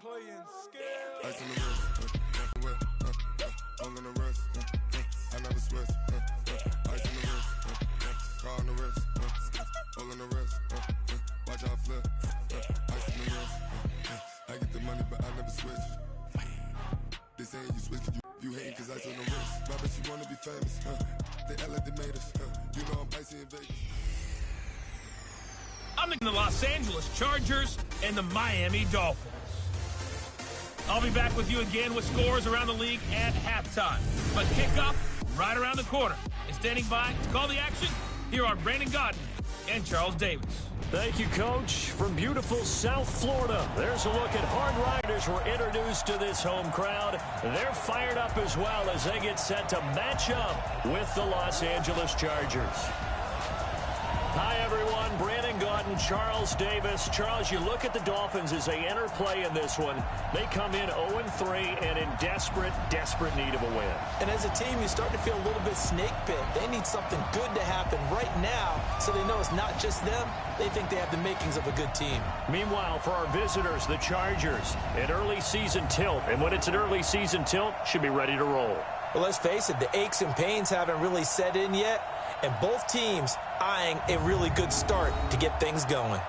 Playing skill. Ice on the wrist, all in the wrist, I never switch, ice on the wrist, car on the wrist, all in the wrist, watch how I flip, ice on the wrist, I get the money but I never switch. They saying you switch, you hating cause ice on the wrist. I bet you wanna be famous, they act like they made us, you know I'm icy in Vegas. I'm in the Los Angeles Chargers and the Miami Dolphins. I'll be back with you again with scores around the league at halftime. But kickoff right around the corner. And standing by to call the action, here are Brandon Gaudin and Charles Davis. Thank you, Coach. From beautiful South Florida, there's a look at Hard Riders were introduced to this home crowd. They're fired up as well as they get set to match up with the Los Angeles Chargers. Hi, everyone. Brandon Gaudin, Charles Davis. Charles, you look at the Dolphins as they enter play in this one. They come in 0-3 and in desperate, desperate need of a win. And as a team, you start to feel a little bit snake bit. They need something good to happen right now so they know it's not just them. They think they have the makings of a good team. Meanwhile, for our visitors, the Chargers, an early season tilt. And when it's an early season tilt, should be ready to roll. Well, let's face it, the aches and pains haven't really set in yet. And both teams eyeing a really good start to get things going.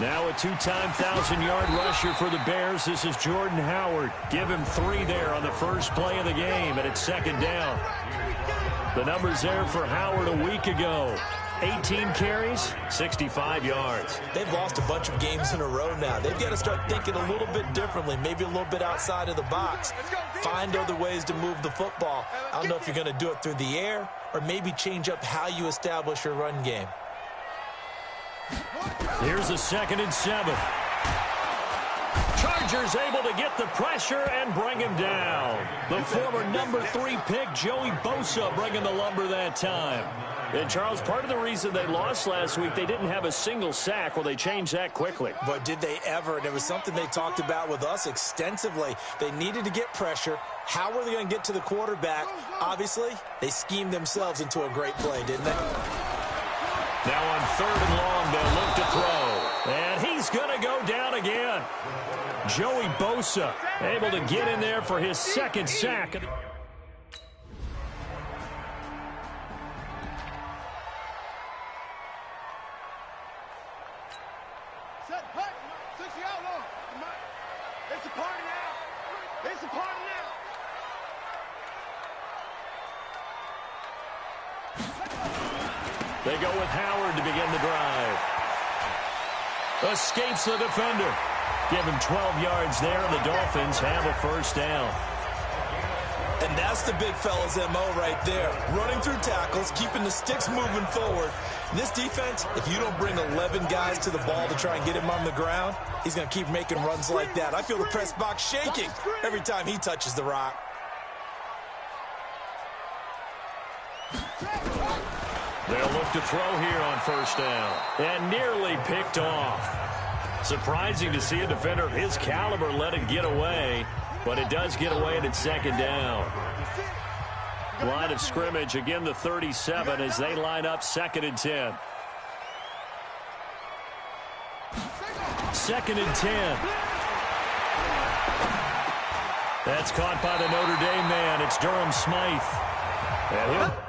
Now a two-time 1,000-yard rusher for the Bears. This is Jordan Howard. Give him 3 there on the first play of the game, and it's second down. The numbers there for Howard a week ago. 18 carries, 65 yards. They've lost a bunch of games in a row now. They've got to start thinking a little bit differently, maybe a little bit outside of the box. Find other ways to move the football. I don't know if you're going to do it through the air or maybe change up how you establish your run game. Here's a 2nd and 7. Chargers able to get the pressure and bring him down. The former number 3 pick, Joey Bosa, bringing the lumber that time. And, Charles, part of the reason they lost last week, they didn't have a single sack. Well, they changed that quickly. But did they ever? And it was something they talked about with us extensively. They needed to get pressure. How were they going to get to the quarterback? Obviously, they schemed themselves into a great play, didn't they? Now on 3rd and long, they'll look to throw. And he's going to go down again. Joey Bosa able to get in there for his 2nd sack. They go with Howard to begin the drive. Escapes the defender. Give him 12 yards there, and the Dolphins have a first down. And that's the big fella's MO right there. Running through tackles, keeping the sticks moving forward. In this defense, if you don't bring 11 guys to the ball to try and get him on the ground, he's going to keep making runs like that. I feel the press box shaking every time he touches the rock. They'll look to throw here on first down. And nearly picked off. Surprising to see a defender of his caliber let it get away. But it does get away and it's second down. Line of scrimmage, again the 37 as they line up 2nd and 10. 2nd and 10. That's caught by the Notre Dame man. It's Durham Smythe. And he'll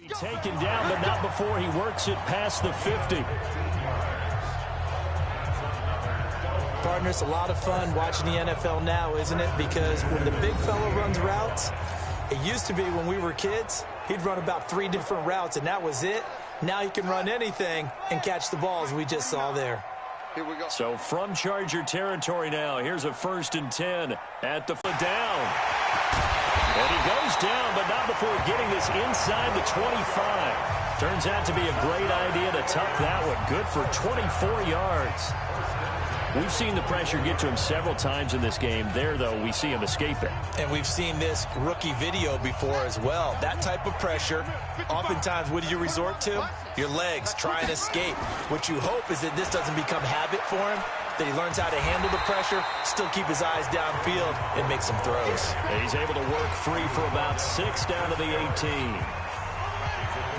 Taken down, but not before he works it past the 50. Partner, it's a lot of fun watching the NFL now, isn't it? Because when the big fella runs routes, it used to be when we were kids, he'd run about 3 different routes, and that was it. Now he can run anything and catch the balls we just saw there. Here we go. So from Charger territory now, here's a 1st and 10 at the down. And he goes down, but not before getting this inside the 25. Turns out to be a great idea to tuck that one. Good for 24 yards. We've seen the pressure get to him several times in this game. There, though, we see him escape it. And we've seen this rookie video before as well. That type of pressure, oftentimes, what do you resort to? Your legs, try and escape. What you hope is that this doesn't become habit for him, that he learns how to handle the pressure, still keep his eyes downfield, and make some throws. And he's able to work free for about 6 down to the 18.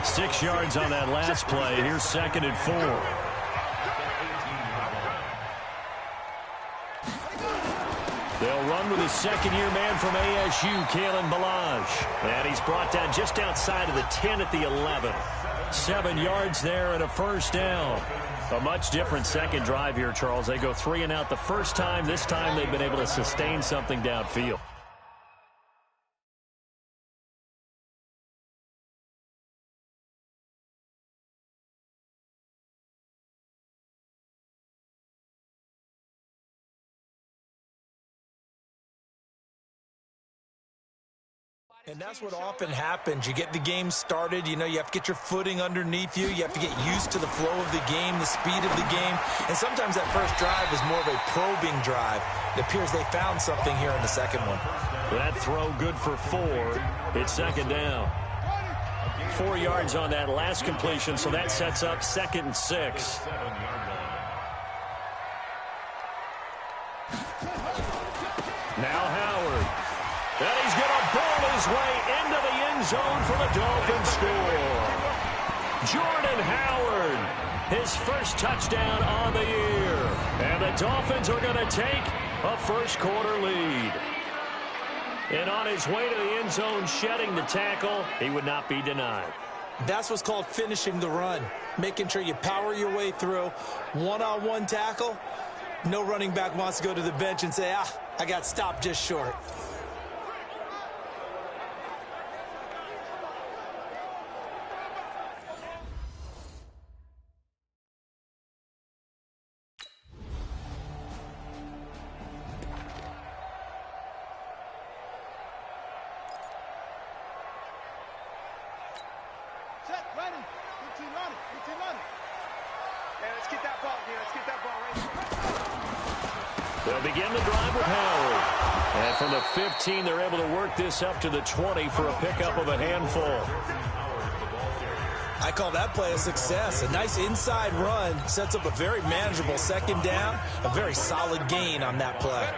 6 yards on that last play. Here's 2nd and 4. They'll run with his second-year man from ASU, Kalen Ballage. And he's brought down just outside of the 10 at the 11. 7 yards there and a 1st down. A much different second drive here, Charles. They go 3 and out the first time. This time they've been able to sustain something downfield. And that's what often happens. You get the game started, you have to get your footing underneath you. You have to get used to the flow of the game, the speed of the game. And sometimes that first drive is more of a probing drive. It appears they found something here in the second one. That throw good for 4. It's 2nd down. 4 yards on that last completion, so that sets up 2nd and 6. Now Howard. And he's going to ball his way into the end zone for the Dolphins score. Jordan Howard, his first touchdown on the year. And the Dolphins are going to take a first-quarter lead. And on his way to the end zone, shedding the tackle, he would not be denied. That's what's called finishing the run, making sure you power your way through. One-on-one tackle, no running back wants to go to the bench and say, I got stopped just short. They'll begin the drive with Howard. And from the 15, they're able to work this up to the 20 for a pickup of a handful. I call that play a success. A nice inside run sets up a very manageable 2nd down, a very solid gain on that play.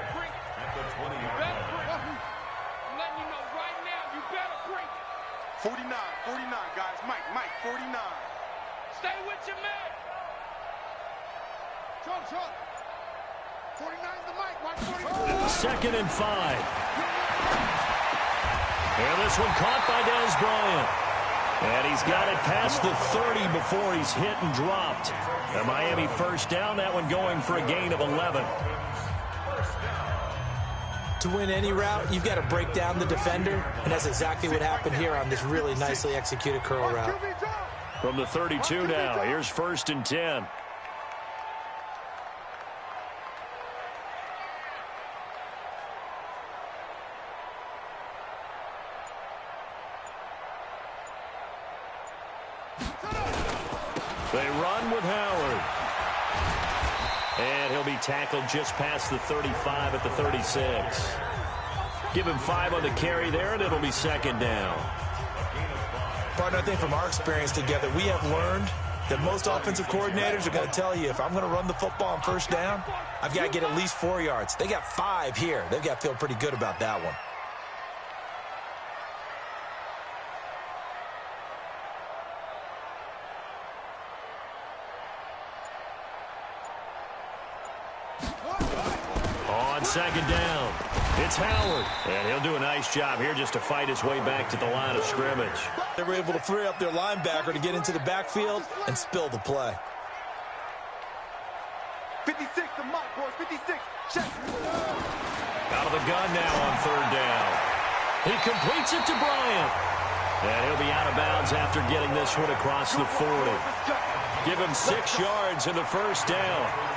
49, guys. Mike, 49. Stay with your man. Short. 49's the Mike. Watch 49. 2nd and 5. And this one caught by Dez Bryant. And he's got it past the 30 before he's hit and dropped. A Miami 1st down, that one going for a gain of 11. To win any route, you've got to break down the defender, and that's exactly what happened here on this really nicely executed curl route. From the 32 now, here's 1st and 10. They run with Howard. And he'll be tackled just past the 35 at the 36. Give him 5 on the carry there, and it'll be 2nd down. Partner, I think from our experience together, we have learned that most offensive coordinators are going to tell you, if I'm going to run the football on 1st down, I've got to get at least 4 yards. They got 5 here. They've got to feel pretty good about that one. On 2nd down. It's Howard, and he'll do a nice job here just to fight his way back to the line of scrimmage. They were able to free up their linebacker to get into the backfield and spill the play. 56 to Mike, boys. 56. Check. Out of the gun now on third down. He completes it to Bryant. And he'll be out of bounds after getting this one across the 40. Give him 6 yards in the first down.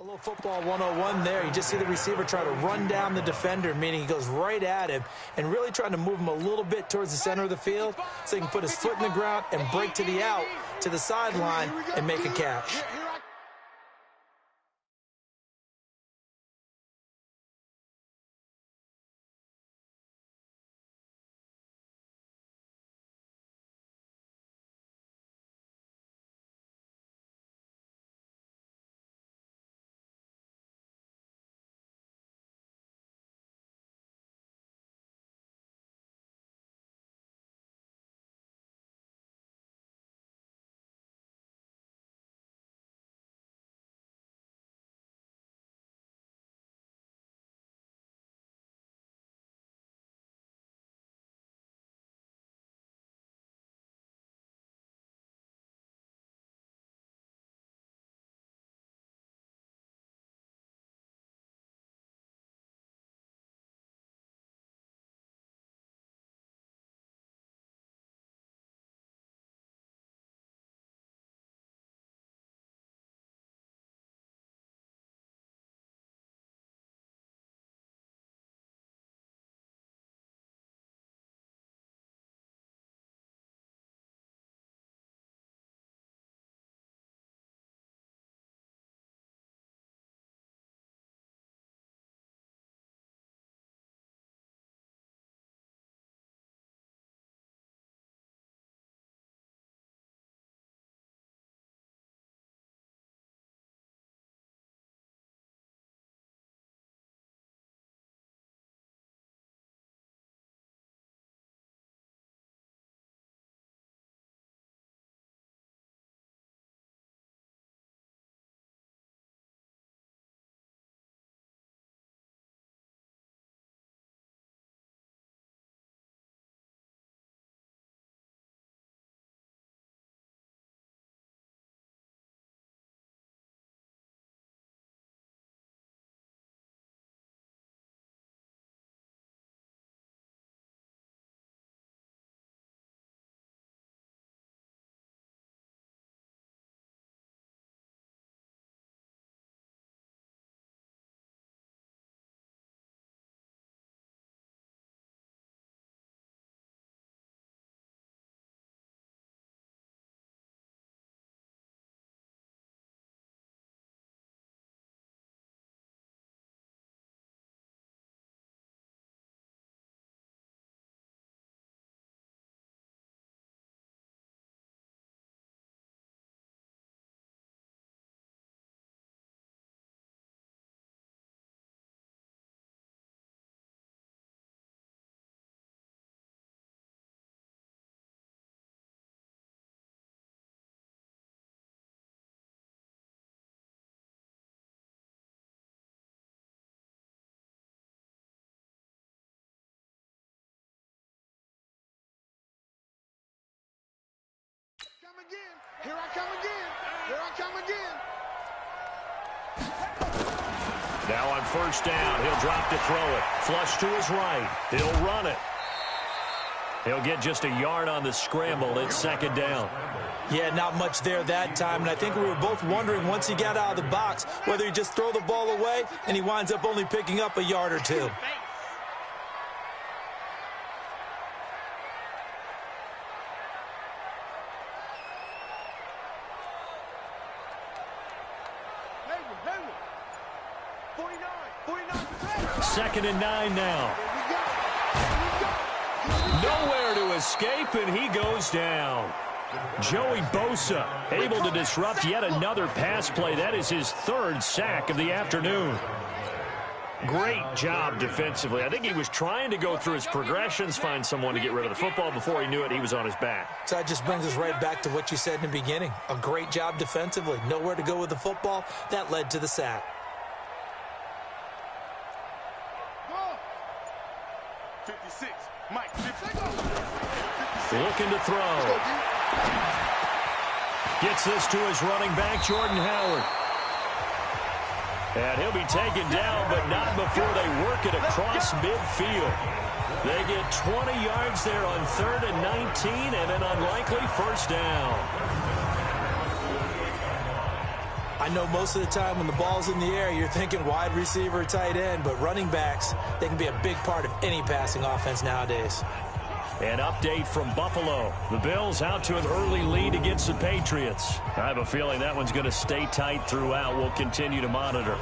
A little football 101 there. You just see the receiver try to run down the defender, meaning he goes right at him and really trying to move him a little bit towards the center of the field so he can put his foot in the ground and break to the out, to the sideline, and make a catch. Come again. Here I come again. Here I come again. Now on first down, he'll drop to throw it. Flush to his right. He'll run it. He'll get just a yard on the scramble. It's second down. Yeah, not much there that time, and I think we were both wondering once he got out of the box whether he just throw the ball away and he winds up only picking up a yard or two. Second and 9 now. Nowhere to escape, and he goes down. Joey Bosa able to disrupt yet another pass play. That is his third sack of the afternoon. Great job defensively. I think he was trying to go through his progressions, find someone to get rid of the football. Before he knew it, he was on his back. So that just brings us right back to what you said in the beginning. A great job defensively. Nowhere to go with the football. That led to the sack. Looking to throw. Gets this to his running back, Jordan Howard. And he'll be taken down, but not before they work it across midfield. They get 20 yards there on 3rd and 19 and an unlikely first down. I know most of the time when the ball's in the air, you're thinking wide receiver, tight end, but running backs, they can be a big part of any passing offense nowadays. An update from Buffalo. The Bills out to an early lead against the Patriots. I have a feeling that one's going to stay tight throughout. We'll continue to monitor.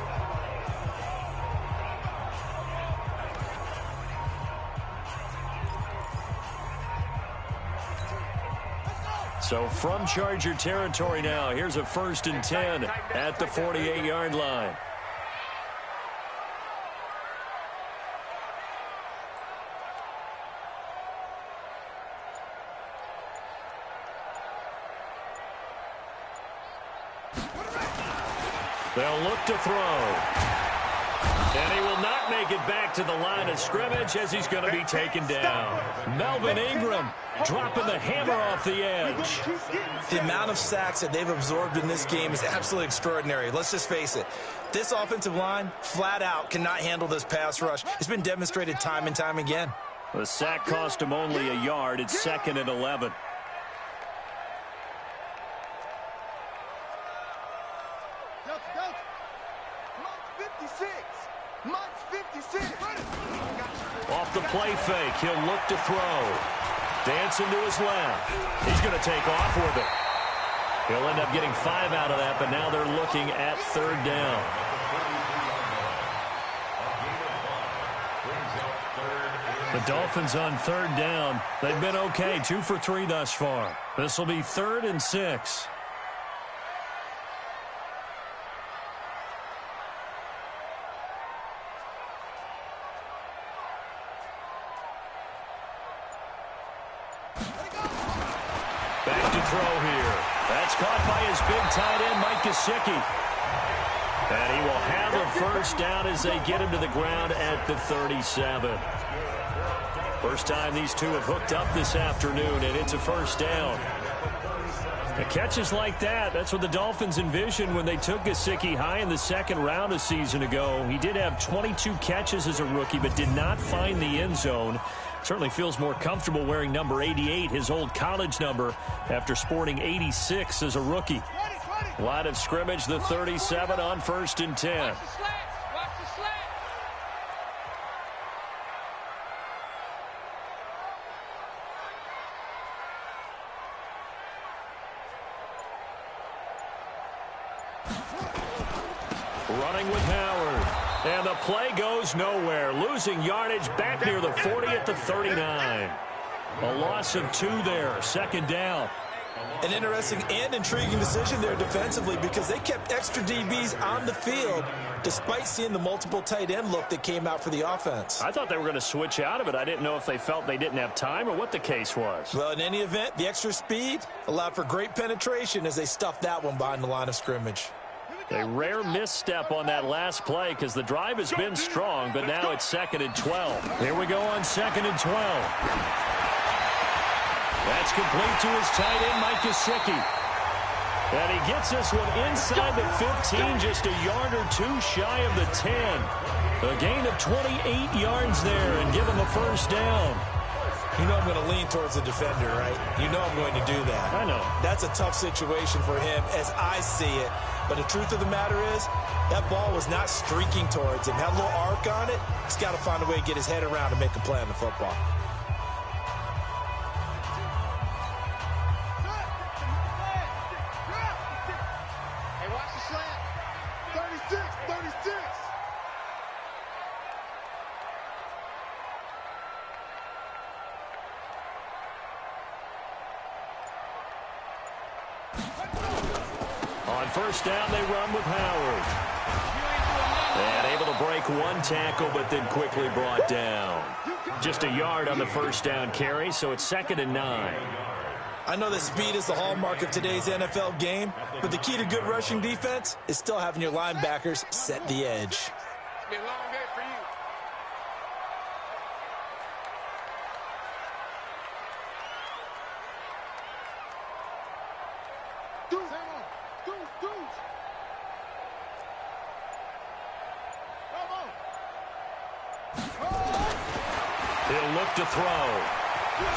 So from Charger territory now, here's a 1st and 10 at the 48-yard line. They'll look to throw. And he will not make it back to the line of scrimmage as he's going to be taken down. Melvin Ingram dropping the hammer off the edge. The amount of sacks that they've absorbed in this game is absolutely extraordinary. Let's just face it. This offensive line, flat out, cannot handle this pass rush. It's been demonstrated time and time again. The sack cost him only a yard. It's 2nd and 11. Off the play fake, he'll look to throw. Dancing to his left. He's going to take off with it. He'll end up getting 5 out of that, but now they're looking at 3rd down. The Dolphins on 3rd down. They've been okay, 2 for 3 thus far. This will be 3rd and 6. Back to throw here. That's caught by his big tight end, Mike Gesicki. And he will have a 1st down as they get him to the ground at the 37. First time these two have hooked up this afternoon, and it's a 1st down. The catches like that, that's what the Dolphins envisioned when they took Gesicki high in the 2nd round a season ago. He did have 22 catches as a rookie, but did not find the end zone. Certainly feels more comfortable wearing number 88, his old college number, after sporting 86 as a rookie. Line of scrimmage, the 37 on 1st and 10. Running with Howard. And the play goes nowhere. Losing yardage back near the 40 at the 39. A loss of 2 there. 2nd down. An interesting and intriguing decision there defensively because they kept extra DBs on the field despite seeing the multiple tight end look that came out for the offense. I thought they were going to switch out of it. I didn't know if they felt they didn't have time or what the case was. Well, in any event, the extra speed allowed for great penetration as they stuffed that one behind the line of scrimmage. A rare misstep on that last play because the drive has been strong, but now it's 2nd and 12. Here we go on 2nd and 12. That's complete to his tight end, Mike Gesicki. And he gets this one inside the 15, just a yard or 2 shy of the 10. A gain of 28 yards there and give him a 1st down. You know I'm going to lean towards the defender, right? You know I'm going to do that. I know. That's a tough situation for him as I see it. But the truth of the matter is, that ball was not streaking towards him. Had a little arc on it. He's got to find a way to get his head around and make a play on the football. Hey, watch the slant. 36, 36. On 1st down, they run with Howard. And able to break 1 tackle, but then quickly brought down. Just a yard on the 1st down carry, so it's 2nd and 9. I know that speed is the hallmark of today's NFL game, but the key to good rushing defense is still having your linebackers set the edge. It's been a long day for you. He'll look to throw.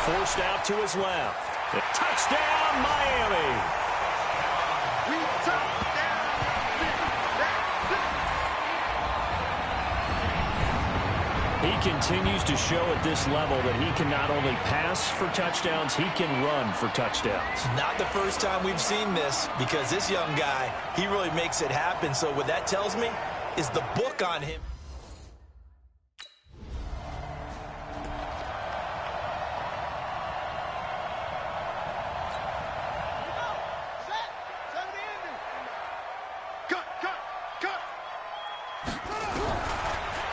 Forced out to his left. Touchdown, Miami. continues to show at this level that he can not only pass for touchdowns, he can run for touchdowns. Not the first time we've seen this, because this young guy, he really makes it happen. So what that tells me is the book on him.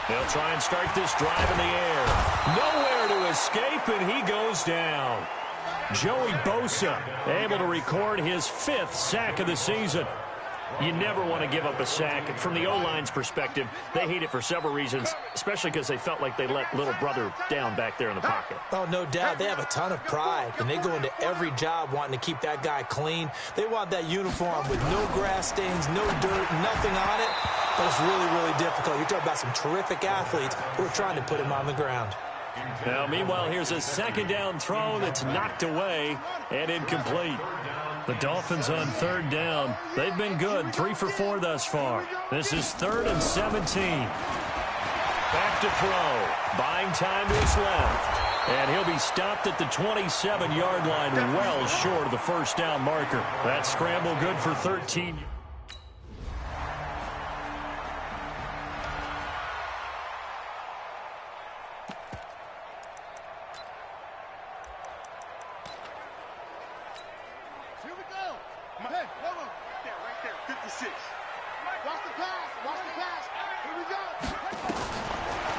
They'll try and start this drive in the air. Nowhere to escape, and he goes down. Joey Bosa able to record his 5th sack of the season. You never want to give up a sack. From the O-line's perspective, they hate it for several reasons, especially because they felt like they let little brother down back there in the pocket. Oh, no doubt. They have a ton of pride, and they go into every job wanting to keep that guy clean. They want that uniform with no grass stains, no dirt, nothing on it. But it's really, really difficult. You're talking about some terrific athletes who are trying to put him on the ground. Now, meanwhile, here's a second down throw that's knocked away and incomplete. The Dolphins on 3rd down. They've been good, 3 for 4 thus far. This is 3rd and 17. Back to throw. Buying time to his left. And he'll be stopped at the 27-yard line, well short of the first down marker. That scramble good for 13.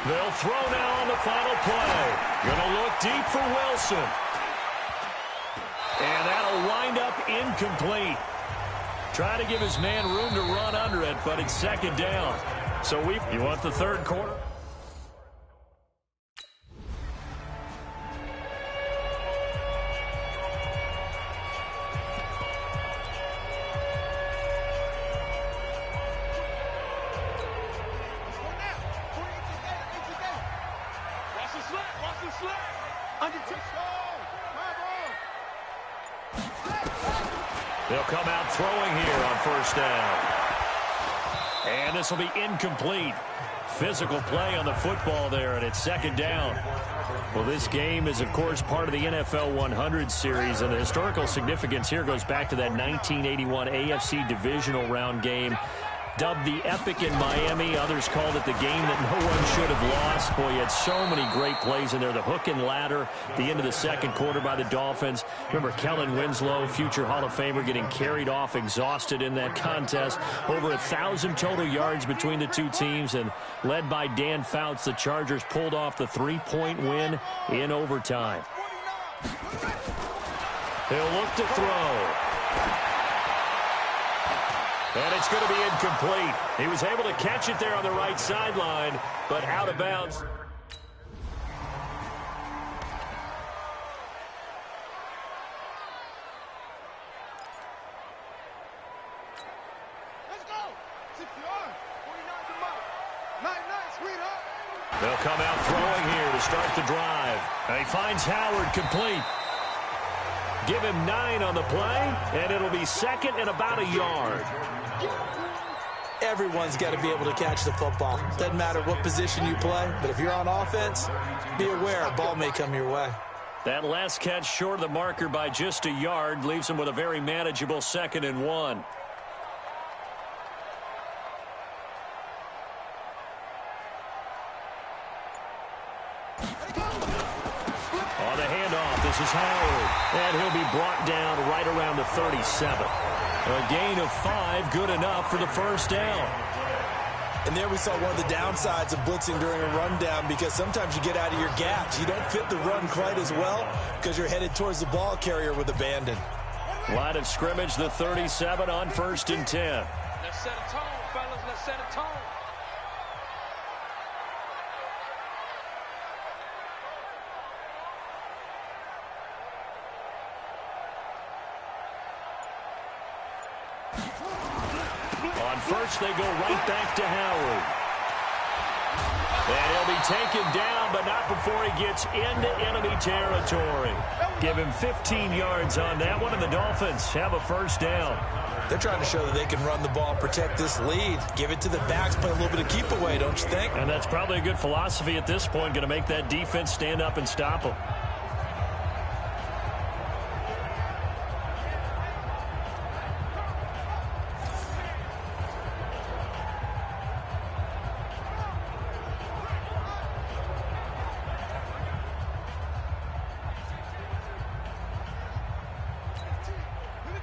They'll throw now on the final play. Gonna look deep for Wilson. And that'll wind up incomplete. Trying to give his man room to run under it, but it's 2nd down. So you want the 3rd quarter? They'll come out throwing here on 1st down. And this will be incomplete. Physical play on the football there, and it's 2nd down. Well, this game is, of course, part of the NFL 100 series, and the historical significance here goes back to that 1981 AFC Divisional Round game. Dubbed the Epic in Miami. Others called it the game that no one should have lost. Boy, you had so many great plays in there. The hook and ladder, the end of the 2nd quarter by the Dolphins. Remember Kellen Winslow, future Hall of Famer, getting carried off, exhausted in that contest. Over 1,000 total yards between the two teams, and led by Dan Fouts, the Chargers pulled off the 3-point win in overtime. He'll look to throw. And it's going to be incomplete. He was able to catch it there on the right sideline, but out of bounds. Let's go. 6-yard. 49 to Mike. Nice, sweetheart. They'll come out throwing here to start the drive. And he finds Howard complete. Give him 9 on the play, and it'll be 2nd and about a yard. Everyone's got to be able to catch the football. Doesn't matter what position you play, but if you're on offense, be aware a ball may come your way. That last catch short of the marker by just a yard leaves him with a very manageable 2nd and 1. On the handoff, this is Howard, and he'll be brought down right around the 37. A gain of 5, good enough for the 1st down. And there we saw one of the downsides of blitzing during a rundown, because sometimes you get out of your gaps. You don't fit the run quite as well because you're headed towards the ball carrier with abandon. Line of scrimmage, the 37 on 1st and 10. Let's set a tone, fellas. Let's set a tone. On 1st, they go right back to Howard. And he'll be taken down, but not before he gets into enemy territory. Give him 15 yards on that one, and the Dolphins have a first down. They're trying to show that they can run the ball and protect this lead. Give it to the backs, play a little bit of keep away, don't you think? And that's probably a good philosophy at this point, going to make that defense stand up and stop them.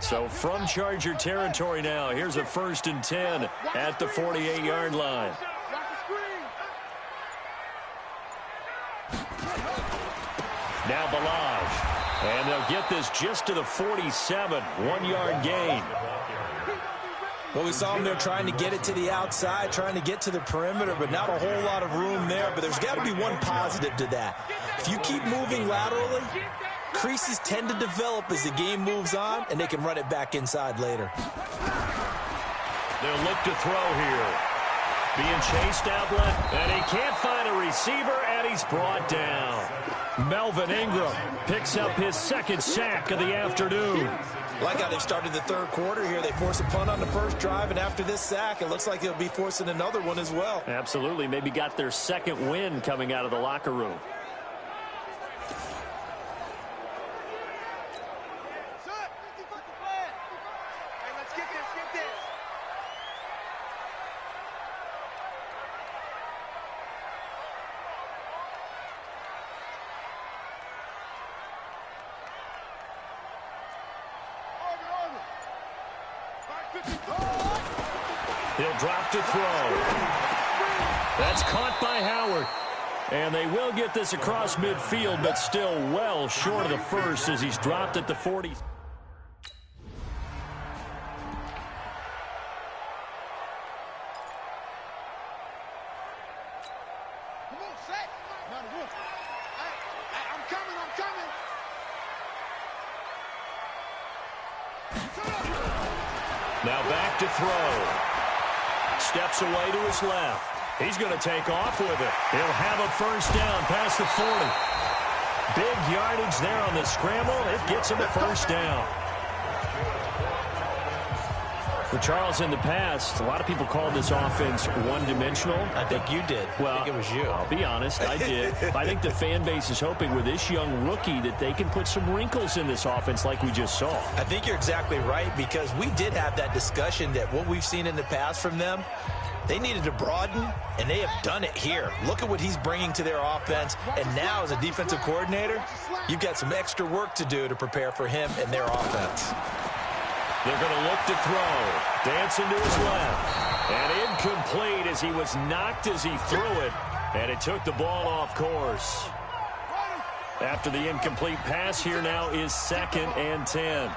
So from Charger territory now, here's a 1st and 10 at the 48-yard line. Now Balaj. And they'll get this just to the 47, 1-yard gain. Well, we saw them there trying to get it to the outside, trying to get to the perimeter, but not a whole lot of room there. But there's got to be one positive to that. If you keep moving laterally, creases tend to develop as the game moves on, and they can run it back inside later. They'll look to throw here. Being chased out left, and he can't find a receiver, and he's brought down. Melvin Ingram picks up his 2nd sack of the afternoon. Like how they've started the 3rd quarter here. They force a punt on the 1st drive, and after this sack, it looks like they'll be forcing another one as well. Absolutely. Maybe got their 2nd win coming out of the locker room. He'll drop to throw. That's caught by Howard. And they will get this across midfield, but still well short of the first as he's dropped at the 40. Now back to throw. Steps away to his left. He's going to take off with it. He'll have a first down past the 40. Big yardage there on the scramble. It gets him a first down. For Charles, in the past, a lot of people called this offense one-dimensional. I think you did. Well, I think it was you. I'll be honest, I did. I think the fan base is hoping with this young rookie that they can put some wrinkles in this offense like we just saw. I think you're exactly right, because we did have that discussion that what we've seen in the past from them, they needed to broaden, and they have done it here. Look at what he's bringing to their offense, and now as a defensive coordinator, you've got some extra work to do to prepare for him and their offense. They're going to look to throw. Dancing to his left. And incomplete as he was knocked as he threw it. And it took the ball off course. After the incomplete pass, here now is 2nd and 10.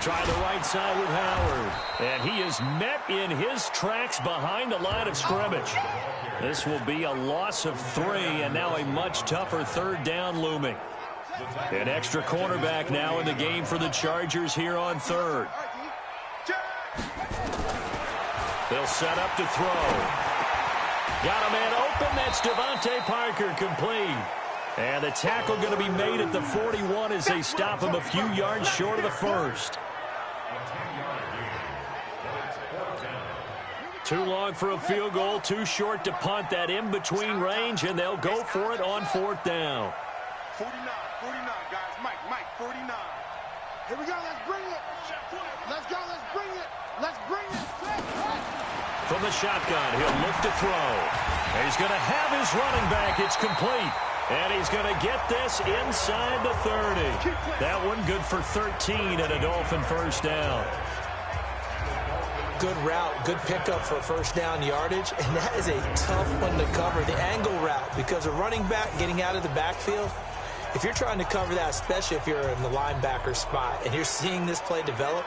Try the right side with Howard. And he is met in his tracks behind the line of scrimmage. This will be a loss of 3, and now a much tougher 3rd down looming. An extra cornerback now in the game for the Chargers here on 3rd. They'll set up to throw. Got a man open. That's Devontae Parker, complete. And the tackle going to be made at the 41 as they stop him a few yards short of the first. Too long for a field goal, too short to punt. That in-between range, and they'll go for it on 4th down. 49, guys. Mike, 49. Here we go. Let's bring it. Let's go. Let's bring it. Let's bring it. From the shotgun, he'll look to throw. And he's going to have his running back. It's complete. And he's going to get this inside the 30. That one good for 13 and a Dolphin first down. Good route, good pickup for first down yardage, and that is a tough one to cover, the angle route, because a running back getting out of the backfield, if you're trying to cover that, especially if you're in the linebacker spot and you're seeing this play develop,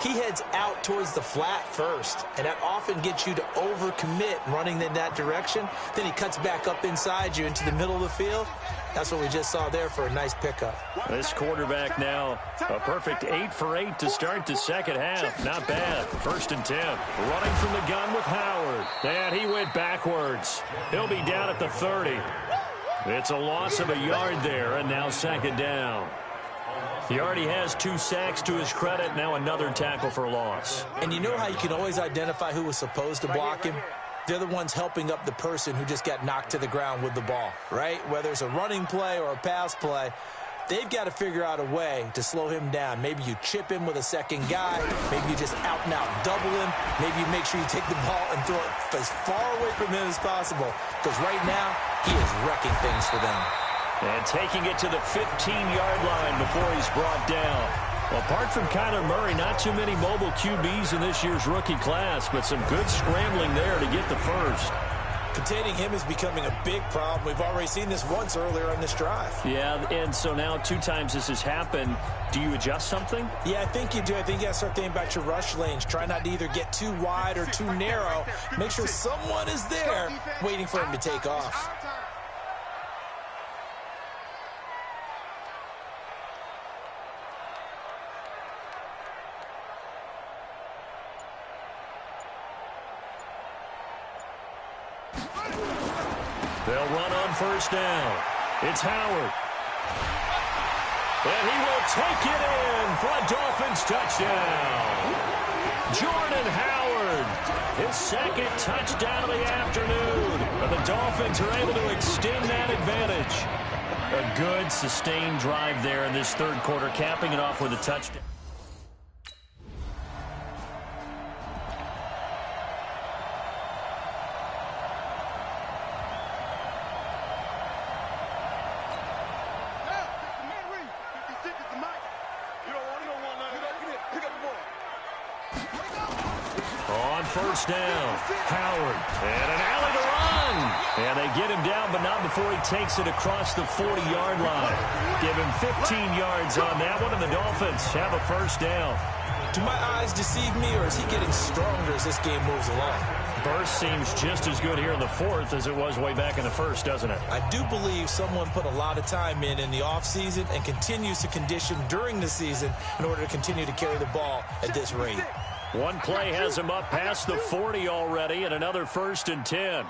he heads out towards the flat first, and that often gets you to overcommit running in that direction. Then he cuts back up inside you into the middle of the field. That's what we just saw there for a nice pickup. This quarterback now, a perfect 8 for 8 to start the second half. Not bad. 1st and 10. Running from the gun with Howard. And he went backwards. He'll be down at the 30. It's a loss of a yard there, and now 2nd down. He already has 2 sacks to his credit. Now another tackle for loss. And you know how you can always identify who was supposed to block him? They're the ones helping up the person who just got knocked to the ground with the ball, right? Whether it's a running play or a pass play, they've got to figure out a way to slow him down. Maybe you chip him with a second guy. Maybe you just out-and-out double him. Maybe you make sure you take the ball and throw it as far away from him as possible. Because right now, he is wrecking things for them. And taking it to the 15-yard line before he's brought down. Well, apart from Kyler Murray, not too many mobile QBs in this year's rookie class, but some good scrambling there to get the first. Containing him is becoming a big problem. We've already seen this once earlier on this drive. Yeah, and so now 2 times this has happened. Do you adjust something? Yeah, I think you do. I think you got to start thinking about your rush lanes. Try not to either get too wide or too narrow. Make sure someone is there waiting for him to take off. They'll run on 1st down. It's Howard. And he will take it in for a Dolphins touchdown. Jordan Howard, his 2nd touchdown of the afternoon. And the Dolphins are able to extend that advantage. A good, sustained drive there in this 3rd quarter, capping it off with a touchdown. On 1st down, Howard, and an alley to run. And they get him down, but not before he takes it across the 40-yard line. Give him 15 yards on that one, and the Dolphins have a 1st down. Do my eyes deceive me, or is he getting stronger as this game moves along? Burst seems just as good here in the 4th as it was way back in the 1st, doesn't it? I do believe someone put a lot of time in the offseason and continues to condition during the season in order to continue to carry the ball at this rate. One play has him up past the 40 already, and another 1st and 10.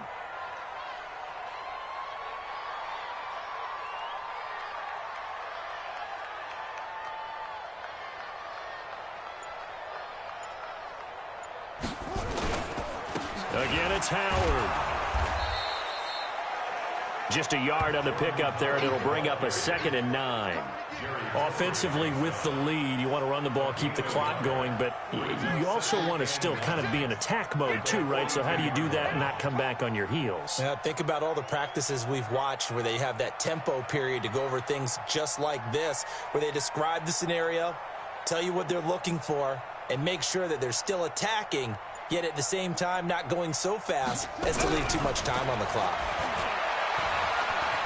Again, it's Howard. Just a yard on the pickup there, and it'll bring up a 2nd and 9. Offensively with the lead, you want to run the ball, keep the clock going, but you also want to still kind of be in attack mode too, right? So how do you do that and not come back on your heels? Yeah, think about all the practices we've watched where they have that tempo period to go over things just like this, where they describe the scenario, tell you what they're looking for, and make sure that they're still attacking, yet at the same time not going so fast as to leave too much time on the clock.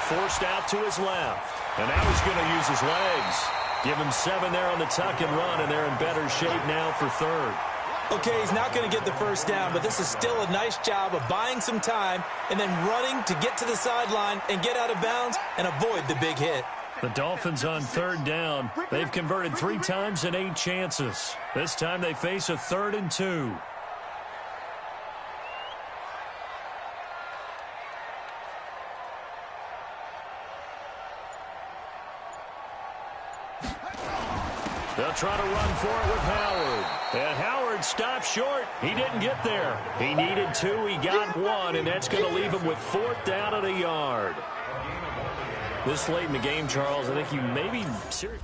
Forced out to his left. And now he's going to use his legs. Give him 7 there on the tuck and run, and they're in better shape now for 3rd. Okay, he's not going to get the 1st down, but this is still a nice job of buying some time and then running to get to the sideline and get out of bounds and avoid the big hit. The Dolphins on 3rd down. They've converted 3 times in 8 chances. This time they face a 3rd and 2. They'll try to run for it with Howard. And Howard stopped short. He didn't get there. He needed 2. He got 1, and that's going to leave him with 4th down at a yard. This late in the game, Charles, I think you may be serious.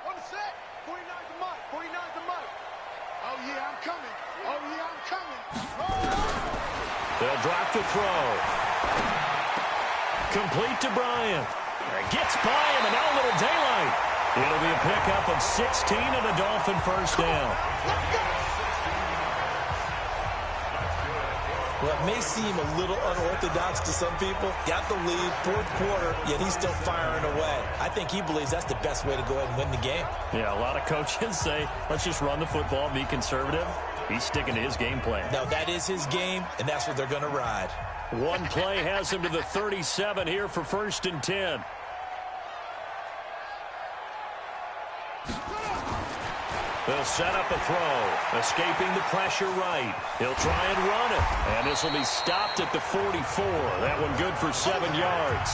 On the set. 49's the mic. 49's the mic. Oh, yeah, I'm coming. Oh, yeah, I'm coming. Oh! They'll drop the throw. Complete to Bryant. Gets by him, and now a little daylight. It'll be a pickup of 16 and a Dolphin 1st down. Well, it may seem a little unorthodox to some people. Got the lead, fourth quarter, yet he's still firing away. I think he believes that's the best way to go ahead and win the game. Yeah, a lot of coaches say, let's just run the football, be conservative. He's sticking to his game plan. Now, that is his game, and that's what they're going to ride. One play has him to the 37 here for 1st and 10. They'll set up a throw. Escaping the pressure right. He'll try and run it. And this will be stopped at the 44. That one good for 7 yards.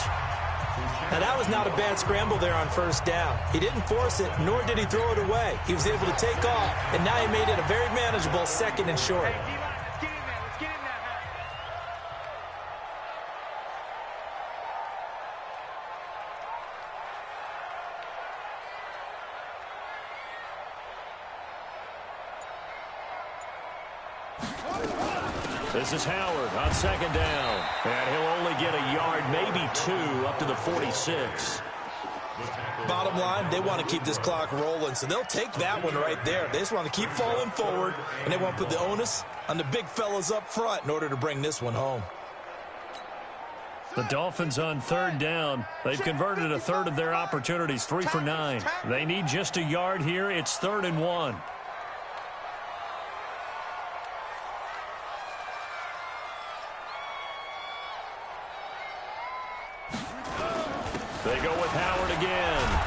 Now, that was not a bad scramble there on first down. He didn't force it, nor did he throw it away. He was able to take off, and now he made it a very manageable 2nd and short. This is Howard on 2nd down. And he'll only get a yard, maybe 2, up to the 46. Bottom line, they want to keep this clock rolling, so they'll take that one right there. They just want to keep falling forward, and they want to put the onus on the big fellas up front in order to bring this one home. The Dolphins on 3rd down. They've converted a third of their opportunities, 3 for 9. They need just a yard here. It's 3rd and 1. They go with Howard again.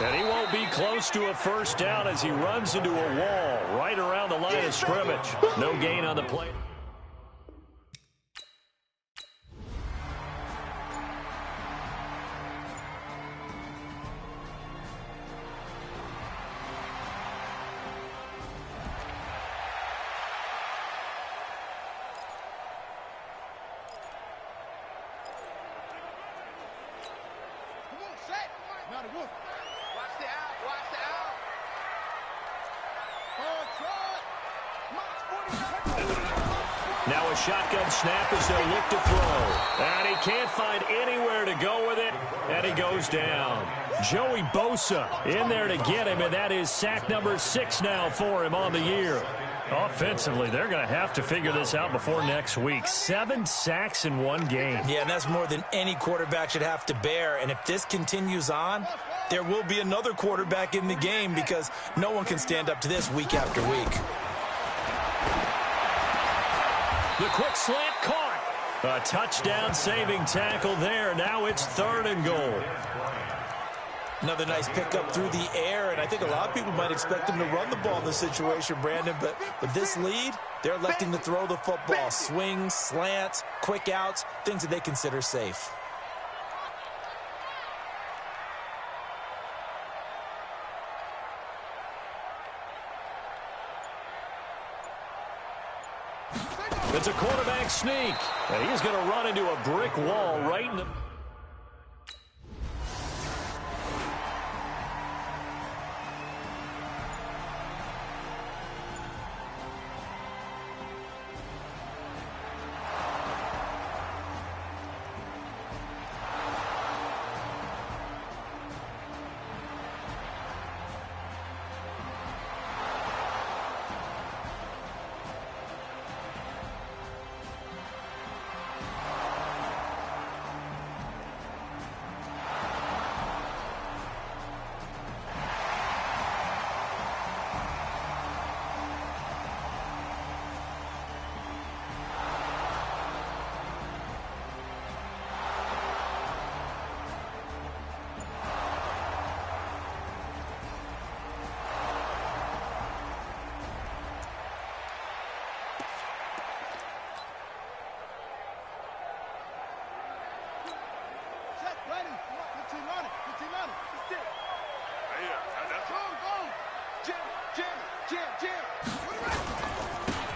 And he won't be close to a first down as he runs into a wall right around the line of scrimmage. No gain on the play. Now a shotgun snap as they'll look to throw. And he can't find anywhere to go with it, and he goes down. Joey Bosa in there to get him, and that is sack number 6 now for him on the year. Offensively, they're going to have to figure this out before next week. 7 sacks in one game. Yeah, and that's more than any quarterback should have to bear. And if this continues on, there will be another quarterback in the game because no one can stand up to this week after week. The quick slant caught. A touchdown-saving tackle there. Now it's 3rd and goal. Another nice pickup through the air, and I think a lot of people might expect him to run the ball in this situation, Brandon, but with this lead, they're electing to throw the football. Swings, slants, quick outs, things that they consider safe. It's a quarterback sneak, and he's going to run into a brick wall right in the...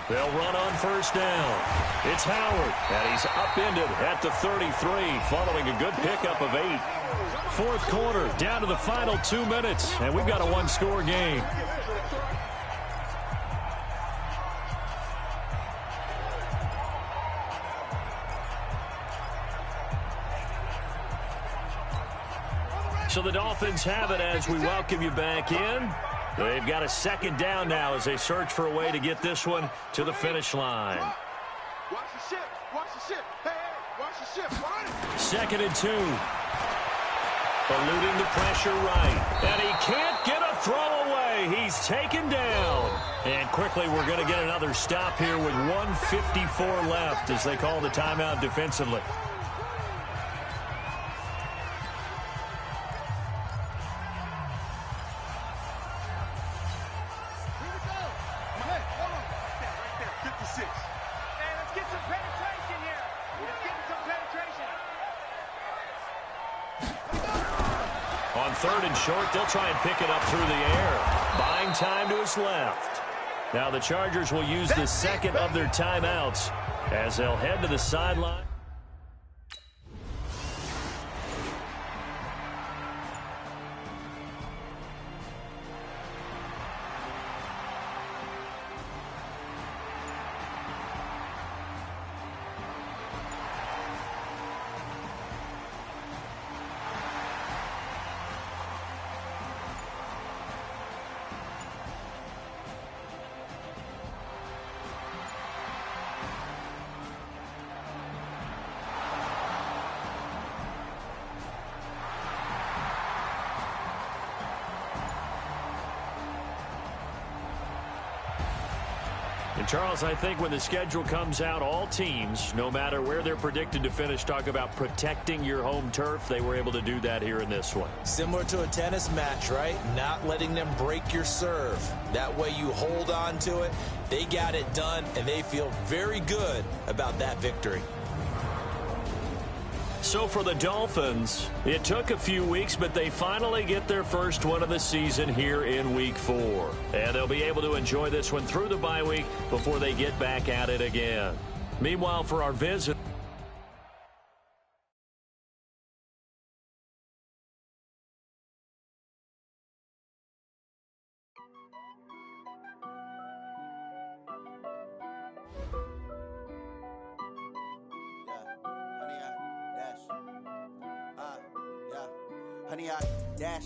They'll run on first down. It's Howard, and he's upended at the 33 following a good pickup of 8. Fourth quarter, down to the final 2 minutes, and we've got a one-score game. So the Dolphins have it as we welcome you back in. They've got a second down now as they search for a way to get this one to the finish line. Watch the ship. Watch the ship. Hey, watch the ship. Run. 2nd and 2. Eluding the pressure right. And he can't get a throw away. He's taken down. And quickly we're going to get another stop here with 1:54 left as they call the timeout defensively. On 3rd and short, they'll try and pick it up through the air. Buying time to his left. Now the Chargers will use the second of their timeouts as they'll head to the sideline. And Charles, I think when the schedule comes out, all teams, no matter where they're predicted to finish, talk about protecting your home turf. They were able to do that here in this one. Similar to a tennis match, right? Not letting them break your serve. That way you hold on to it. They got it done, and they feel very good about that victory. So for the Dolphins, it took a few weeks, but they finally get their first one of the season here in Week 4. And they'll be able to enjoy this one through the bye week before they get back at it again. Meanwhile, for our visit, Honey, I dash,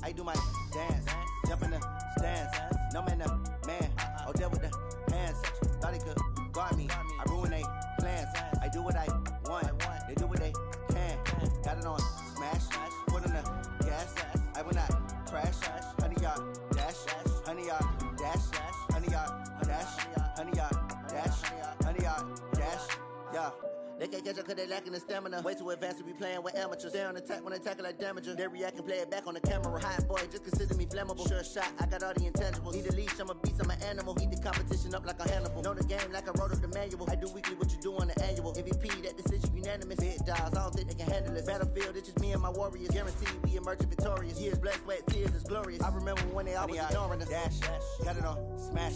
I do my dance, jump in the stands, no man, man, oh, there with the hands, thought he could guard me, I ruin they plans, I do what I want, they do what they can, got it on smash, foot on the gas, I will not crash, honey, y'all dash, honey, y'all dash, honey, y'all dash, honey, y'all dash, honey, y'all dash, yeah. They can't catch up cause they lacking the stamina. Way too advanced to be playing with amateurs. Stay on attack when they tackle like damager. They react and play it back on the camera. Hot boy, just consider me flammable. Sure shot, I got all the intangibles. Need a leash, I'm a beast, I'm an animal. Eat the competition up like a Hannibal. Know the game like I wrote up the manual. I do weekly what you do on the annual. MVP, that decision unanimous. Big dogs, I don't think they can handle it. Battlefield, it's just me and my warriors. Guaranteed we emerge victorious. Years, blood, sweat, tears, is glorious. I remember when they always ignoring us. Dash, got it on smash,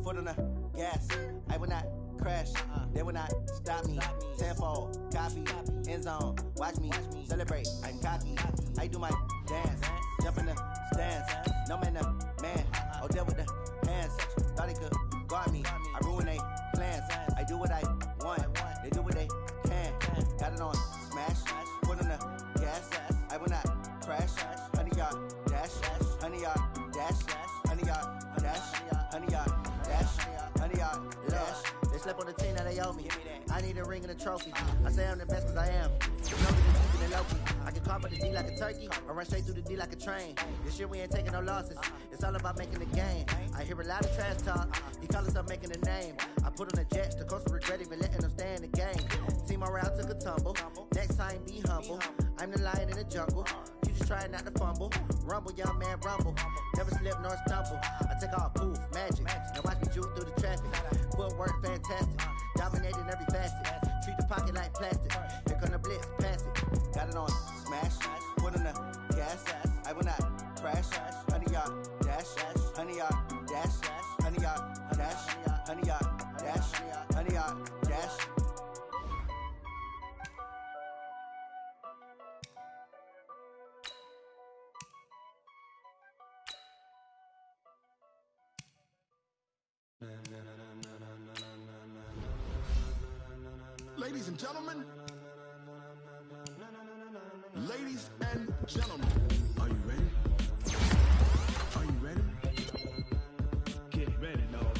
foot on the gas. I will not crash, they will not stop me. Tenfold, copy, end zone, watch me celebrate. I'm cocky, I do my dance, jump in the stands. No man, man, oh, there with the hands. Thought he could guard me, I ruin they plans. I do what I want, they do what they can. Got it on smash, foot on the gas. I will not crash, honey, y'all dash, honey, y'all dash, honey, y'all dash, honey, y'all dash, honey, y'all dash. They slept on the team, now they owe me. I need a ring and a trophy. I say I'm the best cause I am. You know me, keeping it low-key. I can carve up the D like a turkey, or run straight through the D like a train. This year we ain't taking no losses. It's all about making the game. I hear a lot of trash talk. He call himself making a name. I put on the Jets, the coast regret even letting them stay in the game. Team morale took a tumble. Next time be humble. I'm the lion in the jungle. You just try not to fumble. Rumble, young man, rumble. Never slip nor stumble. I take off, poof, magic. Now watch me juke through the traffic. Footwork fantastic. Dominating every facet. Treat the pocket like plastic. Here come the blitz, pass it. Got it on smash. Foot on the gas. I will not crash. Honey, y'all dash. Honey, y'all dash. Honey, y'all dash. Honey, y'all dash. Honey, y'all dash. Ladies and gentlemen, ladies and gentlemen, are you ready? Are you ready? Get ready, dog.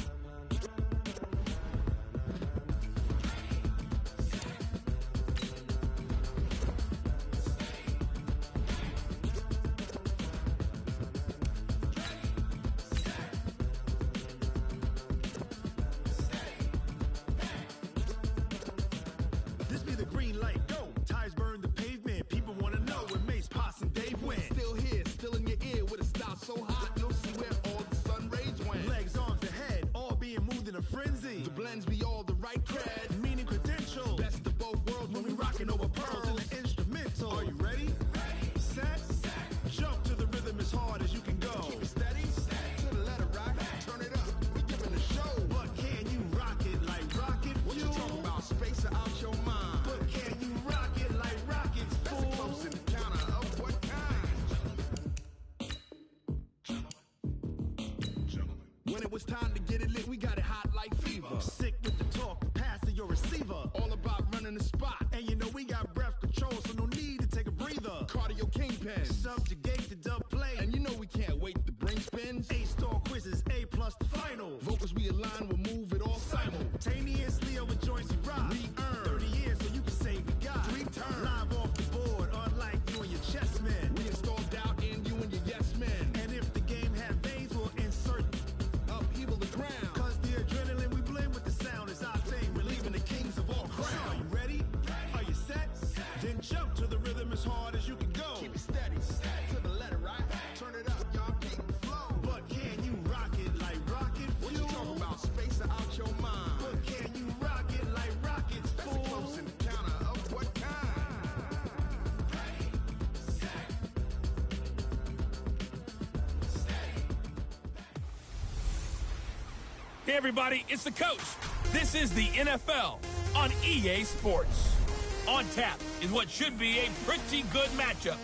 Now it's time to get it lit, we got it hot like fever. Sick with the talk, passing your receiver. All about running the spot. And you know we got breath control, so no need to take a breather. Cardio kingpin, subjugate the dub play. And you know we can't wait to bring spins. A-star quizzes, A+ the final. Vocals we align, we'll move it all simultaneously over joints and rock. We earn 30 years, so you can say we got 3 turns. Live off the board, unlike you and your chess men. We install doubt in you and your yes men. And if the game had veins, we'll insert upheaval the ground. Cause the adrenaline we blend with the sound is our thing, relieving the kings of all crowns. So are you ready? Are you set? Then jump to the rhythm as hard as you can go. Keep it steady, to the letter, right? Turn it up, y'all, keep the flow. But can you rock it like rocket fuel? What you talking about? Space out your mind. But can you rock it like rockets, fool? That's a close encounter of what kind? Hey everybody, it's the coach. This is the NFL on EA Sports. On tap is what should be a pretty good matchup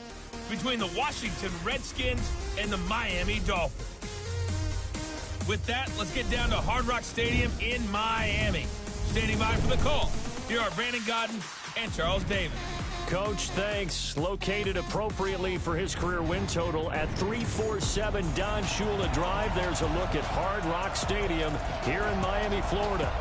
between the Washington Redskins and the Miami Dolphins. With that, let's get down to Hard Rock Stadium in Miami. Standing by for the call, here are Brandon Godden and Charles Davis. Coach, thanks. Located appropriately for his career win total at 347 Don Shula Drive. There's a look at Hard Rock Stadium here in Miami, Florida.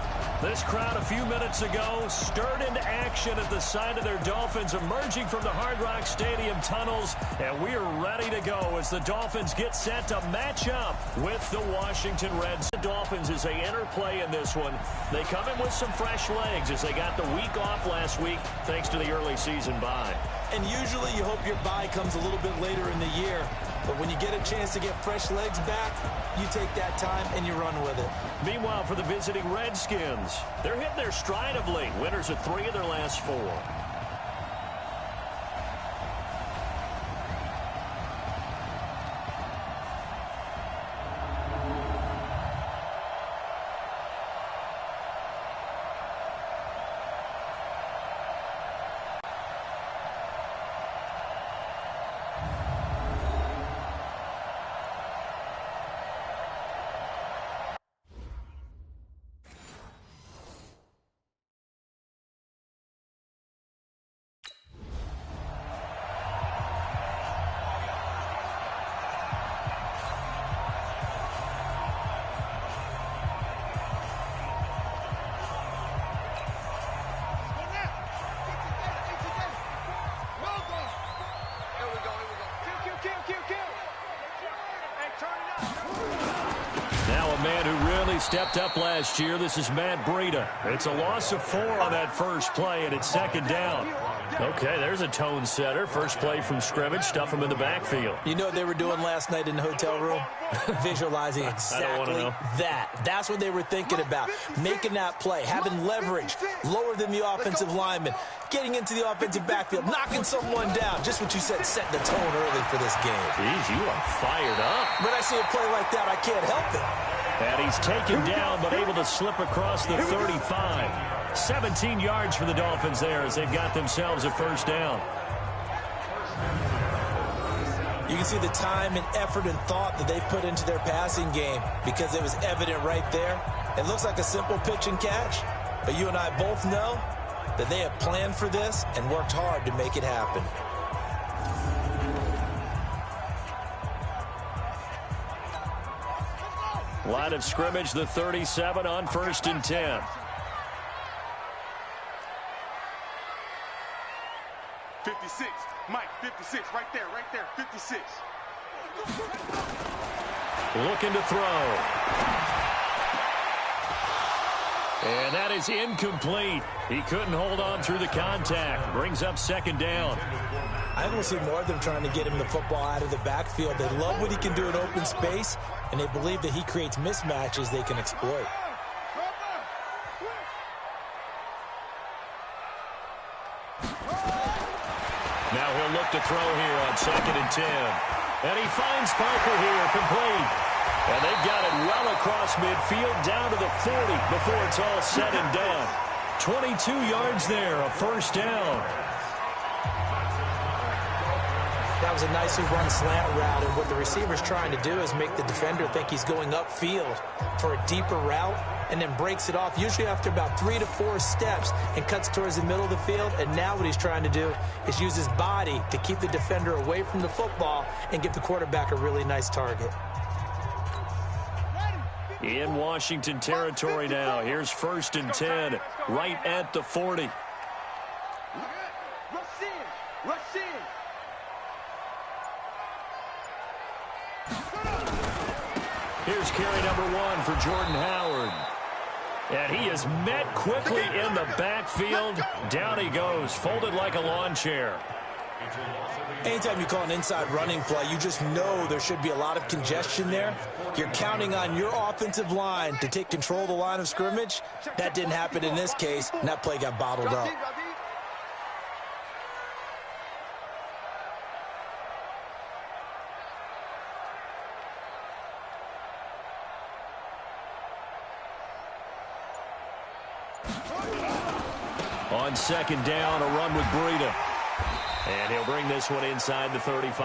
This crowd a few minutes ago stirred into action at the side of their Dolphins emerging from the Hard Rock Stadium tunnels, and we are ready to go as the Dolphins get set to match up with the Washington Reds. The Dolphins, as they enter play in this one, they come in with some fresh legs as they got the week off last week thanks to the early season bye. And usually you hope your bye comes a little bit later in the year. But when you get a chance to get fresh legs back, you take that time and you run with it. Meanwhile, for the visiting Redskins, they're hitting their stride of late. Winners of 3 of their last 4. Stepped up last year. This is Matt Breida. It's a loss of 4 on that first play, and it's second down. Okay, there's a tone setter. First play from scrimmage. Stuff him in the backfield. You know what they were doing last night in the hotel room? Visualizing exactly that. That's what they were thinking about. Making that play, having leverage, lower than the offensive lineman, getting into the offensive backfield, knocking someone down. Just what you said, setting the tone early for this game. Jeez, you are fired up. When I see a play like that, I can't help it. And he's taken down, but able to slip across the 35. 17 yards for the Dolphins there as they've got themselves a first down. You can see the time and effort and thought that they've put into their passing game because it was evident right there. It looks like a simple pitch and catch, but you and I both know that they have planned for this and worked hard to make it happen. Line of scrimmage, the 37 on 1st and 10. Mike, 56, right there, 56. Looking to throw. And that is incomplete. He couldn't hold on through the contact. Brings up second down. I think we'll see more of them trying to get him the football out of the backfield. They love what he can do in open space, and they believe that he creates mismatches they can exploit. Now he'll look to throw here on 2nd and 10. And he finds Parker here, complete. And they've got it well across midfield, down to the 40 before it's all said and done. 22 yards there, a first down. Now, was a nicely run slant route, and what the receiver's trying to do is make the defender think he's going upfield for a deeper route, and then breaks it off, usually after about 3 to 4 steps, and cuts towards the middle of the field. And now what he's trying to do is use his body to keep the defender away from the football and give the quarterback a really nice target. In Washington territory now. Here's 1st and 10, right at the 40. Here's carry number 1 for Jordan Howard. And he is met quickly in the backfield. Down he goes, folded like a lawn chair. Anytime you call an inside running play, you just know there should be a lot of congestion there. You're counting on your offensive line to take control of the line of scrimmage. That didn't happen in this case, and that play got bottled up. On 2nd down, a run with Breida. And he'll bring this one inside the 35.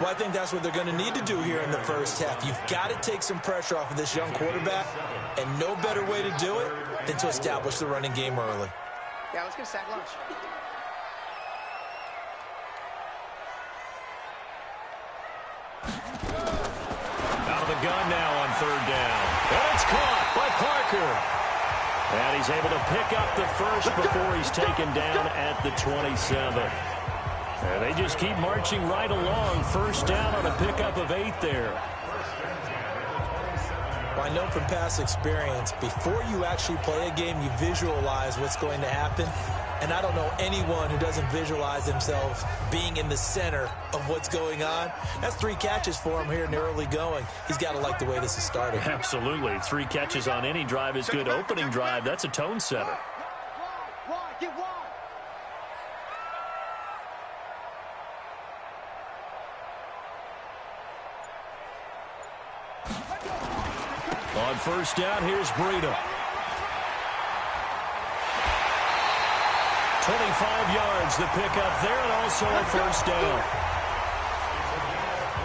Well, I think that's what they're going to need to do here in the first half. You've got to take some pressure off of this young quarterback, and no better way to do it than to establish the running game early. Yeah, let's get a sack lunch. Out of the gun now on 3rd down. And it's caught by Parker. And he's able to pick up the first before he's taken down at the 27. And they just keep marching right along. 1st down on a pickup of 8 there. Well, I know from past experience, before you actually play a game, you visualize what's going to happen. And I don't know anyone who doesn't visualize themselves being in the center of what's going on. That's 3 catches for him here in the early going. He's got to like the way this is starting. Absolutely. 3 catches on any drive is good. Opening drive, that's a tone setter. On 1st down, here's Breida. 25 yards the pickup there, and also a 1st down.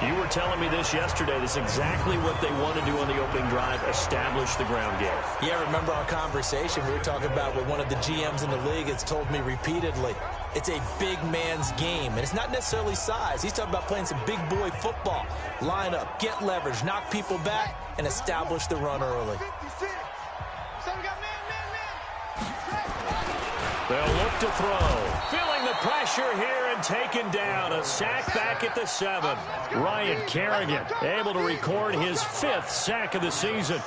You were telling me this yesterday. This is exactly what they want to do on the opening drive, establish the ground game. Yeah, remember our conversation? We were talking about what one of the GMs in the league has told me repeatedly. It's a big man's game, and it's not necessarily size. He's talking about playing some big boy football. Line up, get leverage, knock people back, and establish the run early. They'll look to throw. Feeling the pressure here and taken down. A sack back at the 7. Ryan Kerrigan able to record his 5th sack of the season.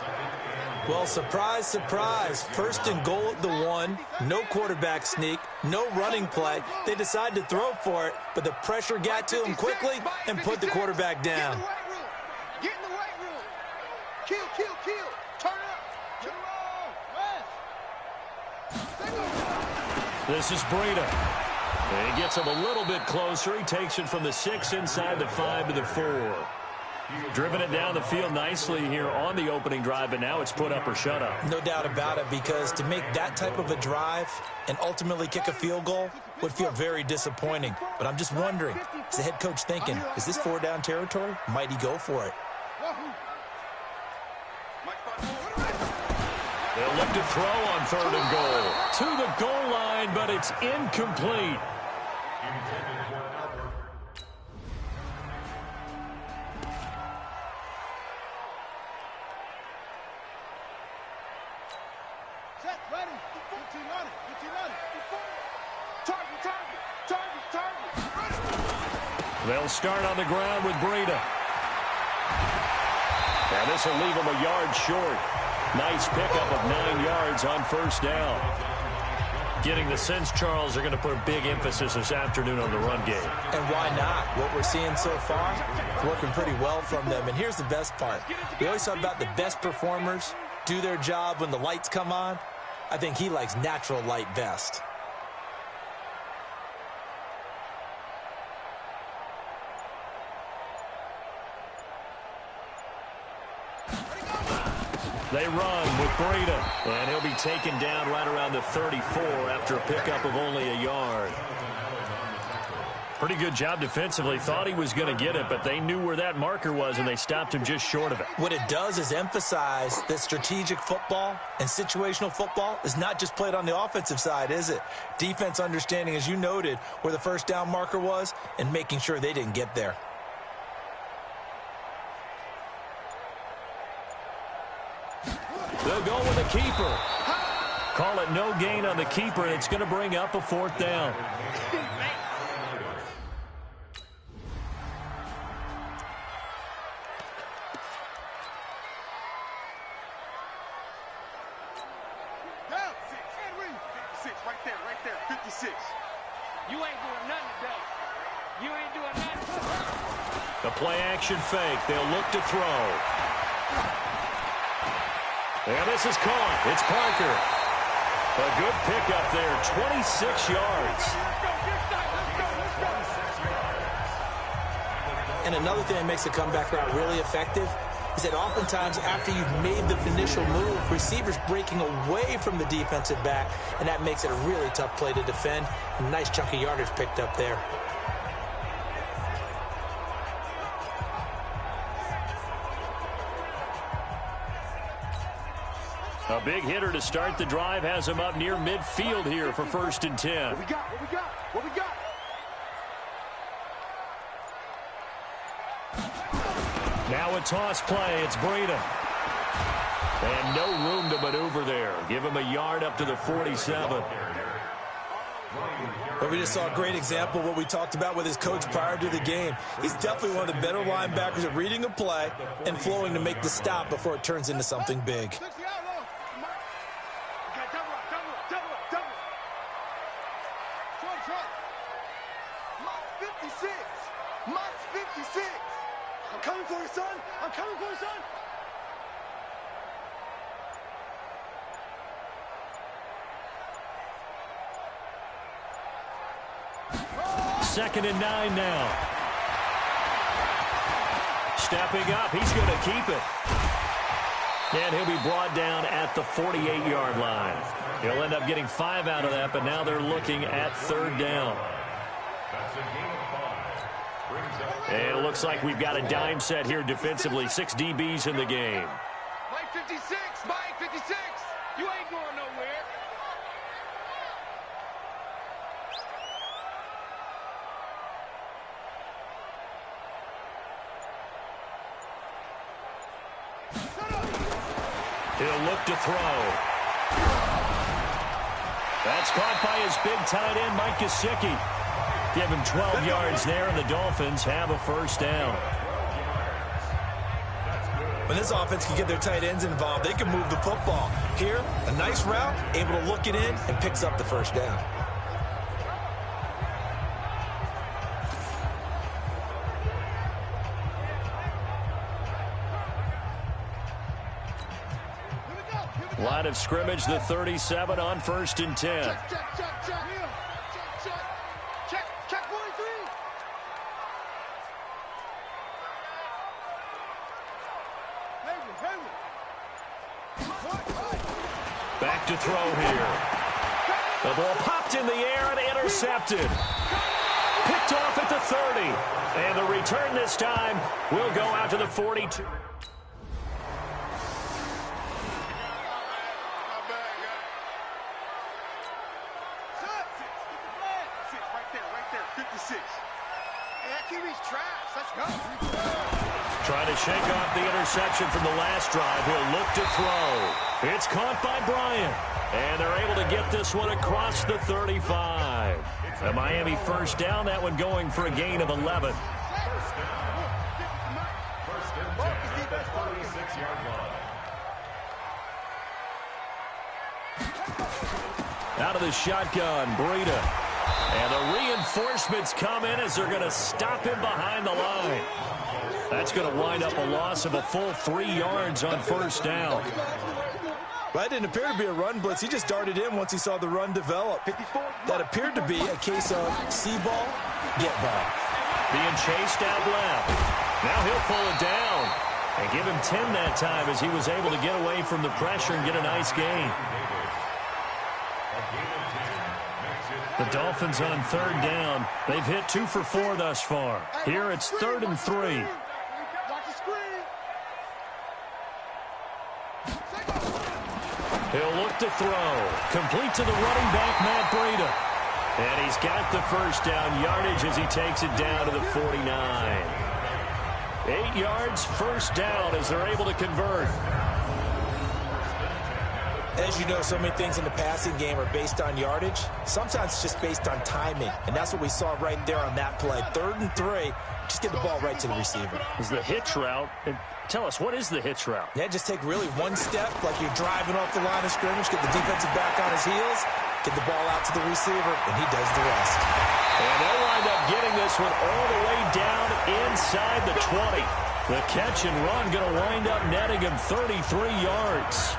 Well, surprise, surprise. 1st and goal at the 1. No quarterback sneak. No running play. They decide to throw for it, but the pressure got to him quickly and put the quarterback down. Get in the weight room. Kill, kill, kill. Turn up. This is Breida. And he gets him a little bit closer. He takes it from the 6 inside the 5 to the 4. Driven it down the field nicely here on the opening drive, and now it's put up or shut up. No doubt about it, because to make that type of a drive and ultimately kick a field goal would feel very disappointing. But I'm just wondering, is the head coach thinking, is this 4-down territory? Might he go for it? They'll look to throw on 3rd and goal. To the goal line, but it's incomplete. Set, ready. 15 on it. 15 on it. Target. They'll start on the ground with Breida. And this will leave him a yard short. Nice pickup of 9 yards on 1st down. Getting the sense, Charles, they're going to put a big emphasis this afternoon on the run game. And why not? What we're seeing so far, working pretty well from them. And here's the best part. We always talk about the best performers do their job when the lights come on. I think he likes natural light best. They run with Breida, and he'll be taken down right around the 34 after a pickup of only a yard. Pretty good job defensively. Thought he was going to get it, but they knew where that marker was, and they stopped him just short of it. What it does is emphasize that strategic football and situational football is not just played on the offensive side, is it? Defense understanding, as you noted, where the first down marker was and making sure they didn't get there. They'll go with the keeper. Call it no gain on the keeper, and it's going to bring up a 4th down. Right there, 56. You ain't doing nothing today. You ain't doing nothing. The play-action fake. They'll look to throw. And this is caught. It's Parker. A good pickup there, 26 yards. And another thing that makes the comeback route really effective is that oftentimes after you've made the initial move, receivers breaking away from the defensive back, and that makes it a really tough play to defend. A nice chunk of yardage picked up there. A big hitter to start the drive has him up near midfield here for 1st and 10. What we got? What we got? What we got? Now a toss play. It's Breida. And no room to maneuver there. Give him a yard up to the 47. But we just saw a great example of what we talked about with his coach prior to the game. He's definitely one of the better linebackers at reading a play and flowing to make the stop before it turns into something big. Mike's 56. I'm coming for you, son. I'm coming for you, son. Second and 9 now. Stepping up. He's going to keep it. And he'll be brought down at the 48-yard line. He'll end up getting 5 out of that, but now they're looking at 3rd down. And it looks like we've got a dime set here defensively. 6 DBs in the game. Mike 56, Mike 56. You ain't going nowhere. He'll look to throw. That's caught by his big tight end, Mike Gesicki. Give him 12 yards there, and the Dolphins have a 1st down. When this offense can get their tight ends involved, they can move the football. Here, a nice route, able to look it in, and picks up the 1st down. Line of scrimmage, the 37 on 1st and 10. Check, check, check, check. Check 43. Back to throw here. The ball popped in the air and intercepted. Picked off at the 30. And the return this time will go out to the 42. Trying to shake off the interception from the last drive. He'll look to throw. It's caught by Bryant. And they're able to get this one across the 35. The Miami 1st down. That one going for a gain of 11. Out of the shotgun, Breida. And the reinforcements come in as they're going to stop him behind the line. That's going to wind up a loss of a full 3 yards on 1st down. Well, that didn't appear to be a run blitz. He just darted in once he saw the run develop. That appeared to be a case of see ball, get ball. Being chased out left. Now he'll pull it down. And give him 10 that time as he was able to get away from the pressure and get a nice gain. The Dolphins on 3rd down. They've hit 2 for 4 thus far. Here it's 3rd and 3. Watch the screen. He'll look to throw. Complete to the running back, Matt Breida. And he's got the first down yardage as he takes it down to the 49. 8 yards, first down as they're able to convert. As you know, so many things in the passing game are based on yardage. Sometimes it's just based on timing. And that's what we saw right there on that play. 3rd and 3. Just get the ball right to the receiver. Is the hitch route. Tell us, what is the hitch route? Yeah, just take really one step like you're driving off the line of scrimmage, get the defensive back on his heels, get the ball out to the receiver, and he does the rest. And they'll wind up getting this one all the way down inside the 20. The catch and run going to wind up netting him 33 yards.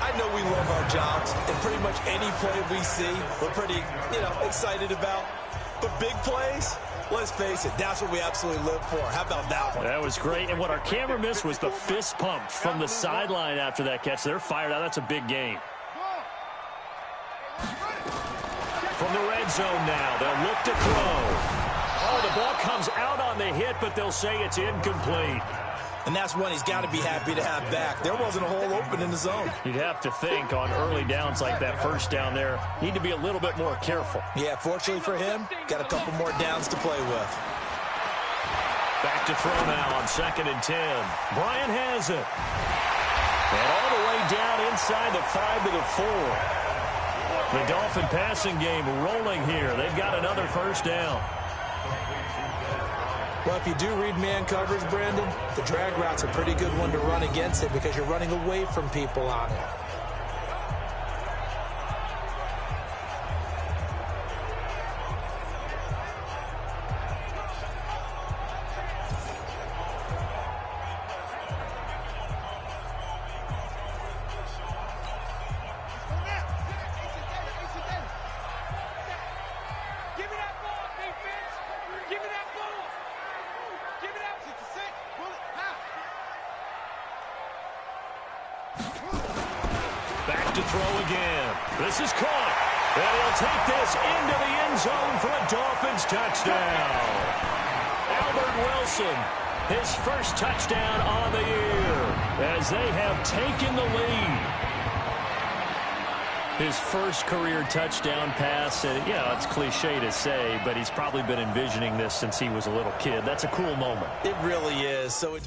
I know we love our jobs, and pretty much any play we see, we're pretty, excited about. But big plays, let's face it, that's what we absolutely live for. How about that one? That was great, and what our camera missed was the fist pump from the sideline after that catch. They're fired out. That's a big game. From the red zone now, they'll look to throw. Oh, the ball comes out on the hit, but they'll say it's incomplete. And that's one he's got to be happy to have back. There wasn't a hole open in the zone. You'd have to think on early downs like that first down there, need to be a little bit more careful. Yeah, fortunately for him, got a couple more downs to play with. Back to throw now on 2nd and 10. Bryant has it. And all the way down inside the 5 to the 4. The Dolphin passing game rolling here. They've got another first down. Well, if you do read man coverage, Brandon, the drag route's a pretty good one to run against it because you're running away from people on it. Back to throw again. This is caught. And he'll take this into the end zone for a Dolphins touchdown. Albert Wilson, his first touchdown on the year as they have taken the lead. His first career touchdown pass. Yeah, it's cliche to say, but he's probably been envisioning this since he was a little kid. That's a cool moment. It really is. So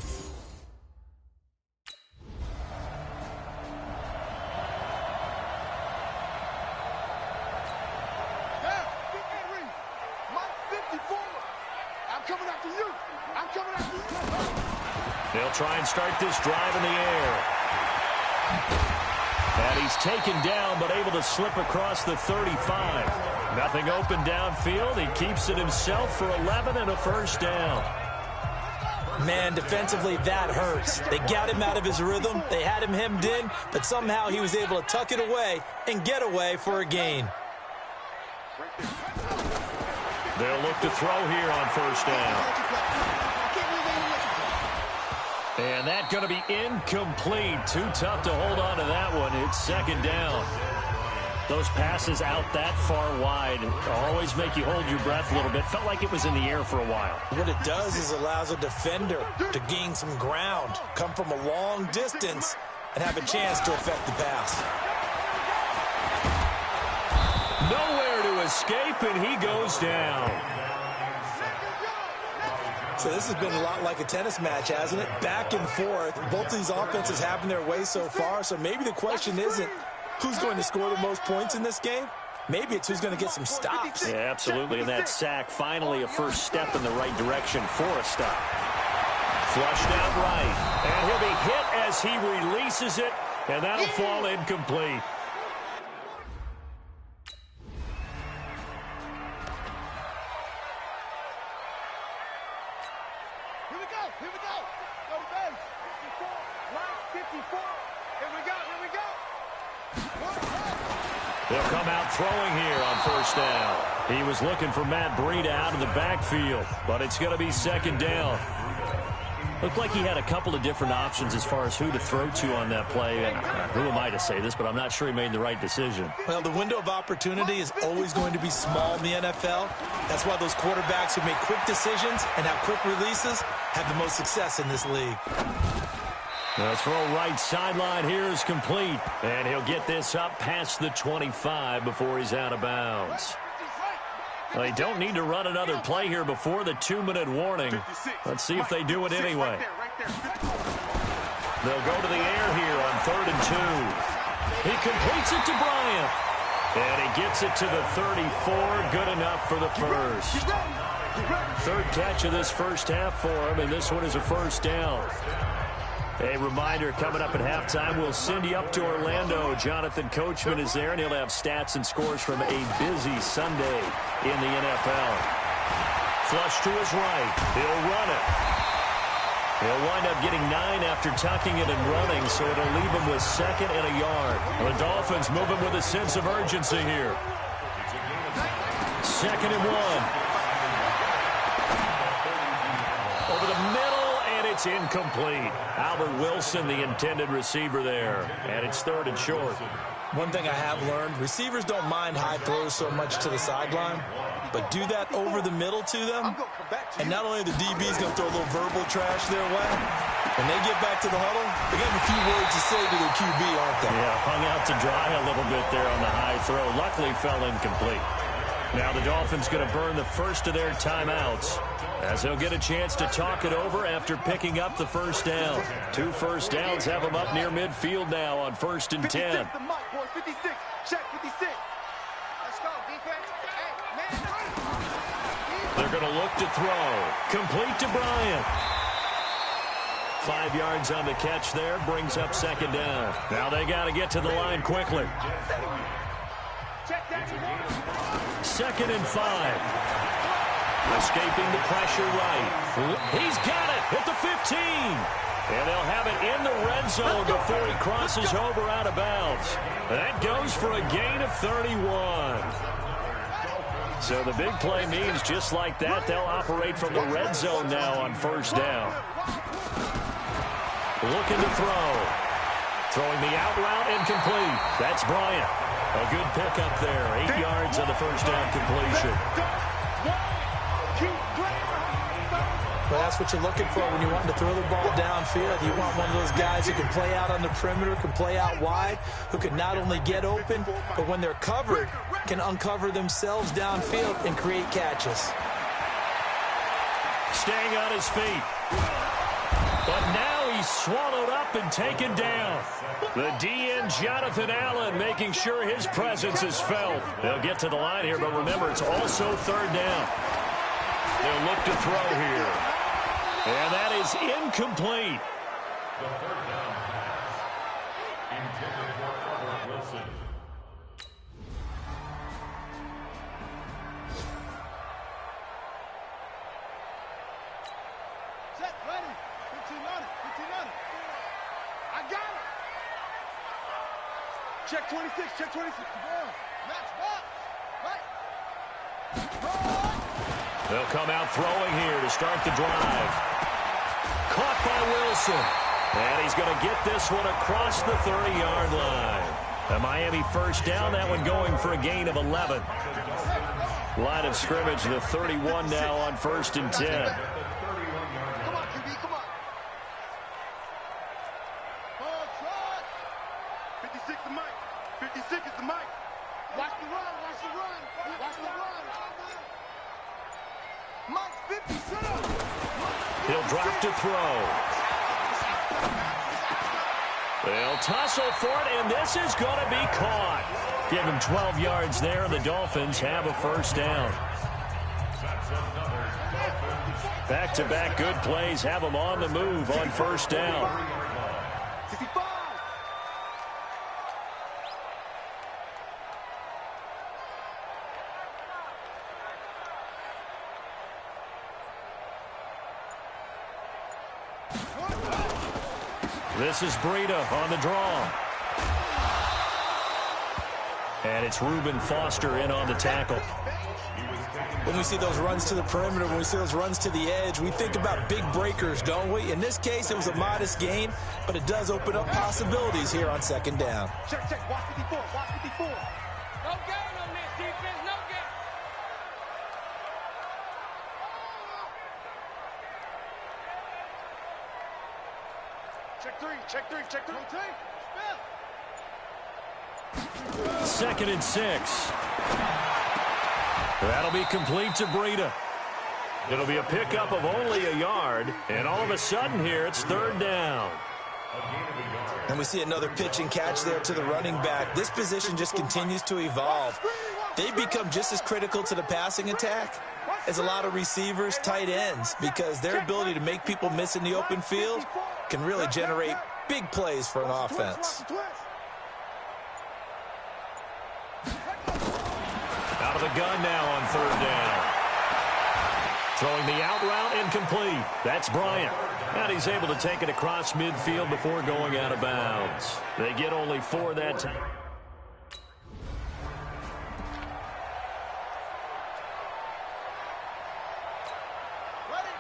they'll try and start this drive in the air. And he's taken down, but able to slip across the 35. Nothing open downfield. He keeps it himself for 11 and a first down. Man, defensively, that hurts. They got him out of his rhythm. They had him hemmed in, but somehow he was able to tuck it away and get away for a gain. They'll look to throw here on first down. And that's going to be incomplete. Too tough to hold on to that one. It's 2nd down. Those passes out that far wide always make you hold your breath a little bit. Felt like it was in the air for a while. What it does is allows a defender to gain some ground, come from a long distance, and have a chance to affect the pass. Nowhere to escape, and he goes down. So this has been a lot like a tennis match, hasn't it? Back and forth. Both of these offenses having their way so far. So maybe the question isn't who's going to score the most points in this game. Maybe it's who's going to get some stops. Yeah, absolutely. And that sack, finally a first step in the right direction for a stop. Flushed out right. And he'll be hit as he releases it. And that'll fall incomplete. Here we go. Go to base. 54. Line 54. Here we go. They'll come out throwing here on first down. He was looking for Matt Breida out of the backfield, but it's going to be 2nd down. Looked like he had a couple of different options as far as who to throw to on that play. And who am I to say this, but I'm not sure he made the right decision. Well, the window of opportunity is always going to be small in the NFL. That's why those quarterbacks who make quick decisions and have quick releases have the most success in this league. The throw right sideline here is complete. And he'll get this up past the 25 before he's out of bounds. Well, they don't need to run another play here before the 2-minute warning. Let's see if they do it anyway. They'll go to the air here on 3rd and 2. He completes it to Bryant. And he gets it to the 34. Good enough for the first. 3rd catch of this first half for him, and this one is a first down. A reminder, coming up at halftime, we'll send you up to Orlando. Jonathan Coachman is there, and he'll have stats and scores from a busy Sunday in the NFL. Flush to his right. He'll run it. He'll wind up getting 9 after tucking it and running, so it'll leave him with 2nd and a yard. The Dolphins moving with a sense of urgency here. 2nd and 1. Over the middle. It's incomplete. Albert Wilson, the intended receiver there. And it's 3rd and short. One thing I have learned, receivers don't mind high throws so much to the sideline, but do that over the middle to them, and not only the DB's going to throw a little verbal trash their way, when they get back to the huddle, they got a few words to say to their QB, aren't they? Yeah, hung out to dry a little bit there on the high throw. Luckily fell incomplete. Now the Dolphins going to burn the first of their timeouts, as they'll get a chance to talk it over after picking up the first down. 2 first downs have them up near midfield now on 1st and 10. 56, the mic, boys. 56. Check 56. Let's go, defense. Hey, man. They're going to look to throw. Complete to Bryant. 5 yards on the catch there. Brings up 2nd down. Now they got to get to the line quickly. 2nd and 5. Escaping the pressure right. He's got it at the 15. And they'll have it in the red zone before he crosses over out of bounds. That goes for a gain of 31. So the big play means just like that, they'll operate from the red zone now on 1st down. Looking to throw. Throwing the out route incomplete. That's Bryant. A good pickup there. 8 yards on the first down completion. Well, that's what you're looking for when you want to throw the ball downfield. You want one of those guys who can play out on the perimeter, can play out wide, who can not only get open, but when they're covered, can uncover themselves downfield and create catches. Staying on his feet. But now he's swallowed up and taken down. The DN, Jonathan Allen, making sure his presence is felt. They'll get to the line here, but remember, it's also 3rd down. They'll look to throw here. And that is incomplete. The 3rd down. Intended for Albert Wilson. Set, ready. 15 on it. 15 on it. I got it. Check 26. Check 26. Match box. Right. They'll come out throwing here to start the drive. Caught by Wilson. And he's going to get this one across the 30-yard line. A Miami first down, that one going for a gain of 11. Line of scrimmage, the 31 now on 1st and 10. Come on, QB, come on. Ball trot. 56 the mic. 56 is the mic. Watch the run, watch the run. Watch the run. Mike 57. He'll drop to throw. They'll tussle for it, and this is going to be caught. Give him 12 yards there, and the Dolphins have a first down. Back-to-back good plays have them on the move on 1st down. 65. This is Breida on the draw. And it's Reuben Foster in on the tackle. When we see those runs to the perimeter, when we see those runs to the edge, we think about big breakers, don't we? In this case, it was a modest gain, but it does open up possibilities here on second down. Check, check. Watch 54. Watch 54. No gain on this defense. No gain. Check three. Check three. Check three. Second and 6. That'll be complete to Breida. It'll be a pickup of only a yard, and all of a sudden here, it's third down. And we see another pitch and catch there to the running back. This position just continues to evolve. They become just as critical to the passing attack as a lot of receivers, tight ends, because their ability to make people miss in the open field can really generate big plays for an offense. Out of the gun now on third down. Throwing the out route incomplete. That's Bryant. And he's able to take it across midfield before going out of bounds. They get only 4 that time. Ready?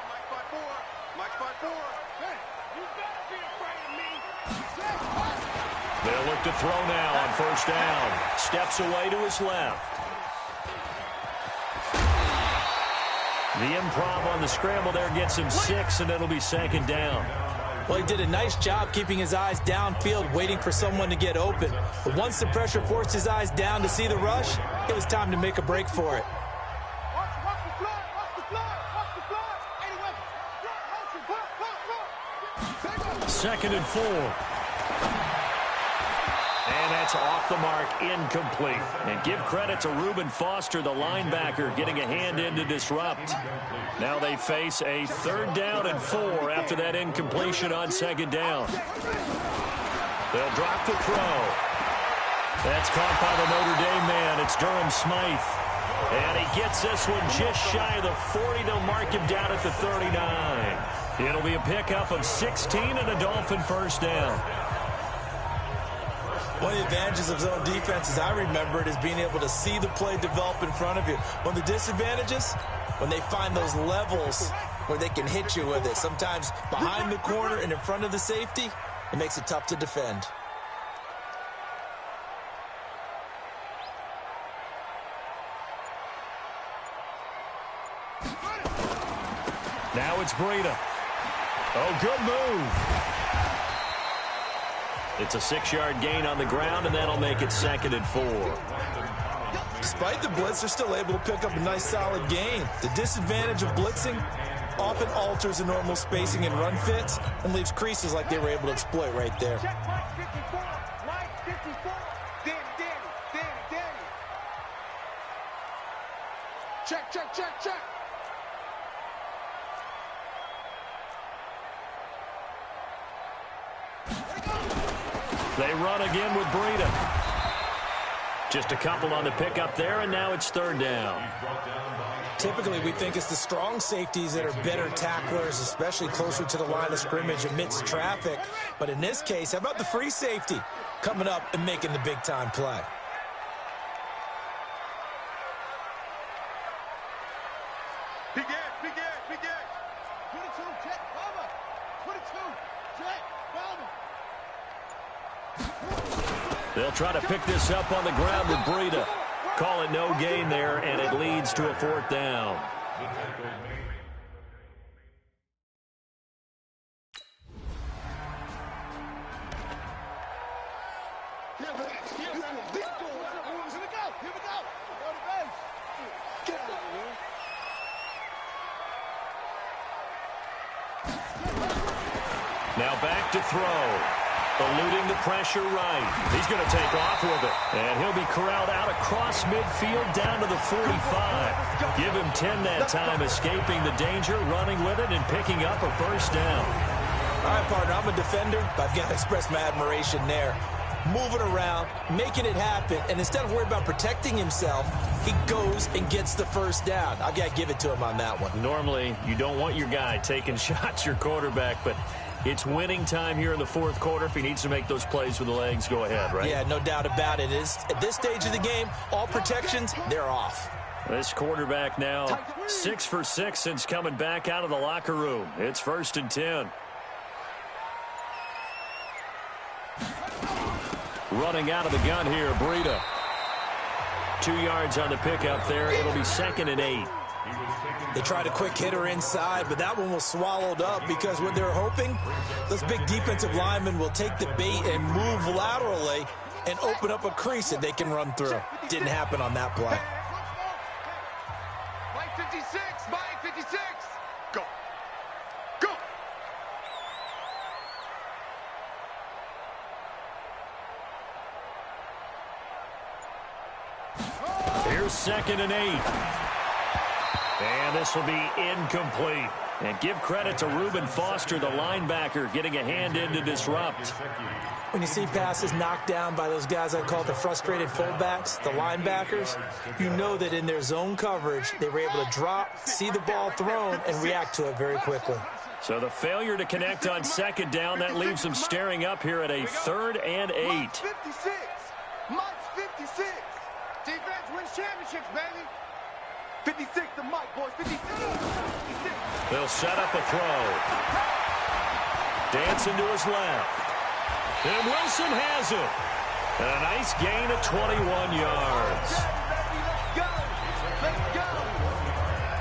Mike 5-4. Mike 5-4. Hey, you gotta be afraid of me. They'll look to throw now on first down. Steps away to his left. The improv on the scramble there gets him 6, and it'll be second down. Well, he did a nice job keeping his eyes downfield, waiting for someone to get open. But once the pressure forced his eyes down to see the rush, it was time to make a break for it. Watch the flood. Watch the flood. Watch the flood. Anyway, Second and 4. And that's off the mark, incomplete. And give credit to Reuben Foster, the linebacker, getting a hand in to disrupt. Now they face a third down and 4 after that incompletion on second down. They'll drop the throw. That's caught by the Notre Dame man. It's Durham Smythe. And he gets this one just shy of the 40. They'll mark him down at the 39. It'll be a pickup of 16 and a Dolphin first down. One of the advantages of zone defense, as I remember it, is being able to see the play develop in front of you. One of the disadvantages, when they find those levels where they can hit you with it. Sometimes behind the corner and in front of the safety, it makes it tough to defend. Now it's Breida. Oh, good move. It's a 6-yard gain on the ground, and that'll make it second and 4. Despite the blitz, they're still able to pick up a nice, solid gain. The disadvantage of blitzing often alters the normal spacing and run fits and leaves creases like they were able to exploit right there. check Mike 54. Mike 54. Danny. Check. They run again with Breida. Just a couple on the pickup there, and now it's third down. Typically, we think it's the strong safeties that are better tacklers, especially closer to the line of scrimmage amidst traffic. But in this case, how about the free safety coming up and making the big-time play? Big edge. 22, check, Bama. 22, check, Bama. They'll try to pick this up on the ground with Breida. Call it no gain there, and it leads to a fourth down. Now back to throw. Eluding the pressure right. He's going to take off with it. And he'll be corralled out across midfield down to the 45. Give him 10 that time, escaping the danger, running with it, and picking up a first down. All right, partner, I'm a defender, but I've got to express my admiration there. Moving around, making it happen, and instead of worrying about protecting himself, he goes and gets the first down. I've got to give it to him on that one. Normally, you don't want your guy taking shots, your quarterback, but It's winning time here in the fourth quarter. If he needs to make those plays with the legs, go ahead, right? Yeah, no doubt about it. At this stage of the game, all protections, they're off. This quarterback now 6 for 6 since coming back out of the locker room. It's 1st and 10. Running out of the gun here, Breida. 2 yards on the pickup there. It'll be 2nd and 8. They tried a quick hitter inside, but that one was swallowed up because what they're hoping, those big defensive linemen will take the bait and move laterally and open up a crease that they can run through. Didn't happen on that play. Mike 56, Mike 56. Go. Go. Here's 2nd and 8. And this will be incomplete. And give credit to Reuben Foster, the linebacker, getting a hand in to disrupt. When you see passes knocked down by those guys I call the frustrated fullbacks, the linebackers, you know that in their zone coverage, they were able to drop, see the ball thrown, and react to it very quickly. So the failure to connect on 2nd down, that leaves them staring up here at a 3rd and 8. Mike's 56. Mike's 56. Defense wins championships, baby. 56 to Mike, boys. 56. 56. They'll set up a throw. Dancing to his left. And Wilson has it. And a nice gain of 21 yards. Let's go.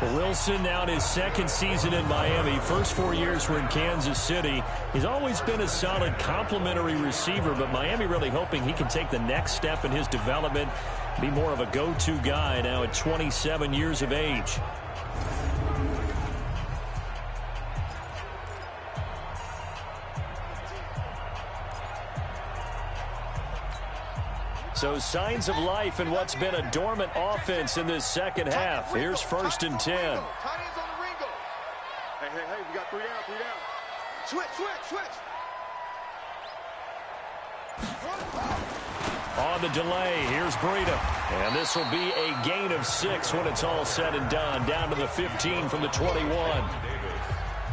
Well, Wilson now in his 2nd season in Miami. First 4 years were in Kansas City. He's always been a solid complementary receiver, but Miami really hoping he can take the next step in his development, be more of a go-to guy now at 27 years of age. So signs of life in what's been a dormant offense in this second half. Here's 1st and 10. Tight ends on the Ringo. Hey, we got 3 down, 3 down. Switch. On the delay, here's Breida. And this will be a gain of 6 when it's all said and done. Down to the 15 from the 21.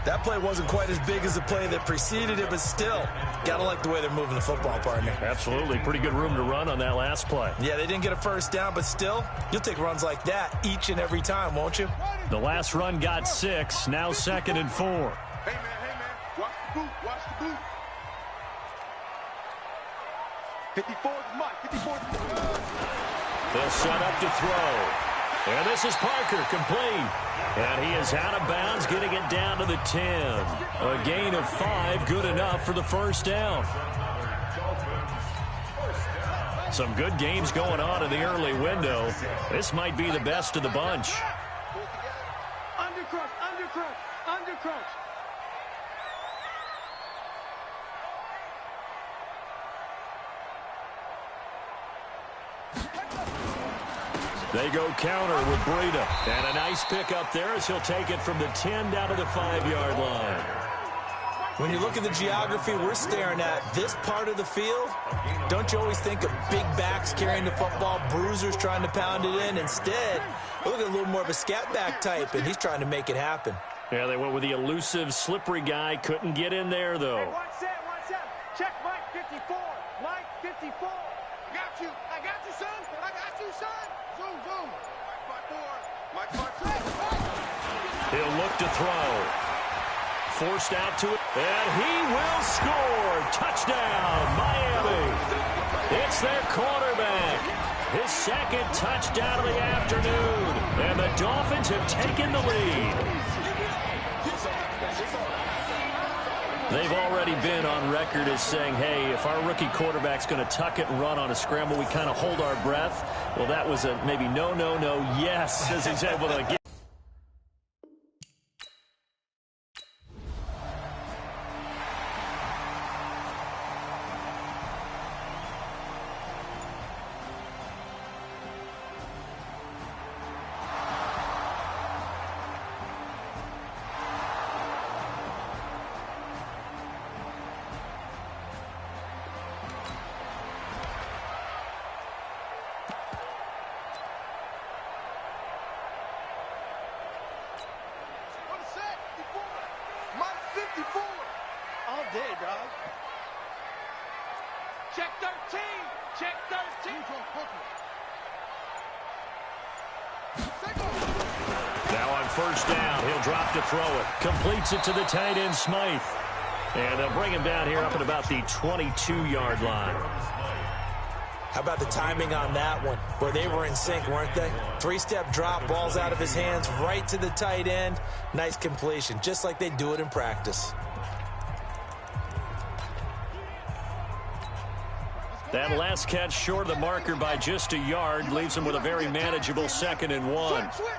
That play wasn't quite as big as the play that preceded it, but still, gotta like the way they're moving the football, partner. Absolutely. Pretty good room to run on that last play. Yeah, they didn't get a 1st down, but still, you'll take runs like that each and every time, won't you? The last run got 6. Now 2nd and 4. Hey, man. Watch the boot. 54 is Mike. 54 is Mike. They'll set up to throw. And this is Parker, complete. And he is out of bounds, getting it down to the 10. A gain of 5, good enough for the 1st down. Some good games going on in the early window. This might be the best of the bunch. Undercrush. They go counter with Breida. And a nice pickup there as he'll take it from the 10 down to the 5-yard line. When you look at the geography we're staring at, this part of the field, don't you always think of big backs carrying the football, bruisers trying to pound it in? Instead, look at a little more of a scat back type, and he's trying to make it happen. Yeah, they went with the elusive, slippery guy. Couldn't get in there, though. Hey, 1-7. Check Mike 54. Mike 54. I got you, son. Zoom. Mike 54. He'll look to throw. Forced out to it, and he will score. Touchdown, Miami. It's their quarterback. His 2nd touchdown of the afternoon. And the Dolphins have taken the lead. They've already been on record as saying, hey, if our rookie quarterback's going to tuck it and run on a scramble, we kind of hold our breath. Well, that was a maybe no, yes, as he's able to get. day, dog. Check 13. Check 13. Now on first down, he'll drop to throw it. Completes it to the tight end, Smythe. And they'll bring him down here up at about the 22-yard line. How about the timing on that one? Where they were in sync, weren't they? Three-step drop, ball's out of his hands, right to the tight end. Nice completion, just like they do it in practice. That last catch short of the marker by just a yard leaves him with a very manageable 2nd and 1. Switch.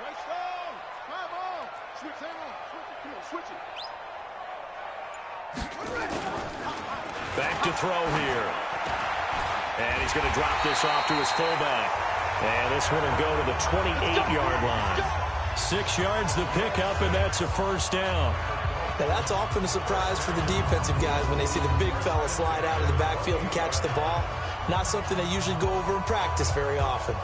Nice down. My ball. Switch, hang on. Come on, switch it. Back to throw here. And he's going to drop this off to his fullback. And this one will go to the 28-yard line. 6 yards the pickup, and that's a first down. Now, that's often a surprise for the defensive guys when they see the big fella slide out of the backfield and catch the ball. Not something they usually go over in practice very often.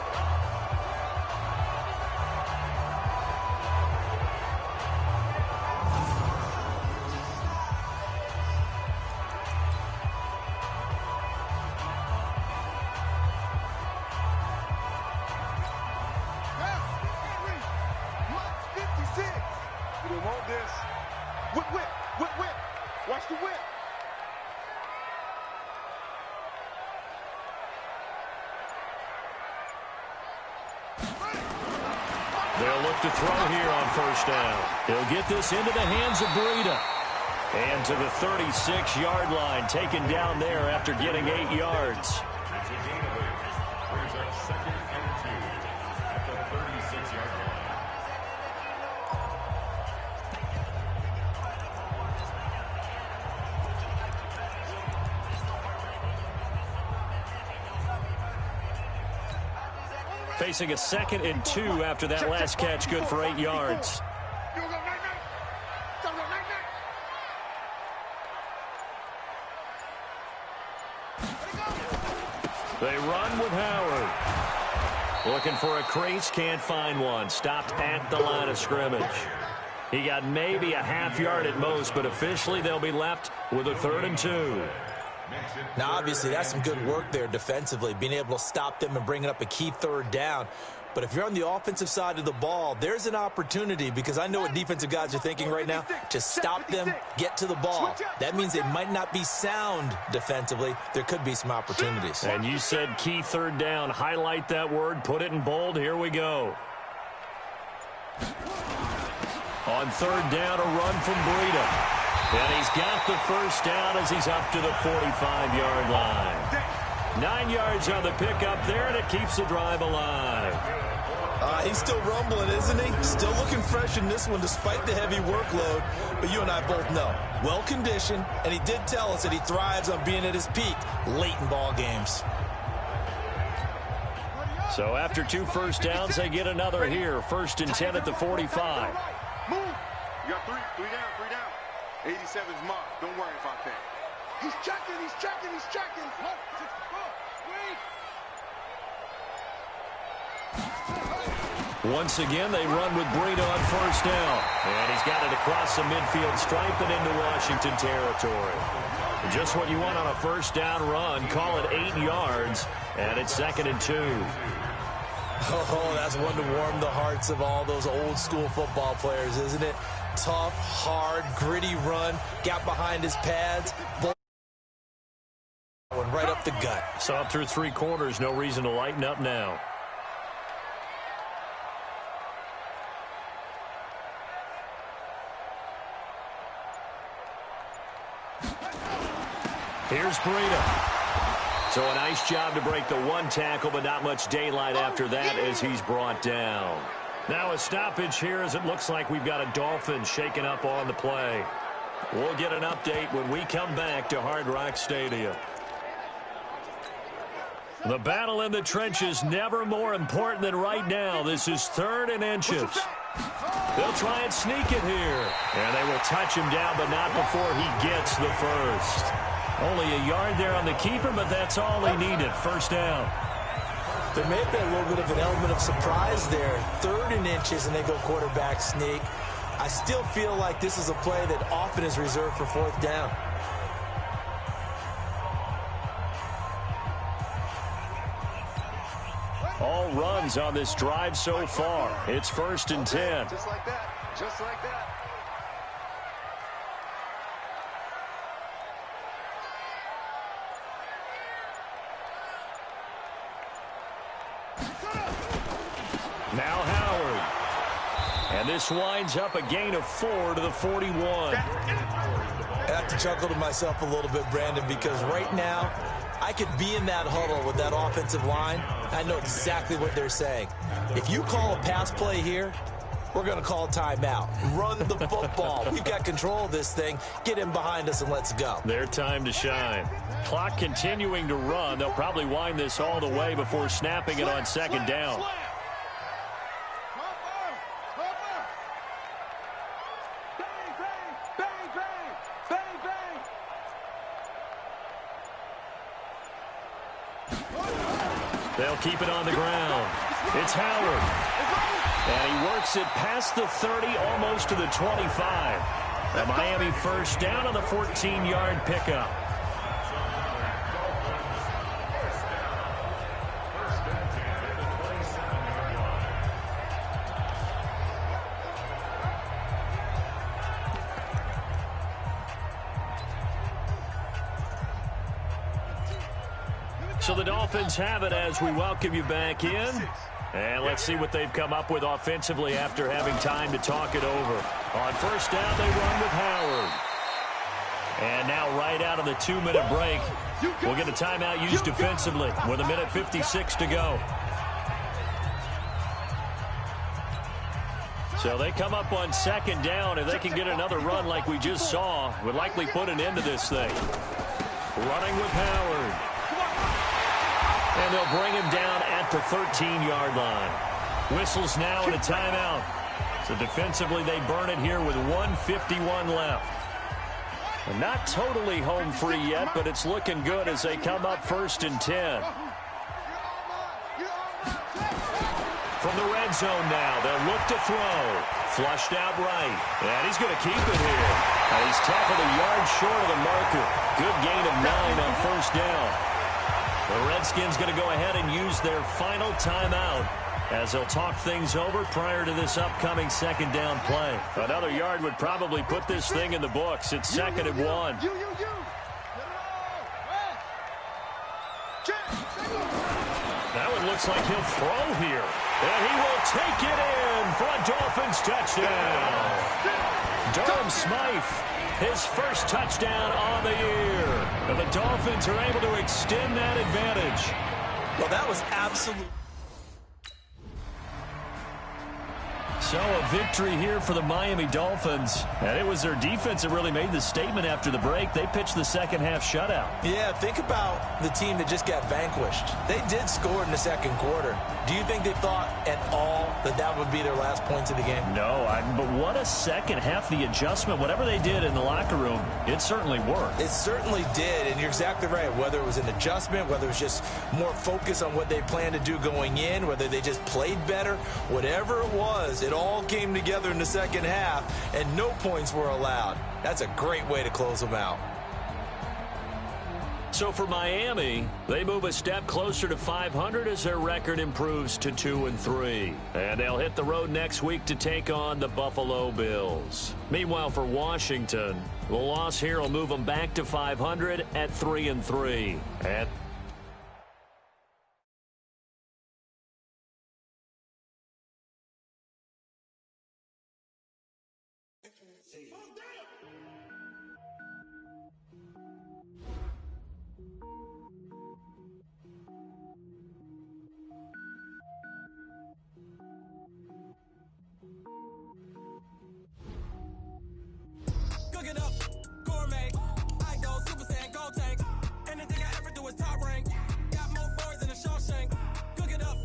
Watch the whip. They'll look to throw here on first down. He'll get this into the hands of Breida. And to the 36-yard line, taken down there after getting 8 yards. Facing a 2nd and 2 after that last catch, good for 8 yards. They run with Howard. Looking for a crease, can't find one. Stopped at the line of scrimmage. He got maybe a half yard at most, but officially they'll be left with a 3rd and 2. Now, obviously, that's some good work there defensively, being able to stop them and bringing up a key 3rd down. But if you're on the offensive side of the ball, there's an opportunity, because I know what defensive guys are thinking right now. Just stop them, get to the ball. That means they might not be sound defensively. There could be some opportunities. And you said key 3rd down. Highlight that word, put it in bold. Here we go. On 3rd down, a run from Breida. And he's got the first down as he's up to the 45-yard line. 9 yards on the pickup there, and it keeps the drive alive. He's still rumbling, isn't he? Still looking fresh in this one despite the heavy workload. But you and I both know, well-conditioned, and he did tell us that he thrives on being at his peak late in ball games. So after 2 first downs, they get another here. 1st and 10 at the 45. Move. You got 3 down. 87's mark. Don't worry about that. He's checking. Look, 64. Once again, they run with Breida on first down. And he's got it across the midfield stripe and into Washington territory. Just what you want on a first down run. Call it 8 yards, and it's 2nd and 2. Oh, that's one to warm the hearts of all those old school football players, isn't it? Tough, hard, gritty run. Got behind his pads. Right up the gut. So up through 3 quarters, no reason to lighten up now. Here's Breida. So a nice job to break the 1 tackle, but not much daylight after that as he's brought down. Now a stoppage here as it looks like we've got a Dolphin shaken up on the play. We'll get an update when we come back to Hard Rock Stadium. The battle in the trenches never more important than right now. This is 3rd and inches. They'll try and sneak it here. And they will touch him down, but not before he gets the first. Only a yard there on the keeper, but that's all he needed. First down. There may have been a little bit of an element of surprise there. 3rd and inches, and they go quarterback sneak. I still feel like this is a play that often is reserved for fourth down. All runs on this drive so far. It's 1st and 10. Just like that. Just like that. Now Howard. And this winds up a gain of 4 to the 41. I have to chuckle to myself a little bit, Brandon, because right now I could be in that huddle with that offensive line. I know exactly what they're saying. If you call a pass play here, we're going to call a timeout. Run the football. We've got control of this thing. Get in behind us and let's go. Their time to shine. Clock continuing to run. They'll probably wind this all the way before snapping it on 2nd down. They'll keep it on the ground. It's Howard. And he works it past the 30, almost to the 25. The Miami first down on the 14-yard pickup. So the Dolphins have it as we welcome you back in. And let's see what they've come up with offensively after having time to talk it over. On 1st down, they run with Howard. And now right out of the 2-minute break, we'll get a timeout used defensively with 1:56 to go. So they come up on 2nd down. If they can get another run like we just saw, would likely put an end to this thing. Running with Howard. And they'll bring him down at the 13-yard line. Whistles now and a timeout. So defensively, they burn it here with 1:51 left. And not totally home free yet, but it's looking good as they come up 1st and 10. From the red zone now, they'll look to throw. Flushed out right. And he's going to keep it here. And he's tackled a yard short of the marker. Good gain of 9 on 1st down. The Redskins going to go ahead and use their final timeout as they'll talk things over prior to this upcoming 2nd down play. Another yard would probably put this thing in the books. It's 2nd and 1. That one looks like he'll throw here. And he will take it in for a Dolphins touchdown. Durham Smythe. His first touchdown on the year. And the Dolphins are able to extend that advantage. Well, that was absolute. So a victory here for the Miami Dolphins. And it was their defense that really made the statement after the break. They pitched the second half shutout. Yeah, think about the team that just got vanquished. They did score in the 2nd quarter. Do you think they thought at all that that would be their last points of the game? No, but what a second half. The adjustment, whatever they did in the locker room, it certainly worked. It certainly did, and you're exactly right. Whether it was an adjustment, whether it was just more focus on what they planned to do going in, whether they just played better, whatever it was, it all came together in the 2nd half, and no points were allowed. That's a great way to close them out. So for Miami, they move a step closer to 500 as their record improves to 2-3. And they'll hit the road next week to take on the Buffalo Bills. Meanwhile, for Washington, the loss here will move them back to 500 at 3-3. Cook it up, gourmet. I go Super Saiyan, gold tank. Anything I ever do is top rank. Got more boys than a Shawshank. Cook it up,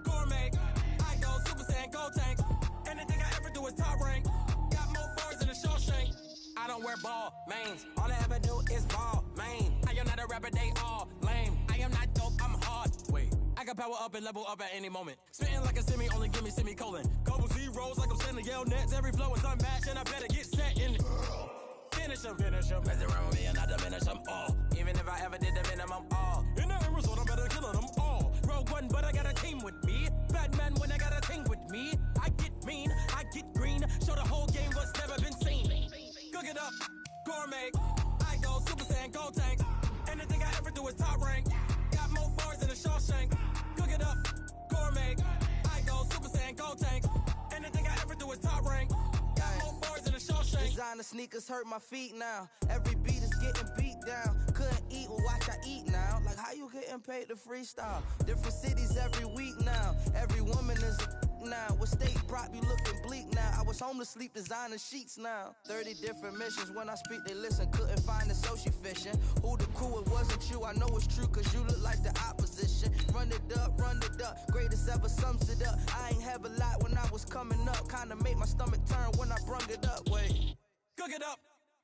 gourmet. I go Super Saiyan, gold tank. Anything I ever do is top rank. Got more boys than a Shawshank. I don't wear ball mains. All I ever do is ball main. I am not a rapper, they all lame. I am not dope, I'm hard. Wait, I can power up and level up at any moment. Spitting like a semi, only give me semicolon. Couple 0 rolls like I'm sending yell nets. Every flow is unmatched, and I better get set and finish them. Mess around with me and I diminish them all. Even if I ever did the minimum, all. In the end result, I'm better killing them all. Rogue One, but I got a team with me. Batman when I got a team with me. I get mean, I get green. Show the whole game what's never been seen. Cook it up, gourmet. I go Super Saiyan, Gold Tank. Anything I ever do is top rank. Got more bars than a Shawshank. Cook it up, gourmet. I go Super Saiyan, Gold Tank. Anything I ever do is top rank. Got more bars than a Shawshank. Designer sneakers hurt my feet now. Every beat is getting beat down. Couldn't eat, well watch I eat now. Like how you getting paid to freestyle? Different cities every week now. Every woman is a now. With state prop, you looking bleak now. I was home to sleep, designer sheets now. 30 different missions. When I speak, they listen. Couldn't find it, so she fishing. Who the crew? It wasn't you. I know it's true, cause you look like the opposition. Run it up, run it up. Greatest ever sums it up. I ain't have a lot when I was coming up. Kinda made my stomach turn when I brung it up. Wait. Cook it up,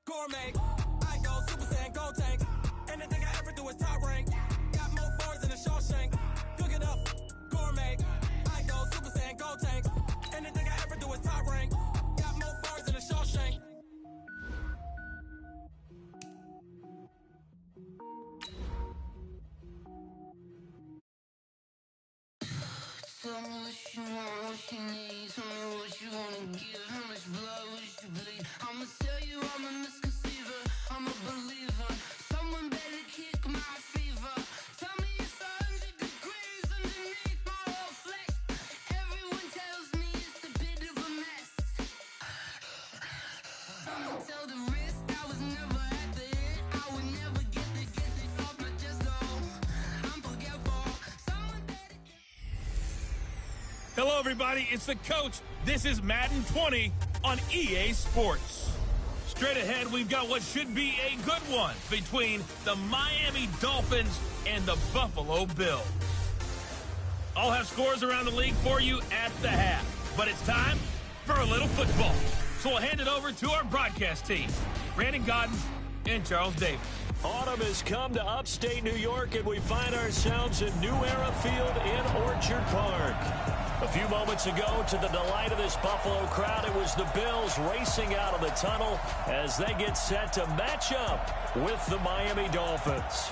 gourmet. I go Super Saiyan, Gold Tank. Anything I ever do is top rank. Got more bars than a Shawshank. Cook it up, gourmet. I go Super Saiyan, Gold Tank. Anything I ever do is top rank. Got more bars than a Shawshank. Tell me what you want, what you need. Tell me what you wanna give. How much blood would you bleed? I'ma tell you I'm a misconceiver. I'm a believer. Someone better kick my fever. Tell me it's 100 degrees underneath my whole flesh. Everyone tells me it's a bit of a mess. I'ma tell the risk I was never at the end. I would never get this off my chest though. I'm forgetful. Someone better. Hello, everybody. It's the coach. This is Madden 20 on EA Sports. Straight ahead, we've got what should be a good one between the Miami Dolphins and the Buffalo Bills. I'll have scores around the league for you at the half. But it's time for a little football. So we'll hand it over to our broadcast team, Brandon Godden and Charles Davis. Autumn has come to upstate New York, and we find ourselves at New Era Field in Orchard Park. A few moments ago, to the delight of this Buffalo crowd, it was the Bills racing out of the tunnel as they get set to match up with the Miami Dolphins.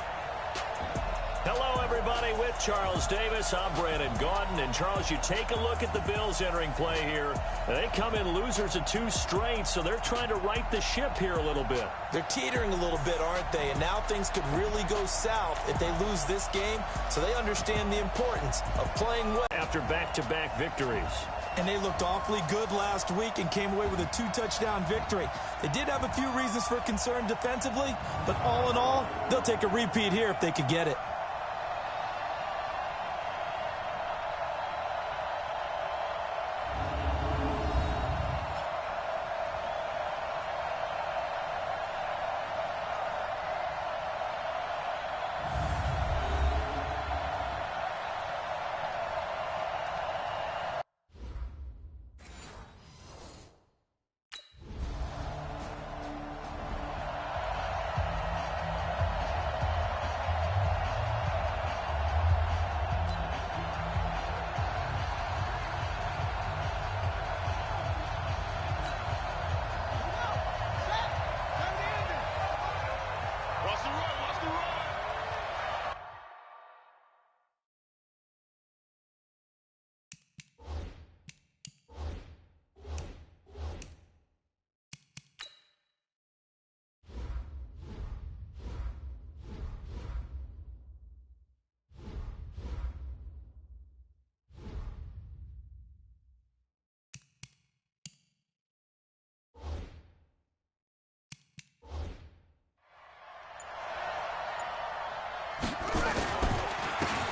Hello, everybody, with Charles Davis. I'm Brandon Gaudin. And, Charles, you take a look at the Bills entering play here. They come in losers of 2 straight, so they're trying to right the ship here a little bit. They're teetering a little bit, aren't they? And now things could really go south if they lose this game, so they understand the importance of playing well. After back-to-back victories. And they looked awfully good last week and came away with a 2-touchdown victory. They did have a few reasons for concern defensively, but all in all, they'll take a repeat here if they could get it.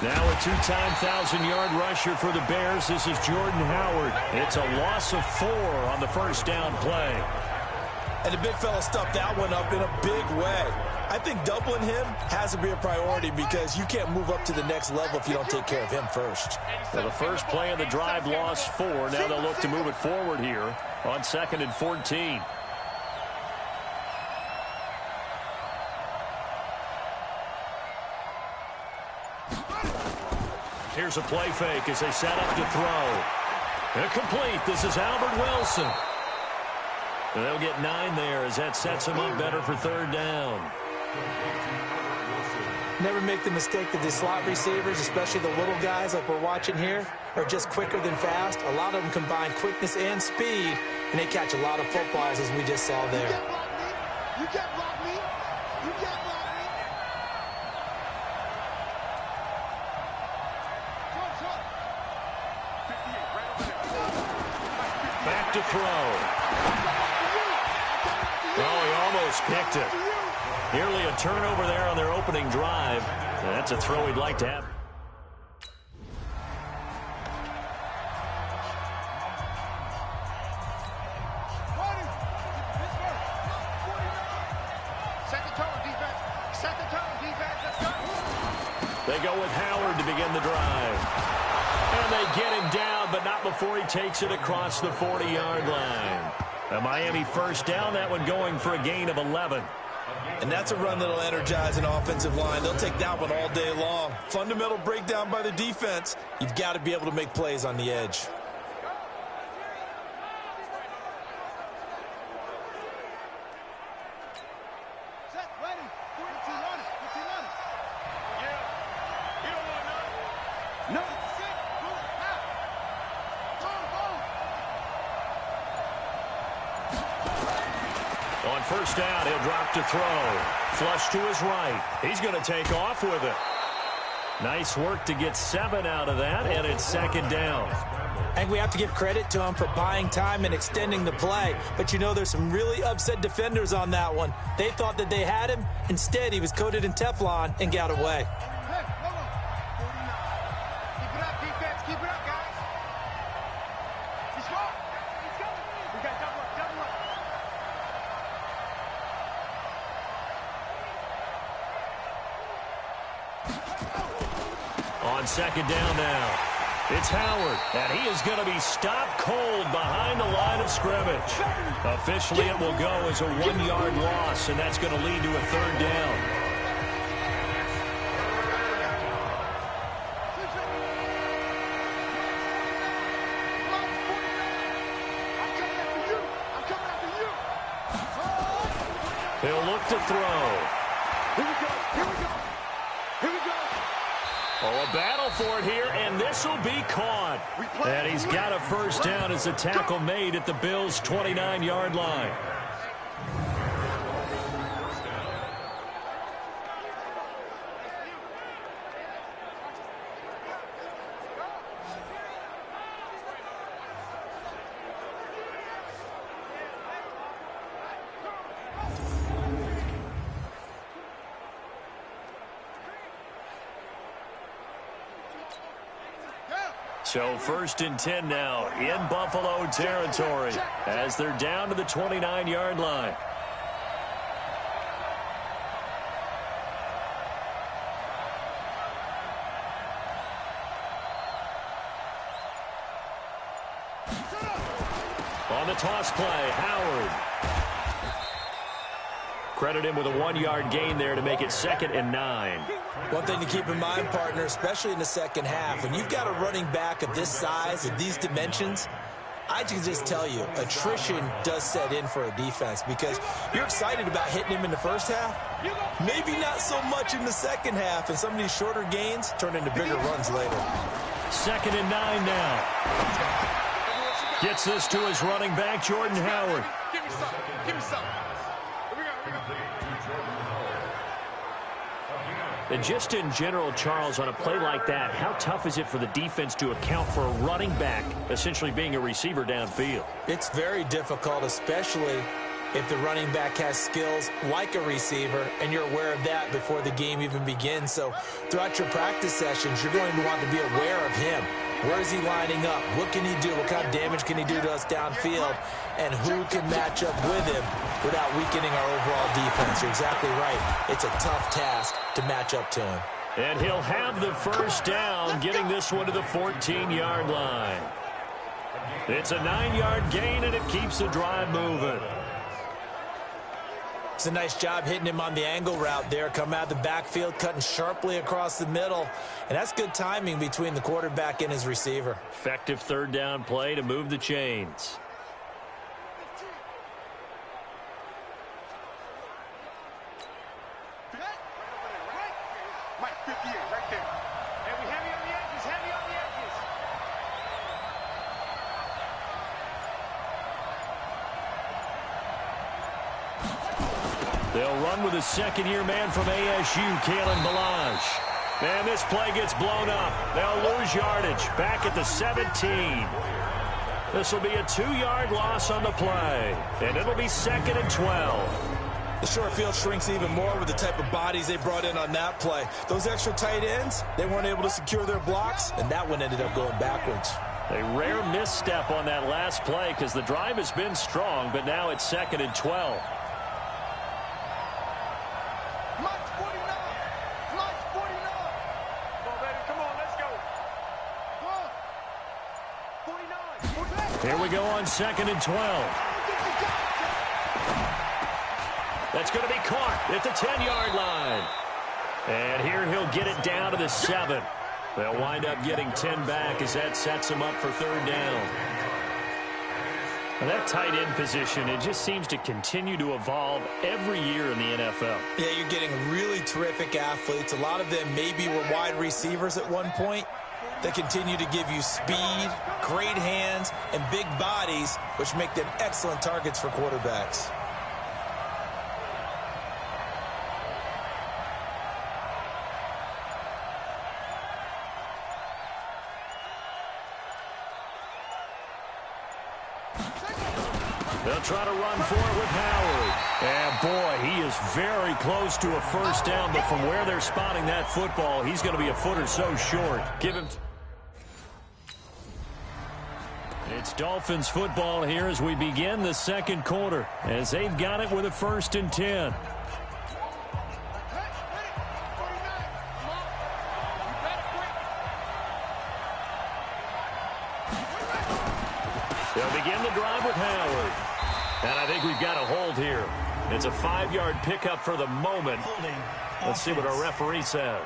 Now a 2-time 1,000-yard rusher for the Bears. This is Jordan Howard. It's a loss of 4 on the first down play. And the big fella stuffed that one up in a big way. I think doubling him has to be a priority because you can't move up to the next level if you don't take care of him first. Well, the first play of the drive lost 4. Now they'll look to move it forward here on 2nd and 14. Here's a play fake as they set up to throw. Complete. This is Albert Wilson. They'll get 9 there as that sets him up better for third down. Never make the mistake that the slot receivers, especially the little guys like we're watching here, are just quicker than fast. A lot of them combine quickness and speed, and they catch a lot of footballs, as we just saw there. You can't block me. You can't block me. Back to throw. Oh, he almost picked it. Nearly a turnover there on their opening drive. And that's a throw he'd like to have. Set the tone, defense. Set the tone, defense. Let's go. They go with Howard to begin the drive. And they get him down, but not before he takes it across the 40-yard line. A Miami first down, that one going for a gain of 11. And that's a run that'll energize an offensive line. They'll take that one all day long. Fundamental breakdown by the defense. You've got to be able to make plays on the edge. Set, ready. 14 on it. 14 on it. Yeah. You don't want none. No. Set. Move. Now. Go. On first down, he'll drop to throw. Flush to his right. He's going to take off with it. Nice work to get 7 out of that, and it's second down. I think we have to give credit to him for buying time and extending the play. But you know, there's some really upset defenders on that one. They thought that they had him. Instead, he was coated in Teflon and got away. Hey, hold on. 49. Keep it up, defense. Keep it up, guys. He's gone. He's going. We got double up, double up. On second down now, it's Howard, and he is going to be stopped cold behind the line of scrimmage. Officially, it will go as a 1-yard loss, and that's going to lead to a third down. He'll look to throw. Here we go. Here we go. Here we go. Oh, a battle for it here, and this will be caught. And he's got a first down as a tackle made at the Bills' 29-yard line. So first and 10 now in Buffalo territory as they're down to the 29-yard line. On the toss play, Howard. Credit him with a 1-yard gain there to make it 2nd and 9. One thing to keep in mind, partner, especially in the second half, when you've got a running back of this size, of these dimensions, I can just tell you, attrition does set in for a defense because you're excited about hitting him in the first half. Maybe not so much in the second half, and some of these shorter gains turn into bigger runs later. 2nd and 9 now. Gets this to his running back, Jordan Howard. Give me something. Give me something. Here we go. Here we go. And just in general, Charles, on a play like that, how tough is it for the defense to account for a running back essentially being a receiver downfield? It's very difficult, especially if the running back has skills like a receiver, and you're aware of that before the game even begins. So throughout your practice sessions, you're going to want to be aware of him. Where is he lining up? What can he do? What kind of damage can he do to us downfield? And who can match up with him without weakening our overall defense? You're exactly right. It's a tough task to match up to him. And he'll have the first down, getting this one to the 14-yard line. It's a 9-yard gain, and it keeps the drive moving. It's a nice job hitting him on the angle route there. Come out of the backfield, cutting sharply across the middle. And that's good timing between the quarterback and his receiver. Effective third down play to move the chains. Mike, 58, right there. And we heavy on the edges, heavy on the edges. They'll run with a second-year man from ASU, Kalen Balazs. And this play gets blown up. They'll lose yardage back at the 17. This will be a 2-yard loss on the play. And it'll be 2nd and 12. The short field shrinks even more with the type of bodies they brought in on that play. Those extra tight ends, they weren't able to secure their blocks, and that one ended up going backwards. A rare misstep on that last play because the drive has been strong, but now it's 2nd and 12. Here we go on 2nd and 12. That's going to be caught at the 10-yard line. And here he'll get it down to the 7. They'll wind up getting 10 back as that sets them up for 3rd down. Now that tight end position, it just seems to continue to evolve every year in the NFL. Yeah, you're getting really terrific athletes. A lot of them maybe were wide receivers at one point. They continue to give you speed, great hands, and big bodies, which make them excellent targets for quarterbacks. They'll try to run for it with Howard. And, boy, he is very close to a first down, but from where they're spotting that football, he's going to be a foot or so short. Give him... It's Dolphins football here as we begin the 2nd quarter, as they've got it with a 1st and 10. They'll begin the drive with Howard. And I think we've got a hold here. It's a 5-yard pickup for the moment. Let's see what our referee says.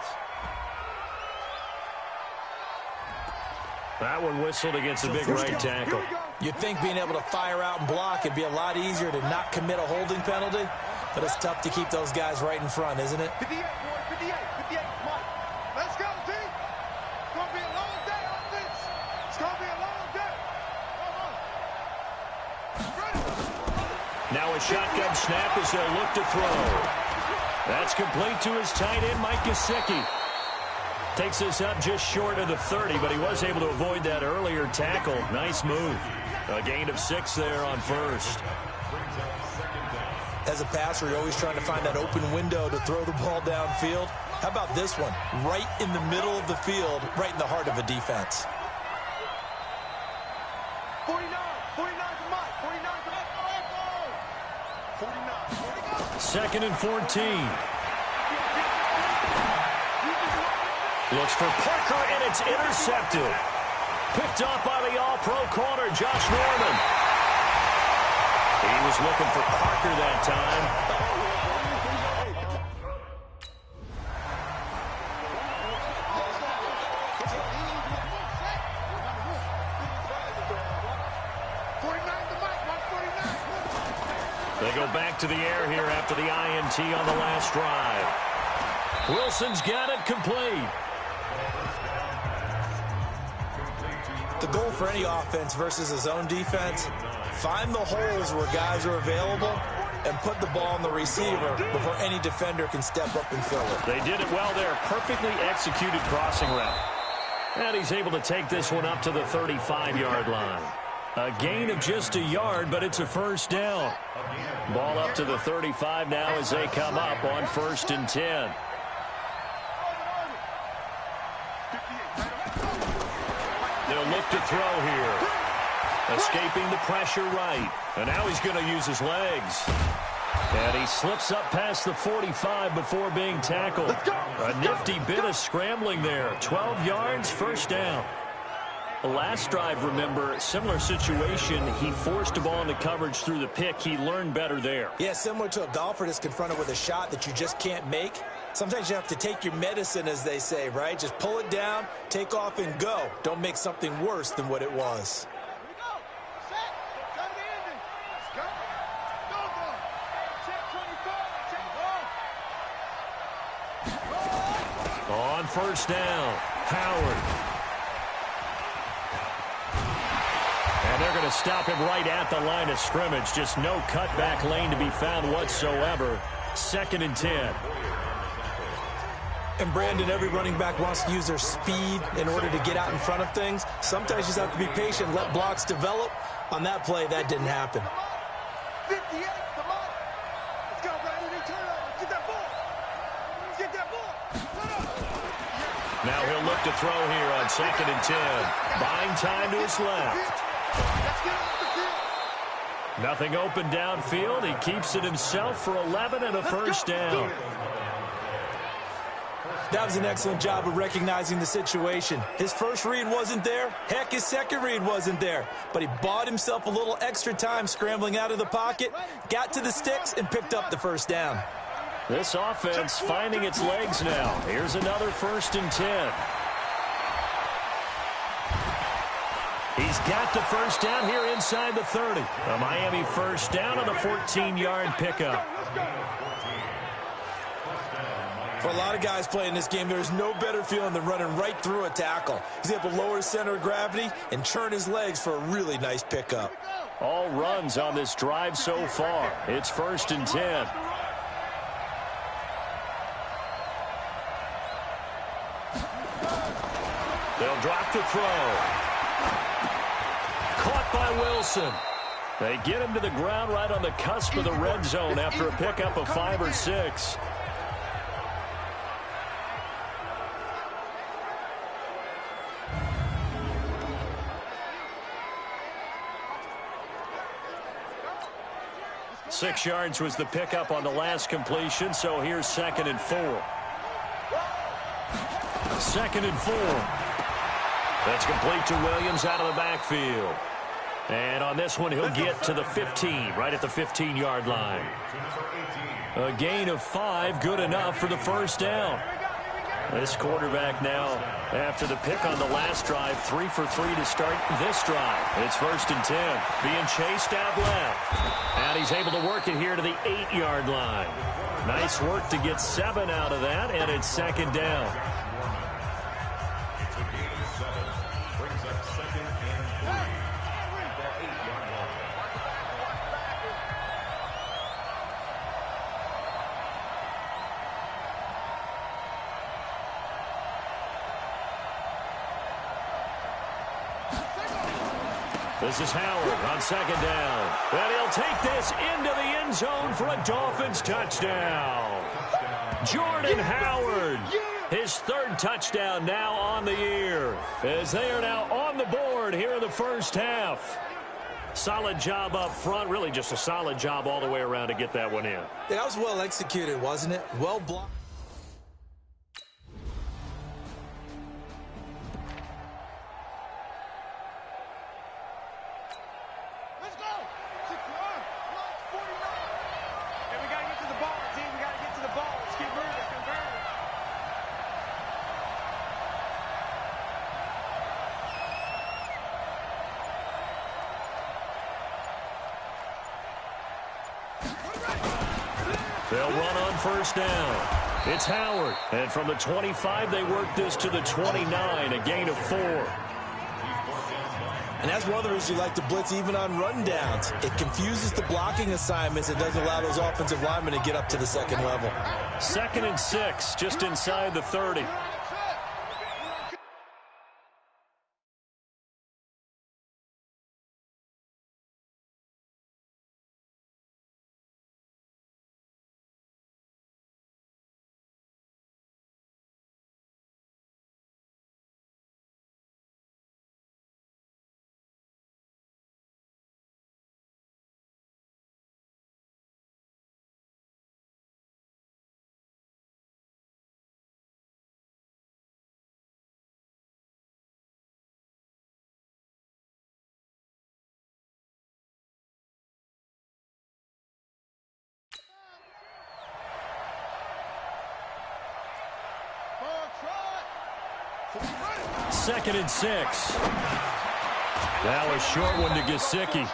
That one whistled against the big right tackle. You'd think being able to fire out and block would be a lot easier to not commit a holding penalty, but it's tough to keep those guys right in front, isn't it? 58, boy, 58, 58, Mike. Let's go, team. It's going to be a long day, offense. It's going to be a long day. Now a shotgun snap as they'll look to throw. That's complete to his tight end, Mike Gesicki. Takes this up just short of the 30, but he was able to avoid that earlier tackle. Nice move. A gain of 6 there on 1st. As a passer, you're always trying to find that open window to throw the ball downfield. How about this one? Right in the middle of the field, right in the heart of a defense. 49 to Mike, 49 to Mike. 2nd and 14. Looks for Parker, and it's intercepted. Picked up by the all-pro corner, Josh Norman. He was looking for Parker that time. They go back to the air here after the INT on the last drive. Wilson's got it complete. The goal for any offense versus his own defense, find the holes where guys are available and put the ball on the receiver before any defender can step up and fill it. They did it well there. Perfectly executed crossing route. And he's able to take this one up to the 35-yard line. A gain of just a yard, but it's a 1st down. Ball up to the 35 now as they come up on 1st and 10. They'll look to throw here. Escaping the pressure right. And now he's going to use his legs. And he slips up past the 45 before being tackled. A nifty bit of scrambling there. 12 yards, 1st down. The last drive, remember, similar situation. He forced a ball into coverage through the pick. He learned better there. Yeah, similar to a golfer that's confronted with a shot that you just can't make. Sometimes you have to take your medicine, as they say, right? Just pull it down, take off, and go. Don't make something worse than what it was. On first down, Howard. And they're going to stop him right at the line of scrimmage. Just no cutback lane to be found whatsoever. 2nd and 10. And Brandon, every running back wants to use their speed in order to get out in front of things. Sometimes you just have to be patient, let blocks develop. On that play, that didn't happen. 58, come on. Let's go, Brandon. Turn over. Get that ball. Get that ball. Now he'll look to throw here on 2nd and 10. Buying time to his left. Let's get off the field. Nothing open downfield. He keeps it himself for 11 and a first down. That was an excellent job of recognizing the situation. His first read wasn't there. Heck, his second read wasn't there. But he bought himself a little extra time scrambling out of the pocket, got to the sticks, and picked up the first down. This offense finding its legs now. Here's another 1st and 10. He's got the first down here inside the 30. A Miami first down on the 14-yard pickup. For a lot of guys playing this game, there's no better feeling than running right through a tackle. He's able to lower his center of gravity and turn his legs for a really nice pickup. All runs on this drive so far. It's 1st and 10. They'll drop the throw. Caught by Wilson. They get him to the ground right on the cusp of the red zone after a pickup of 5 or 6. Six yards was the pickup on the last completion, so here's 2nd and 4. 2nd and 4. That's complete to Williams out of the backfield. And on this one, he'll get to the 15, right at the 15-yard line. A gain of 5, good enough for the first down. This quarterback now, after the pick on the last drive, 3 for 3 to start this drive. It's 1st and 10, being chased out left. And he's able to work it here to the 8-yard line. Nice work to get 7 out of that, and it's 2nd down. This is Howard on 2nd down. And he'll take this into the end zone for a Dolphins touchdown. Jordan Howard, his 3rd touchdown now on the year, as they are now on the board here in the first half. Solid job up front, really just a solid job all the way around to get that one in. That was well executed, wasn't it? Well blocked. They'll run on first down. It's Howard. And from the 25, they work this to the 29, a gain of 4. And that's one of the reasons you like to blitz even on run downs. It confuses the blocking assignments. It doesn't allow those offensive linemen to get up to the 2nd level. 2nd and 6, just inside the 30. 2nd and 6. Now a short one to Gesicki.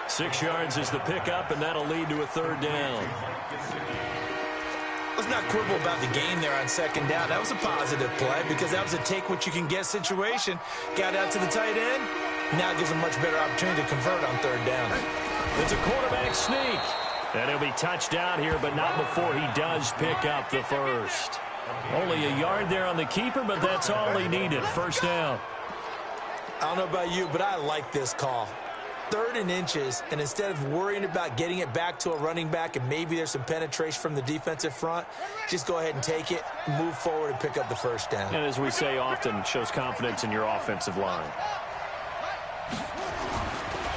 6 yards is the pickup, and that'll lead to a 3rd down. Let's not quibble about the gain there on 2nd down. That was a positive play because that was a take-what-you-can-get situation. Got out to the tight end. Now it gives him a much better opportunity to convert on 3rd down. It's a quarterback sneak. And he'll be touched down here, but not before he does pick up the first. Only a yard there on the keeper, but that's all he needed. 1st down. I don't know about you, but I like this call. 3rd and inches, and instead of worrying about getting it back to a running back and maybe there's some penetration from the defensive front, just go ahead and take it, move forward, and pick up the 1st down. And as we say often, shows confidence in your offensive line.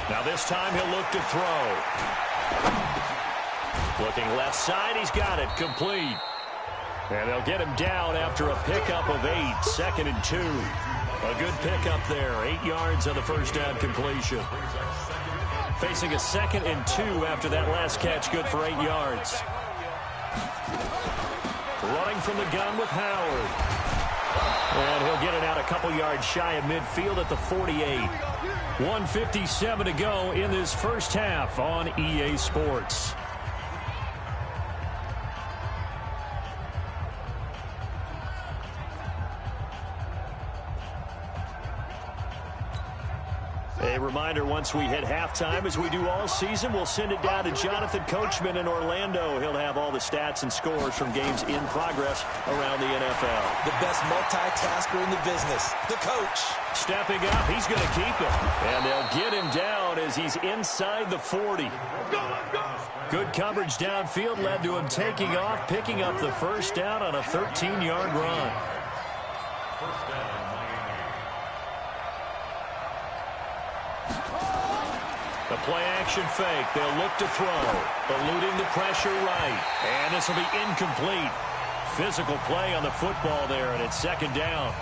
Now this time he'll look to throw. Looking left side, he's got it, complete. And they'll get him down after a pickup of 8, 2nd and 2. A good pickup there, 8 yards on the 1st down completion. Facing a 2nd and 2 after that last catch, good for 8 yards. Running from the gun with Howard. And he'll get it out a couple yards shy of midfield at the 48. 1:57 to go in this first half on EA Sports. A reminder, once we hit halftime, as we do all season, we'll send it down to Jonathan Coachman in Orlando. He'll have all the stats and scores from games in progress around the NFL. The best multitasker in the business, the coach. Stepping up, he's going to keep it. And they'll get him down as he's inside the 40. Good coverage downfield led to him taking off, picking up the 1st down on a 13-yard run. The play-action fake. They'll look to throw. Eluding the pressure right. And this will be incomplete. Physical play on the football there, and it's 2nd down.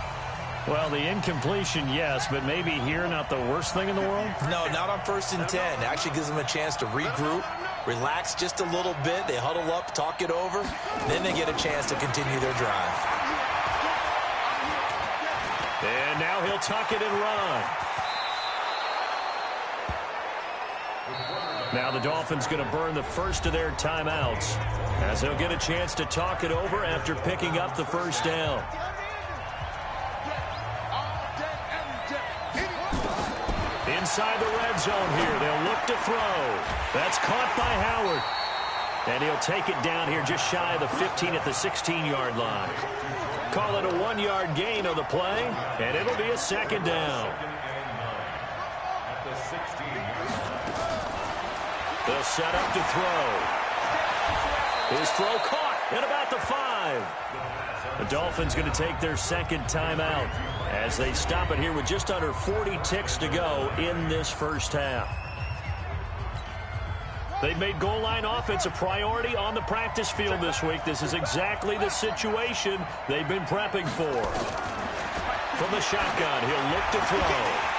Well, the incompletion, yes, but maybe here not the worst thing in the world? No, not on 1st and 10. It actually gives them a chance to regroup, relax just a little bit. They huddle up, talk it over. Then they get a chance to continue their drive. And now he'll tuck it and run. Now the Dolphins going to burn the first of their timeouts as they'll get a chance to talk it over after picking up the 1st down. Inside the red zone here, they'll look to throw. That's caught by Howard. And he'll take it down here just shy of the 15 at the 16-yard line. Call it a 1-yard gain on the play, and it'll be a 2nd down. They'll set up to throw. His throw caught at about the 5. The Dolphins going to take their 2nd timeout as they stop it here with just under 40 ticks to go in this first half. They've made goal line offense a priority on the practice field this week. This is exactly the situation they've been prepping for. From the shotgun, he'll look to throw.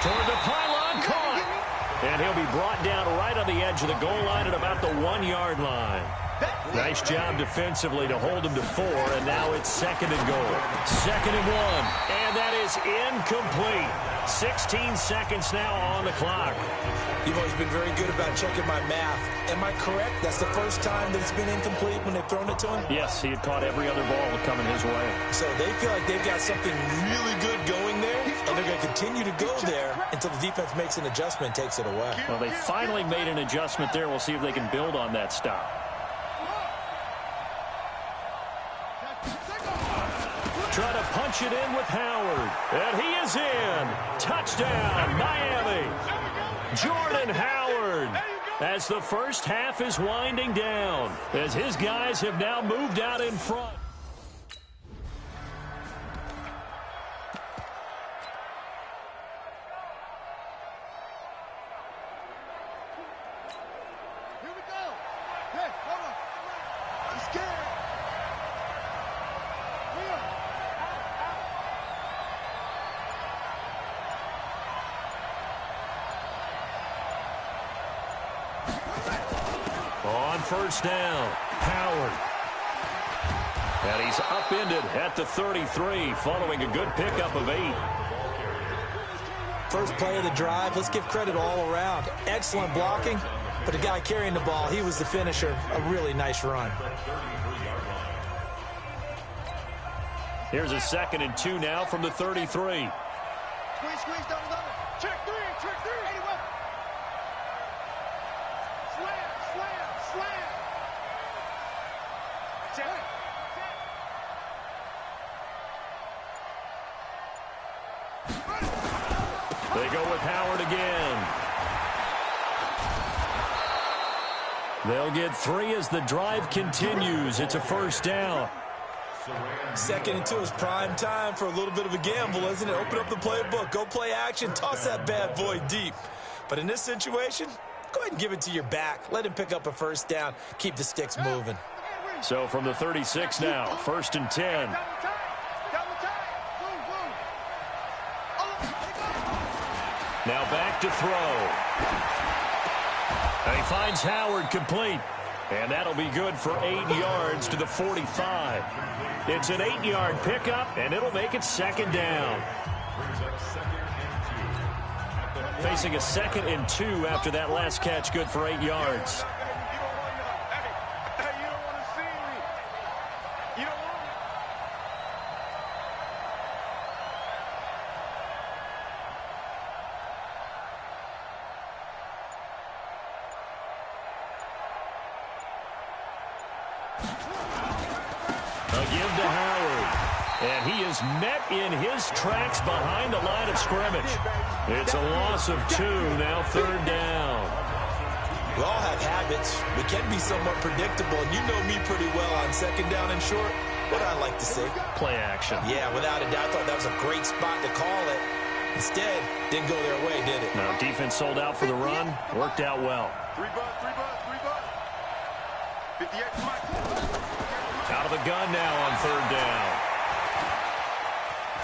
Toward the pylon, caught. And he'll be brought down right on the edge of the goal line at about the 1-yard line. Nice job defensively to hold him to 4, and now it's 2nd and goal. 2nd and 1, and that is incomplete. 16 seconds now on the clock. You've always been very good about checking my math. Am I correct? That's the first time that it's been incomplete when they've thrown it to him? Yes, he had caught every other ball coming his way. So they feel like they've got something really good going there, and they're going to continue to go there until the defense makes an adjustment and takes it away. Well, they finally made an adjustment there. We'll see if they can build on that stop. Try to punch it in with Howard. And he is in. Touchdown, Miami. Jordan Howard. As the first half is winding down. As his guys have now moved out in front. Here we go. Hey, hold on. He's scared. On 1st down, Howard. And he's upended at the 33 following a good pickup of 8. First play of the drive, let's give credit all around. Excellent blocking, but the guy carrying the ball, he was the finisher. A really nice run. Here's a 2nd and 2 now from the 33. Squeeze, double. Check three. 81. Slam. Check. They go with Howard again. They'll get 3 as the drive continues. It's a first down. 2nd and 2 is prime time for a little bit of a gamble, isn't it? Open up the playbook, go play action, toss that bad boy deep. But in this situation, go ahead and give it to your back. Let him pick up a first down. Keep the sticks moving. So from the 36 now, 1st and 10. Now back to throw. And he finds Howard complete. And that'll be good for 8 yards to the 45. It's an 8-yard pickup, and it'll make it 2nd down. Facing a 2nd and 2 after that last catch, good for 8 yards. A give to Howard. And he is met in his tracks behind the line of scrimmage. It's a loss of 2, now 3rd down. We all have habits. We can be somewhat predictable, and you know me pretty well on 2nd down and short. What I like to see. Play action. Yeah, without a doubt. I thought that was a great spot to call it. Instead, didn't go their way, did it? Now, defense sold out for the run. Worked out well. 3 bus. 58 Out of the gun now on 3rd down.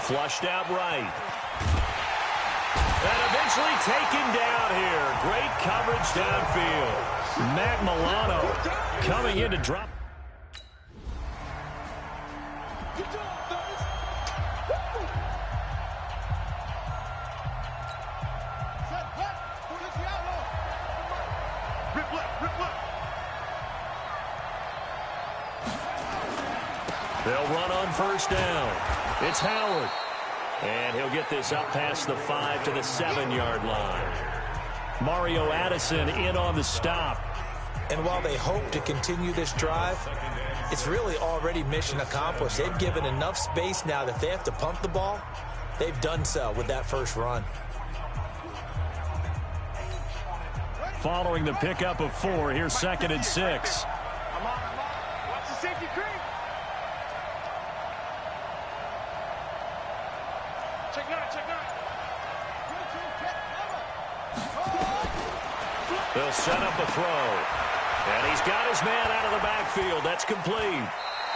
Flushed out right. And eventually taken down here. Great coverage downfield. Matt Milano coming in to drop. They'll run on 1st down. It's Howard. And he'll get this up past the 5 to the 7-yard line. Mario Addison in on the stop. And while they hope to continue this drive, it's really already mission accomplished. They've given enough space now that if they have to pump the ball, they've done so with that first run. Following the pickup of 4, here's 2nd and 6. Watch the safety creep. Check 9. They'll set up a throw. And he's got his man out of the backfield. That's complete.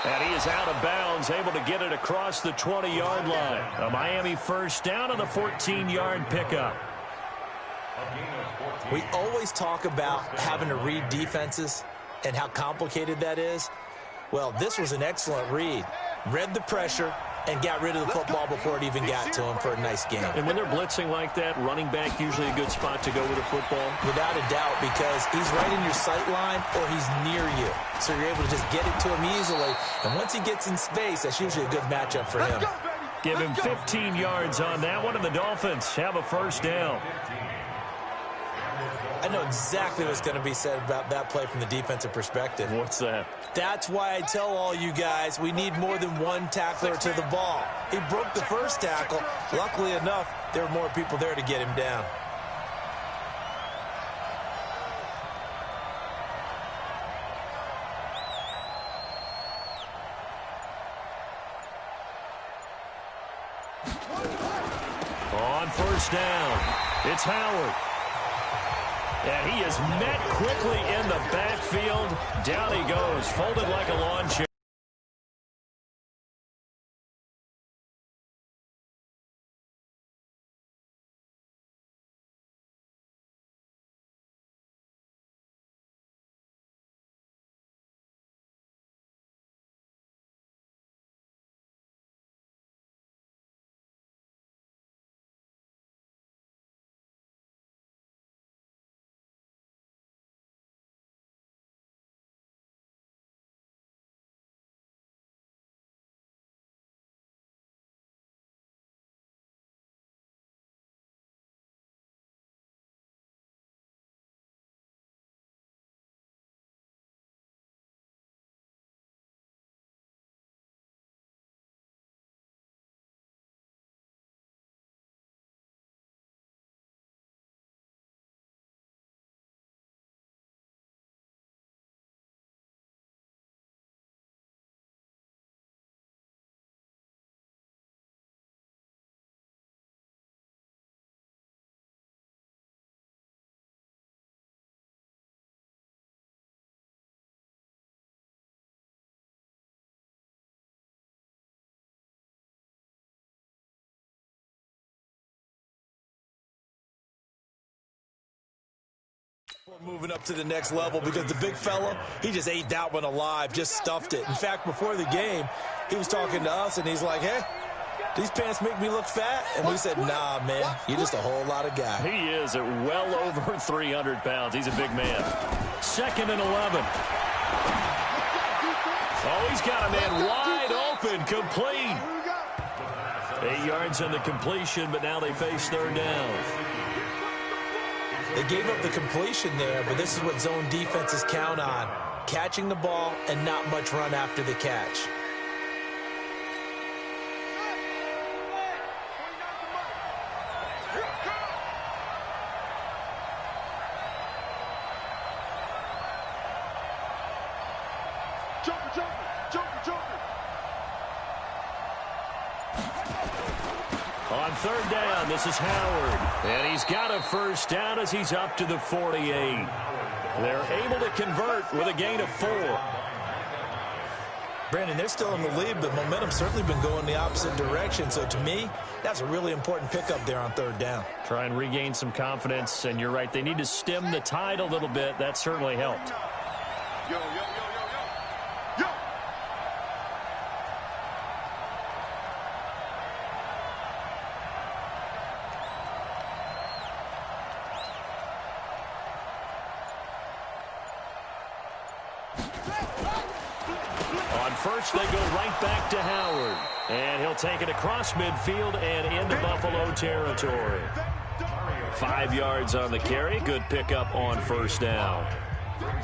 And he is out of bounds, able to get it across the 20-yard line. A Miami first down on the 14-yard pickup. We always talk about having to read defenses and how complicated that is. Well, this was an excellent read. Read the pressure and got rid of the football before it even got to him for a nice game. And when they're blitzing like that, running back usually a good spot to go with a football? Without a doubt, because he's right in your sight line or he's near you. So you're able to just get it to him easily. And once he gets in space, that's usually a good matchup for him. Give him 15 yards on that one, and the Dolphins have a first down. I know exactly what's going to be said about that play from the defensive perspective. What's that? That's why I tell all you guys we need more than one tackler to the ball. He broke the first tackle. Luckily enough, there were more people there to get him down. On 1st down, it's Howard. And he is met quickly in the backfield. Down he goes, folded like a lawn chair. Moving up to the next level because the big fella, he just ate that one alive, just stuffed it. In fact, before the game, he was talking to us, and he's like, hey, these pants make me look fat? And we said, nah, man, you're just a whole lot of guy. He is at well over 300 pounds. He's a big man. 2nd and 11. Oh, he's got a man wide open, complete. 8 yards on the completion, but now they face 3rd down. They gave up the completion there, but this is what zone defenses count on. Catching the ball and not much run after the catch. On 3rd down, this is Howard. And he's got a 1st down as he's up to the 48. They're able to convert with a gain of 4. Brandon, they're still in the lead, but momentum's certainly been going the opposite direction. So to me, that's a really important pickup there on 3rd down. Try and regain some confidence, and you're right. They need to stem the tide a little bit. That certainly helped. Yo, yo, yo, yo, yo. Yo! On 1st, they go right back to Howard. And he'll take it across midfield and into Buffalo territory. 5 yards on the carry. Good pickup on 1st down.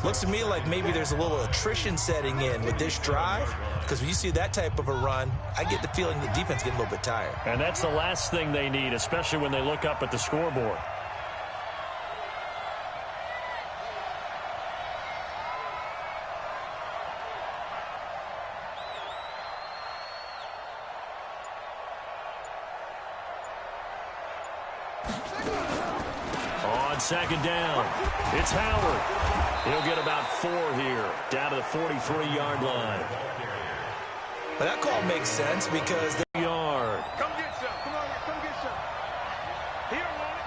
Looks to me like maybe there's a little attrition setting in with this drive, because when you see that type of a run, I get the feeling the defense getting a little bit tired. And that's the last thing they need, especially when they look up at the scoreboard. On 2nd down, it's Howard. He'll get about 4 here, down to the 43-yard line. But that call makes sense because the yard. Come get some. Come on, come get some. Here, man.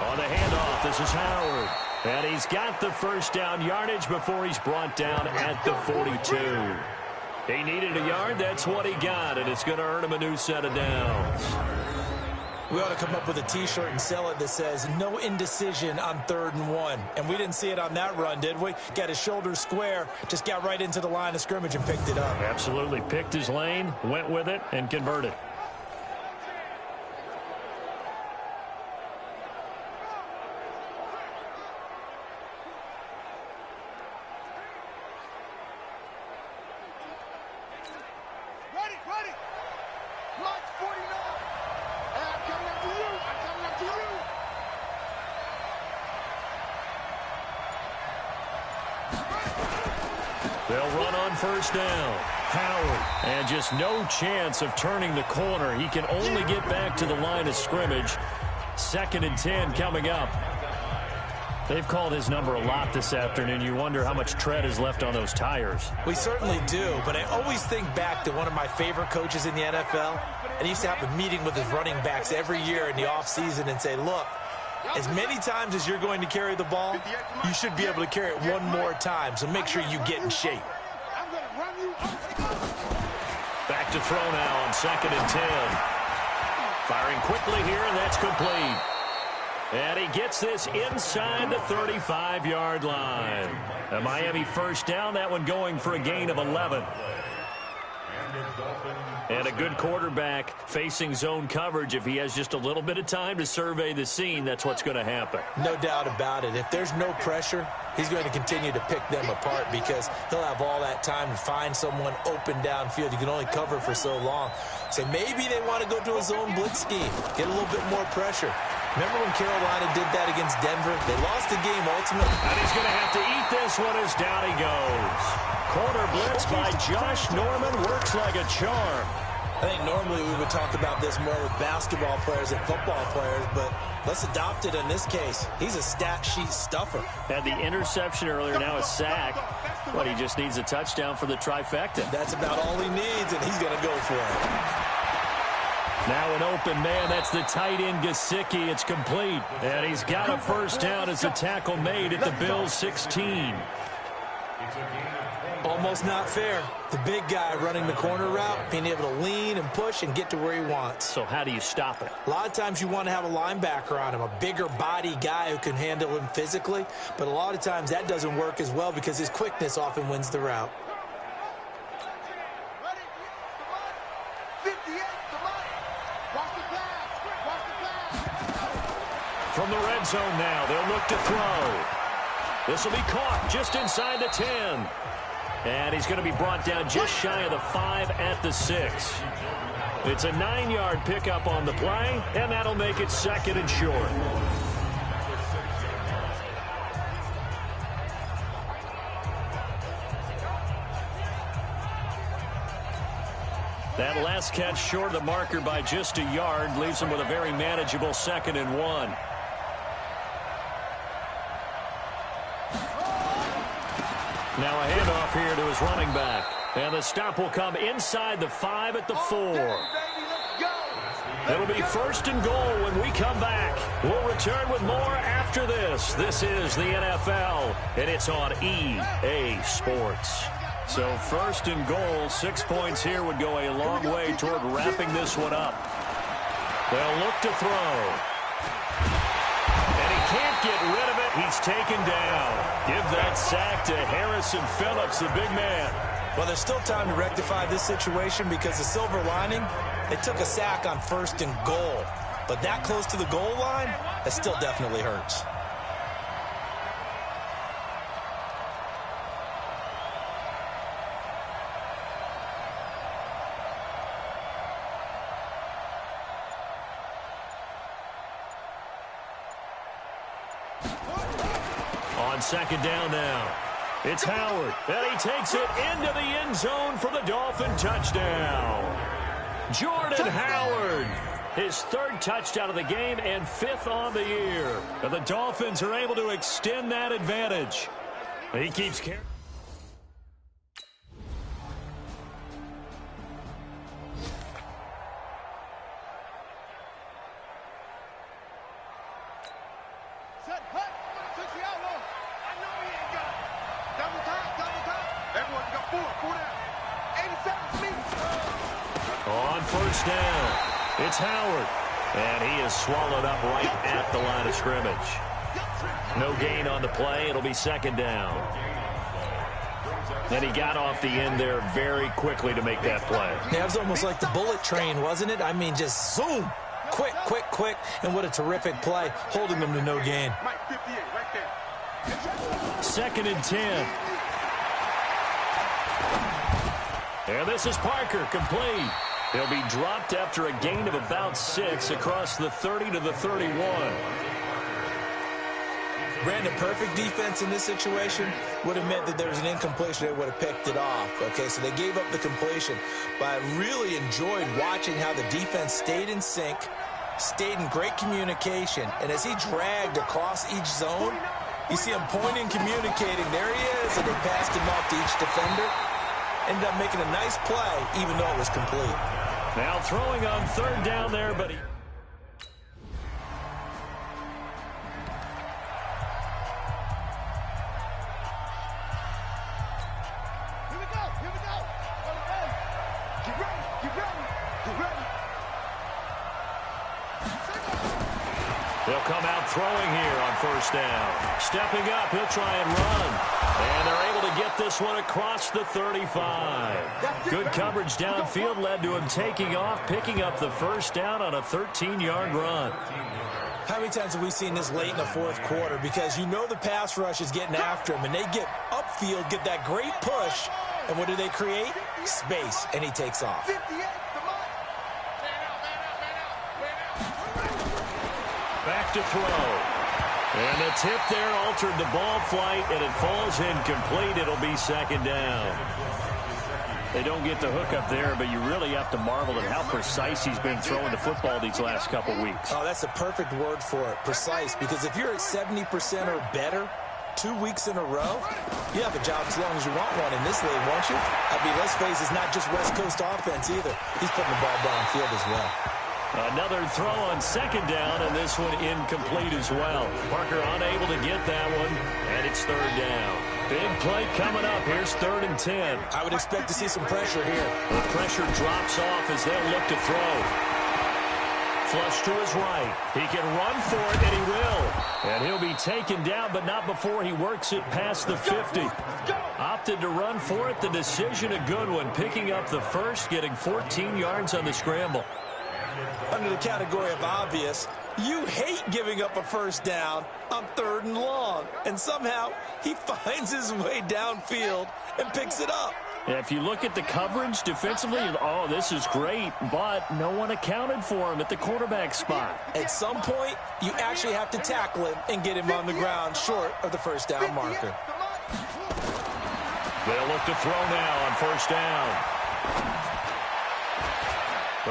On the handoff, this is Howard. And he's got the 1st down yardage before he's brought down at the 42. He needed a yard. That's what he got, and it's going to earn him a new set of downs. We ought to come up with a T-shirt and sell it that says, no indecision on 3rd and 1. And we didn't see it on that run, did we? Got his shoulders square, just got right into the line of scrimmage and picked it up. Absolutely. Picked his lane, went with it, and converted. They'll run on 1st down. Howard. And just no chance of turning the corner. He can only get back to the line of scrimmage. 2nd and 10 coming up. They've called his number a lot this afternoon. You wonder how much tread is left on those tires. We certainly do, but I always think back to one of my favorite coaches in the NFL, and he used to have a meeting with his running backs every year in the offseason and say, look, as many times as you're going to carry the ball, you should be able to carry it one more time, so make sure you get in shape. Back to throw now on 2nd and 10. Firing quickly here, and that's complete. And he gets this inside the 35-yard line. A Miami 1st down, that one going for a gain of 11. And a good quarterback facing zone coverage. If he has just a little bit of time to survey the scene, that's what's going to happen. No doubt about it. If there's no pressure, he's going to continue to pick them apart because he'll have all that time to find someone open downfield. You can only cover for so long. So maybe they want to go to a zone blitz scheme, get a little bit more pressure. Remember when Carolina did that against Denver? They lost the game ultimately. And he's going to have to eat this one as down he goes. Corner blitz by Josh Norman works like a charm. I think normally we would talk about this more with basketball players and football players, but let's adopt it in this case. He's a stat sheet stuffer. Had the interception earlier, now a sack. But he just needs a touchdown for the trifecta. That's about all he needs, and he's going to go for it. Now an open man. That's the tight end, Gesicki. It's complete. And he's got a first down as the tackle made at the Bills' 16. Almost not fair. The big guy running the corner route, being able to lean and push and get to where he wants. So how do you stop it? A lot of times you want to have a linebacker on him, a bigger body guy who can handle him physically. But a lot of times that doesn't work as well because his quickness often wins the route. From the red zone now, they'll look to throw. This will be caught just inside the 10. And he's going to be brought down just shy of the 5 at the 6. It's a 9-yard pickup on the play, and that'll make it second and short. That last catch short of the marker by just a yard leaves him with a very manageable 2nd and 1. Now a handoff here to his running back. And the stop will come inside the 5 at the 4. It'll be 1st and goal when we come back. We'll return with more after this. This is the NFL, and it's on EA Sports. So 1st and goal, 6 points here would go a long way toward wrapping this one up. They'll look to throw. And he can't get rid of it. He's taken down. Give that sack to Harrison Phillips, the big man. Well, there's still time to rectify this situation because the silver lining, they took a sack on 1st and goal. But that close to the goal line, that still definitely hurts. On 2nd down now. It's Howard, and he takes it into the end zone for the Dolphin touchdown. Jordan Howard, his 3rd touchdown of the game and 5th on the year. And the Dolphins are able to extend that advantage. He keeps carrying. On 1st down, it's Howard, and he is swallowed up right at the line of scrimmage. No gain on the play. It'll be 2nd down. And he got off the end there very quickly to make that play. Yeah, it was almost like the bullet train, wasn't it? I mean, just zoom. Quick, quick, quick. And what a terrific play, holding them to no gain. 2nd and 10. And this is Parker, complete. He'll be dropped after a gain of about 6 across the 30 to the 31. Brandon, perfect defense in this situation would have meant that there was an incompletion. They would have picked it off. Okay, so they gave up the completion. But I really enjoyed watching how the defense stayed in sync, stayed in great communication. And as he dragged across each zone, you see him pointing, communicating. There he is, and they passed him off to each defender. Ended up making a nice play, even though it was complete. Now throwing on 3rd down there, but he... Here we go. Get ready. They'll come out throwing here on 1st down. Stepping up, he'll try and run. And they're able to get this one across the 35. Good coverage downfield led to him taking off, picking up the 1st down on a 13-yard run. How many times have we seen this late in the 4th quarter? Because you know the pass rush is getting after him, and they get upfield, get that great push, and what do they create? Space, and he takes off. Back to throw. And the tip there altered the ball flight, and it falls incomplete. It'll be 2nd down. They don't get the hook up there, but you really have to marvel at how precise he's been throwing the football these last couple weeks. Oh, that's a perfect word for it, precise, because if you're at 70% or better 2 weeks in a row, you have a job as long as you want one in this league, won't you? I mean, let's face it, it's not just West Coast offense either. He's putting the ball downfield as well. Another throw on second down, and this one incomplete as well. Parker unable to get that one, and it's third down. Big play coming up. Here's 3rd and 10. I would expect to see some pressure here. The pressure drops off as they'll look to throw. Flush to his right. He can run for it, and he will. And he'll be taken down, but not before he works it past the 50. Opted to run for it. The decision a good one. Picking up the first, getting 14 yards on the scramble. Under the category of obvious, you hate giving up a first down on 3rd and long. And somehow he finds his way downfield and picks it up. Yeah, if you look at the coverage defensively, oh, this is great, but no one accounted for him at the quarterback spot. At some point, you actually have to tackle him and get him on the ground short of the first down marker. They'll look to throw now on first down.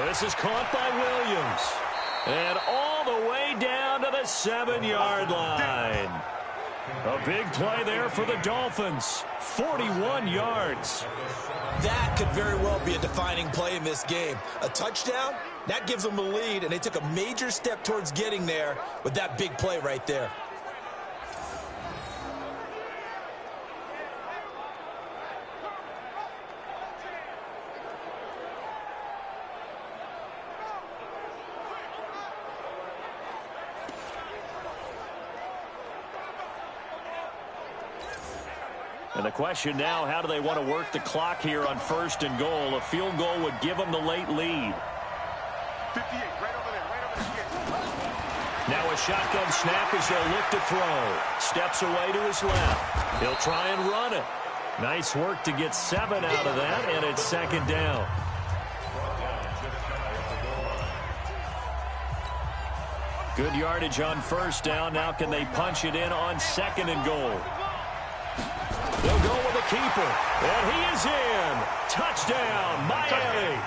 This is caught by Williams. And all the way down to the 7-yard line. A big play there for the Dolphins. 41 yards. That could very well be a defining play in this game. A touchdown, that gives them a lead, and they took a major step towards getting there with that big play right there. And the question now, how do they want to work the clock here on 1st and goal? A field goal would give them the late lead. 58, right over there. Now a shotgun snap as they'll look to throw. Steps away to his left. He'll try and run it. Nice work to get 7 out of that, and it's 2nd down. Good yardage on 1st down. Now can they punch it in on 2nd and goal? They'll go with a keeper, and he is in. Touchdown, Miami.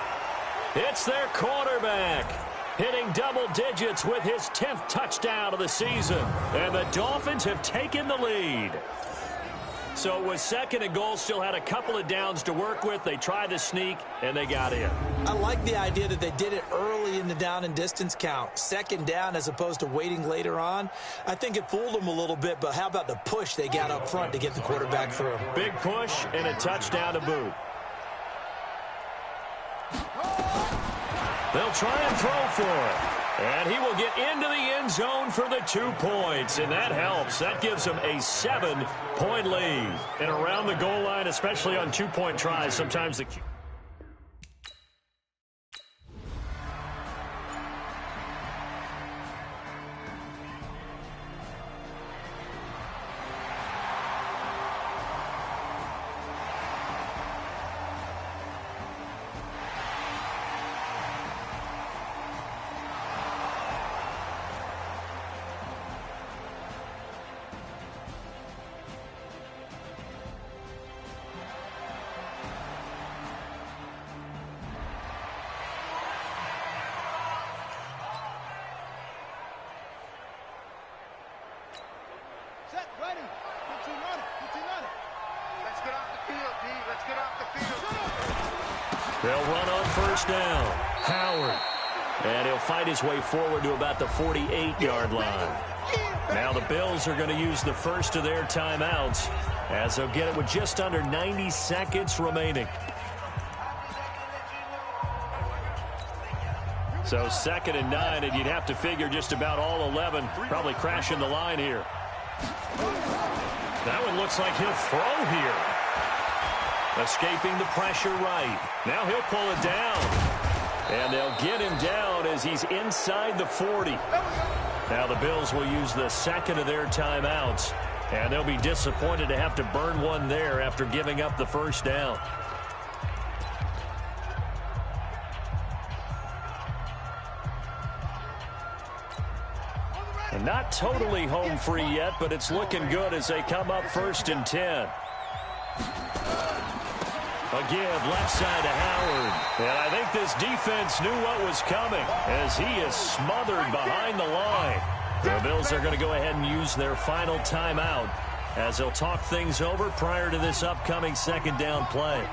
It's their quarterback, hitting double digits with his 10th touchdown of the season. And the Dolphins have taken the lead. So it was 2nd and goal, still had a couple of downs to work with. They tried to sneak, and they got in. I like the idea that they did it early in the down and distance count. 2nd down as opposed to waiting later on. I think it fooled them a little bit, but how about the push they got up front to get the quarterback through? Big push and a touchdown to boot. They'll try and throw for it. And he will get into the end zone for the 2 points, and that helps. That gives him a 7-point lead. And around the goal line, especially on 2-point tries, sometimes the... They'll run on 1st down. Howard. And he'll fight his way forward to about the 48-yard line. Now the Bills are going to use the first of their timeouts as they'll get it with just under 90 seconds remaining. So 2nd and 9, and you'd have to figure just about all 11 probably crashing the line here. That one looks like he'll throw here. Escaping the pressure right. Now he'll pull it down. And they'll get him down as he's inside the 40. Now the Bills will use the 2nd of their timeouts. And they'll be disappointed to have to burn one there after giving up the 1st down. And not totally home free yet, but it's looking good as they come up 1st and 10. A A give left side to Howard. And I think this defense knew what was coming as he is smothered behind the line. The Bills are going to go ahead and use their final timeout as they'll talk things over prior to this upcoming second down play.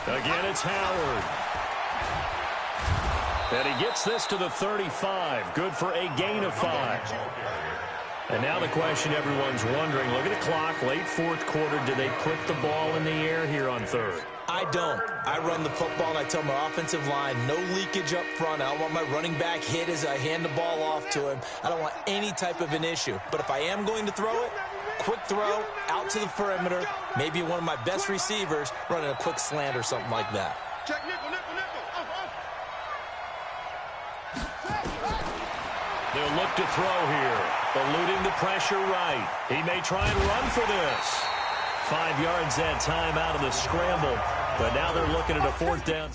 Again, it's Howard. And he gets this to the 35. Good for a gain of 5. And now the question everyone's wondering, look at the clock, late fourth quarter, do they put the ball in the air here on third? I don't. I run the football, and I tell my offensive line, no leakage up front. I don't want my running back hit as I hand the ball off to him. I don't want any type of an issue. But if I am going to throw it, quick throw, out to the perimeter, maybe one of my best receivers running a quick slant or something like that. Check nickel, nickel, nickel. They'll look to throw here, eluding the pressure right. He may try and run for this. 5 yards that time out of the scramble, but now they're looking at a fourth down.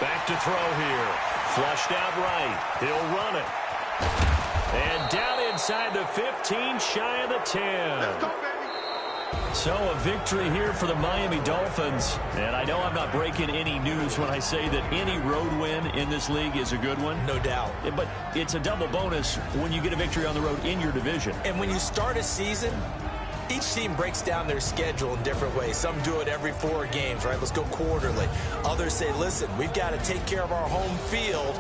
Back to throw here. Flushed out right. He'll run it. And down inside the 15, shy of the 10. Let's go, baby. So a victory here for the Miami Dolphins. And I know I'm not breaking any news when I say that any road win in this league is a good one. No doubt. But it's a double bonus when you get a victory on the road in your division. And when you start a season, each team breaks down their schedule in different ways. Some do it every 4 games, right? Let's go quarterly. Others say, listen, we've got to take care of our home field.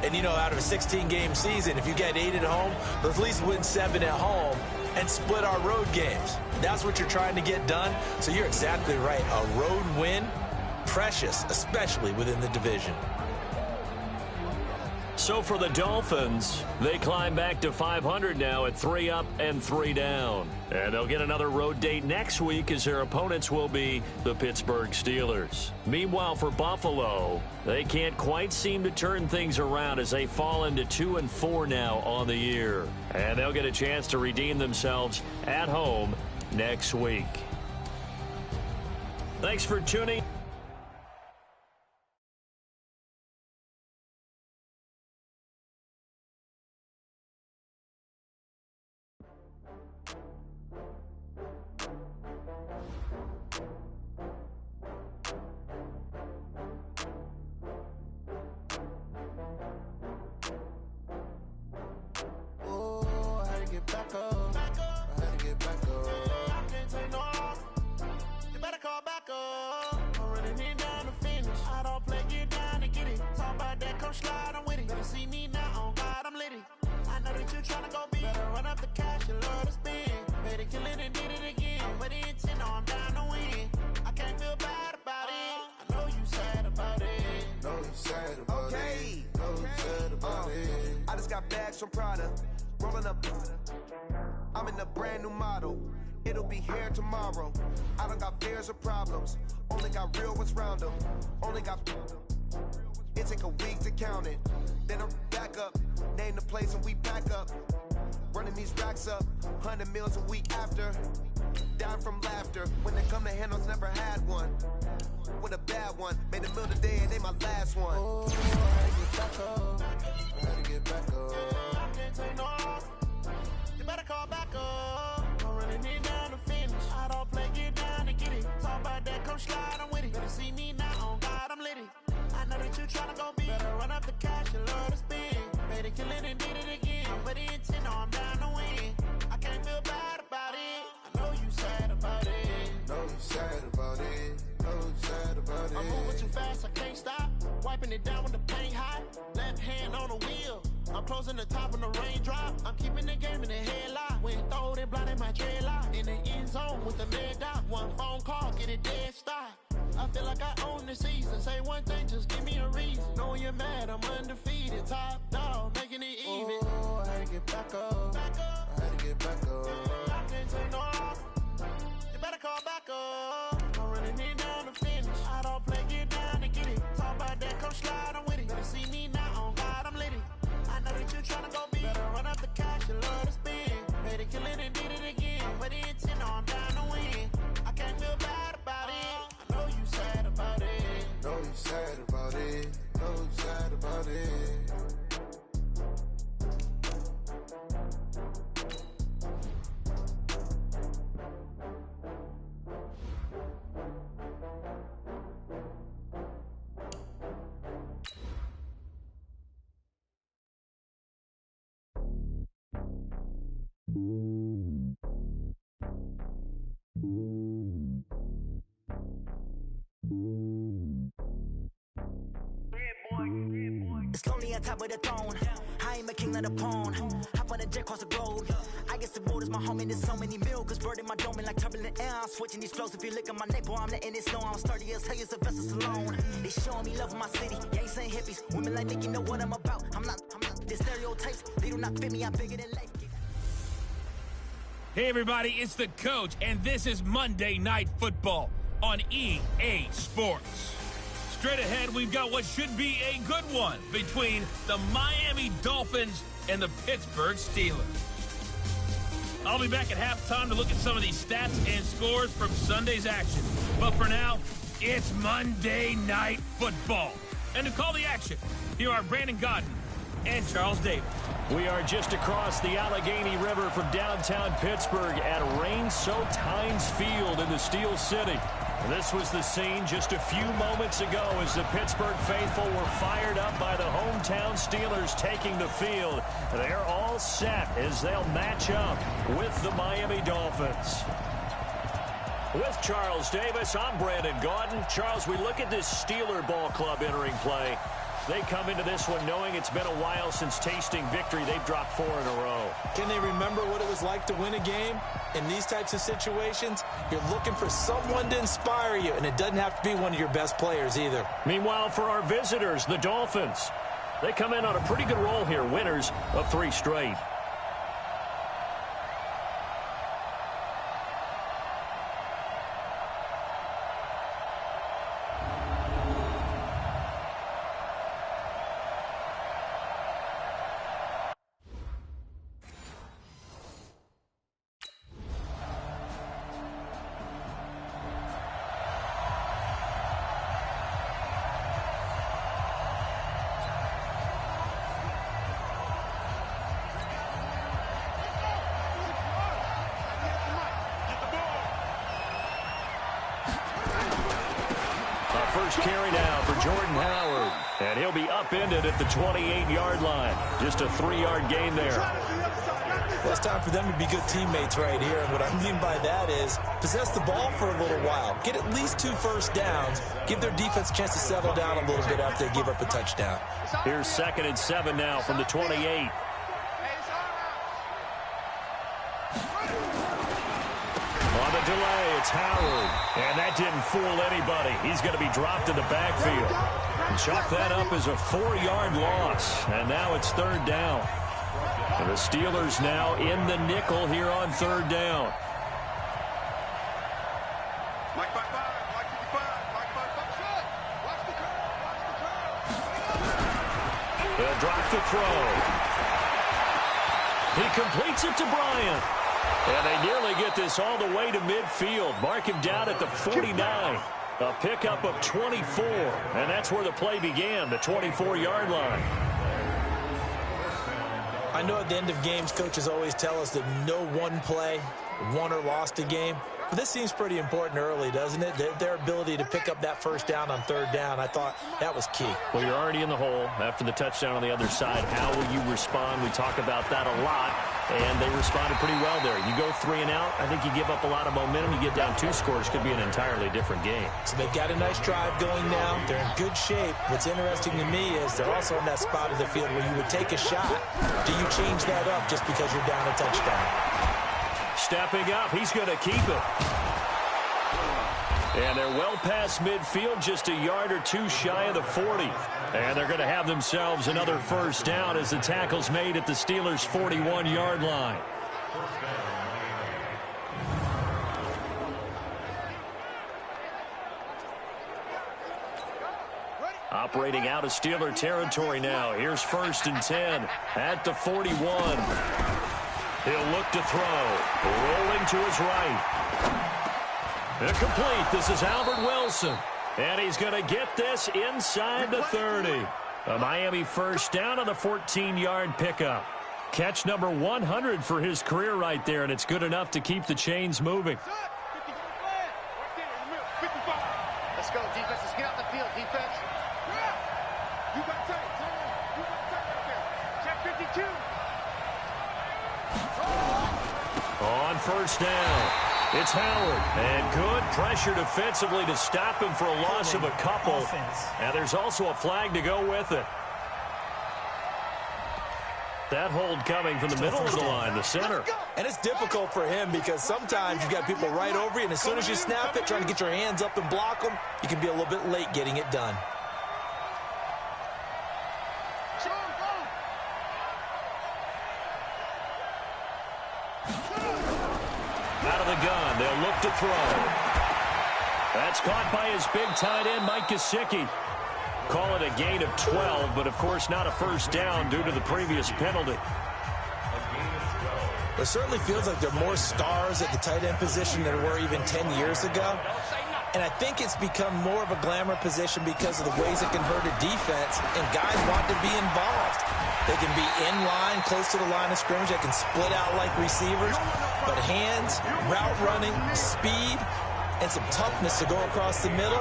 And, you know, out of a 16-game season, if you get 8 at home, let's at least win 7 at home and split our road games. That's what you're trying to get done. So you're exactly right. A road win, precious, especially within the division. So for the Dolphins, they climb back to 500 now at 3 up and 3 down. And they'll get another road date next week as their opponents will be the Pittsburgh Steelers. Meanwhile, for Buffalo, they can't quite seem to turn things around as they fall into 2-4 now on the year. And they'll get a chance to redeem themselves at home next week. Thanks for tuning. I just got bags from Prada, rolling up. I'm in a brand new model. It'll be here tomorrow. I don't got fears or problems. Only got real ones round them. Only got. It take a week to count it. Then I'm back up. Name the place and we back up. Running these racks up. 100 meals a week after. Down from laughter. When they come to handles, never had one. With a bad one. Made a meal today and they my last one. Oh, I had to get back up. I can't take no off. You better call back up. I'm running it down to finish. I don't play, get down to get it. Talk about that, come slide, I'm with it. Better see me now, on God, I'm litty. I know that you tryna go big. Better run up the cash, you love to spend. Made a killing and did it again. With the intent, no, I'm down to win. I can't feel bad about it. I know you sad about it. Know you sad about it. Know you sad about it. I'm moving too fast, I can't stop. Wiping it down when the paint hot. Left hand on the wheel. I'm closing the top when the raindrop. I'm keeping the game in the headlock. When throwed and blinded my dreadlock. In the end zone with the red dot. One phone call, get it dead stop. I feel like I own the season. Say one thing, just give me a reason. Knowing you're mad, I'm undefeated. Top dog, making it even. Oh, I had to get back up. I had to get back up. I can't take no off. You better call back up. I'm running it down to finish. I don't play, get down to get it. Talk about that, come slide, I'm with it. Better see me now, on God, I'm litty. I know that you tryna go big. Better run up the cash, you love to spend. Made a kill it and did it again. But the intent, no, I'm down to win. I can't feel bad about it. I know you sad about it. Know you sad about it. Know you sad about it. It's lonely on top of the throne. I ain't a king of the pawn. Hop on a jet across the globe. I guess the world is my home and there's so many miracles burning my dome and like turbulent air. I'm switching these flows. If you look at my neck, boy, I'm letting it snow. I'm sturdy as hell, it's a vessel alone. They showing me love in my city. Yeah, ain't saying hippies. Women like me, you know what I'm about. I'm not the stereotypes. They do not fit me. I'm bigger than life. Hey, everybody, it's the Coach, and this is Monday Night Football on EA Sports. Straight ahead, we've got what should be a good one between the Miami Dolphins and the Pittsburgh Steelers. I'll be back at halftime to look at some of these stats and scores from Sunday's action. But for now, it's Monday Night Football. And to call the action, here are Brandon Godden and Charles Davis. We are just across the Allegheny River from downtown Pittsburgh at Rain-Soaked Heinz Field in the Steel City. This was the scene just a few moments ago as the Pittsburgh faithful were fired up by the hometown Steelers taking the field. They're all set as they'll match up with the Miami Dolphins. With Charles Davis, I'm Brandon Gaudin. Charles, we look at this Steeler ball club entering play. They come into this one knowing it's been a while since tasting victory. They've dropped 4 in a row. Can they remember what it was like to win a game? In these types of situations, you're looking for someone to inspire you, and it doesn't have to be one of your best players either. Meanwhile, for our visitors, the Dolphins, they come in on a pretty good roll here, winners of 3 straight. First carry now for Jordan Howard. And he'll be upended at the 28-yard line. Just a 3-yard gain there. Well, it's time for them to be good teammates right here. And what I mean by that is possess the ball for a little while. Get at least 2 first downs. Give their defense a chance to settle down a little bit after they give up a touchdown. Here's 2nd and 7 now from the 28. Delay, it's Howard, and that didn't fool anybody. He's going to be dropped in the backfield. And chalk that up as a 4-yard loss, and now it's 3rd down. And the Steelers now in the nickel here on 3rd down. They'll drop the throw. He completes it to Bryant. And they nearly get this all the way to midfield. Mark him down at the 49. A pickup of 24. And that's where the play began, the 24-yard line. I know at the end of games, coaches always tell us that no one play won or lost a game. But this seems pretty important early, doesn't it? Their ability to pick up that first down on 3rd down, I thought that was key. Well, you're already in the hole after the touchdown on the other side. How will you respond? We talk about that a lot, and they responded pretty well there. You go 3 and out, I think you give up a lot of momentum. You get down 2 scores, could be an entirely different game. So they've got a nice drive going now. They're in good shape. What's interesting to me is they're also in that spot of the field where you would take a shot. Do you change that up just because you're down a touchdown? Stepping up, he's going to keep it. And they're well past midfield, just a yard or 2 shy of the 40. And they're going to have themselves another first down as the tackle's made at the Steelers' 41-yard line. Operating out of Steeler territory now. Here's 1st and 10 at the 41. He'll look to throw. Rolling to his right. Incomplete. This is Albert Wilson. And he's going to get this inside the 30. A Miami first down on the 14-yard pickup. Catch number 100 for his career right there, and it's good enough to keep the chains moving. Let's go, defense. Let's get out the field, defense. You got tight. You got tight right there. Check 52. On first down, it's Howard. And good pressure defensively to stop him for a loss of a couple. And there's also a flag to go with it. That hold coming from the middle of the line, the center. And it's difficult for him because sometimes you've got people right over you, and as soon as you snap it, trying to get your hands up and block them, you can be a little bit late getting it done. Out of the gun, they'll look to throw. That's caught by his big tight end, Mike Gesicki. Call it a gain of 12, but of course not a first down due to the previous penalty. It certainly feels like there are more stars at the tight end position than there were even 10 years ago. And I think it's become more of a glamour position because of the ways it can hurt a defense, and guys want to be involved. They can be in line, close to the line of scrimmage. They can split out like receivers. But hands, route running, speed, and some toughness to go across the middle,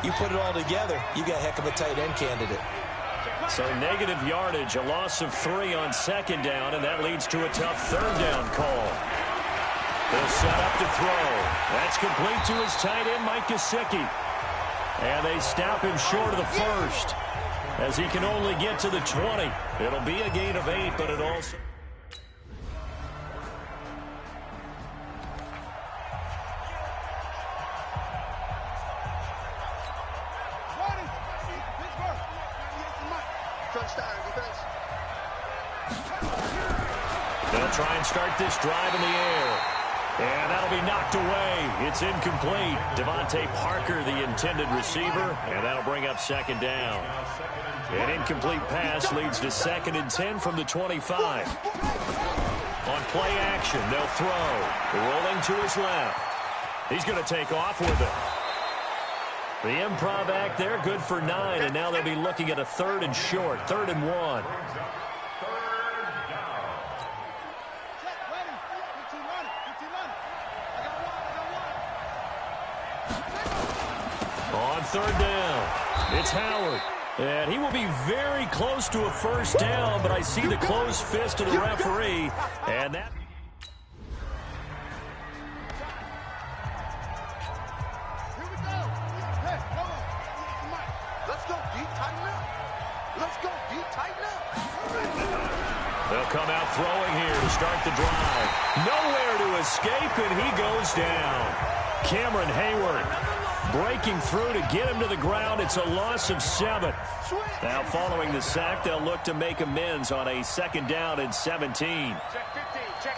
you put it all together, you got a heck of a tight end candidate. So negative yardage, a loss of 3 on second down, and that leads to a tough third down call. They'll set up to throw. That's complete to his tight end, Mike Gesicki. And they stop him short of the first, as he can only get to the 20. It'll be a gain of 8, but it also... They'll try and start this drive in the air. And that'll be knocked away. It's incomplete. Devontae Parker, the intended receiver, and that'll bring up second down. An incomplete pass leads to 2nd and 10 from the 25. On play action, they'll throw. Rolling to his left. He's going to take off with it. The improv act there, good for 9, and now they'll be looking at a 3rd and short, 3rd and 1. On 3rd down, it's Howard. And he will be very close to a first down, but I see the closed fist of the referee. And that... They'll come out throwing here to start the drive. Nowhere to escape, and he goes down. Cameron Hayward breaking through to get him to the ground. It's a loss of 7. Now following the sack, they'll look to make amends on a 2nd down and 17. Check 50, check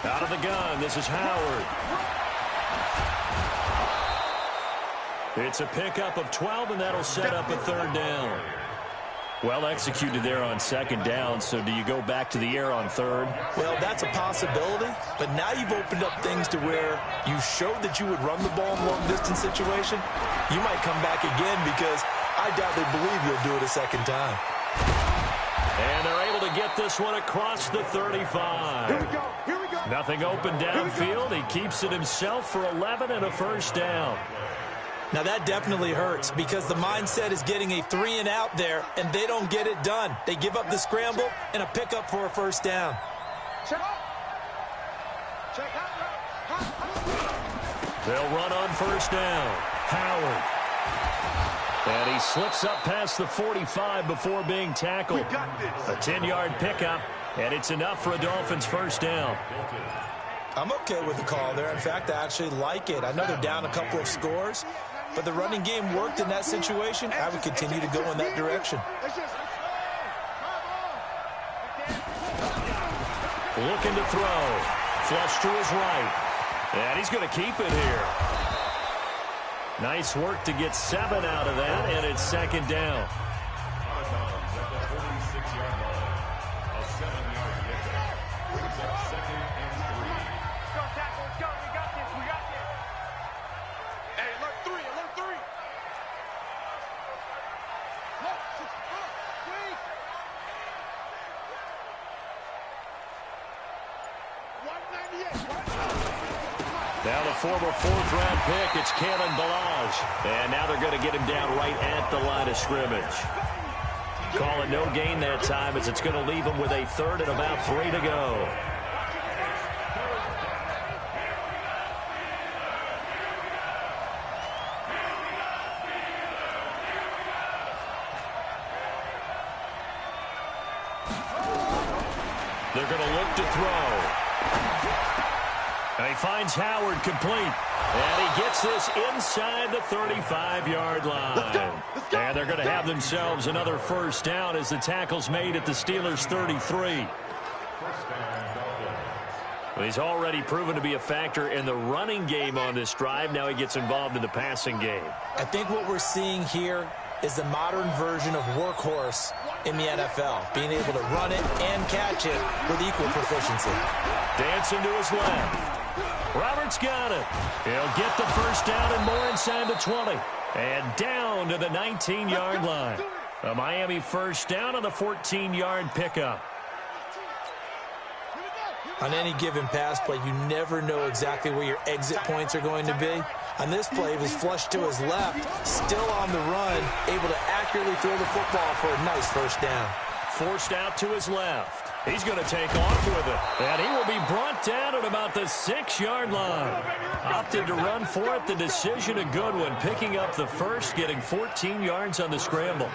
50. Out of the gun, this is Howard. It's a pickup of 12, and that'll set up a 3rd down. Well executed there on 2nd down, so do you go back to the air on 3rd? Well, that's a possibility, but now you've opened up things to where you showed that you would run the ball in long-distance situation. You might come back again because I doubt they believe you'll do it a 2nd time. And they're able to get this one across the 35. Here we go, here we go. Nothing open downfield. He keeps it himself for 11 and a first down. Now, that definitely hurts because the mindset is getting a 3 and out there, and they don't get it done. They give up the scramble and a pickup for a first down. Check out. Check out. They'll run on first down. Howard. And he slips up past the 45 before being tackled. A 10-yard pickup, and it's enough for a Dolphins first down. I'm okay with the call there. In fact, I actually like it. I know they're down a couple of scores, but the running game worked in that situation. I would continue to go in that direction. Looking to throw. Flush to his right. And he's going to keep it here. Nice work to get 7 out of that, and it's 2nd down. Now the former fourth-round pick, it's Kalen Ballage. And now they're going to get him down right at the line of scrimmage. Call it no gain that time as it's going to leave him with a third and about 3 to go. They're going to look to throw. And he finds Howard complete. And he gets this inside the 35-yard line. Let's go. And they're going to have themselves another first down as the tackle's made at the Steelers' 33. Well, he's already proven to be a factor in the running game on this drive. Now he gets involved in the passing game. I think what we're seeing here is the modern version of workhorse in the NFL, being able to run it and catch it with equal proficiency. Dancing to his left. Roberts got it. He'll get the first down and more inside the 20. And down to the 19-yard line. A Miami first down on the 14-yard pickup. On any given pass play, you never know exactly where your exit points are going to be. On this play, he was flushed to his left, still on the run, able to accurately throw the football for a nice first down. Forced out to his left. He's going to take off with it. And he will be brought down at about the 6-yard line. Opted to run for it. The decision a good one. Picking up the first, getting 14 yards on the scramble.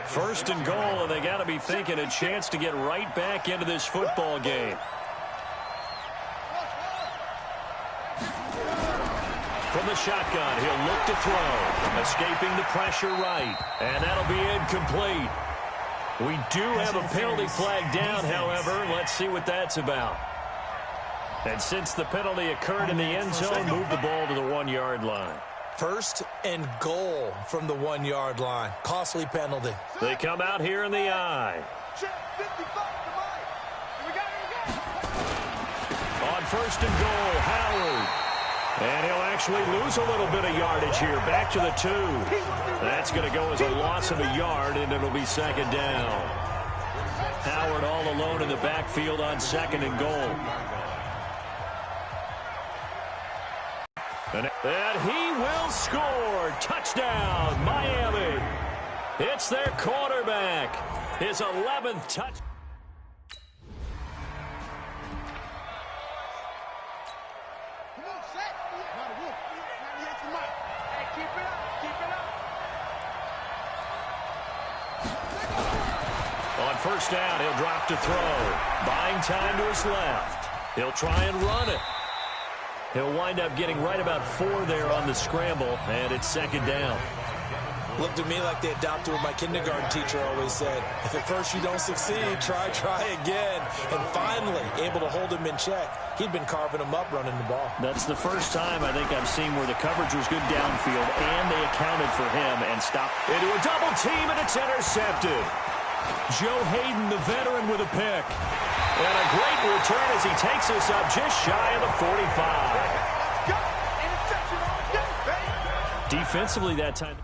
First and goal, and they got to be thinking a chance to get right back into this football game. From the shotgun, he'll look to throw. Escaping the pressure right. And that'll be incomplete. We do have a penalty flag down, however. Let's see what that's about. And since the penalty occurred in the end zone, move the ball to the 1-yard line. First and goal from the 1-yard line. Costly penalty. They come out here in the eye. On first and goal, Howard. And he'll actually lose a little bit of yardage here. Back to the 2. That's going to go as a loss of a yard, and it'll be second down. Howard all alone in the backfield on second and goal. And he will score. Touchdown, Miami. It's their quarterback. His 11th touch. On first down, he'll drop to throw. Buying time to his left. He'll try and run it. He'll wind up getting right about 4 there on the scramble, and it's second down. Looked to me like they adopted what my kindergarten teacher always said. If at first you don't succeed, try again. And finally, able to hold him in check. He'd been carving him up running the ball. That's the first time I think I've seen where the coverage was good downfield, and they accounted for him and stopped into a double team, and it's intercepted. Joe Hayden, the veteran, with a pick. And a great return as he takes us up just shy of the 45. Defensively that time.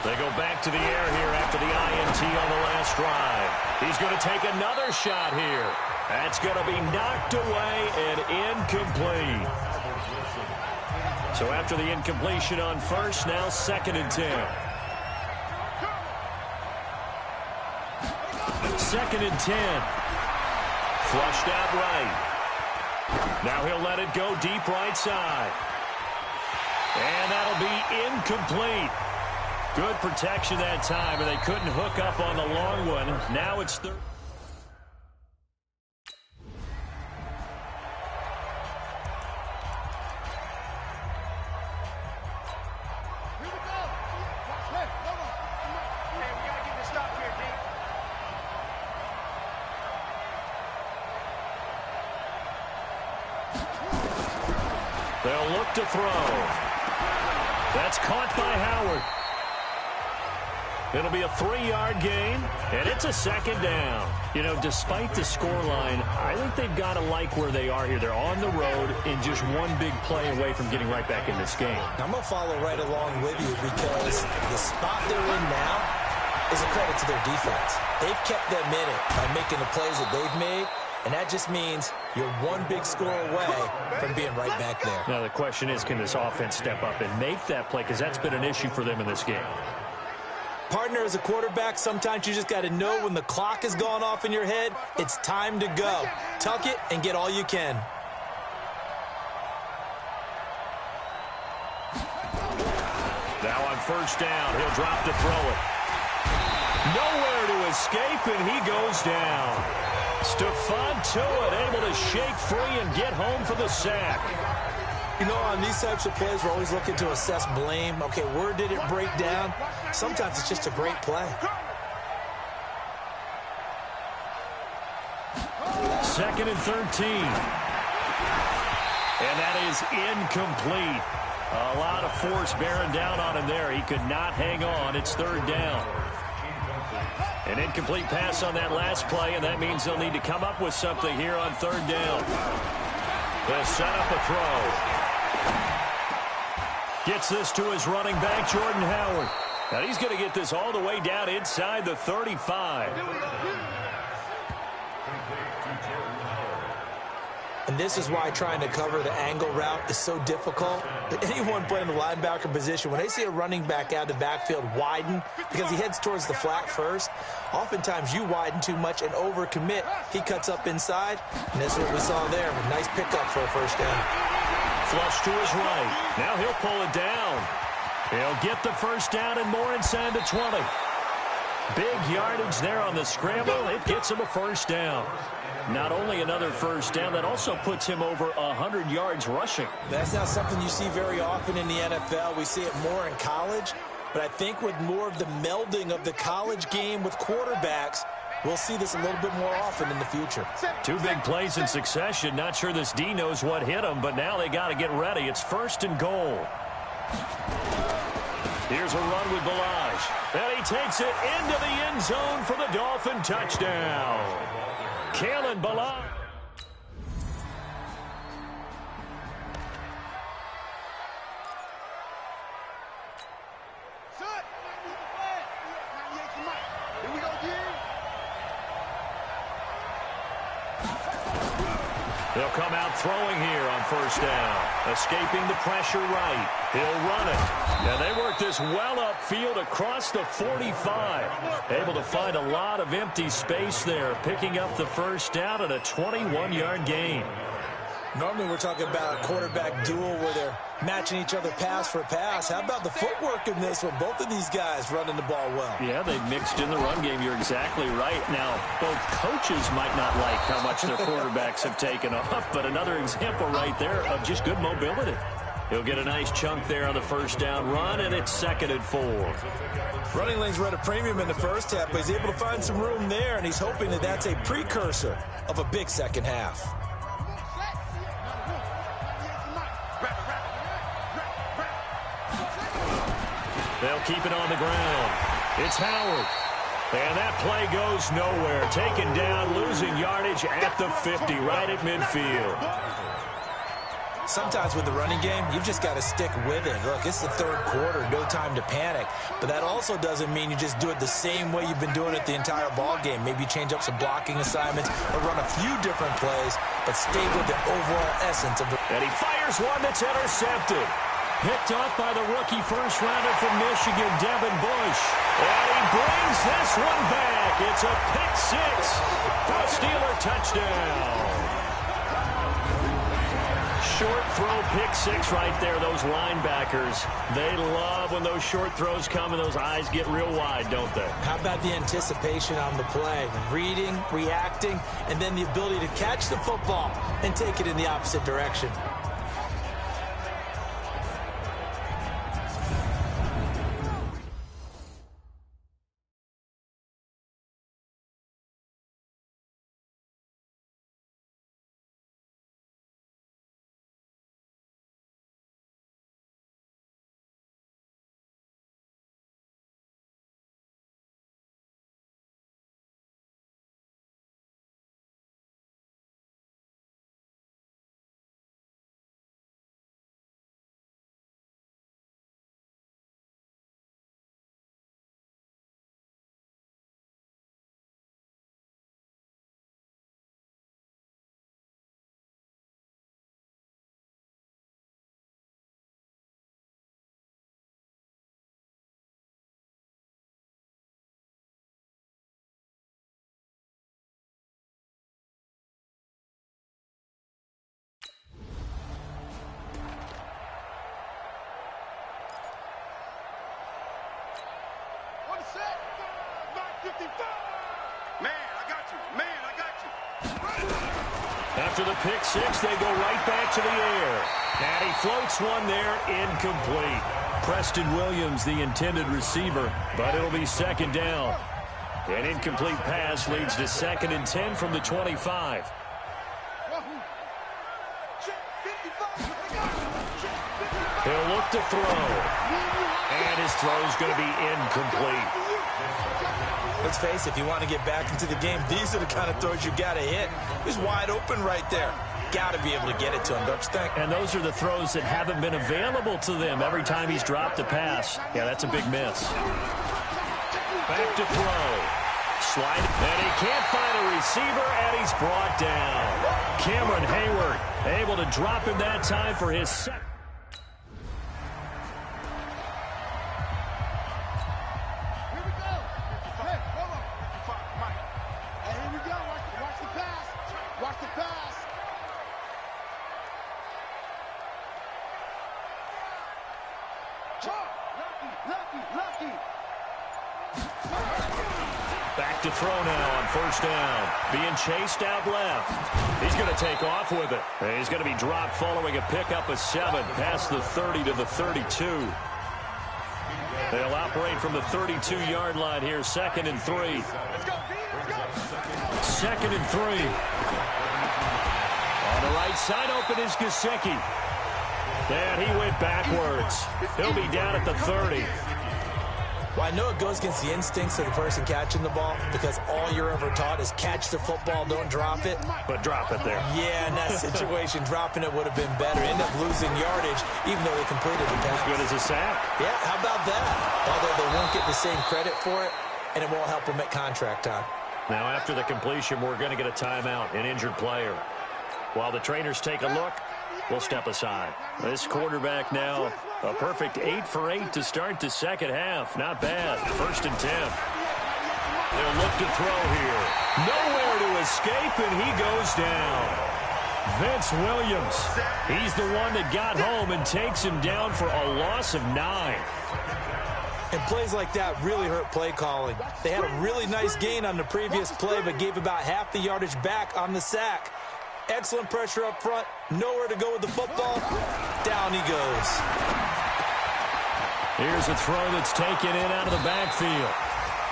They go back to the air here after the INT on the last drive. He's going to take another shot here. That's going to be knocked away and incomplete. So after the incompletion on first, now second and 10. Second and 10. Flushed out right. Now he'll let it go deep right side. And that'll be incomplete. Good protection that time, and they couldn't hook up on the long one. Now it's third. They'll look to throw. That's caught by Howard. It'll be a 3-yard gain, and it's a second down. You know, despite the scoreline, I think they've got to like where they are here. They're on the road and just one big play away from getting right back in this game. I'm going to follow right along with you because the spot they're in now is a credit to their defense. They've kept them in it by making the plays that they've made, and that just means you're one big score away from being right back there. Now, the question is, can this offense step up and make that play? Because that's been an issue for them in this game. Partner, as a quarterback, sometimes you just got to know when the clock has gone off in your head, it's time to go. Tuck it and get all you can. Now on first down, he'll drop to throw it. Nowhere to escape, and he goes down. Stephon Tuitt able to shake free and get home for the sack. You know, on these types of plays, we're always looking to assess blame. Okay, where did it break down? Sometimes it's just a great play. Second and 13. And that is incomplete. A lot of force bearing down on him there. He could not hang on. It's third down. An incomplete pass on that last play, and that means they'll need to come up with something here on third down. They'll set up a throw. Gets this to his running back, Jordan Howard. Now he's going to get this all the way down inside the 35. And this is why trying to cover the angle route is so difficult. Anyone playing the linebacker position, when they see a running back out of the backfield widen because he heads towards the flat first, oftentimes you widen too much and overcommit. He cuts up inside, and that's what we saw there. A nice pickup for a first down. Flush to his right. Now he'll pull it down. He'll get the first down and more inside the 20. Big yardage there on the scramble. It gets him a first down. Not only another first down, that also puts him over 100 yards rushing. That's not something you see very often in the NFL. We see it more in college. But I think with more of the melding of the college game with quarterbacks, we'll see this a little bit more often in the future. Two big plays in succession. Not sure this D knows what hit him, but now they got to get ready. It's first and goal. Here's a run with Balaj. And he takes it into the end zone for the Dolphin touchdown. Kalen Balaj. They'll come out throwing here on first down. Escaping the pressure right. He'll run it. And they work this well upfield across the 45. Able to find a lot of empty space there. Picking up the first down at a 21-yard gain. Normally we're talking about a quarterback duel where they're matching each other pass for pass. How about the footwork in this one? Both of these guys running the ball well. Yeah, they mixed in the run game. You're exactly right. Now, both coaches might not like how much their quarterbacks have taken off, but another example right there of just good mobility. He'll get a nice chunk there on the first down run, and it's second and 4. Running lanes were at a premium in the first half, but he's able to find some room there, and he's hoping that that's a precursor of a big second half. They'll keep it on the ground. It's Howard. And that play goes nowhere. Taken down, losing yardage at the 50, right at midfield. Sometimes with the running game, you've just got to stick with it. Look, it's the third quarter, no time to panic. But that also doesn't mean you just do it the same way you've been doing it the entire ball game. Maybe change up some blocking assignments or run a few different plays, but stay with the overall essence of the... And he fires one that's intercepted. Picked off by the rookie first-rounder from Michigan, Devin Bush. And he brings this one back. It's a pick six for a Steeler touchdown. Short throw, pick six right there. Those linebackers, they love when those short throws come and those eyes get real wide, don't they? How about the anticipation on the play? Reading, reacting, and then the ability to catch the football and take it in the opposite direction. Man, I got you. Man, I got you. After the pick six, they go right back to the air. And he floats one there, incomplete. Preston Williams, the intended receiver, but it'll be second down. An incomplete pass leads to 2nd and 10 from the 25. He'll look to throw. And his throw's going to be incomplete. Let's face it, if you want to get back into the game, these are the kind of throws you got to hit. He's wide open right there. Got to be able to get it to him, don't you think? And those are the throws that haven't been available to them every time he's dropped a pass. Yeah, that's a big miss. Back to throw. Slide. And he can't find a receiver, and he's brought down. Cameron Hayward able to drop him that time for his second. Back to throw now on first down. Being chased out left. He's going to take off with it. And he's going to be dropped following a pickup of 7 past the 30 to the 32. They'll operate from the 32-yard line here, 2nd and 3. 2nd and 3. On the right side open is Gesicki. And he went backwards. He'll be down at the 30. Well, I know it goes against the instincts of the person catching the ball because all you're ever taught is catch the football, don't drop it. But drop it there. Yeah, in that situation, dropping it would have been better. End up losing yardage, even though they completed the pass. As good as a sack. Yeah, how about that? Although they won't get the same credit for it, and it won't help them at contract time. Now, after the completion, we're going to get a timeout, an injured player. While the trainers take a look, we'll step aside. This quarterback now, a perfect 8 for 8 to start the second half. Not bad. 1st and 10. They'll look to throw here. Nowhere to escape, and he goes down. Vince Williams. He's the one that got home and takes him down for a loss of 9. And plays like that really hurt play calling. They had a really nice gain on the previous play, but gave about half the yardage back on the sack. Excellent pressure up front. Nowhere to go with the football. Down he goes. Here's a throw that's taken in out of the backfield.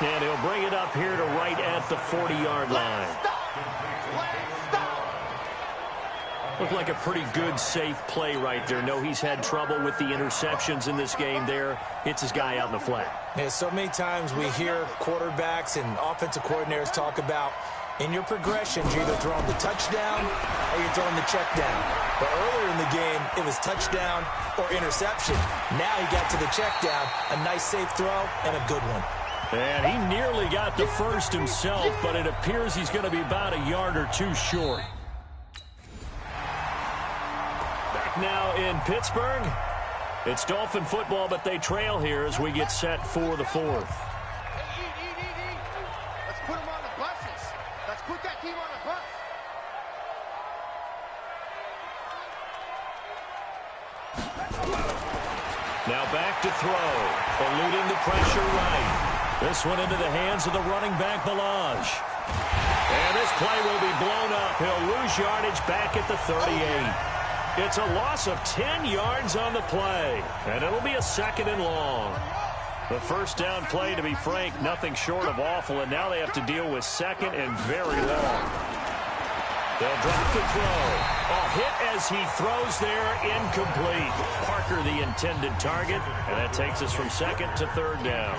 And he'll bring it up here to right at the 40-yard line. Looked like a pretty good, safe play right there. No, he's had trouble with the interceptions in this game there. Hits his guy out in the flat. Yeah, so many times we hear quarterbacks and offensive coordinators talk about in your progressions, you're either throwing the touchdown or you're throwing the check down. But earlier in the game, it was touchdown or interception. Now he got to the check down, a nice safe throw, and a good one. And he nearly got the first himself, but it appears he's going to be about a yard or two short. Back now in Pittsburgh. It's Dolphin football, but they trail here as we get set for the 4th. Let's put them on the buses. Let's put that team on the bus. Now back to throw. Eluding the pressure right. This one into the hands of the running back, Balaj. And this play will be blown up. He'll lose yardage back at the 38. It's a loss of 10 yards on the play. And it'll be a 2nd and long. The first down play, to be frank, nothing short of awful. And now they have to deal with 2nd and very long. They'll drop the throw. A hit as he throws there, incomplete. Parker the intended target, and that takes us from 2nd to 3rd down.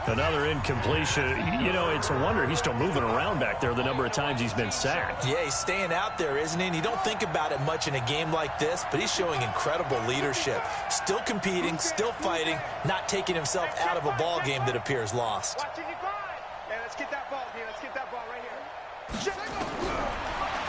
Another incompletion. You know, it's a wonder he's still moving around back there the number of times he's been sacked. Yeah, he's staying out there, isn't he? And you don't think about it much in a game like this, but he's showing incredible leadership. Still competing, still fighting, not taking himself out of a ball game that appears lost. Hey, let's get that ball, dude. Let's get that ball right here.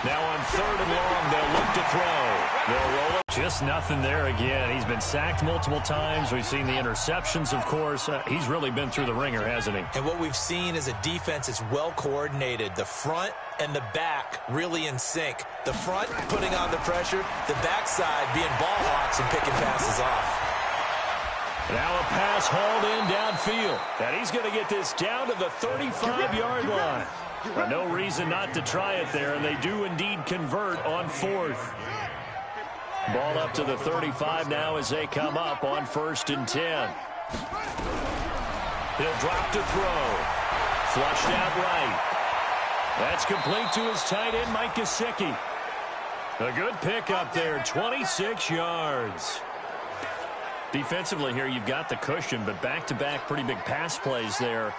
Now on 3rd and long, they'll look to throw. They'll roll it. Just nothing there again. He's been sacked multiple times. We've seen the interceptions, of course. He's really been through the ringer, hasn't he? And what we've seen is a defense that's well coordinated. The front and the back really in sync. The front putting on the pressure, the backside being ball hawks and picking passes off. Now a pass hauled in downfield. And he's going to get this down to the 35-yard line. But no reason not to try it there, and they do indeed convert on 4th. Ball up to the 35 now as they come up on 1st and 10. He'll drop to throw. Flushed out right. That's complete to his tight end, Mike Gesicki. A good pickup there, 26 yards. Defensively here, you've got the cushion, but back-to-back pretty big pass plays there.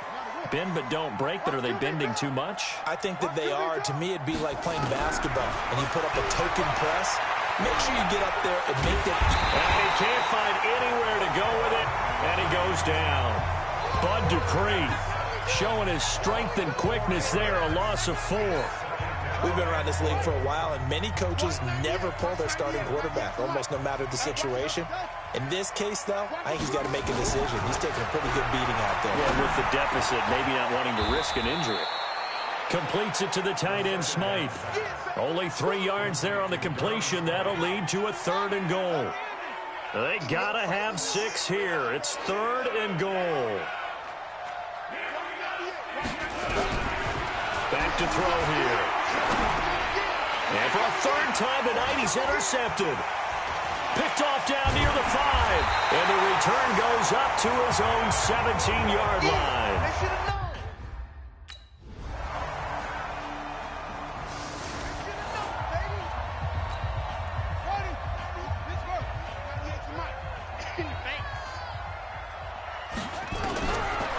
Bend but don't break, but are they bending too much? I think that they are. To me, it'd be like playing basketball, and you put up a token press. Make sure you get up there and make that. And he can't find anywhere to go with it, and he goes down. Bud Dupree showing his strength and quickness there, a loss of 4. We've been around this league for a while, and many coaches never pull their starting quarterback, almost no matter the situation. In this case, though, I think he's got to make a decision. He's taking a pretty good beating out there. Yeah, with the deficit, maybe not wanting to risk an injury. Completes it to the tight end, Smythe. Only 3 yards there on the completion. That'll lead to a 3rd and goal. They got to have 6 here. It's 3rd and goal. Back to throw here. And for a 3rd time tonight, he's intercepted. Picked off down near the 5. And the return goes up to his own 17-yard line.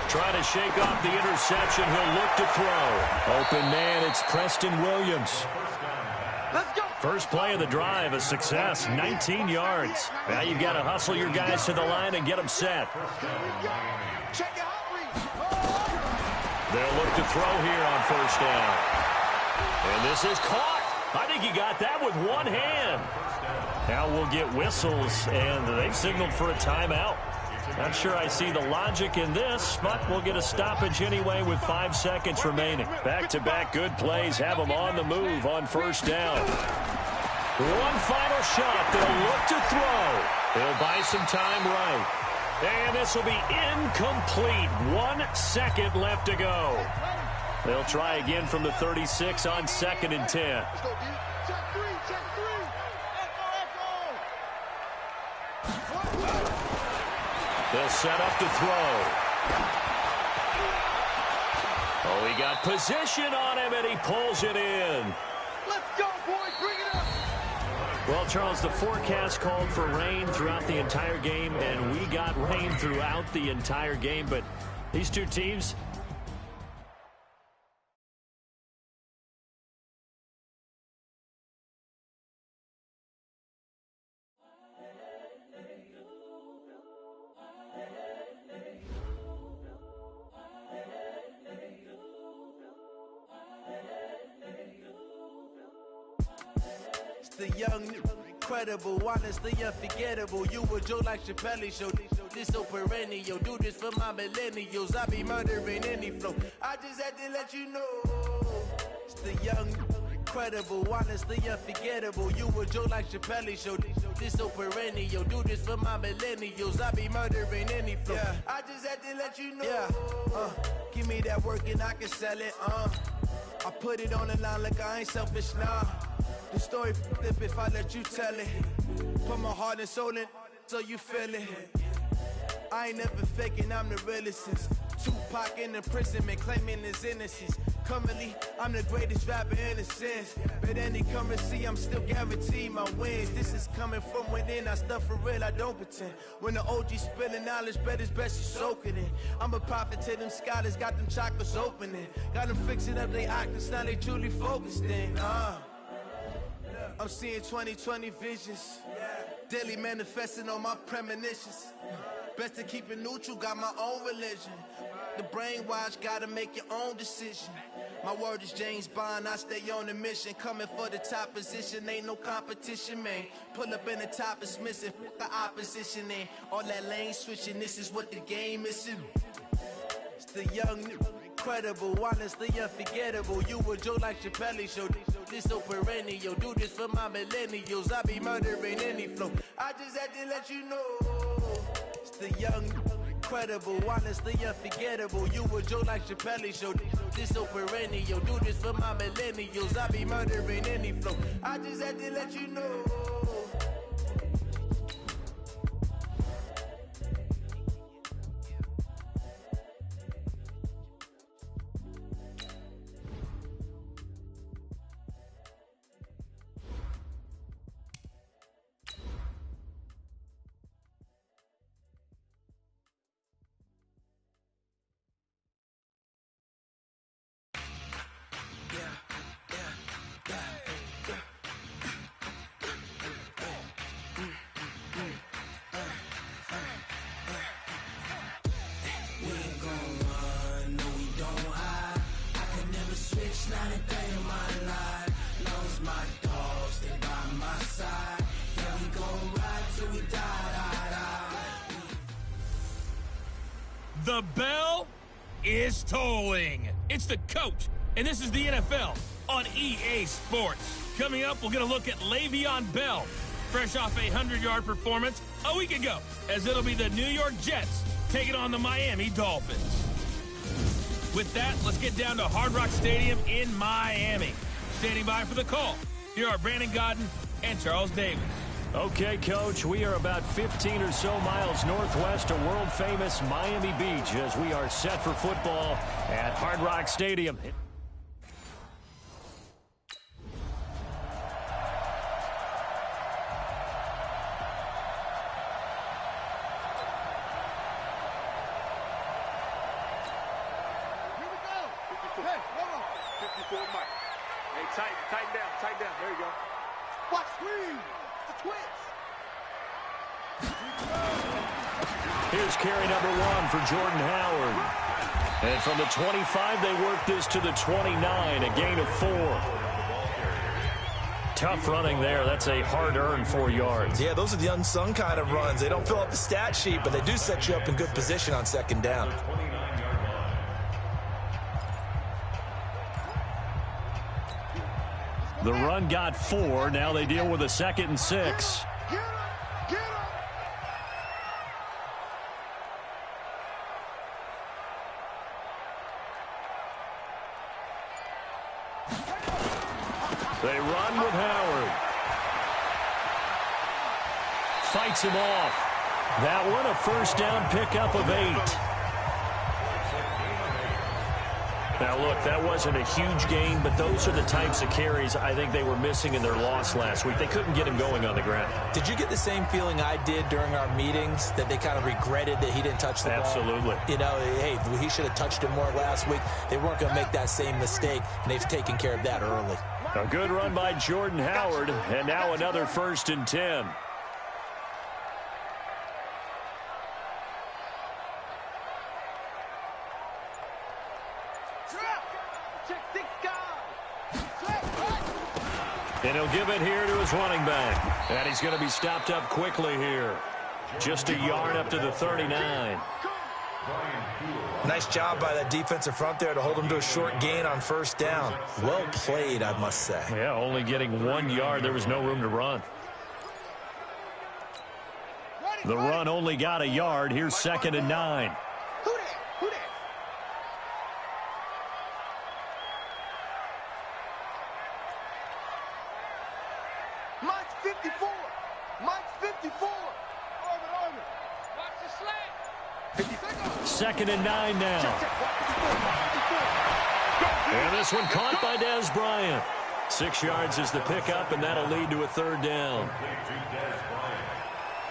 Trying to shake off the interception. He'll look to throw. Open man, it's Preston Williams. First play of the drive, a success, 19 yards. Now you've got to hustle your guys to the line and get them set. They'll look to throw here on 1st down. And this is caught. I think he got that with one hand. Now we'll get whistles, and they've signaled for a timeout. Not sure I see the logic in this, but we'll get a stoppage anyway with 5 seconds remaining. Back-to-back good plays have them on the move on 1st down. One final shot. They'll look to throw. They'll buy some time right. And this will be incomplete. 1 second left to go. They'll try again from the 36 on 2nd and 10. They'll set up to throw. Oh, he got position on him, and he pulls it in. Let's go, boys. Bring it up. Well, Charles, the forecast called for rain throughout the entire game, and we got rain throughout the entire game. But these two teams, The young, incredible, honestly unforgettable. You a Joe like Chappelle show. This so perennial. Do this for my millennials. I be murdering any flow. I just had to let you know. It's the young, incredible, honestly unforgettable. You a Joe like Chappelle show. This so perennial. Do this for my millennials. I be murdering any flow. Yeah. I just had to let you know. Yeah. Give me that work and I can sell it. I put it on the line like I ain't selfish, nah. The story flip if I let you tell it. Put my heart and soul in so you feel it. I ain't never faking, I'm the realest since Tupac in imprisonment, claiming his innocence. Currently, I'm the greatest rapper in a sense. But any currency, I'm still guaranteed my wins. This is coming from within, I stuff for real, I don't pretend. When the OG spilling knowledge, bet it's best you soak it in. I'm a prophet to them scholars, got them chakras opening. Got them fixing up they octaves, now they truly focused in. I'm seeing 2020 visions. Daily manifesting on my premonitions. Best to keep it neutral, got my own religion. The brainwash, gotta make your own decision. My word is James Bond, I stay on a mission. Coming for the top position, ain't no competition, man. Pull up in the top is missing, the opposition in. All that lane switching, this is what the game is. It's the young, incredible, honestly unforgettable. You a Joe like Chappelle show. This so perennial. Do this for my millennials. I be murdering any flow. I just had to let you know. It's the young, incredible, honestly unforgettable. You a Joe like Chappelle show. This so perennial. Do this for my millennials. I be murdering any flow. I just had to let you know. The bell is tolling. It's the coach, and this is the NFL on EA Sports. Coming up, we're going to look at Le'Veon Bell, fresh off a 100-yard performance a week ago, as it'll be the New York Jets taking on the Miami Dolphins. With that, let's get down to Hard Rock Stadium in Miami. Standing by for the call, here are Brandon Godden and Charles Davis. Okay, Coach, we are about 15 or so miles northwest of world-famous Miami Beach as we are set for football at Hard Rock Stadium. Tighten down. There you go. Watch screen. The Twins. Here's carry number 1 for Jordan Howard. And from the 25, they work this to the 29, a gain of 4. Tough running there. That's a hard-earned 4 yards. Yeah, those are the unsung kind of runs. They don't fill up the stat sheet, but they do set you up in good position on second down. The run got 4. Now they deal with a 2nd and 6. They run with Howard. Fights him off. That one a first down pickup of 8. Now, look, that wasn't a huge gain, but those are the types of carries I think they were missing in their loss last week. They couldn't get him going on the ground. Did you get the same feeling I did during our meetings, that they kind of regretted that he didn't touch the ball? Absolutely. You know, hey, he should have touched it more last week. They weren't going to make that same mistake, and they've taken care of that early. A good run by Jordan Howard, and now another 1st and 10. And he'll give it here to his running back. And he's going to be stopped up quickly here. Just a yard up to the 39. Nice job by that defensive front there to hold him to a short gain on first down. Well played, I must say. Yeah, only getting 1 yard. There was no room to run. The run only got a yard. Here's 2nd and 9. Mike's 54. Mike's 54. Armin. Watch the slant. 2nd and 9 now. And this one caught by Dez Bryant. 6 yards is the pickup, and that'll lead to a 3rd down.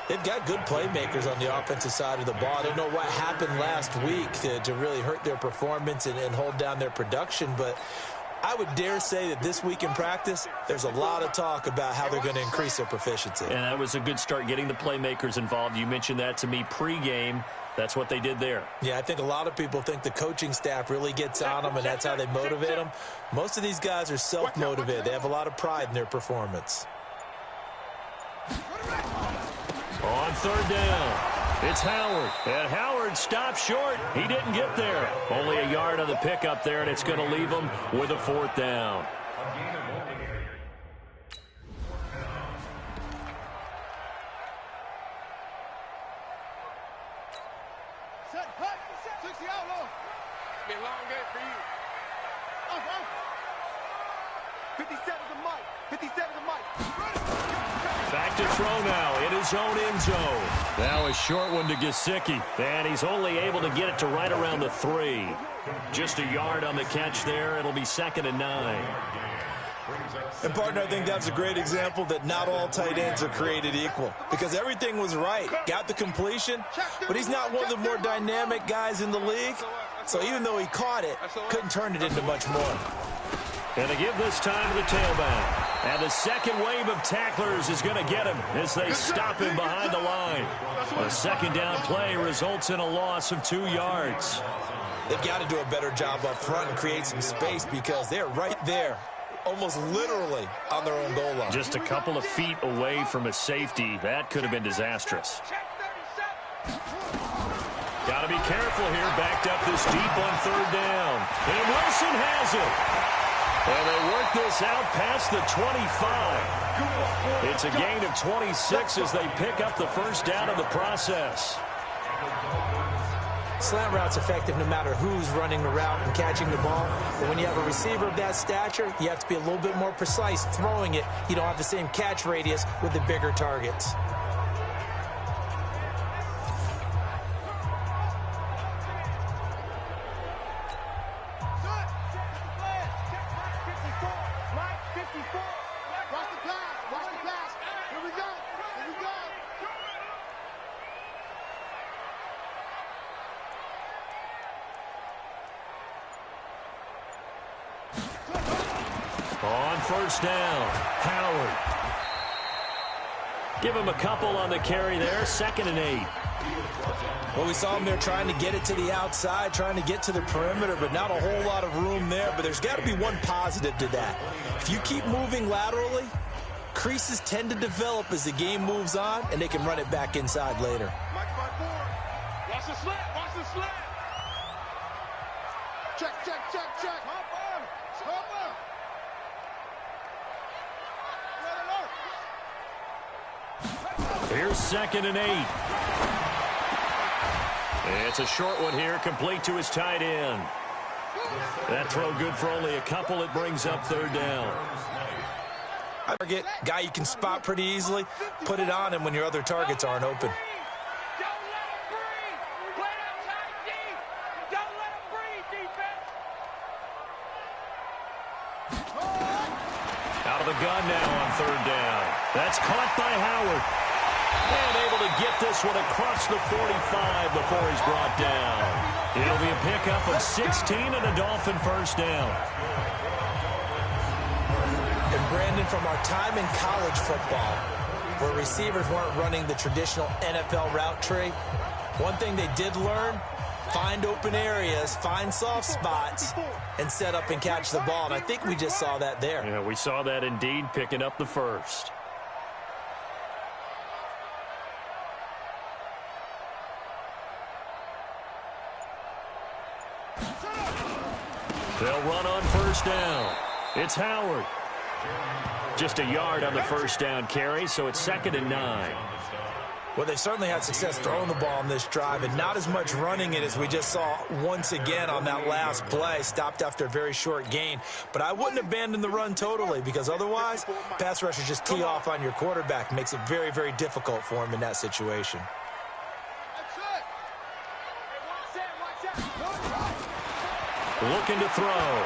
They've got good playmakers on the offensive side of the ball. I don't know what happened last week to really hurt their performance and hold down their production, but I would dare say that this week in practice, there's a lot of talk about how they're going to increase their proficiency. And that was a good start, getting the playmakers involved. You mentioned that to me pregame. That's what they did there. Yeah, I think a lot of people think the coaching staff really gets on them, and that's how they motivate them. Most of these guys are self-motivated. They have a lot of pride in their performance. On 3rd down, it's Howard. And Howard stopped short. He didn't get there. Only a yard on the pickup there, and it's going to leave him with a 4th down. Be a long day for you. 57's a mic. 57's a mic. Back to throw now in his own end zone. Now a short one to Gesicki. And he's only able to get it to right around the 3. Just a yard on the catch there. It'll be 2nd and 9. And, partner, I think that's a great example that not all tight ends are created equal. Because everything was right. Got the completion, but he's not one of the more dynamic guys in the league. So even though he caught it, couldn't turn it into much more. And they give this time to the tailback. And the second wave of tacklers is going to get him as they stop him behind the line. A second down play results in a loss of 2 yards. They've got to do a better job up front and create some space because they're right there, almost literally on their own goal line. Just a couple of feet away from a safety. That could have been disastrous. Got to be careful here. Backed up this deep on 3rd down. And Wilson has it. And they work this out past the 25. It's a gain of 26 as they pick up the first down in the process. Slant route's effective no matter who's running the route and catching the ball. But when you have a receiver of that stature, you have to be a little bit more precise throwing it. You don't have the same catch radius with the bigger targets. On first down, Howard. Give him a couple on the carry there, 2nd and 8. Well, we saw him there trying to get it to the outside, trying to get to the perimeter, but not a whole lot of room there. But there's got to be one positive to that. If you keep moving laterally, creases tend to develop as the game moves on, and they can run it back inside later. Watch the slant. Watch the slant. Check. Hop on. Here's 2nd and 8. It's a short one here, complete to his tight end. That throw good for only a couple. It brings up 3rd down. Target, guy you can spot pretty easily. Put it on him when your other targets aren't open. Out of the gun now on 3rd down. That's caught by Howard. And able to get this one across the 45 before he's brought down. It'll be a pickup of 16 and a Dolphin first down. And Brandon, from our time in college football, where receivers weren't running the traditional NFL route tree, one thing they did learn, find open areas, find soft spots, and set up and catch the ball. And I think we just saw that there. Yeah, we saw that indeed, picking up the first. They'll run on first down. It's Howard. Just a yard on the first down carry, so it's 2nd and 9. Well, they've certainly had success throwing the ball on this drive, and not as much running it as we just saw once again on that last play. Stopped after a very short gain. But I wouldn't abandon the run totally, because otherwise, pass rushers just tee off on your quarterback. Makes it very, very difficult for him in that situation. Looking to throw.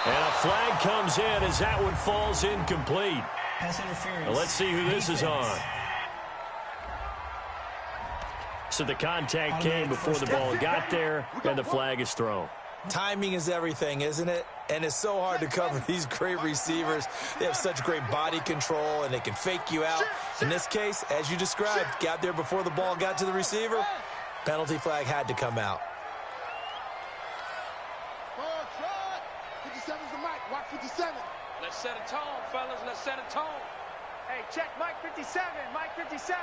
And a flag comes in as that one falls incomplete. Now let's see who this is on. So the contact came before the ball got there, and the flag is thrown. Timing is everything, isn't it? And it's so hard to cover these great receivers. They have such great body control, and they can fake you out. In this case, as you described, got there before the ball got to the receiver. Penalty flag had to come out. 57's the mic. Watch 57. Let's set a tone, fellas. Let's set a tone. Hey, check Mike 57. Mike 57.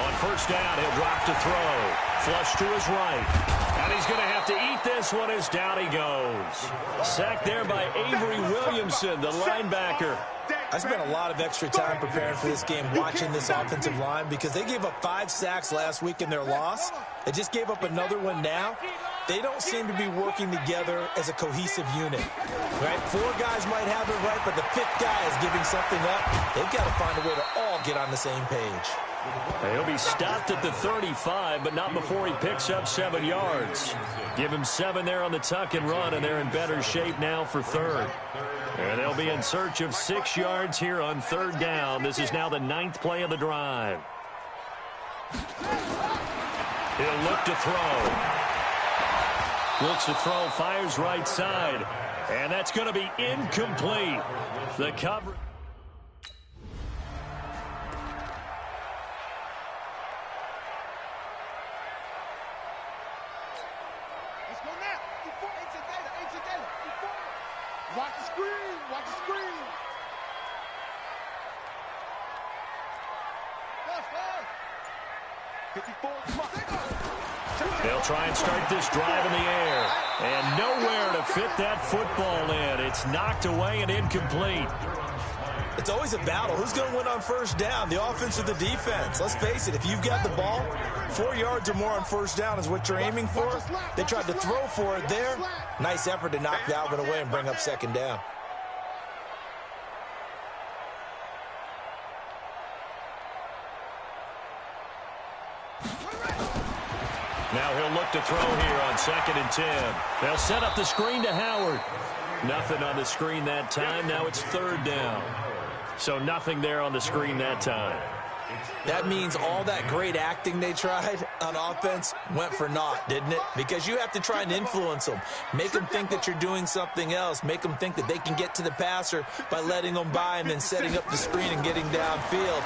On first down, he'll drop to throw. Flush to his right. And he's going to have to eat this one as down he goes. Sacked there by Avery Williamson, the linebacker. I spent a lot of extra time preparing for this game watching this offensive line because they gave up 5 sacks last week in their loss. They just gave up another one now. They don't seem to be working together as a cohesive unit. Right? 4 guys might have it right, but the 5th guy is giving something up. They've got to find a way to all get on the same page. He'll be stopped at the 35, but not before he picks up 7 yards. Give him 7 there on the tuck and run, and they're in better shape now for 3rd. And they'll be in search of 6 yards here on 3rd down. This is now the 9th play of the drive. He'll look to throw. Looks to throw, fires right side. And that's going to be incomplete. The cover. Let's go now. Watch the screen. Watch the screen. 54. Come on. They'll try and start this drive in the air. And nowhere to fit that football in. It's knocked away and incomplete. It's always a battle. Who's going to win on 1st down, the offense or the defense? Let's face it, if you've got the ball, 4 yards or more on 1st down is what you're aiming for. They tried to throw for it there. Nice effort to knock that one away and bring up 2nd down. Now he'll look to throw here on 2nd and 10. They'll set up the screen to Howard. Nothing on the screen that time. Now it's 3rd down. So nothing there on the screen that time. That means all that great acting they tried on offense went for naught, didn't it? Because you have to try and influence them. Make them think that you're doing something else. Make them think that they can get to the passer by letting them by and then setting up the screen and getting downfield.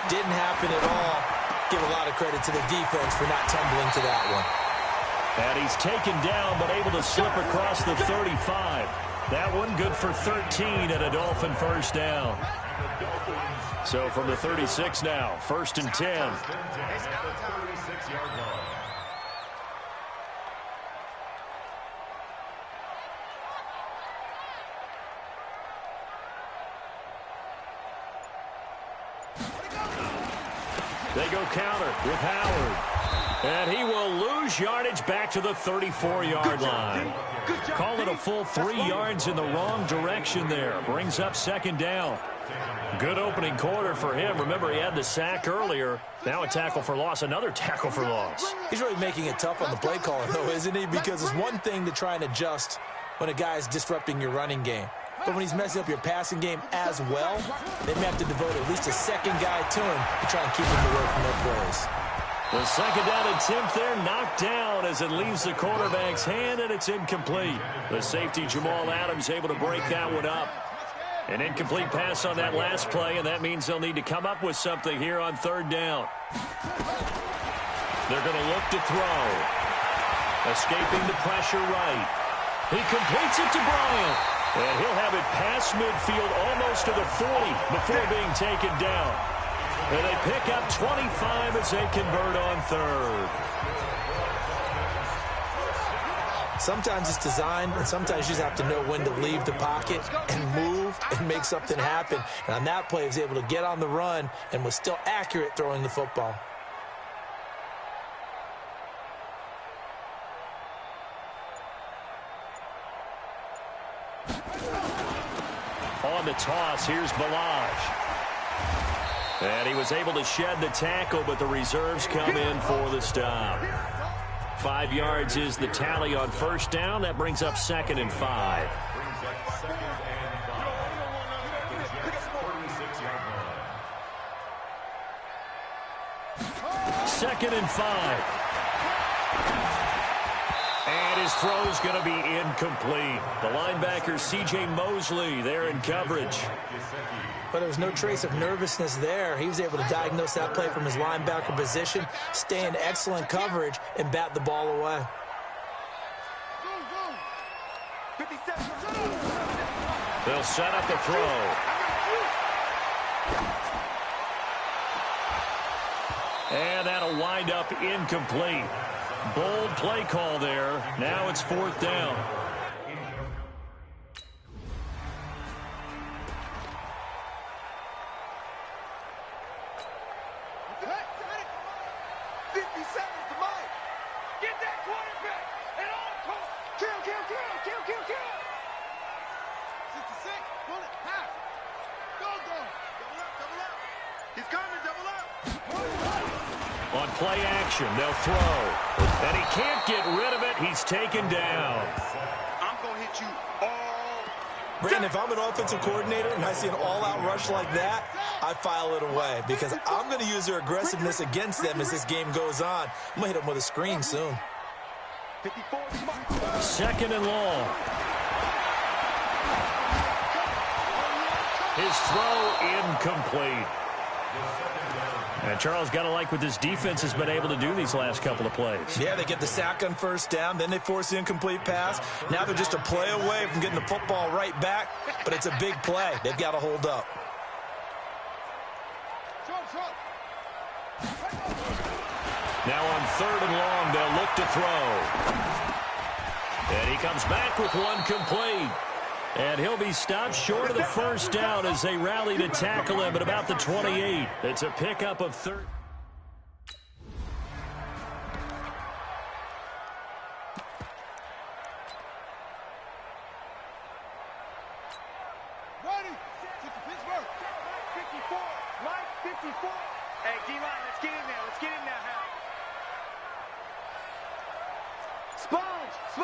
Didn't happen at all. Give a lot of credit to the defense for not tumbling to that one. And he's taken down but able to slip across the 35. That one good for 13 and a Dolphin 1st down. So from the 36 now, 1st and 10. They go counter with Howard. And he will lose yardage back to the 34-yard line. Call it a full 3 yards in the wrong direction there. Brings up 2nd down. Good opening quarter for him. Remember, he had the sack earlier. Now a tackle for loss, another tackle for loss. He's really making it tough on the play caller, though, isn't he? Because it's one thing to try and adjust when a guy is disrupting your running game. But when he's messing up your passing game as well, they may have to devote at least a 2nd guy to him to try and keep him away from their plays. The 2nd down attempt there knocked down as it leaves the quarterback's hand, and it's incomplete. The safety, Jamal Adams, able to break that one up. An incomplete pass on that last play, and that means they'll need to come up with something here on 3rd down. They're going to look to throw. Escaping the pressure right. He completes it to Bryant. And he'll have it past midfield almost to the 40 before being taken down. And they pick up 25 as they convert on 3rd. Sometimes it's designed, and sometimes you just have to know when to leave the pocket and move and make something happen. And on that play, he was able to get on the run and was still accurate throwing the football. On the toss, here's Balaj. And he was able to shed the tackle, but the reserves come in for the stop. 5 yards is the tally on 1st down. That brings up 2nd and 5. Second and 5. And his throw's going to be incomplete. The linebacker, C.J. Mosley, there in coverage. But there was no trace of nervousness there. He was able to diagnose that play from his linebacker position, stay in excellent coverage, and bat the ball away. They'll set up the throw. And that'll wind up incomplete. Bold play call there. Now it's 4th down. Kill. 66, pull it, half. Go. Double up. He's coming, double up. On play action, they'll throw. And he can't get rid of it. He's taken down. I'm going to hit you all. Brandon, if I'm an offensive coordinator and I see an all-out rush like that, I file it away because I'm going to use their aggressiveness against them as this game goes on. I'm going to hit them with a screen soon. 54. Second and long. His throw incomplete. And Charles, got to like what this defense has been able to do these last couple of plays. Yeah, they get the sack on first down, then they force the incomplete pass. Now they're just a play away from getting the football right back, but it's a big play. They've got to hold up. Now on third and long, they'll look to throw. And he comes back with one complete. And he'll be stopped short of the first down as they rally to tackle him at about the 28. It's a pickup of third. Ready. Get to Pittsburgh. Mike 54. Mike 54. Hey, D-line, let's get in there. Let's get in there, Hal. Sponge. No.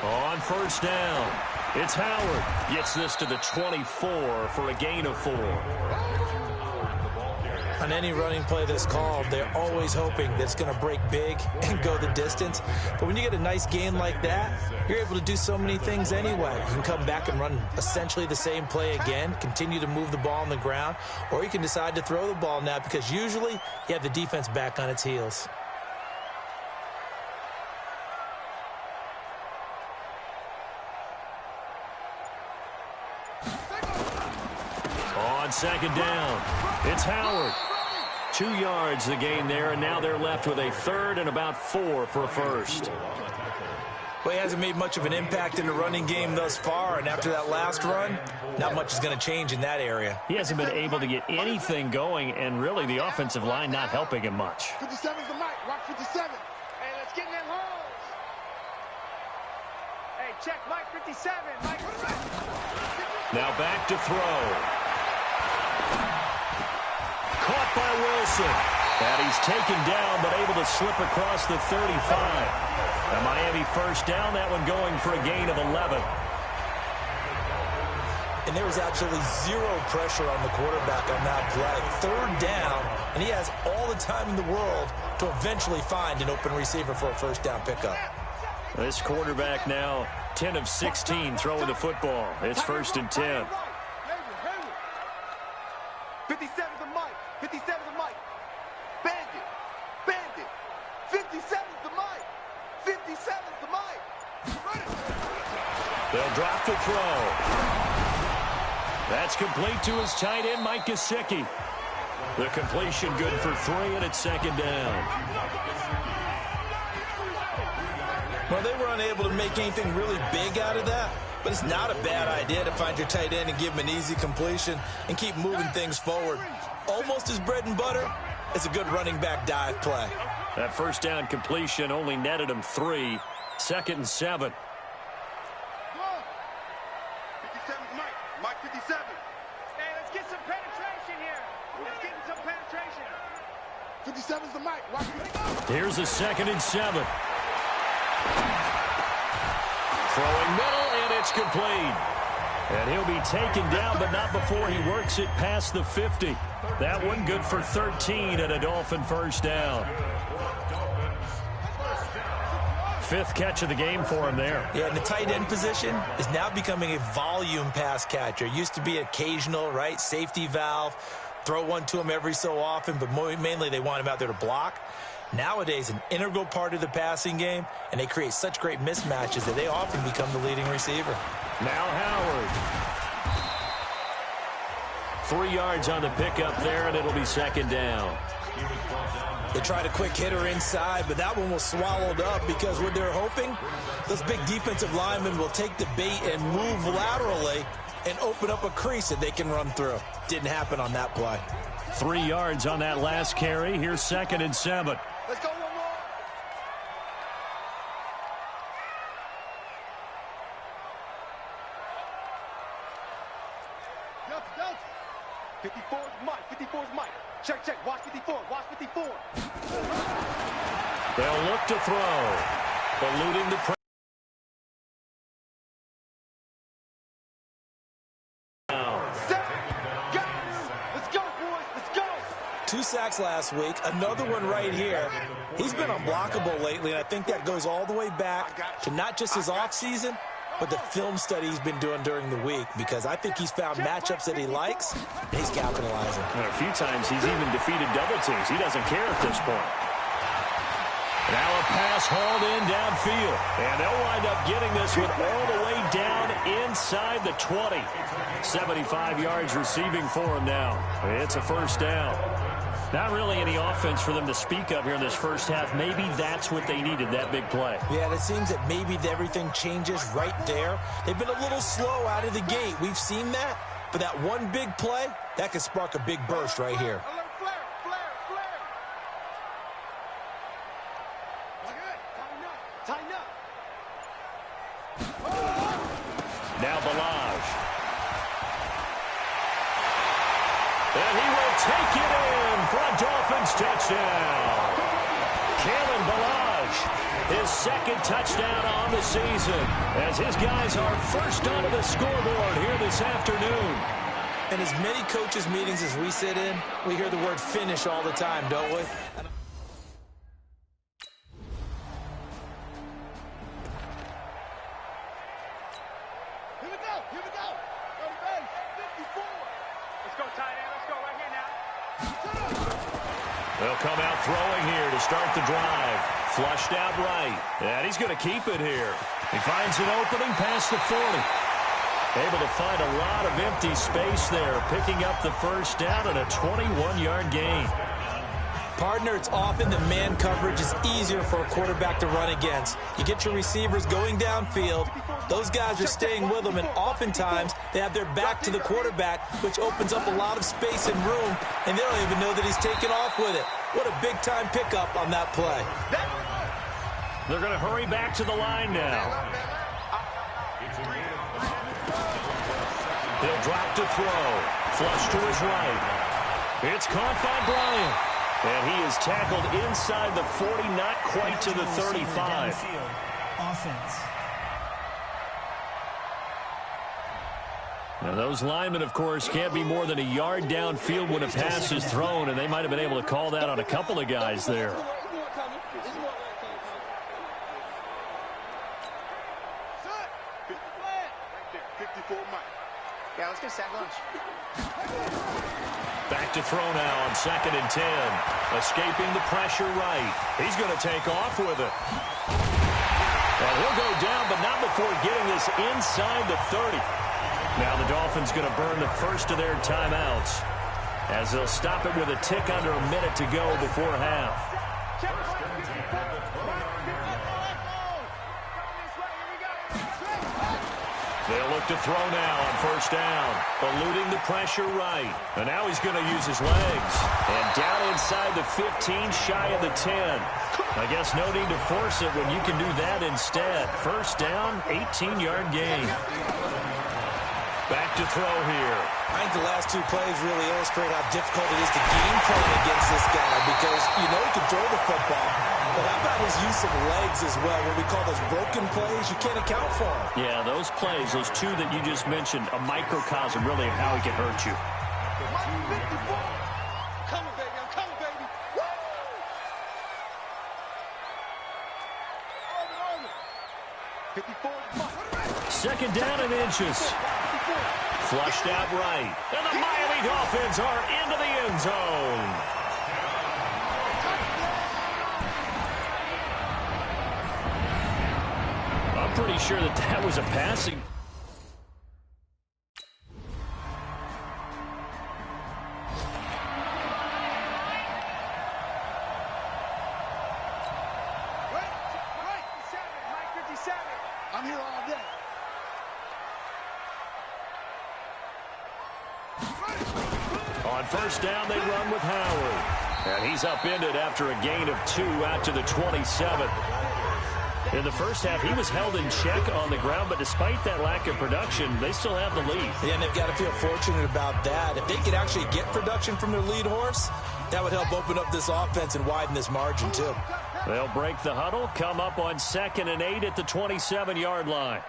On first down, it's Howard. Gets this to the 24 for a gain of 4. On any running play that's called, they're always hoping that it's going to break big and go the distance. But when you get a nice gain like that, you're able to do so many things anyway. You can come back and run essentially the same play again, continue to move the ball on the ground, or you can decide to throw the ball now because usually you have the defense back on its heels. On second down, it's Howard. 2 yards the gain there, and now they're left with a third and about 4 for a first. Well, he hasn't made much of an impact in the running game thus far, and after that last run, not much is going to change in that area. He hasn't been able to get anything going, and really the offensive line not helping him much. 57's the mic. Rock 57. Hey, let's get in them holes. Hey, check Mike 57. Mike. Now back to throw. Caught by Wilson. And he's taken down, but able to slip across the 35. A Miami first down, that one going for a gain of 11. And there was absolutely zero pressure on the quarterback on that play. Third down, and he has all the time in the world to eventually find an open receiver for a first down pickup. This quarterback now 10 of 16 throwing the football. It's first and 10. 57's the mic. 57's the mic. Bandit. 57's the mic. 57's the mic. They'll drop the throw. That's complete to his tight end, Mike Gesicki. The completion good for 3, and it's second down. Well, they were unable to make anything really big out of that, but it's not a bad idea to find your tight end and give him an easy completion and keep moving things forward. Almost his bread and butter. It's a good running back dive play. That first down completion only netted him 3. Second and 7. 57's Mike. Mike 57. Hey, let's get some penetration here. Let's get some penetration. 57's the mic. Watch me go. Here's a second and 7. Throwing middle, and it's complete. And he'll be taken down, but not before he works it past the 50. That one good for 13 and a Dolphin first down. 5th catch of the game for him there. Yeah, and the tight end position is now becoming a volume pass catcher. Used to be occasional, right, safety valve, throw one to him every so often, but mainly they want him out there to block. Nowadays, an integral part of the passing game, and they create such great mismatches that they often become the leading receiver. Now Howard. 3 yards on the pickup there, and it'll be second down. They tried a quick hitter inside, but that one was swallowed up because what they're hoping, those big defensive linemen will take the bait and move laterally and open up a crease that they can run through. Didn't happen on that play. 3 yards on that last carry. Here's 2nd and 7. Let's go one more. Delta. 54's Mike. 54's Mike. Check. Watch 54. Watch 54. They'll look to throw. Eluding the pressure. Let's go, boys. Let's go. 2 sacks last week. Another one right here. He's been unblockable lately, and I think that goes all the way back to not just his offseason, but the film study he's been doing during the week, because I think he's found matchups that he likes, and he's capitalizing. And a few times he's even defeated double teams. He doesn't care at this point. Now a pass hauled in downfield. And they'll wind up getting this one all the way down inside the 20. 75 yards receiving for him now. It's a first down. Not really any offense for them to speak of here in this first half. Maybe that's what they needed, that big play. Yeah, it seems that maybe everything changes right there. They've been a little slow out of the gate. We've seen that. But that one big play, that could spark a big burst right here. Tighten up. Now Balaj. And he will take it in for a Dolphins touchdown. Kalen Balaj, his 2nd touchdown on the season, as his guys are first onto the scoreboard here this afternoon. In as many coaches' meetings as we sit in, we hear the word finish all the time, don't we? Here we go. Go to base. 54. Let's go, tight end. Let's go right here now. They'll come out throwing here to start the drive. Flushed out right. And he's going to keep it here. He finds an opening past the 40. Able to find a lot of empty space there, picking up the first down and a 21-yard gain. Partner, it's often the man coverage is easier for a quarterback to run against. You get your receivers going downfield. Those guys are staying with them, and oftentimes they have their back to the quarterback, which opens up a lot of space and room, and they don't even know that he's taken off with it. What a big-time pickup on that play. They're going to hurry back to the line now. He'll drop to throw. Flush to his right. It's caught by Bryant. And he is tackled inside the 40, not quite to the 35. Offense. Now those linemen, of course, can't be more than a yard downfield when a pass is thrown, and they might have been able to call that on a couple of guys there. Yeah, let's get sack lunch. Back to throw now on 2nd and 10. Escaping the pressure right. He's going to take off with it. And he'll go down, but not before getting this inside the 30. Now the Dolphins going to burn the first of their timeouts, as they'll stop it with a tick under a minute to go before half. They'll look to throw now on first down. Eluding the pressure right. And now he's going to use his legs. And down inside the 15, shy of the 10. I guess no need to force it when you can do that instead. First down, 18-yard gain. Back to throw here. I think the last 2 plays really illustrate how difficult it is to game plan against this guy, because you know he can throw the football. But how about his use of legs as well, what we call those broken plays? You can't account for them. Yeah, those plays, those 2 that you just mentioned, a microcosm really of how he can hurt you. Coming, baby. I'm coming, baby. Woo! Over. 54. 2nd down and inches. Flushed out right. And the Miami Dolphins are into the end zone. I'm pretty sure that was a passing. Mike 57. I'm here all day. On first down, they run with Howard. And he's upended after a gain of 2 out to the 27. In the first half, he was held in check on the ground, but despite that lack of production, they still have the lead. Yeah, and they've got to feel fortunate about that. If they could actually get production from their lead horse, that would help open up this offense and widen this margin, too. They'll break the huddle, come up on 2nd and 8 at the 27-yard line.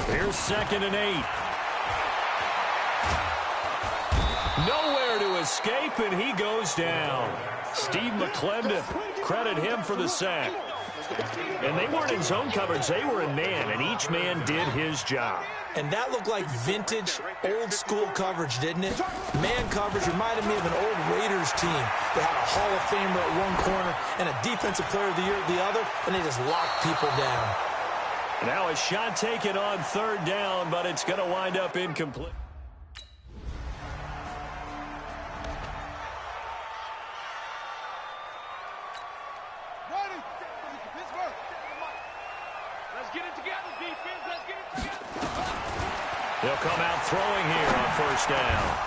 Here's 2nd and 8. Nowhere to escape, and he goes down. Steve McClendon, credit him for the sack. And they weren't in zone coverage. They were in man, and each man did his job. And that looked like vintage, old-school coverage, didn't it? Man coverage reminded me of an old Raiders team. They had a Hall of Famer at one corner and a Defensive Player of the Year at the other, and they just locked people down. Now a shot taken on 3rd down, but it's going to wind up incomplete. They'll come out throwing here on 1st down.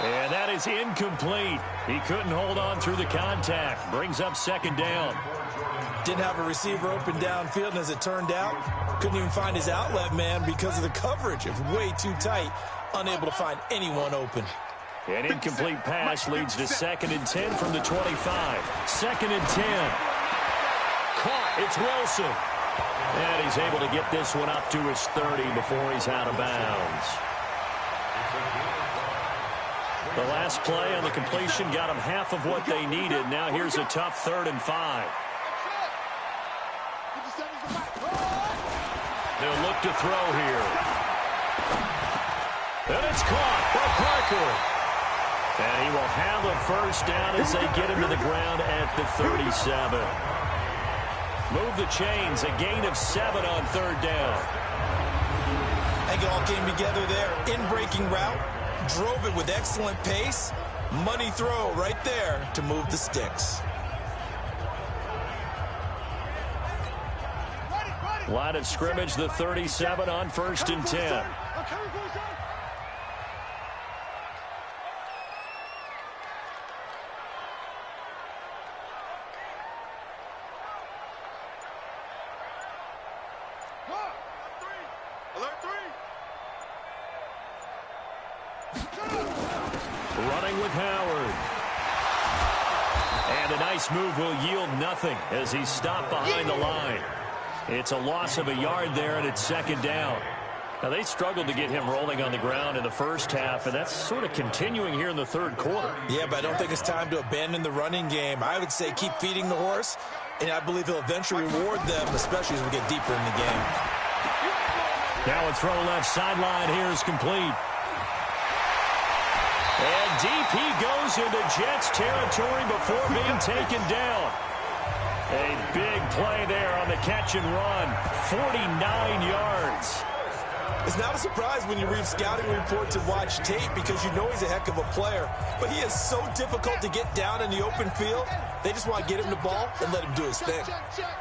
And that is incomplete. He couldn't hold on through the contact. Brings up 2nd down. Didn't have a receiver open downfield, and as it turned out, couldn't even find his outlet man because of the coverage. It was way too tight, unable to find anyone open. An incomplete pass leads to 2nd and 10 from the 25. 2nd and 10. Caught. It's Wilson. And he's able to get this one up to his 30 before he's out of bounds. The last play on the completion got them half of what they needed. Now here's a tough 3rd and 5. They'll look to throw here. And it's caught by Parker. And he will have a 1st down as they get him to the ground at the 37. Move the chains, a gain of 7 on 3rd down. I think it all came together there. In-breaking route, drove it with excellent pace. Money throw right there to move the sticks. Line of scrimmage, the 37 on 1st and 10. Running with Howard. And a nice move will yield nothing as he's stopped behind the line. It's a loss of a yard there, and it's 2nd down. Now, they struggled to get him rolling on the ground in the first half, and that's sort of continuing here in the 3rd quarter. Yeah, but I don't think it's time to abandon the running game. I would say keep feeding the horse, and I believe he'll eventually reward them, especially as we get deeper in the game. Now a throw left sideline here is complete. And deep he goes into Jets territory before being taken down. A big play there on the catch and run. 49 yards. It's not a surprise when you read scouting reports and watch tape because you know he's a heck of a player. But he is so difficult to get down in the open field. They just want to get him the ball and let him do his thing.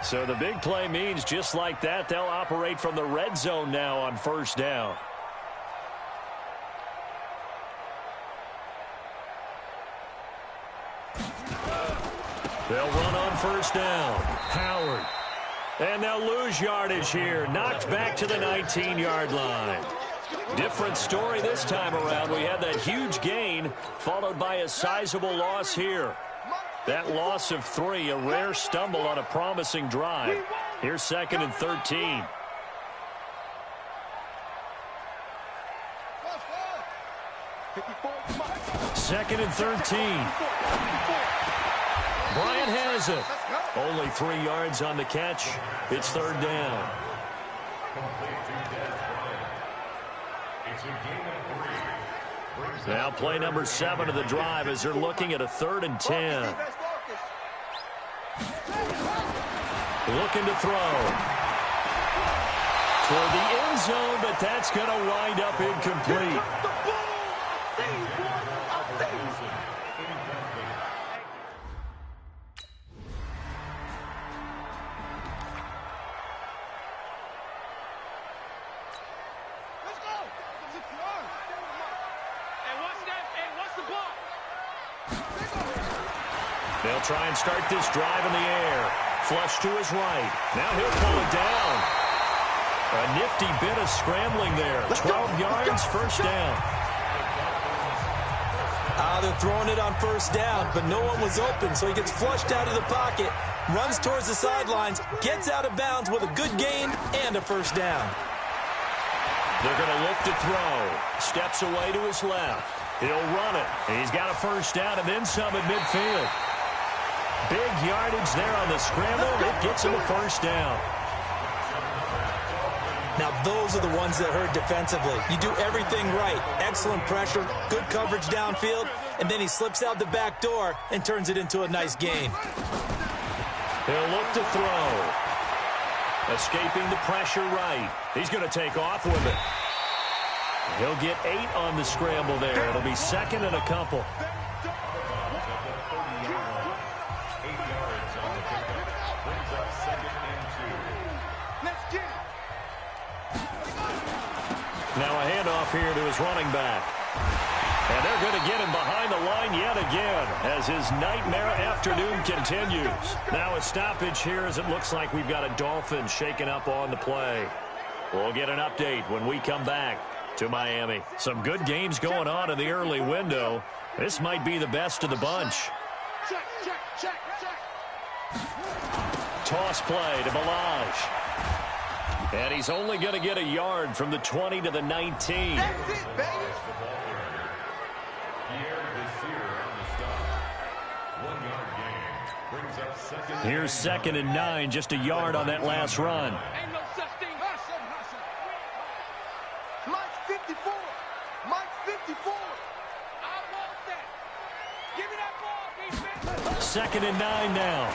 So the big play means just like that, they'll operate from the red zone now on 1st down. They'll run on 1st down. Howard. And they'll lose yardage here. Knocked back to the 19-yard line. Different story this time around. We had that huge gain followed by a sizable loss here. That loss of 3, a rare stumble on a promising drive. Here's 2nd and 13. Second and 13. Bryant has it. Only 3 yards on the catch. It's 3rd down. Now play number 7 of the drive as they're looking at a 3rd and 10. Looking to throw. Toward the end zone, but that's going to wind up incomplete. They'll try and start this drive in the air. Flush to his right. Now he'll pull it down. A nifty bit of scrambling there. 12 yards, first down. They're throwing it on first down, but no one was open, so he gets flushed out of the pocket, runs towards the sidelines, gets out of bounds with a good gain and a first down. They're going to look to throw. Steps away to his left. He'll run it. He's got a first down and then some at midfield. Big yardage there on the scramble. It gets him a first down. Now, those are the ones that hurt defensively. You do everything right. Excellent pressure, good coverage downfield, and then he slips out the back door and turns it into a nice gain. He'll look to throw. Escaping the pressure right. He's going to take off with it. He'll get 8 on the scramble there. It'll be second and a couple. Now a handoff here to his running back. And they're going to get him behind the line yet again as his nightmare afternoon continues. Now a stoppage here as it looks like we've got a Dolphin shaking up on the play. We'll get an update when we come back to Miami. Some good games going on in the early window. This might be the best of the bunch. Toss play to Balaj. And he's only going to get a yard from the 20 to the 19. That's it, baby. Here's 2nd and 9, just a yard on that last run. Ain't no such thing. Mike's 54. Mike's 54. I want that. Give me that ball, defense. 2nd and 9 now.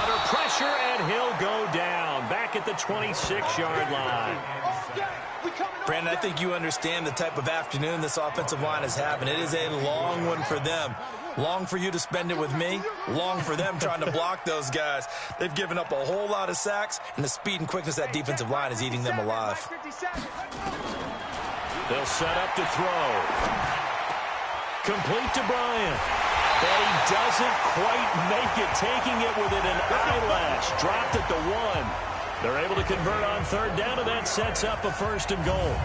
Under pressure, and he'll go down. Back at the 26-yard line. Brandon, I think you understand the type of afternoon this offensive line is having. It is a long one for them. Long for you to spend it with me. Long for them trying to block those guys. They've given up a whole lot of sacks, and the speed and quickness of that defensive line is eating them alive. They'll set up to throw. Complete to Bryant. But he doesn't quite make it, taking it within an eyelash. Dropped at the 1. They're able to convert on 3rd down, and that sets up a 1st and goal.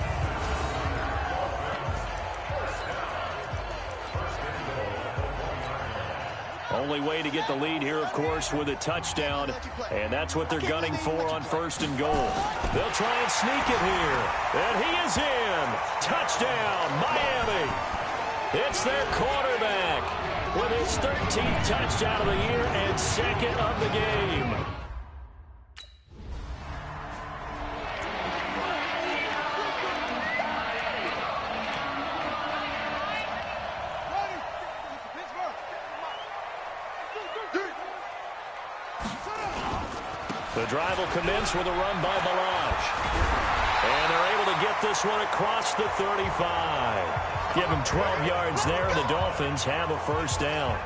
Only way to get the lead here, of course, with a touchdown, and that's what they're gunning for on 1st and goal. They'll try and sneak it here, and he is in. Touchdown, Miami. It's their quarterback with his 13th touchdown of the year and 2nd of the game. The drive will commence with a run by Balaj. And they're able to get this one across the 35. Give him 12 yards there, and the Dolphins have a 1st down.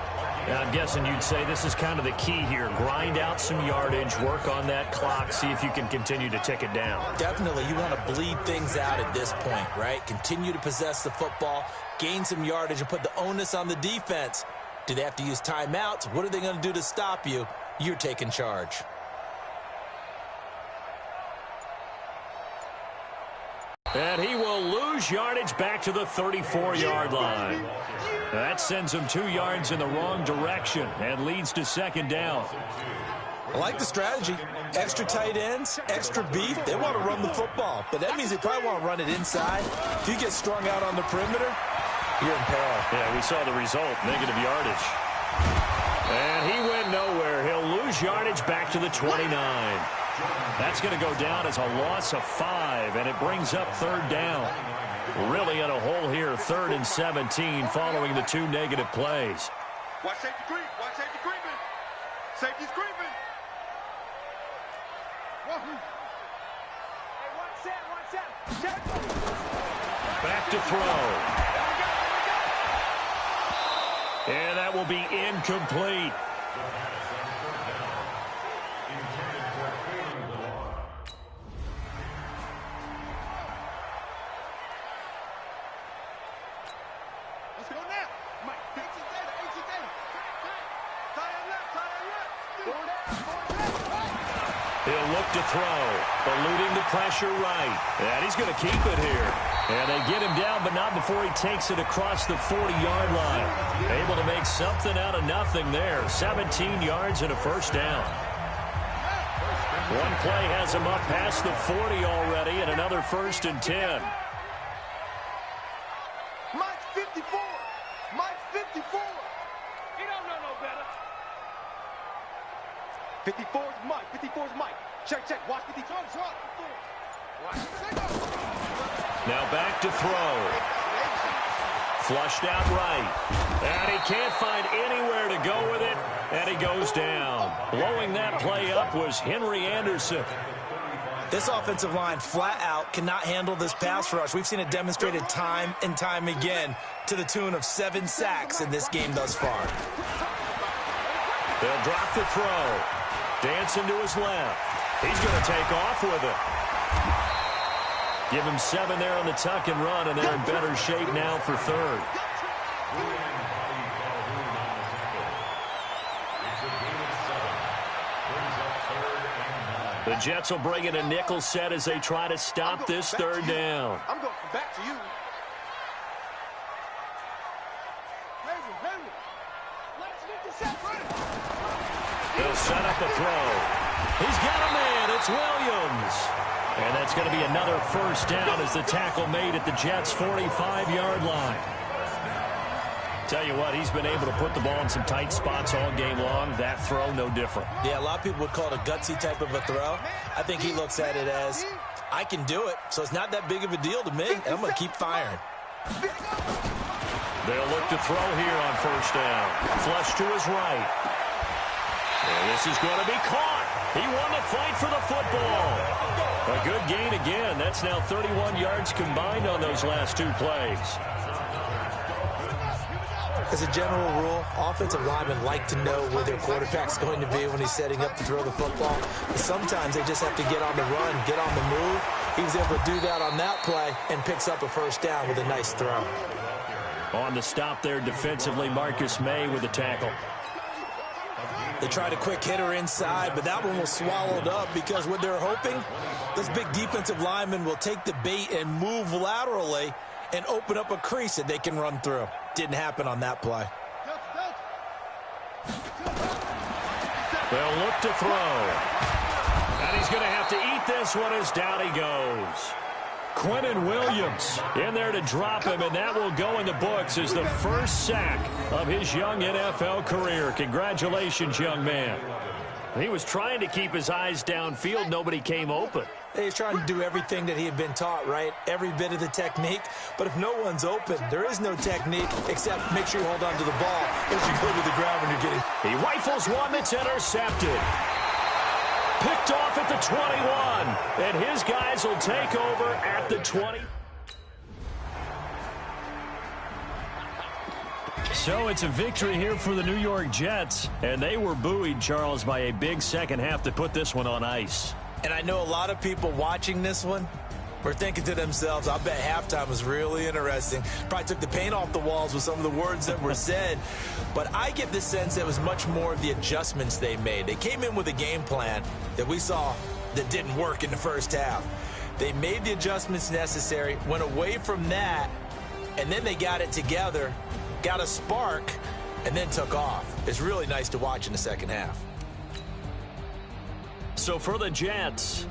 Now, I'm guessing you'd say this is kind of the key here. Grind out some yardage, work on that clock, see if you can continue to tick it down. Definitely, you want to bleed things out at this point, right? Continue to possess the football, gain some yardage, and put the onus on the defense. Do they have to use timeouts? What are they going to do to stop you? You're taking charge. And he will lose yardage back to the 34-yard line. That sends him 2 yards in the wrong direction and leads to 2nd down. I like the strategy. Extra tight ends, extra beef. They want to run the football, but that means they probably want to run it inside. If you get strung out on the perimeter, you're in peril. Yeah, we saw the result, negative yardage. And he went nowhere. He'll lose yardage back to the 29. That's going to go down as a loss of 5, and it brings up 3rd down. Really in a hole here, 3rd and 17 following the 2 negative plays. Watch safety creep. Watch safety creeping. Safety's creeping. Back to throw. And that will be incomplete. Mike. He'll look to throw, eluding the pressure right. And he's going to keep it here. And they get him down, but not before he takes it across the 40-yard line. Able to make something out of nothing there. 17 yards and a first down. One play has him up past the 40 already, and another 1st and 10. Mike's 54. Mike's 54. He don't know no better. 54's Mike. 54's Mike. Check. Watch 54. Watch. Now back to throw. Flushed out right. And he can't find anywhere to go with it. And he goes down. Blowing that play up was Henry Anderson. This offensive line flat out cannot handle this pass rush. We've seen it demonstrated time and time again to the tune of 7 sacks in this game thus far. They'll drop the throw. Dancing to his left. He's going to take off with it. Give him 7 there on the tuck and run, and they're in better shape now for 3rd. The Jets will bring in a nickel set as they try to stop this 3rd down. I'm going back to you. They'll set up a throw. He's got a man. It's Williams. And that's going to be another 1st down as the tackle made at the Jets' 45-yard line. Tell you what, he's been able to put the ball in some tight spots all game long. That throw, no different. Yeah, a lot of people would call it a gutsy type of a throw. I think he looks at it as, I can do it, so it's not that big of a deal to me, and I'm going to keep firing. They'll look to throw here on 1st down. Flush to his right. And this is going to be caught. He won the fight for the football. A good gain again. That's now 31 yards combined on those last 2 plays. As a general rule, offensive linemen like to know where their quarterback's going to be when he's setting up to throw the football. But sometimes they just have to get on the run, get on the move. He was able to do that on that play and picks up a 1st down with a nice throw. On the stop there defensively, Marcus May with the tackle. They tried a quick hitter inside, but that one was swallowed up because what they're hoping, those big defensive linemen will take the bait and move laterally and open up a crease that they can run through. Didn't happen on that play. They'll look to throw. And he's going to have to eat this one as down he goes. Quentin Williams in there to drop him, and that will go in the books as the 1st sack of his young NFL career. Congratulations, young man. He was trying to keep his eyes downfield. Nobody came open. He's trying to do everything that he had been taught, right? Every bit of the technique. But if no one's open, there is no technique except make sure you hold on to the ball as you go to the ground when you're getting. He rifles one that's intercepted. Picked off at the 21, and his guys will take over at the 20. So it's a victory here for the New York Jets, and they were buoyed, Charles, by a big second half to put this one on ice. And I know a lot of people watching this one were thinking to themselves, I bet halftime was really interesting. Probably took the paint off the walls with some of the words that were said. But I get the sense that it was much more of the adjustments they made. They came in with a game plan that we saw that didn't work in the 1st half. They made the adjustments necessary, went away from that, and then they got it together, got a spark, and then took off. It's really nice to watch in the 2nd half. So for the Jets,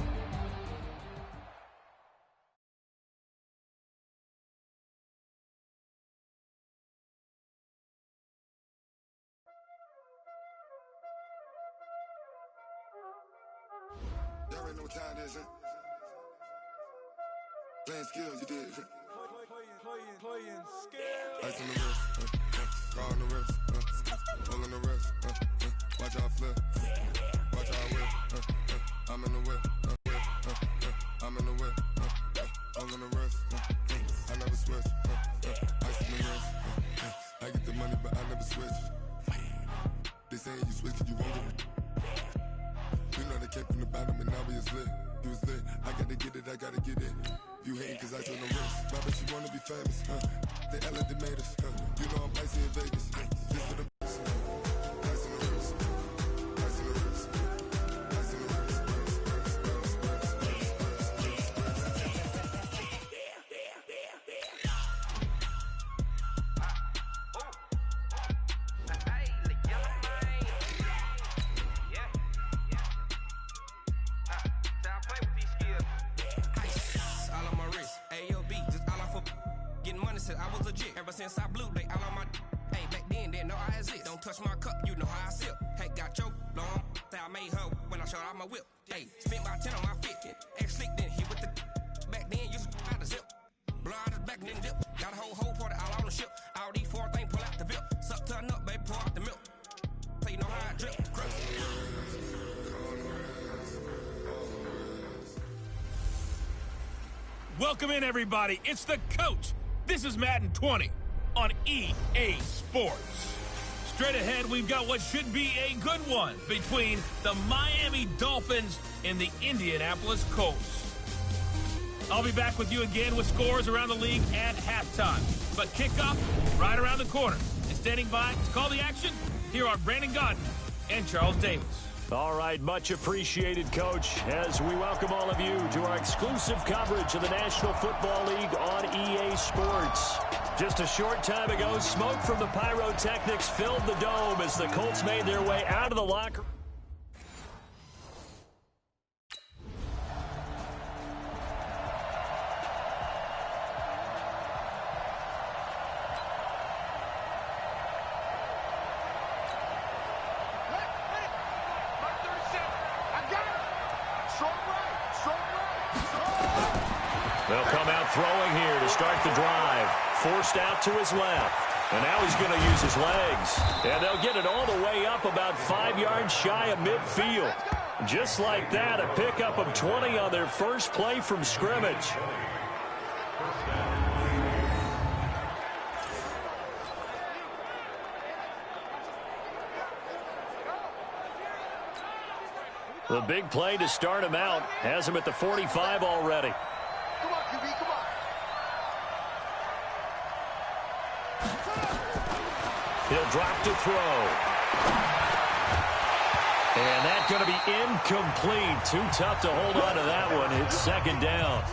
Y'all already know what time it is, huh? Playing skills, you did. Playing skills. Ice on the wrist, car on the wrist, roll on the wrist, watch out flip, watch out whip, I'm in the whip, I'm in the whip, roll on the wrist, I never switch, ice on the wrist, I get the money but I never switch. They say you switch 'cause you won't get it. You know they came from the bottom and now we is lit. You was lit, I gotta get it, I gotta get it. You hating 'cause I told no risk. My bitch, you wanna be famous, they act like they made us. You know I'm icy in Vegas. This for the best. Ice in the wrist. Ice in the wrist. Ice in the wrist. All on my wrist, AOB, just all off of getting money since I was legit. Ever since I blew, they all on my hey, back then, didn't know I exist. Don't touch my cup, you know how I sip. Hey, got your long, say I made her when I showed out my whip. Hey, spent about 10 on my fit. Ex slick, then hit with the back then, used to out the zip. Blow out his back, then dip. Got a whole party all on the ship. All these four things, pull out the VIP. Suck, turn up, baby, pour out the milk. So you know how I drip. Welcome in, everybody. It's the coach. This is Madden 20 on EA Sports. Straight ahead, we've got what should be a good one between the Miami Dolphins and the Indianapolis Colts. I'll be back with you again with scores around the league at halftime. But kickoff right around the corner. And standing by to call the action, here are Brandon Godden and Charles Davis. All right, much appreciated, Coach, as we welcome all of you to our exclusive coverage of the National Football League on EA Sports. Just a short time ago, smoke from the pyrotechnics filled the dome as the Colts made their way out of the locker room. They'll come out throwing here to start the drive. Forced out to his left. And now he's going to use his legs. And they'll get it all the way up about 5 yards shy of midfield. Just like that, a pickup of 20 on their first play from scrimmage. The big play to start him out has him at the 45 already. Come on, QB, come on. He'll drop to throw. And that's going to be incomplete. Too tough to hold on to that one. It's second down.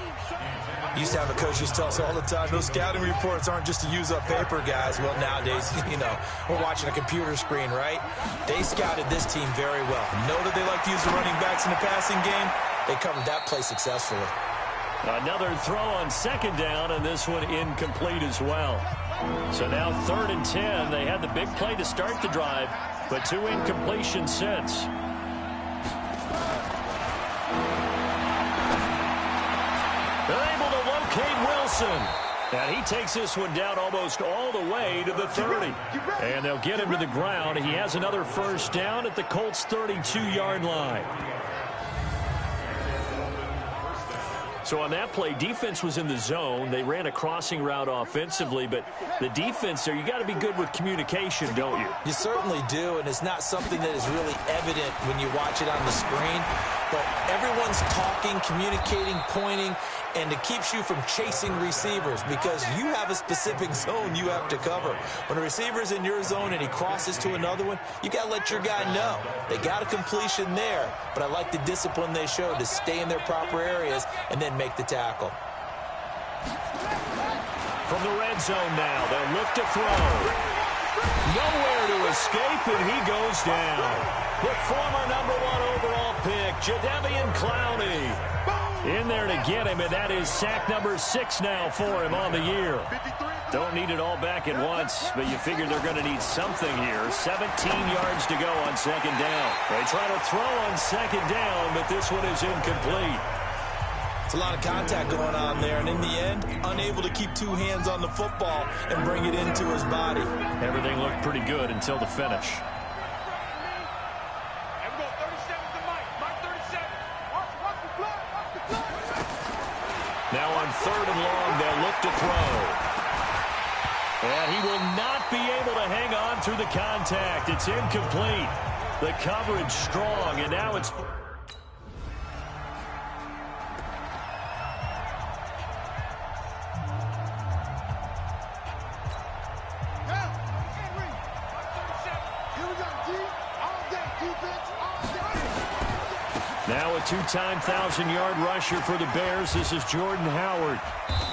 Used to have a coach used to tell us all the time, those scouting reports aren't just to use up paper, guys. Well, nowadays, you know, we're watching a computer screen, right? They scouted this team very well. Know that they like to use the running backs in the passing game. They covered that play successfully. Another throw on second down, and this one incomplete as well. So now 3rd and 10. They had the big play to start the drive, but 2 incompletions since. They're able to locate Wilson. And he takes this one down almost all the way to the 30. And they'll get him to the ground. He has another first down at the Colts' 32-yard line. So on that play, defense was in the zone. They ran a crossing route offensively, but the defense there, you got to be good with communication, don't you? You certainly do, and it's not something that is really evident when you watch it on the screen. But everyone's talking, communicating, pointing, and it keeps you from chasing receivers because you have a specific zone you have to cover. When a receiver's in your zone and he crosses to another one, you got to let your guy know. They got a completion there, but I like the discipline they showed to stay in their proper areas and then make the tackle. From the red zone now, they'll look to throw. Nowhere to escape, and he goes down. The former #1 overall pick, Jadeveon Clowney, in there to get him, and that is sack number 6 now for him on the year. Don't need it all back at once, but you figure they're going to need something here. 17 yards to go on second down. They try to throw on second down, but this one is incomplete. It's a lot of contact going on there, and in the end, unable to keep 2 hands on the football and bring it into his body. Everything looked pretty good until the finish. Now on 3rd and long, they'll look to throw. And he will not be able to hang on through the contact. It's incomplete. The coverage strong, and now it's... Now a two-time 1,000-yard rusher for the Bears. This is Jordan Howard.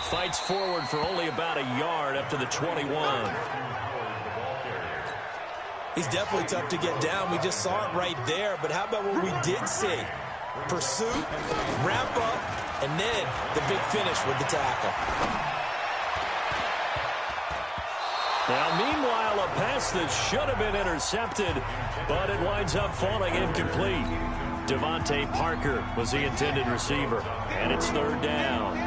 Fights forward for only about a yard up to the 21. He's definitely tough to get down. We just saw it right there. But how about what we did see? Pursuit, wrap up, and then the big finish with the tackle. Now, meanwhile, a pass that should have been intercepted, but it winds up falling incomplete. Devontae Parker was the intended receiver, and it's third down.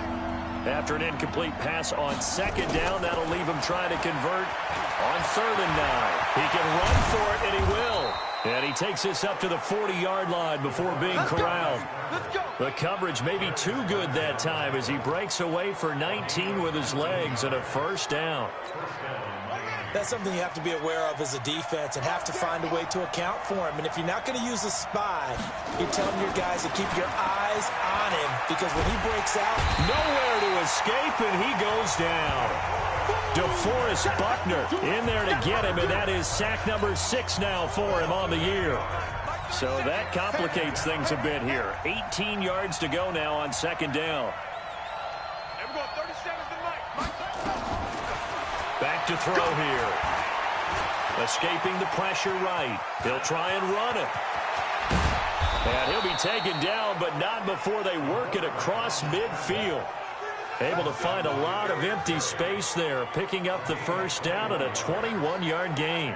After an incomplete pass on second down, that'll leave him trying to convert on 3rd and 9. He can run for it, and he will. And he takes this up to the 40-yard line before being corralled. The coverage may be too good that time as he breaks away for 19 with his legs and a first down. That's something you have to be aware of as a defense and have to find a way to account for him. And if you're not going to use a spy, you're telling your guys to keep your eyes on him because when he breaks out, nowhere to escape, and he goes down. DeForest Buckner in there to get him, and that is sack number 6 now for him on the year. So that complicates things a bit here. 18 yards to go now on second down. Back to throw here. Escaping the pressure right. He'll try and run it. And he'll be taken down, but not before they work it across midfield. Able to find a lot of empty space there, picking up the first down at a 21-yard gain.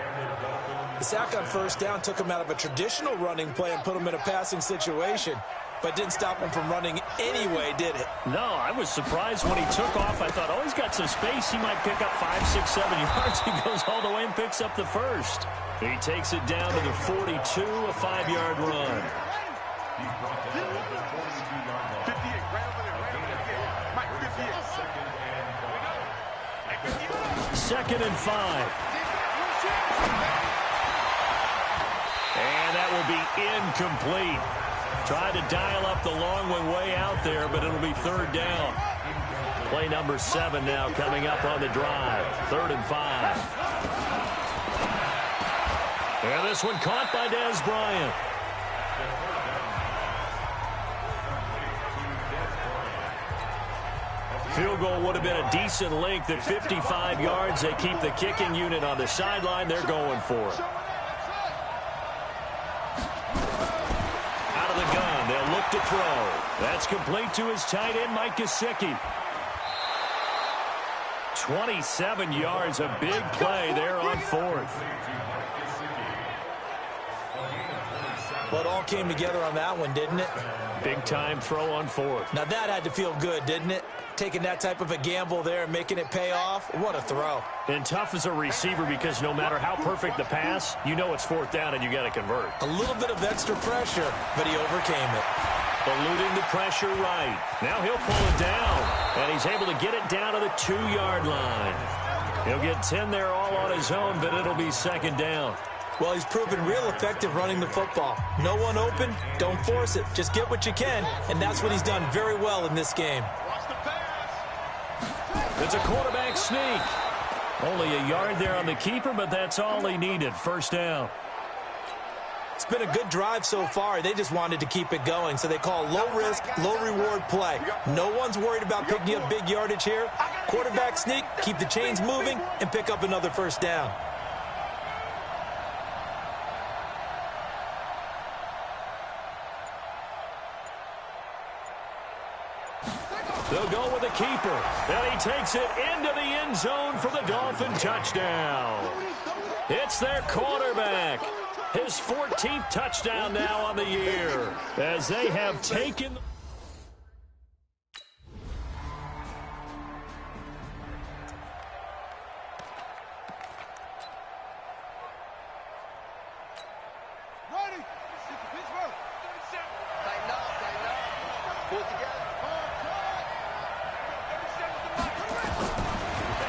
The sack on first down took him out of a traditional running play and put him in a passing situation, but didn't stop him from running anyway, did it? No, I was surprised when he took off. I thought, oh, he's got some space. He might pick up 5, 6, 7 yards. He goes all the way and picks up the first. He takes it down to the 42, a 5-yard run. Second and 5. And that will be incomplete. Tried to dial up the long one way out there, but it'll be third down. Play number 7 now coming up on the drive. 3rd and 5. And this one caught by Dez Bryant. Field goal would have been a decent length at 55 yards. They keep the kicking unit on the sideline. They're going for it. Out of the gun. They'll look to throw. That's complete to his tight end, Mike Gesicki. 27 yards, a big play there on 4th. Well, it all came together on that one, didn't it? Big-time throw on 4th. Now that had to feel good, didn't it? Taking that type of a gamble there and making it pay off. What a throw. And tough as a receiver because no matter how perfect the pass, you know it's 4th down and you got to convert. A little bit of extra pressure, but he overcame it. Eluding the pressure right. Now he'll pull it down, and he's able to get it down to the 2-yard line. He'll get 10 there all on his own, but it'll be second down. Well, he's proven real effective running the football. No one open, don't force it. Just get what you can, and that's what he's done very well in this game. It's a quarterback sneak. Only a yard there on the keeper, but that's all he needed. First down. It's been a good drive so far. They just wanted to keep it going, so they call low-risk, low-reward play. No one's worried about picking up big yardage here. Quarterback sneak, keep the chains moving, and pick up another first down. They'll go with the keeper, and he takes it into the end zone for the Dolphin touchdown. It's their quarterback. His 14th touchdown now on the year as they have taken...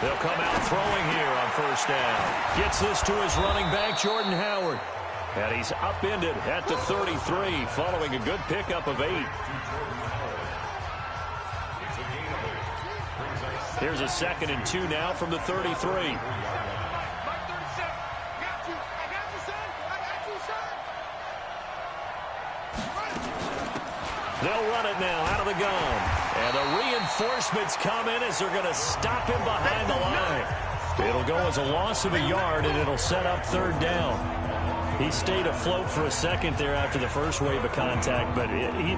They'll come out throwing here on first down. Gets this to his running back, Jordan Howard. And he's upended at the 33 following a good pickup of 8. Here's a 2nd and 2 now from the 33. They'll run it now out of the gun. And the reinforcements come in as they're going to stop him behind the line. It'll go as a loss of a yard, and it'll set up third down. He stayed afloat for a second there after the first wave of contact, but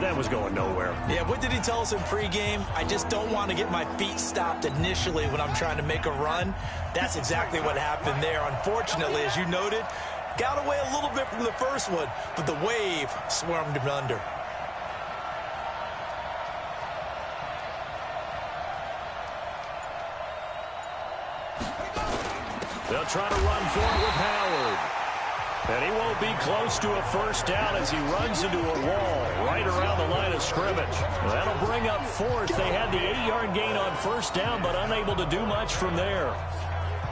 that was going nowhere. Yeah, what did he tell us in pregame? I just don't want to get my feet stopped initially when I'm trying to make a run. That's exactly what happened there. Unfortunately, as you noted, got away a little bit from the first one, but the wave swarmed him under. They'll try to run for it with Howard. And he won't be close to a first down as he runs into a wall right around the line of scrimmage. That'll bring up fourth. They had the 8-yard gain on first down, but unable to do much from there.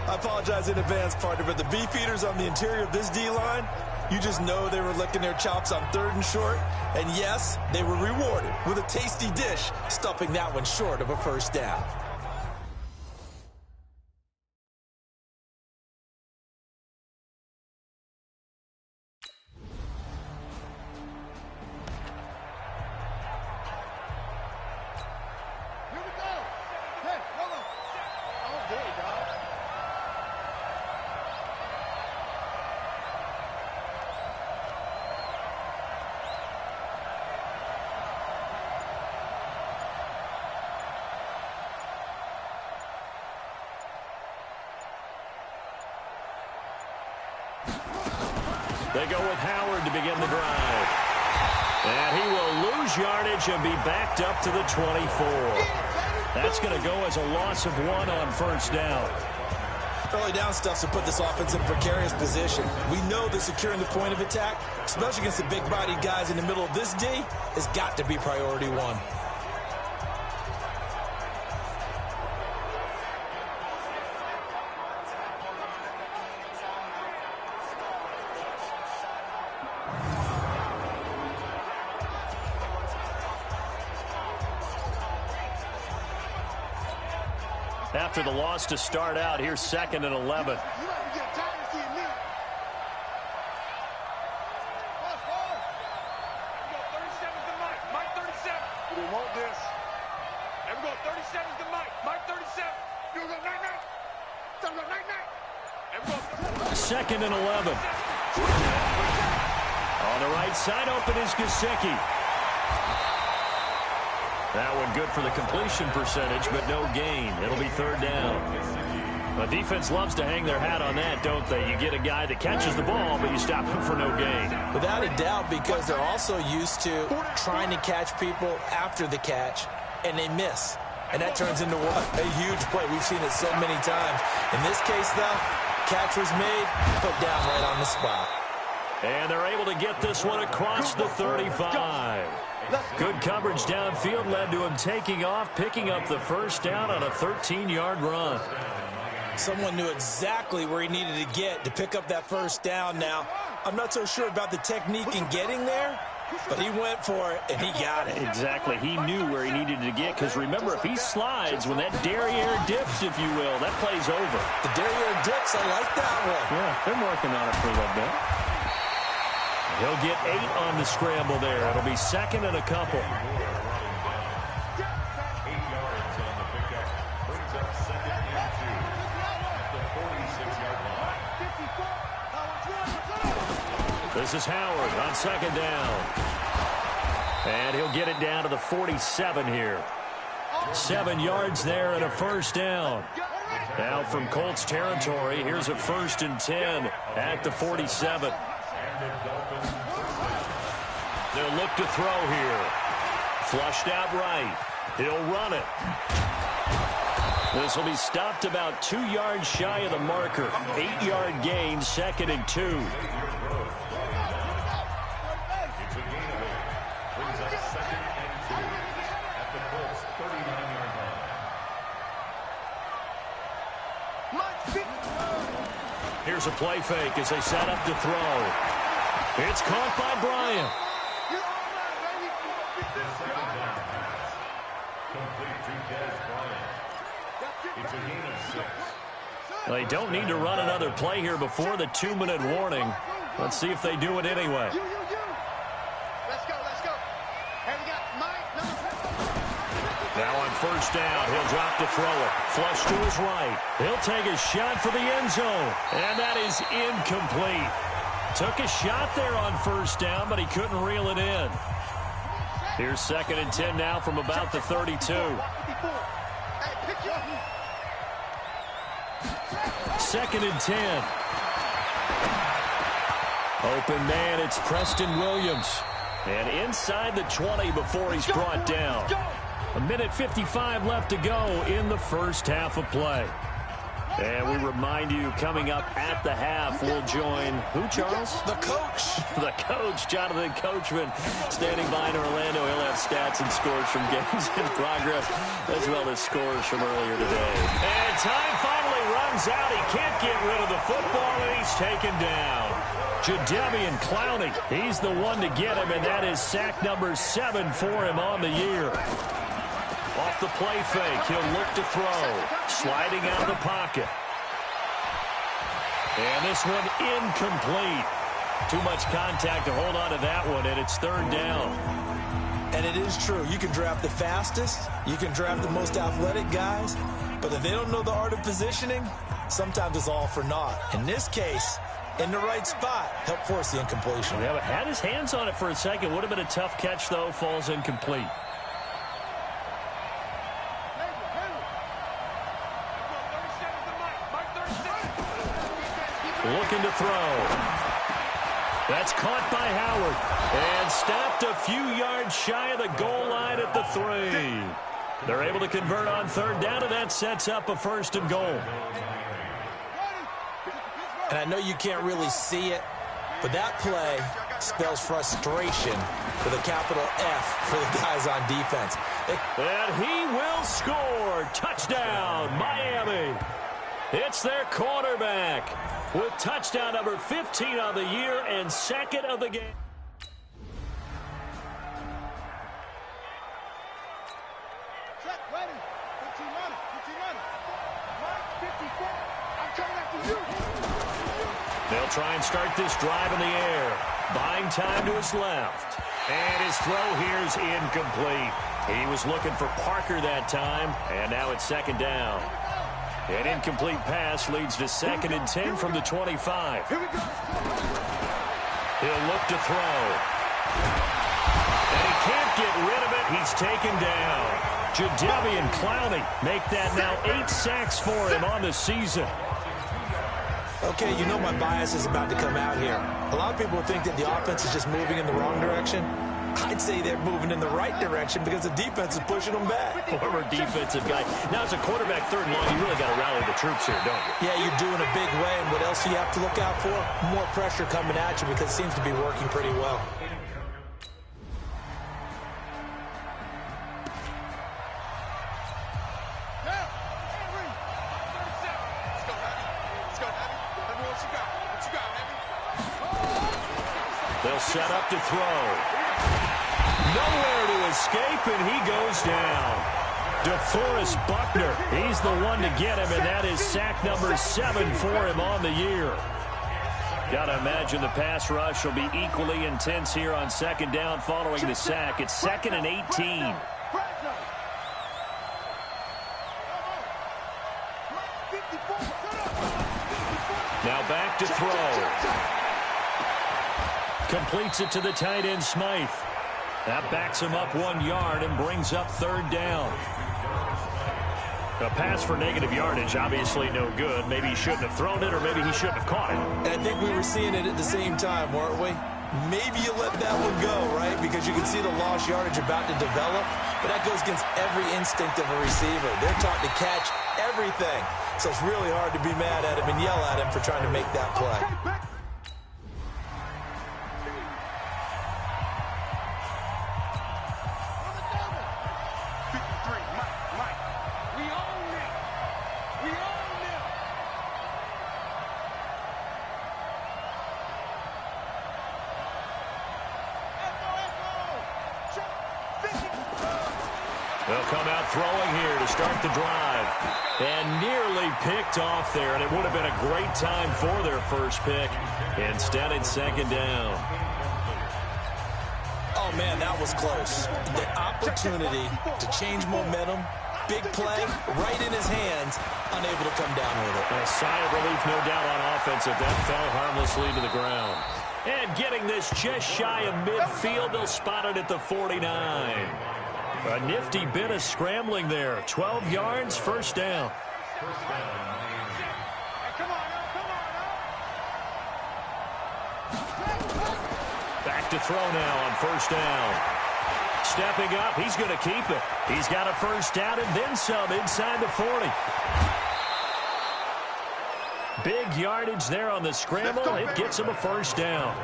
I apologize in advance, partner, but the beefeaters on the interior of this D-line, you just know they were licking their chops on 3rd and short. And yes, they were rewarded with a tasty dish, stuffing that one short of a first down. They go with Howard to begin the drive. And he will lose yardage and be backed up to the 24. That's going to go as a loss of 1 on first down. Early down stuff to put this offense in a precarious position. We know that securing the point of attack, especially against the big-bodied guys in the middle of this D, has got to be priority 1. After the loss to start out, here's 2nd and 11. You might be getting tired of seeing me. We go 37's the Mike. Mike 37. We want this. And we go 37's the Mike. Mike 37. You go night-night. So we go night-night. And we go 2nd and 11. On the right side, open is Gesicki. That one good for the completion percentage, but no gain. It'll be third down. The defense loves to hang their hat on that, don't they? You get a guy that catches the ball, but you stop him for no gain. Without a doubt, because they're also used to trying to catch people after the catch, and they miss. And that turns into what? A huge play. We've seen it so many times. In this case, though, catch was made, put down right on the spot. And they're able to get this one across the 35. Good coverage downfield led to him taking off, picking up the first down on a 13-yard run. Someone knew exactly where he needed to get to pick up that first down. Now, I'm not so sure about the technique in getting there, but he went for it, and he got it. Exactly. He knew where he needed to get, because remember, if he slides, when that derriere dips, if you will, that play's over. The derriere dips, I like that one. Yeah, they're working on it for a little bit. He'll get 8 on the scramble there. It'll be 2nd and a couple. 8 yards on the pickup. Brings up 2nd and 2 at the 46-yard line. This is Howard on 2nd down. And he'll get it down to the 47 here. 7 yards there and a first down. Now from Colts territory, here's a 1st and 10 at the 47. They'll look to throw here. Flushed out right. He'll run it. This will be stopped about 2 yards shy of the marker. 8-yard gain, 2nd and 2. It's a gain of 8. Brings up 2nd and 2 at the Colts 39-yard line. Here's a play fake as they set up to throw. It's caught by Bryant. They don't need to run another play here before the 2-minute warning. Let's see if they do it anyway. Let's go, let's go. Hey, we got Mike. first down. He'll drop to throw it. Flush to his right. He'll take a shot for the end zone. And that is incomplete. Took a shot there on first down, but he couldn't reel it in. Here's 2nd and 10 now from about the 32. 2nd and 10. Open man, it's Preston Williams. And inside the 20 before he's brought down. 1:55 left to go in the first half of play. And we remind you, coming up at the half, we'll join who, Charles? The coach. The coach, Jonathan Coachman, standing by in Orlando. He'll have stats and scores from games in progress, as well as scores from earlier today. And time finally runs out. He can't get rid of the football, and he's taken down. Jadeveon Clowney, he's the one to get him, and that is sack number 7 for him on the year. Off the play fake, he'll look to throw. Sliding out of the pocket. And this one incomplete. Too much contact to hold on to that one, and it's 3rd down. And it is true. You can draft the fastest. You can draft the most athletic guys. But if they don't know the art of positioning, sometimes it's all for naught. In this case, in the right spot, help force the incompletion. Yeah, but had his hands on it for a second. Would have been a tough catch, though. Falls incomplete. Looking to throw. That's caught by Howard. And stopped a few yards shy of the goal line at the 3. They're able to convert on 3rd down, and that sets up a 1st and goal. And I know you can't really see it, but that play spells frustration with a capital F for the guys on defense. And he will score. Touchdown, Miami. It's their quarterback with touchdown number 15 on the year and 2nd of the game. Check, ready. 15 running. 15 running. Mark 54. I'm coming after you. They'll try and start this drive in the air. Buying time to his left. And his throw here is incomplete. He was looking for Parker that time, and now it's 2nd down. An incomplete pass leads to 2nd and 10 from the 25. He'll look to throw. And he can't get rid of it. He's taken down. Jadeveon Clowney make that now 8 sacks for him on the season. Okay, you know my bias is about to come out here. A lot of people think that the offense is just moving in the wrong direction. I'd say they're moving in the right direction because the defense is pushing them back. Former defensive guy. Now, as a quarterback 3rd and long, you really got to rally the troops here, don't you? Yeah, you do in a big way. And what else do you have to look out for? More pressure coming at you because it seems to be working pretty well. They'll set up to throw. Nowhere to escape, and he goes down. DeForest Buckner, he's the one to get him, and that is sack number 7 for him on the year. Got to imagine the pass rush will be equally intense here on 2nd down following the sack. It's 2nd and 18. Now back to throw. Completes it to the tight end, Smythe. That backs him up 1 yard and brings up 3rd down. A pass for negative yardage, obviously no good. Maybe he shouldn't have thrown it, or maybe he shouldn't have caught it. And I think we were seeing it at the same time, weren't we? Maybe you let that one go, right? Because you can see the lost yardage about to develop. But that goes against every instinct of a receiver. They're taught to catch everything. So it's really hard to be mad at him and yell at him for trying to make that play. They'll come out throwing here to start the drive. And nearly picked off there, and it would have been a great time for their first pick. Instead, it's 2nd down. Oh, man, that was close. The opportunity to change momentum big play right in his hands, unable to come down with it. A sigh of relief, no doubt, on offense if that fell harmlessly to the ground. And getting this just shy of midfield, they'll spot it at the 49. A nifty bit of scrambling there. 12 yards, first down. Back to throw now on first down. Stepping up, he's going to keep it. He's got a first down and then some inside the 40. Big yardage there on the scramble. It gets him a first down.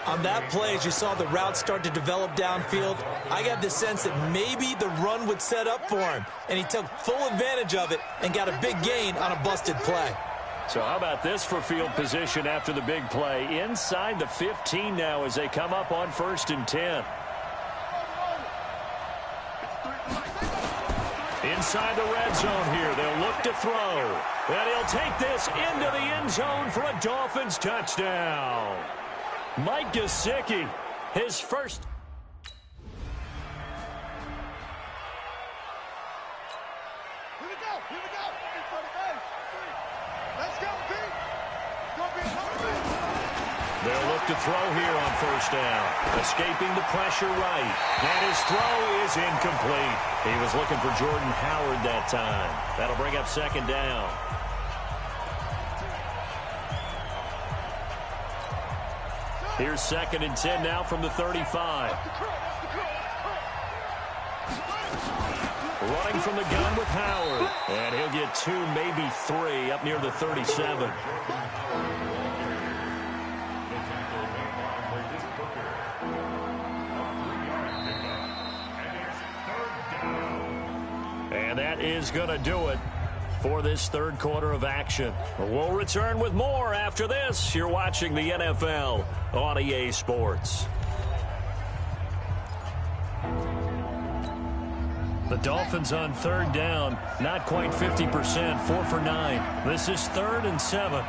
On that play, as you saw the route start to develop downfield, I got the sense that maybe the run would set up for him, and he took full advantage of it and got a big gain on a busted play. So how about this for field position after the big play? Inside the 15 now as they come up on 1st and 10. Inside the red zone here. They'll look to throw. And he'll take this into the end zone for a Dolphins touchdown. Mike Gesicki, his first. Here we go. Let's go, Pete. They'll look to throw here on first down. Escaping the pressure right. And his throw is incomplete. He was looking for Jordan Howard that time. That'll bring up second down. Here's 2nd and 10 now from the 35. Running from the gun with Howard. And he'll get 2, maybe 3 up near the 37. And that is going to do it for this third quarter of action. We'll return with more after this. You're watching the NFL on EA Sports. The Dolphins on 3rd down, not quite 50%, 4 for 9. This is 3rd and 7.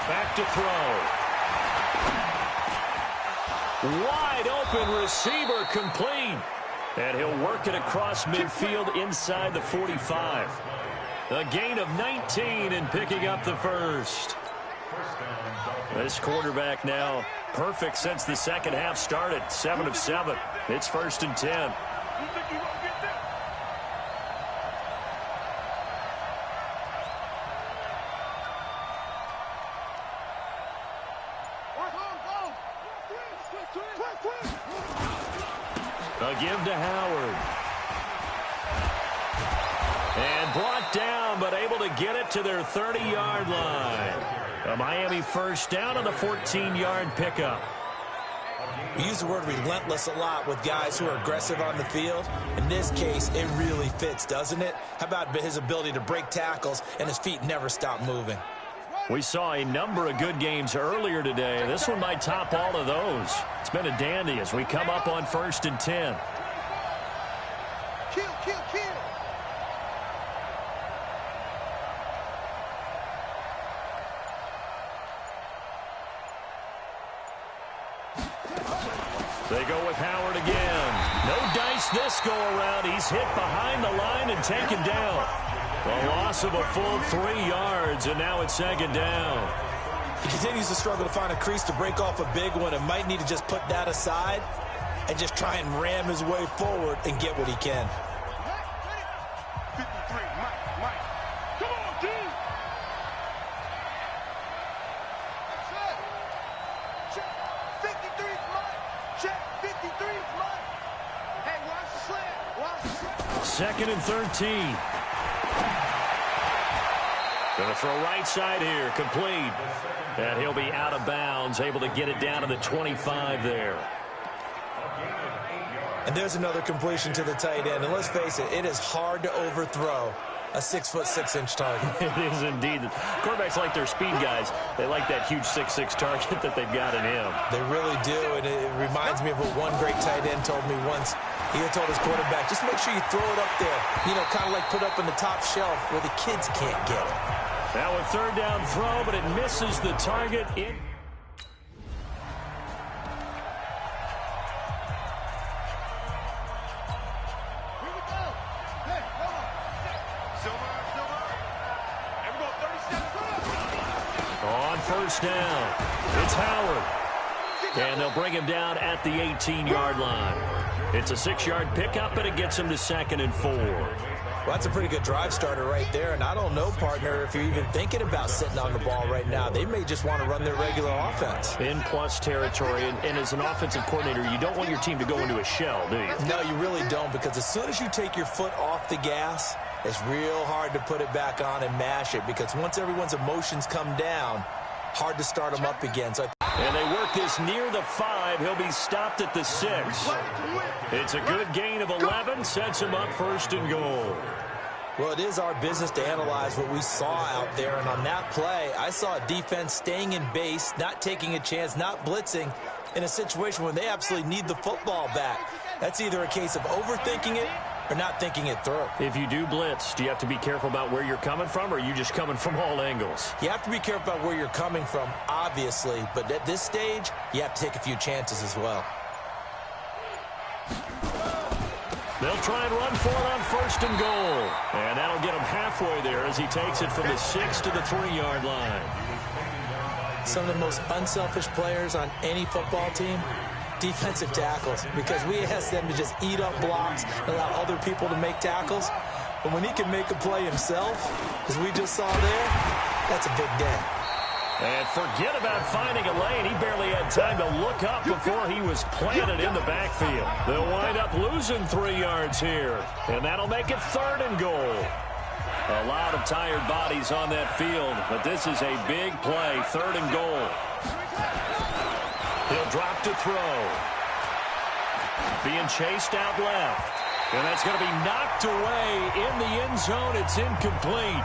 Back to throw. Wide open receiver complete. And he'll work it across midfield inside the 45. A gain of 19 and picking up the first. This quarterback now perfect since the second half started. 7 of 7. It's 1st and 10. A give to Howard. And brought down, but able to get it to their 30-yard line. A Miami first down on the 14-yard pickup. We use the word relentless a lot with guys who are aggressive on the field. In this case, it really fits, doesn't it? How about his ability to break tackles and his feet never stop moving? We saw a number of good games earlier today. This one might top all of those. It's been a dandy as we come up on 1st and 10. Kill. They go with Howard again. No dice this go around. He's hit behind the line and taken down. A loss of a full 3 yards, and now it's 2nd down. He continues to struggle to find a crease to break off a big one and might need to just put that aside and just try and ram his way forward and get what he can. 53, Mike. Come on, team. Check. 53's Mike. Check. 53's Mike. Hey, watch the slant. 2nd and 13. Going to throw right side here, complete. And he'll be out of bounds, able to get it down to the 25 there. And there's another completion to the tight end. And let's face it, it is hard to overthrow a 6'6" target. It is indeed. Quarterbacks like their speed guys. They like that huge 6'6" target that they've got in him. They really do, and it reminds me of what one great tight end told me once. He had told his quarterback, just make sure you throw it up there, you know, kind of like put up in the top shelf where the kids can't get it. Now a 3rd down throw, but it misses the target. first down. It's Howard. And they'll bring him down at the 18-yard line. It's a 6-yard pickup, and it gets him to 2nd and 4. Well, that's a pretty good drive starter right there. And I don't know, partner, if you're even thinking about sitting on the ball right now. They may just want to run their regular offense. In plus territory. And as an offensive coordinator, you don't want your team to go into a shell, do you? No, you really don't, because as soon as you take your foot off the gas, it's real hard to put it back on and mash it, because once everyone's emotions come down, hard to start them up again. And they work this near the 5. He'll be stopped at the 6. It's a good gain of 11. Sets him up 1st and goal. Well, it is our business to analyze what we saw out there. And on that play, I saw a defense staying in base, not taking a chance, not blitzing in a situation where they absolutely need the football back. That's either a case of overthinking it or not thinking it through. If you do blitz, do you have to be careful about where you're coming from, or are you just coming from all angles? You have to be careful about where you're coming from, obviously, but at this stage, you have to take a few chances as well. They'll try and run for it on 1st and goal. And that'll get him halfway there as he takes it from the 6 to the 3-yard line. Some of the most unselfish players on any football team, defensive tackles, because we ask them to just eat up blocks and allow other people to make tackles. But when he can make a play himself, as we just saw there, that's a big day. And forget about finding a lane. He barely had time to look up before he was planted in the backfield. They'll wind up losing 3 yards here, and that'll make it 3rd and goal. A lot of tired bodies on that field, but this is a big play, 3rd and goal. He'll drop to throw. Being chased out left. And that's going to be knocked away in the end zone. It's incomplete.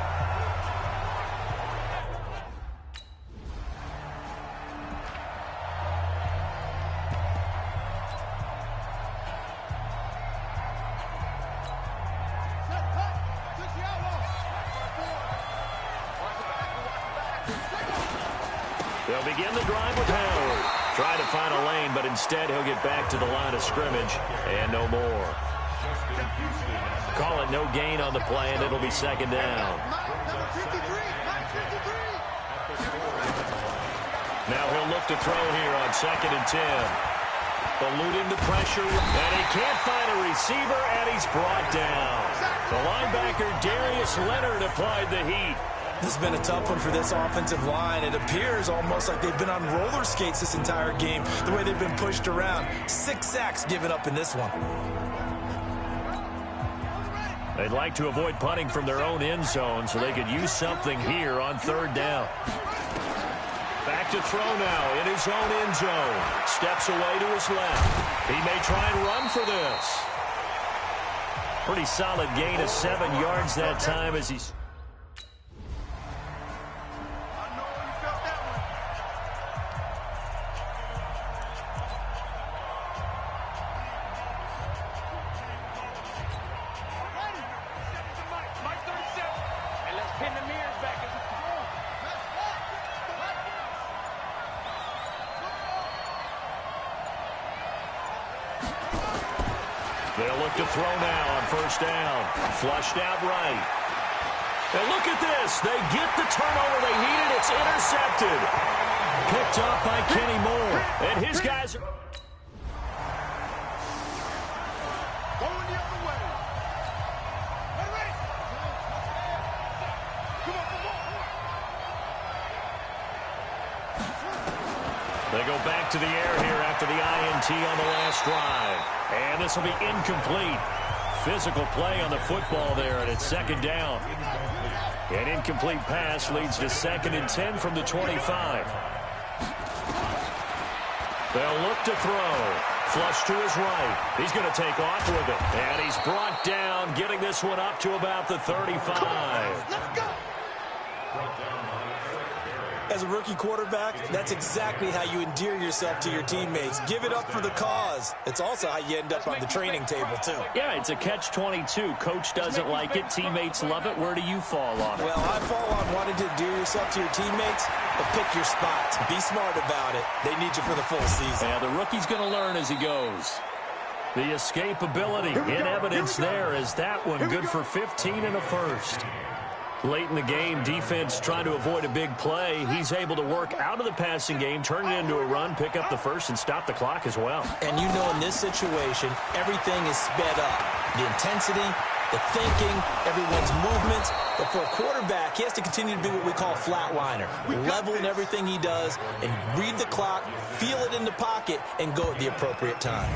They'll begin the drive with Howard. Try to find a lane, but instead he'll get back to the line of scrimmage and no more. Call it no gain on the play, and it'll be 2nd down. Now he'll look to throw here on 2nd and 10. Eluding the pressure, and he can't find a receiver, and he's brought down. The linebacker, Darius Leonard, applied the heat. This has been a tough one for this offensive line. It appears almost like they've been on roller skates this entire game, the way they've been pushed around. 6 sacks given up in this one. They'd like to avoid punting from their own end zone so they could use something here on 3rd down. Back to throw now in his own end zone. Steps away to his left. He may try and run for this. Pretty solid gain of 7 yards that time as he's... They'll look to throw now on 1st down. Flushed out right. And look at this. They get the turnover they needed. It's intercepted. Picked up by Kenny Moore. And his guys are... Going the other way. Ready? Come on. They go back to the air here after the INT on the last drive. And this will be incomplete. Physical play on the football there, and it's 2nd down. An incomplete pass leads to 2nd and 10 from the 25. They'll look to throw. Flush to his right. He's going to take off with it. And he's brought down, getting this one up to about the 35. Let's go. As a rookie quarterback, that's exactly how you endear yourself to your teammates. Give it up for the cause. It's also how you end up on the training table, too. Yeah, it's a catch-22. Coach doesn't like it. Teammates love it. Where do you fall on it? Well, I fall on wanting to endear yourself to your teammates, but pick your spots. Be smart about it. They need you for the full season. Yeah, the rookie's going to learn as he goes. The escapability in evidence there is that one good for 15 and a first. Late in the game, defense trying to avoid a big play. He's able to work out of the passing game, turn it into a run, pick up the first, and stop the clock as well. And you know in this situation, everything is sped up. The intensity, the thinking, everyone's movements. But for a quarterback, he has to continue to be what we call a flatliner. Level in everything he does and read the clock, feel it in the pocket, and go at the appropriate time.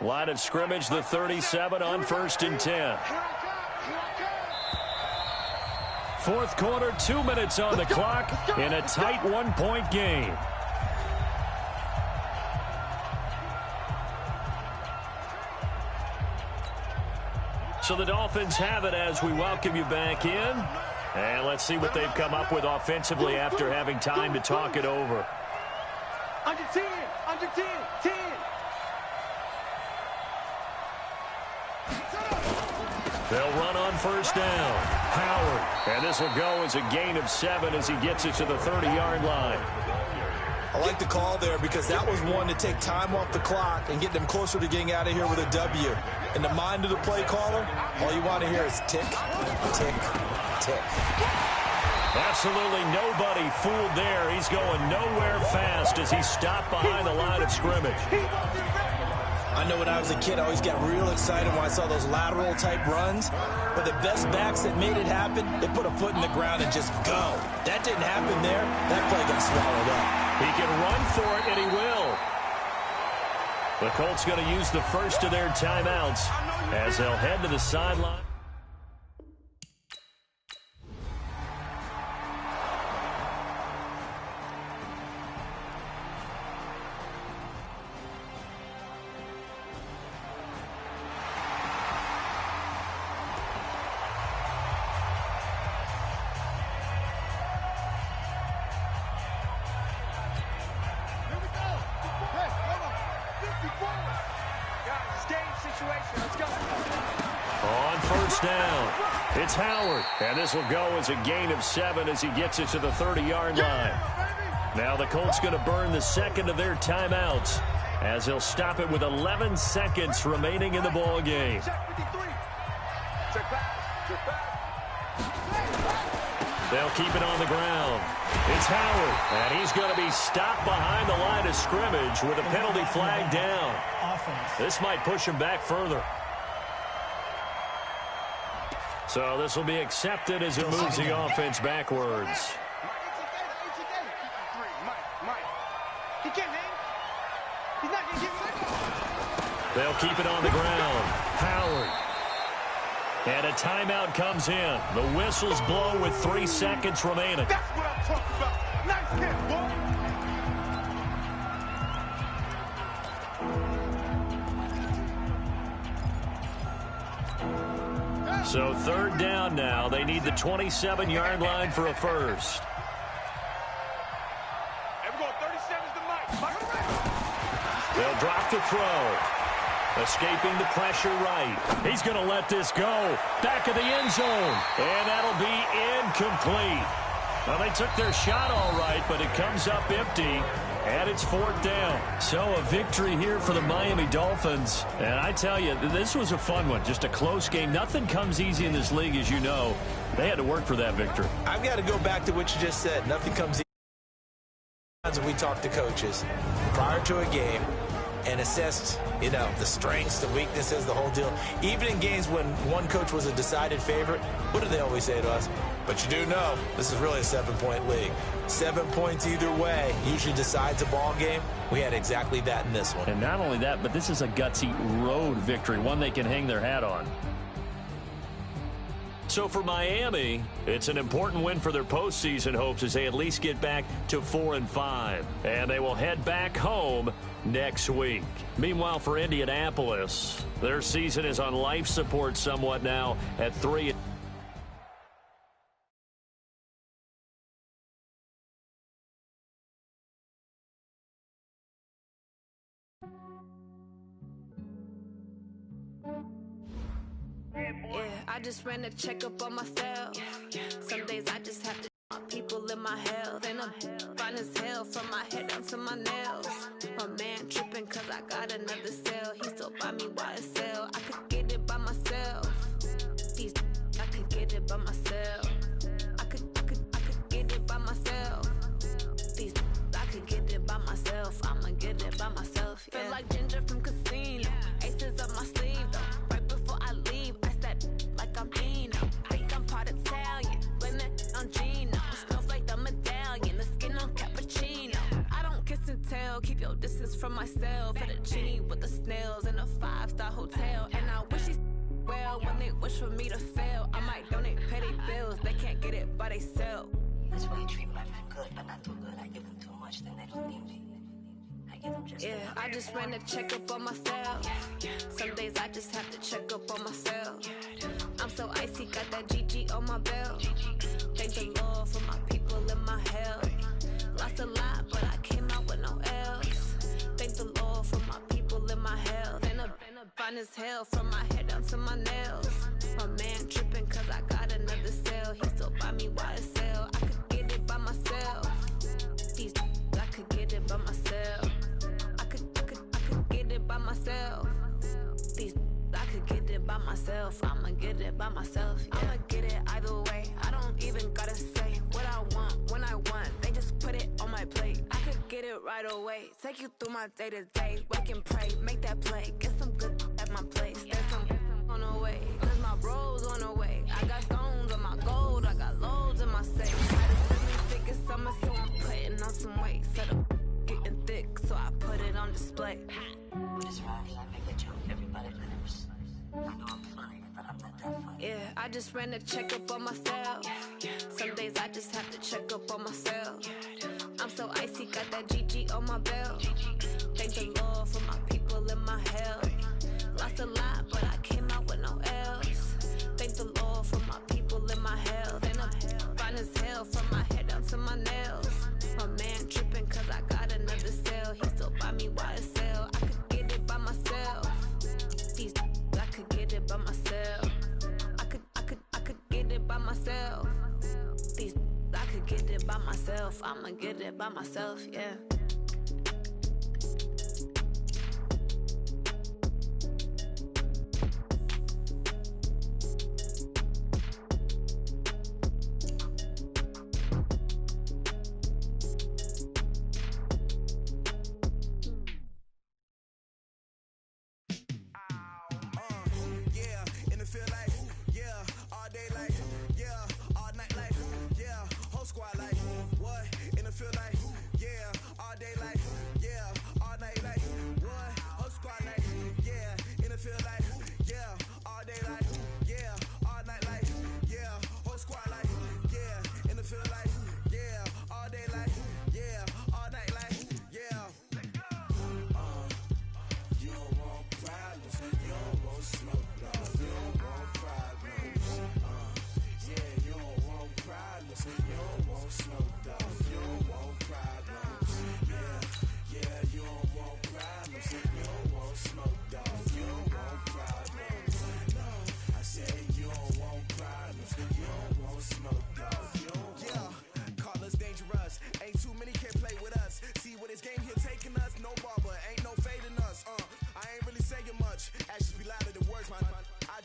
Line of scrimmage, the 37 on 1st and 10. Fourth quarter, 2 minutes on the clock in a tight 1-point game. So the Dolphins have it as we welcome you back in. And let's see what they've come up with offensively after having time to talk it over. Under 10, 10. They'll run on first down. Howard. And this will go as a gain of 7 as he gets it to the 30-yard line. I like the call there because that was one to take time off the clock and get them closer to getting out of here with a W. In the mind of the play caller, all you want to hear is tick, tick, tick. Absolutely nobody fooled there. He's going nowhere fast as he stopped behind the line of scrimmage. I know when I was a kid, I always got real excited when I saw those lateral-type runs. But the best backs that made it happen, they put a foot in the ground and just go. That didn't happen there. That play got swallowed up. He can run for it, and he will. The Colts going to use the first of their timeouts as they'll head to the sideline. On first down, it's Howard, and this will go as a gain of 7 as he gets it to the 30-yard line. Now the Colts going to burn the second of their timeouts as they'll stop it with 11 seconds remaining in the ball game. They'll keep it on the ground. It's Howard, and he's going to be stopped behind the line of scrimmage with a penalty flag down. This might push him back further. So this will be accepted as it moves the offense backwards. They'll keep it on the ground. Howard. And a timeout comes in. The whistles blow with 3 seconds remaining. That's what I'm talking about. Nice hit, boy. So third down now. They need the 27-yard line for a first. Everyone, 37's the mic. They'll drop the throw. Escaping the pressure right. He's going to let this go. Back of the end zone. And that'll be incomplete. Well, they took their shot all right, but it comes up empty. And it's fourth down. So a victory here for the Miami Dolphins. And I tell you, this was a fun one. Just a close game. Nothing comes easy in this league, as you know. They had to work for that victory. I've got to go back to what you just said. Nothing comes easy. We talk to coaches prior to a game and assessed, the strengths, the weaknesses, the whole deal. Even in games when one coach was a decided favorite, what do they always say to us? But you do know this is really a 7-point league. 7 points either way usually decides a ball game. We had exactly that in this one. And not only that, but this is a gutsy road victory, one they can hang their hat on. So for Miami, it's an important win for their postseason hopes as they at least get back to 4-5. And they will head back home next week. Meanwhile, for Indianapolis, their season is on life support somewhat now at 3. I just ran a checkup on myself. Some days I just have to my people in my health. And I'm fine as hell from my head down to my nails. My man tripping cause I got another cell. He still buy me YSL. I could get it by myself. These I could get it by myself. I could get it by myself. These I could get it by myself. I'ma get it by myself. Yeah. Feel like Ginger from Casino. Aces up my sleeve though. Right before I leave, I said like I'm Dino. Think I'm part Italian. Blame it on Gino. Smells like the medallion. The skin on cappuccino. I don't kiss and tell. Keep your distance from myself. At a genie with the snails in a 5-star hotel. And I wish he's well when they wish for me to fail. I might donate petty bills. They can't get it by they sell. That's why you treat my men good, but not too good. I give them too much, then they don't need me. I give them just enough. I just ran a checkup on myself. Some days I just have to check up on myself. I'm so icy, got that GG on my belt. Thank the Lord for my people in my health. Lost a lot, but I came out with no else. Thank the Lord for my people in my health. And I'm fine as hell from my head down to my nails. My man tripping cause I got another cell. He still buy me YSL. I could get it by myself. These I could get it by myself. I could get it by myself. These I could get it by myself. I'ma get it by myself. Yeah. I'ma get it either way. I don't even gotta say what I want when I want. They just put it on my plate. I could get it right away. Take you through my day to day. Wake and pray, make that play. Get some good at my place. There's some on the way. Cause my bros on the way. I got stones on my gold. I got loads in my safe. Had a 7-figure summer, so I'm putting on some weight. Set up getting thick, so I put it on display. But it's around here, I make a joke, everybody laughs. I know I'm funny, but I'm not that funny. Yeah, I just ran a checkup on myself. Some days I just have to check up on myself. I'm so icy, got that GG on my belt. Thank the Lord for my people in my health. Lost a lot, but I came out with no else. Thank the Lord for my people in my health. And I'm fine as hell from my head down to my nails. My man tripping cause I got another cell. He still buy me YSL. I could get it by myself. These I could get it by myself. I could get it by myself. These I could get it by myself. I'ma get it by myself, yeah.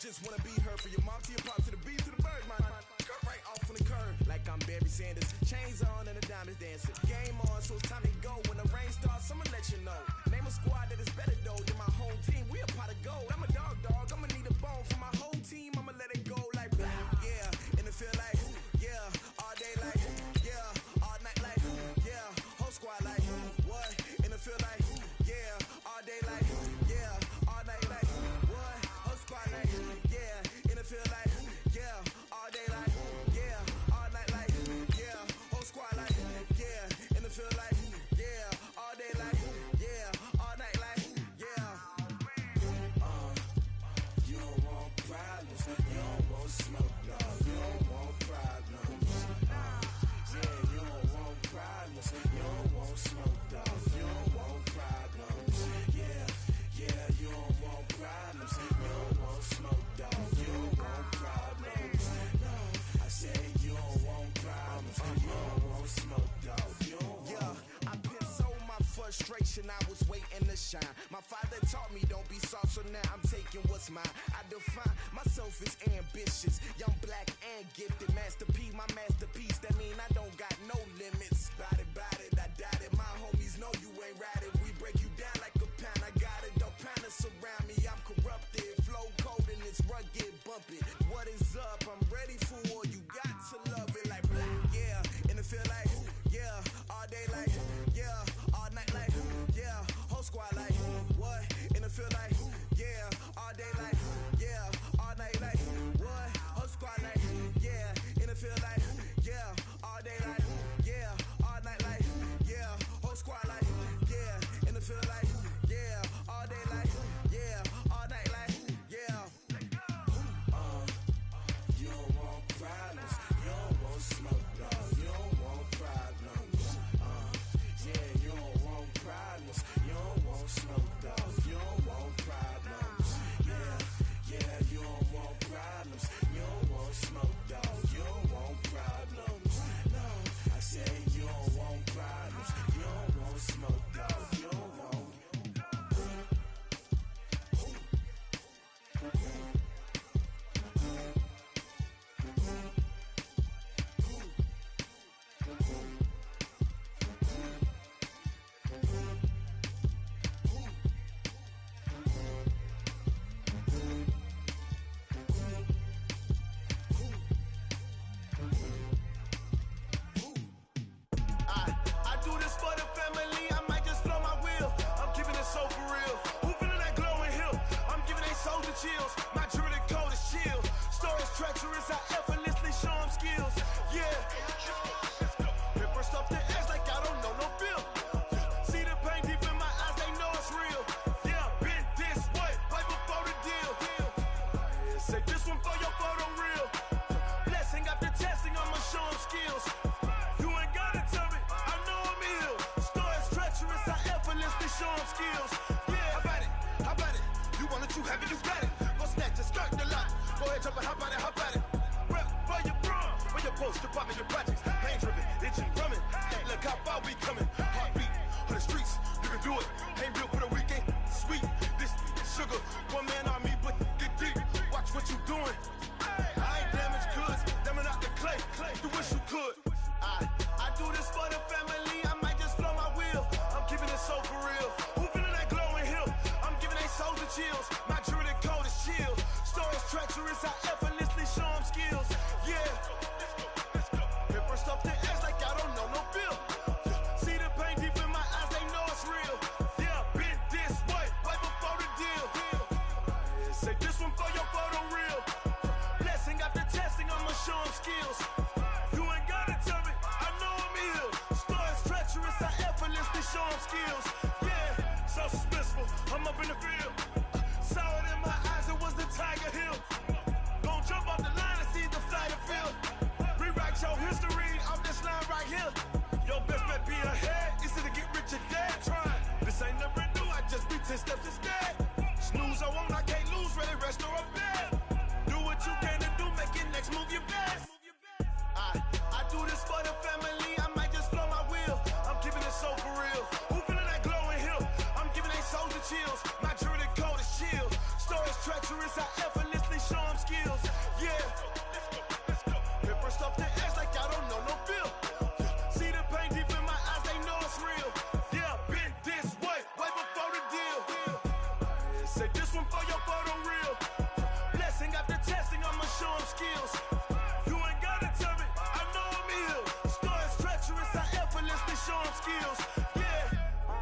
just wanna be her. From your mom to your pop to the beat to the birds, man. Cut right off on the curb, like I'm Barry Sanders. Chains on and the diamonds dancing. Game on, so it's time to go. When the rain starts, I'ma let you know. Name a squad that is better though than my home team. We a pot of gold. I'm a dog. I'ma need a bone for my whole team. I'ma let it go like blah. Yeah, and it feel like yeah. celebration, I was waiting to shine. My father taught me don't be soft, so now I'm taking what's mine. I define myself as ambitious, young, black, and gifted. Master P, my masterpiece, that mean I don't got no limits. Bout it, I doubt it. My homies know you ain't ratted. We break you down like a pound. I got it, don't panic surround me. I'm corrupted, flow cold and it's rugged, bumpy. What is up? I'm ready for war. You got to love it like black, yeah. And it feel like, yeah. All day like, yeah. All night like, yeah. Whole squad like, what? And it feel like, yeah. All day like, yeah. All night like, what? Whole squad like, yeah. And it feel like, yeah. All day like, yeah. All night like, yeah. Whole squad like, yeah. And it feel like, yeah. All day like, yeah. All night like, yeah. You don't want problems. You don't want smoke, no. You don't want problems. Yeah, you don't want problems. You don't want smoke, dog. You don't want problems. Yeah, you don't want problems. You don't want smoke, dog. You don't want problems. No, I said you don't want problems. You don't want smoke, dog. You don't want. I do this for the family, I might just blow my wheel. I'm keeping it so for real. Who feeling that glowing hill? I'm giving they soldier chills. My jewelry code is chill. Stories treacherous, I effortlessly show them skills. Yeah. Hit first off the edge like I don't know no feel. See the pain deep in my eyes, they know it's real. Yeah, been this way, right before the deal. Say this one for your photo real. Blessing after testing, I'ma show them skills. You ain't gotta tell me, I know I'm ill. Stories treacherous, I effortlessly show them skills. Yeah, how about it? You want it, you have it, you got it. Go snatch it, skirt the lot. Go ahead, jump it, how about it? Rep for your bro, for your post, your pop, and your projects. Pain driven, itching, drumming. Look how far we coming. Heartbeat on the streets, you can do it. Ain't built for the weekend, sweet. This sugar, one man on me, but get deep. Watch what you doing. I ain't damaged goods, damning out the clay. You wish you could. I do this for the family, I might just blow my wheel. I'm keeping it so for real. Who feeling that glowing hill? I'm giving they soldier chills. My jewelry code is chill. Stories treacherous, I effortlessly show them skills. Yeah. Hit first off the edge like I don't know no feel. See the pain deep in my eyes, they know it's real. Yeah, been this way, right before the deal. Say this one for your photo real. Blessing after testing, I'ma show them skills. You ain't gotta tell me, I know I'm ill. Stories treacherous, I effortlessly show them skills. Yeah, so suspenseful, I'm up in the field. Saw it in my eyes, it was the Tiger Hill. Gon' jump off the line and see the flight of field. Rewrite your history off this line right here. Your best bet be ahead, easy to get rich or dead. Trying, this ain't never new, I just be 10 steps instead. Snooze I won't, I can't lose, ready, rest or a bed. Do what you can to do, make your next move your best. I do this for the family, I might just blow my wheel. I'm keeping it so for real. Who feeling that glowing hill? I'm giving they soldier chills. My jewelry code is chill. Stories treacherous, I effortlessly show them skills. Yeah. Hit first off the edge like I don't know no feel. See the pain deep in my eyes, they know it's real. Yeah, been this way, right before the deal. Say this one for your photo real. Blessing after testing, I'ma show them skills. You ain't gotta tell me, I know I'm ill. Stories treacherous, I effortlessly show them skills. Yeah.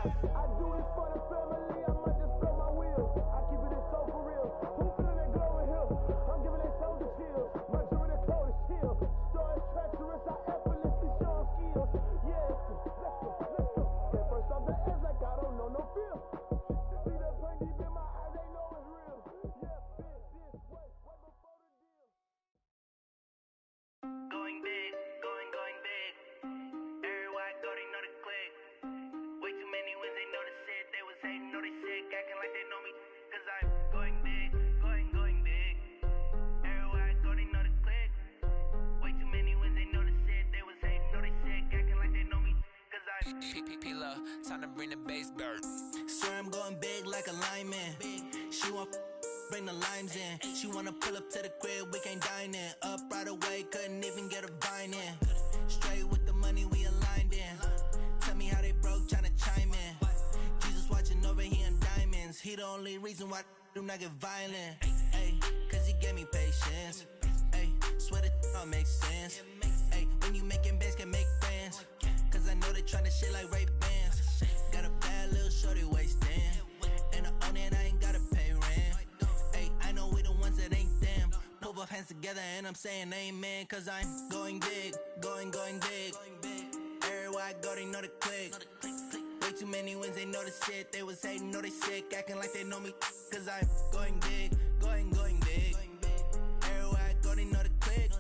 I do this for the family, I might just blow my wheel. I keep it so for real. Who feeling that glowing hill? I'm giving it soldier chills. My jewelry code is chill. Stories treacherous, I effortlessly show them skills. Yeah, let's go. Get first off the edge like I don't know no feel. See the pain deep in my eyes, they know it's real. Yeah, been this way, right before the deal. Going big, going big. Everywhere I go, they know the click. Way too many wins, they know the shit. They was hating, know they sick, acting like they know me. Cause I'm going big, going big. Everywhere I go, they know the click. Way too many wins, they know the shit. They was hating, know they sick, acting like they know me. Cause I'm P-P-P-P-Love, time to bring the bass bird. Swear I'm going big like a lineman. She want bring the limes in. She wanna pull up to the crib, we can't dine in. Up right away, couldn't even get a vine in. Straight with the money, we aligned in. Tell me how they broke, tryna chime in. Jesus watching over here in diamonds. He the only reason why I do not get violent. Ay, cause he gave me patience. Ay, swear that all makes sense. Ay, when you making bands, can make friends. Cause I know they tryna shit like Ray Bans. Got a bad little shorty wasting. And I own it, I ain't gotta pay rent. Ay, I know we the ones that ain't them. Pull both hands together and I'm saying amen. Cause I'm going big, going big. Everywhere I go, they know the click. Way too many wins, they know the shit. They was hating, know they sick, acting like they know me. Cause I'm going big, going big. Everywhere I go, they know the click.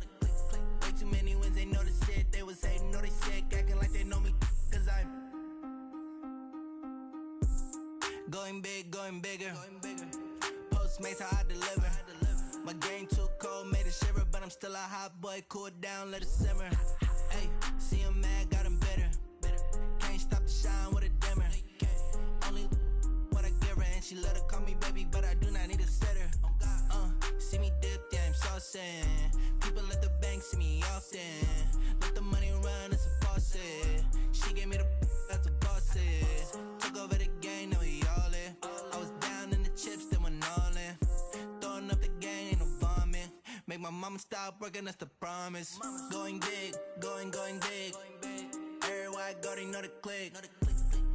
Way too many wins, they know the shit. They was hating, know they sick, acting like they know me. Cause I'm going big, going bigger. Postmates, how I deliver. My game too cold, made it shiver. But I'm still a hot boy, cool it down, let it simmer. Hey, see him mad, got him bitter. Can't stop the shine with a dimmer. Only what I give her, and she let her call me baby, but I do not need a sitter. See me dip, yeah, I'm saucing. People at the bank see me often. Let the money run, it's a faucet. She gave me the that's a boss it. Took over the game, now we all in. I was down in the chips, then went all in. Throwing up the game, ain't no vomit. Make my mama stop working, that's the promise. Going big, going big. Everywhere I go, they know the click.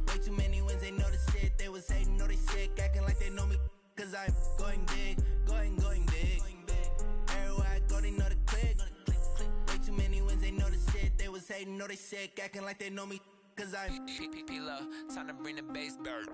Way too many wins, they know the shit. They was hating, know they sick, acting like they know me. Cause I'm going big, going big. Everywhere I go, they know the click. Way too many wins, they know the shit. They was hating, know they sick, acting like they know me. Cause I'm P-P-P-Love, time to bring the bass bird.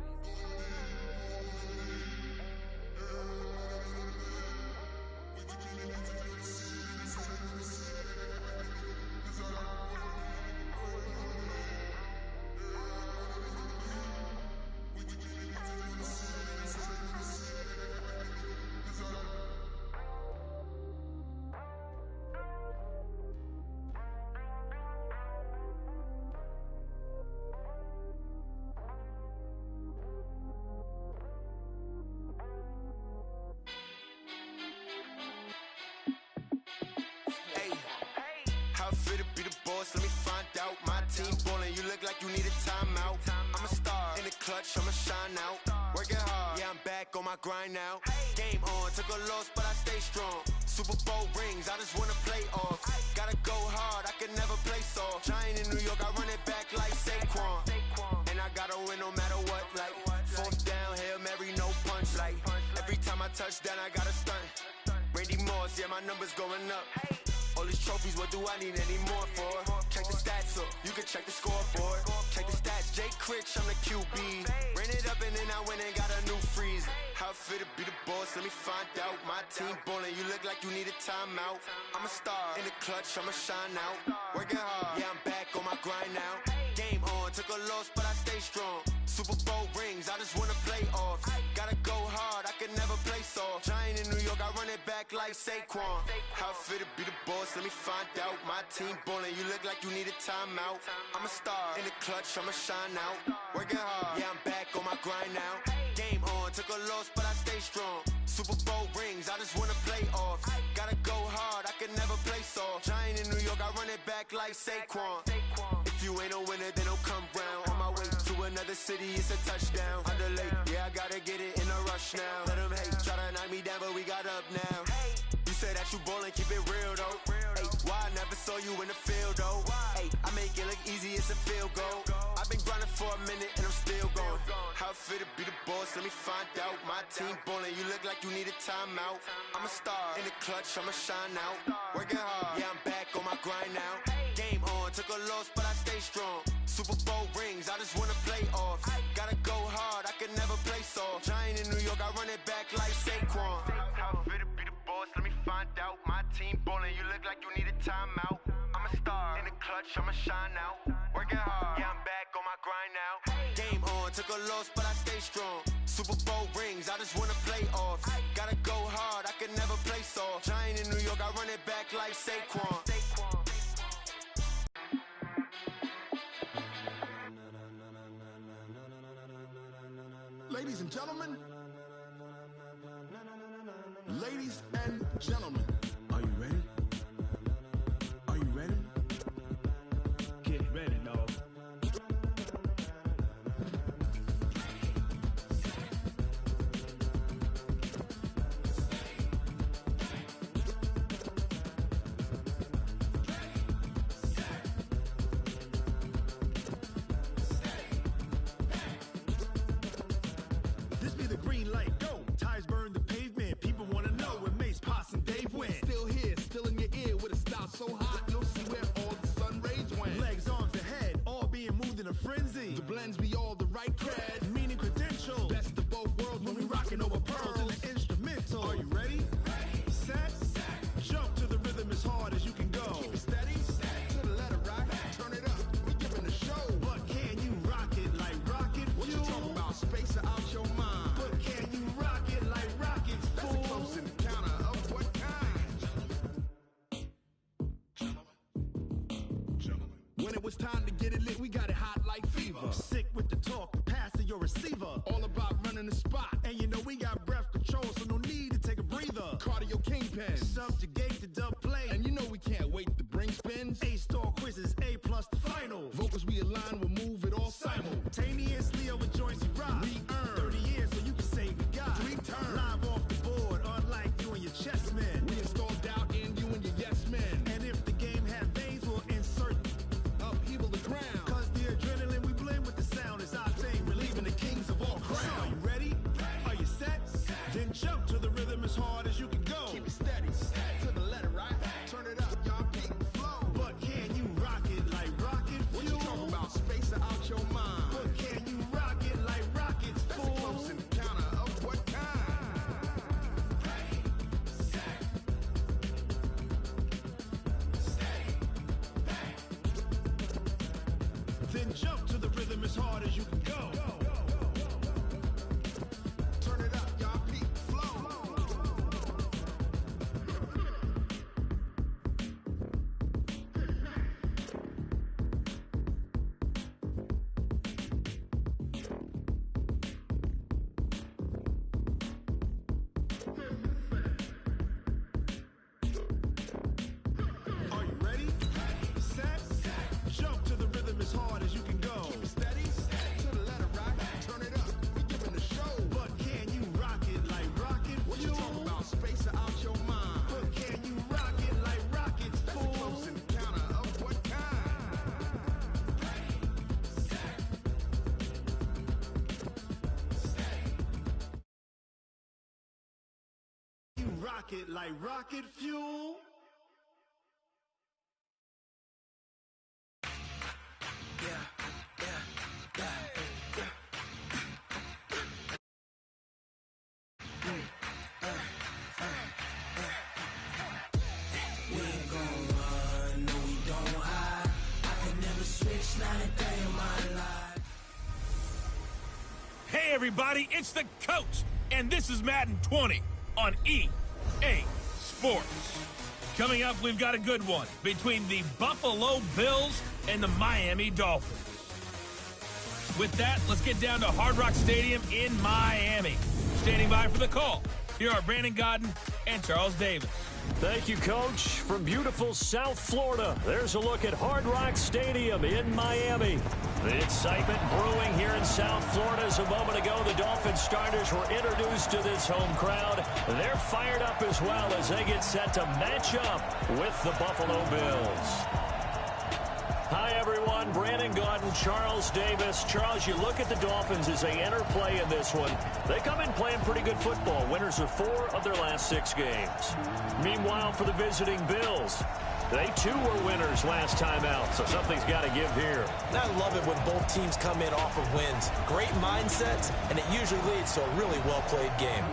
Let me find out. My team ballin', you look like you need a timeout. I'm a star in the clutch, I'ma shine out. Working hard, yeah, I'm back on my grind now. Game on, took a loss, but I stay strong. Super Bowl rings, I just wanna play off. Gotta go hard, I can never play soft. Giant in New York, I run it back like Saquon. And I gotta win no matter what, like fourth down, Hail Mary, no punch. Like every time I touch down, I gotta stunt. Randy Moss, yeah, my numbers going up. All these trophies, what do I need any more for? Check the stats up, you can check the scoreboard. Check the stats, Jay Critch, I'm the QB. Ran it up and then I went and got a new freeze. How it feel to be the boss, let me find out. My team ballin', you look like you need a timeout. I'm a star in the clutch, I'ma shine out. Working hard, yeah, I'm back on my grind now. Game on, took a loss, but I stay strong. Super Bowl rings, I just wanna play off. Gotta go hard, I can never play soft. Giant in New York, I run it back like Saquon. How it feel to be the boss, let me find out. My team ballin', you look like you need a timeout. I'm a star in the clutch, I'ma shine out. Working hard, yeah, I'm back on my grind now. Game on, took a loss, but I stay strong. Super Bowl rings, I just wanna play off. Gotta go hard, I can never play soft. Giant in New York, I run it back like Saquon. If you ain't a winner, then don't come round. On my way to another city, it's a touchdown. Underlay, yeah, I gotta get it in a rush now. Let them hate, try to knock me down, but we got up now. You say that you ballin', keep it real though. Hey, why I never saw you in the field though? Hey, I make it look easy, it's a field goal. I've been grinding for a minute and I'm still going. How it feel to be the boss, let me find out. My team ballin', you look like you need a timeout. I'm a star in the clutch, I'ma shine out. Working hard, yeah, I'm back on my grind now. Game on, took a loss, but I stay strong. Super Bowl rings, I just wanna play off. Gotta go hard, I can never play soft. Giant in New York, I run it back like Saquon. How it feel to be the boss, let me find out. My team ballin', you look like you need a timeout. I'm a star in the clutch, I'ma shine out. Working hard, yeah, I'm back on my grind now. Game on, took a loss, but I stay strong. Super Bowl rings, I just wanna play off. Gotta go hard, I can never play soft. Giant in New York, I run it back like Saquon. Ladies and gentlemen. Ladies and gentlemen. Are you ready? Are you ready? Get ready, dog. This be the green light, go. Ties burn the pavement. People wanna know where Mace, Potts, and Dave went. Still here, still in your ear with a style so hot, you'll see where all the sun rays went. Legs, arms, and head, all being moved in a frenzy. The blends be all the right cred, meaning credentials. Best of both worlds when we rockin' over pearls in the instrumental. Are you ready? Set, jump to the rhythm as hard as you can go. Keep it steady, to the letter right. Turn it up, we giving the show. But can you rock it like rocket fuel? What you talking about? Space out your mind. But can you rock it like rockets, fool? That's a close encounter of what kind? When it was time to get it lit, we got it hot like fever. Sick with the talk, the pass to your receiver. All about running the spot. And you know we got breath control, so no need to take a breather. Cardio kingpin, subjugate the dub play. And you know we can't wait to bring spins. A-star quizzes, A+ the final. Vocals we align, we'll move it all simultaneously over joints we rock. We earn 30 years so you can say we got 3 turns. Live off the board, unlike you and your chess men. We install doubt in you and your yes men. And if the game had veins, we'll insert upheaval the ground. Cause the adrenaline we blend with the sound is our thing, relieving the kings of all crowns. So are you ready? Are you set? Then jump to the rhythm as hard as you can go. Keep it steady, to the letter right. Turn it up, y'all keep the flow. But can you rock it like rocket fuel? What you talking about? Space out your mind. But can you rock it like rockets, fool? That's a close encounter of what kind? Then jump to the rhythm as hard as you can go. Turn it up, y'all keep the flow. Are you ready? Set, jump to the rhythm as hard as you can go. Keep it steady, to the letter right. Turn it up, we giving the show. But can you rock it like rocket fuel? What you talking about? Space out your mind. But can you rock it like rockets, fool? That's a close encounter of what kind? You rock it like rocket fuel? We ain't gon' run, no we don't hide. I could never switch, not a day in my life. Hey everybody, it's the Coach, and this is Madden 20 on EA Sports. Coming up, we've got a good one between the Buffalo Bills and the Miami Dolphins. With that, let's get down to Hard Rock Stadium in Miami. Standing by for the call, here are Brandon Godden and Charles Davis. Thank you, Coach. From beautiful South Florida, there's a look at Hard Rock Stadium in Miami. The excitement brewing here in South Florida as a moment ago. The Dolphins starters were introduced to this home crowd. They're fired up as well as they get set to match up with the Buffalo Bills. Hi, everyone. Brandon Godden, Charles Davis. Charles, you look at the Dolphins as they enter play in this one. They come in playing pretty good football. Winners of 4 of their last 6 games. Meanwhile, for the visiting Bills, they too were winners last time out, so something's got to give here. And I love it when both teams come in off of wins. Great mindsets, and it usually leads to a really well-played game.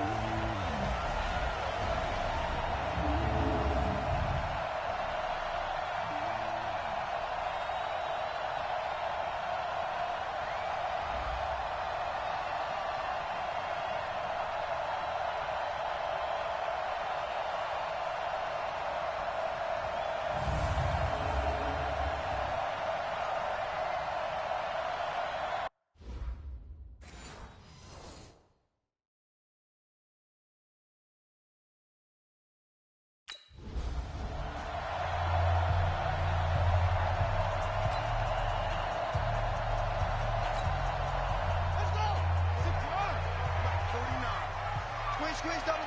Switch, double.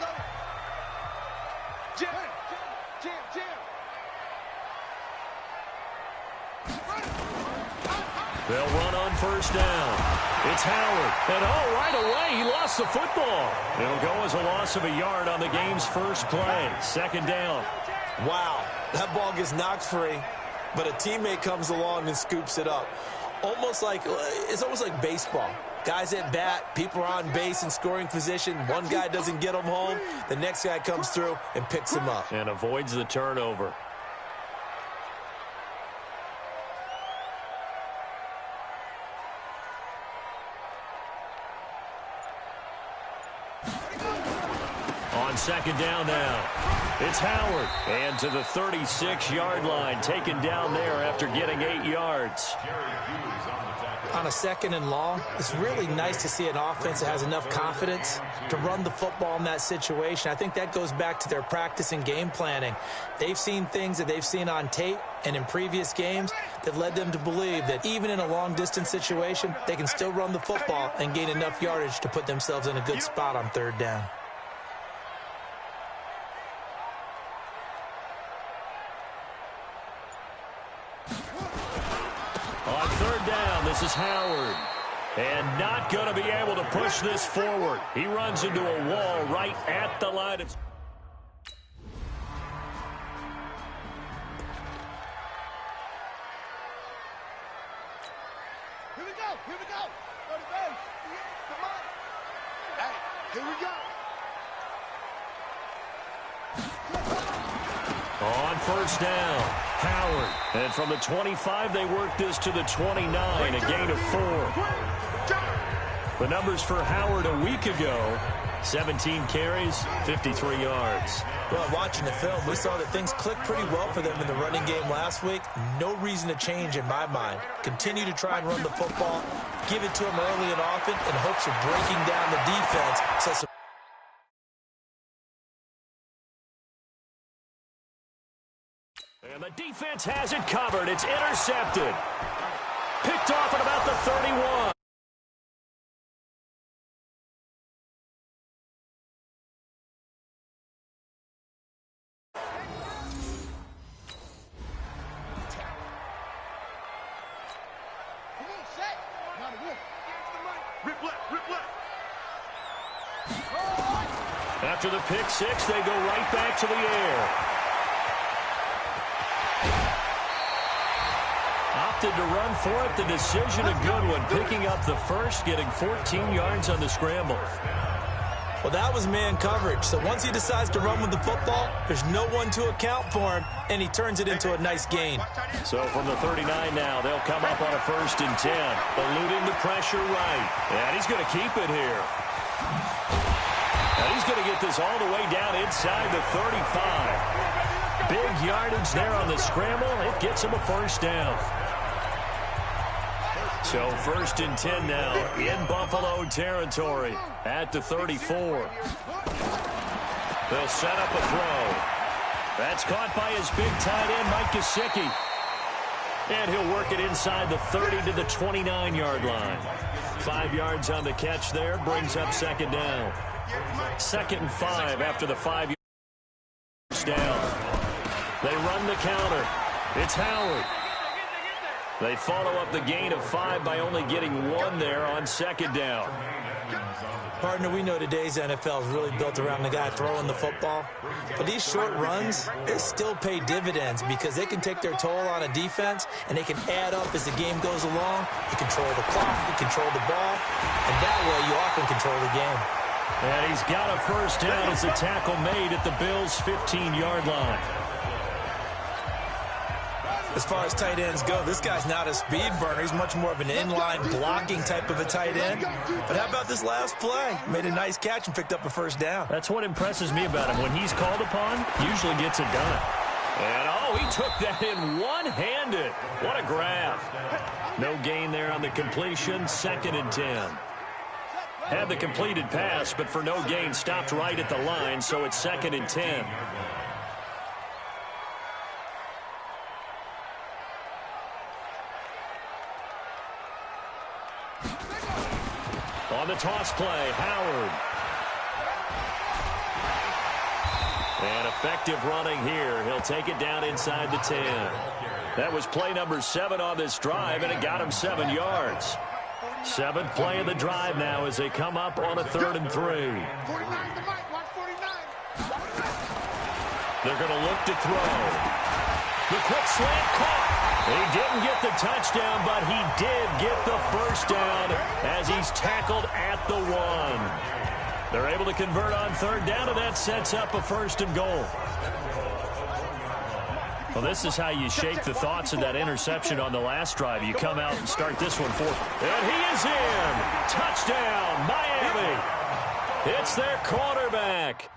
Jam. They'll run on first down. It's Howard. And right away, he lost the football. It'll go as a loss of a yard on the game's first play. Second down. Wow, that ball gets knocked free, but a teammate comes along and scoops it up. It's almost like baseball. Guys at bat, people are on base in scoring position. One guy doesn't get him home. The next guy comes through and picks him up. And avoids the turnover. On second down now, it's Howard. And to the 36-yard line, taken down there after getting 8 yards. On a second and long, it's really nice to see an offense that has enough confidence to run the football in that situation. I think that goes back to their practice and game planning. They've seen things that they've seen on tape and in previous games that led them to believe that even in a long-distance situation, they can still run the football and gain enough yardage to put themselves in a good spot on third down. On third down, this is Howard. And not going to be able to push this forward. He runs into a wall right at the line. Here we go. Go to base. Come on. Hey, here we go. On first down, Howard. And from the 25, they work this to the 29, a gain of 4. The numbers for Howard a week ago, 17 carries, 53 yards. Well, watching the film, we saw that things clicked pretty well for them in the running game last week. No reason to change in my mind. Continue to try and run the football, give it to them early and often in hopes of breaking down the defense. And the defense has it covered. It's intercepted. Picked off at about the 31. After the pick six, they go right back to the air. Opted to run for it. The decision a good one. Picking up the first, getting 14 yards on the scramble. Well, that was man coverage. So once he decides to run with the football, there's no one to account for him, and he turns it into a nice gain. So from the 39 now, they'll come up on a 1st and 10. Eluding the pressure right. And he's going to keep it here. And he's going to get this all the way down inside the 35. Big yardage there on the scramble. It gets him a 1st down. So 1st and 10 now in Buffalo territory at the 34. They'll set up a throw. That's caught by his big tight end, Mike Gesicki. And he'll work it inside the 30 to the 29-yard line. 5 yards on the catch there, brings up 2nd down. 2nd and 5 after the 5 yards down. They run the counter. It's Howard. They follow up the gain of 5 by only getting 1 there on 2nd down. Partner, we know today's NFL is really built around the guy throwing the football. But these short runs, they still pay dividends because they can take their toll on a defense and they can add up as the game goes along. You control the clock, you control the ball, and that way you often control the game. And he's got a 1st down as the tackle made at the Bills' 15-yard line. As far as tight ends go, this guy's not a speed burner. He's much more of an inline blocking type of a tight end. But how about this last play? Made a nice catch and picked up a 1st down. That's what impresses me about him. When he's called upon, usually gets it done. And, he took that in one-handed. What a grab. No gain there on the completion. 2nd and 10. Had the completed pass, but for no gain, stopped right at the line, so it's 2nd and 10. On the toss play, Howard. And effective running here. He'll take it down inside the 10. That was play number 7 on this drive, and it got him 7 yards. 7th play of the drive now as they come up on a 3rd and 3. They're going to look to throw. The quick slant caught. He didn't get the touchdown, but he did get the first down as he's tackled at the 1. They're able to convert on 3rd down, and that sets up a 1st and goal. Well, this is how you shake the thoughts of that interception on the last drive. You come out and start this one 4th. And he is in. Touchdown, Miami. It's their quarterback.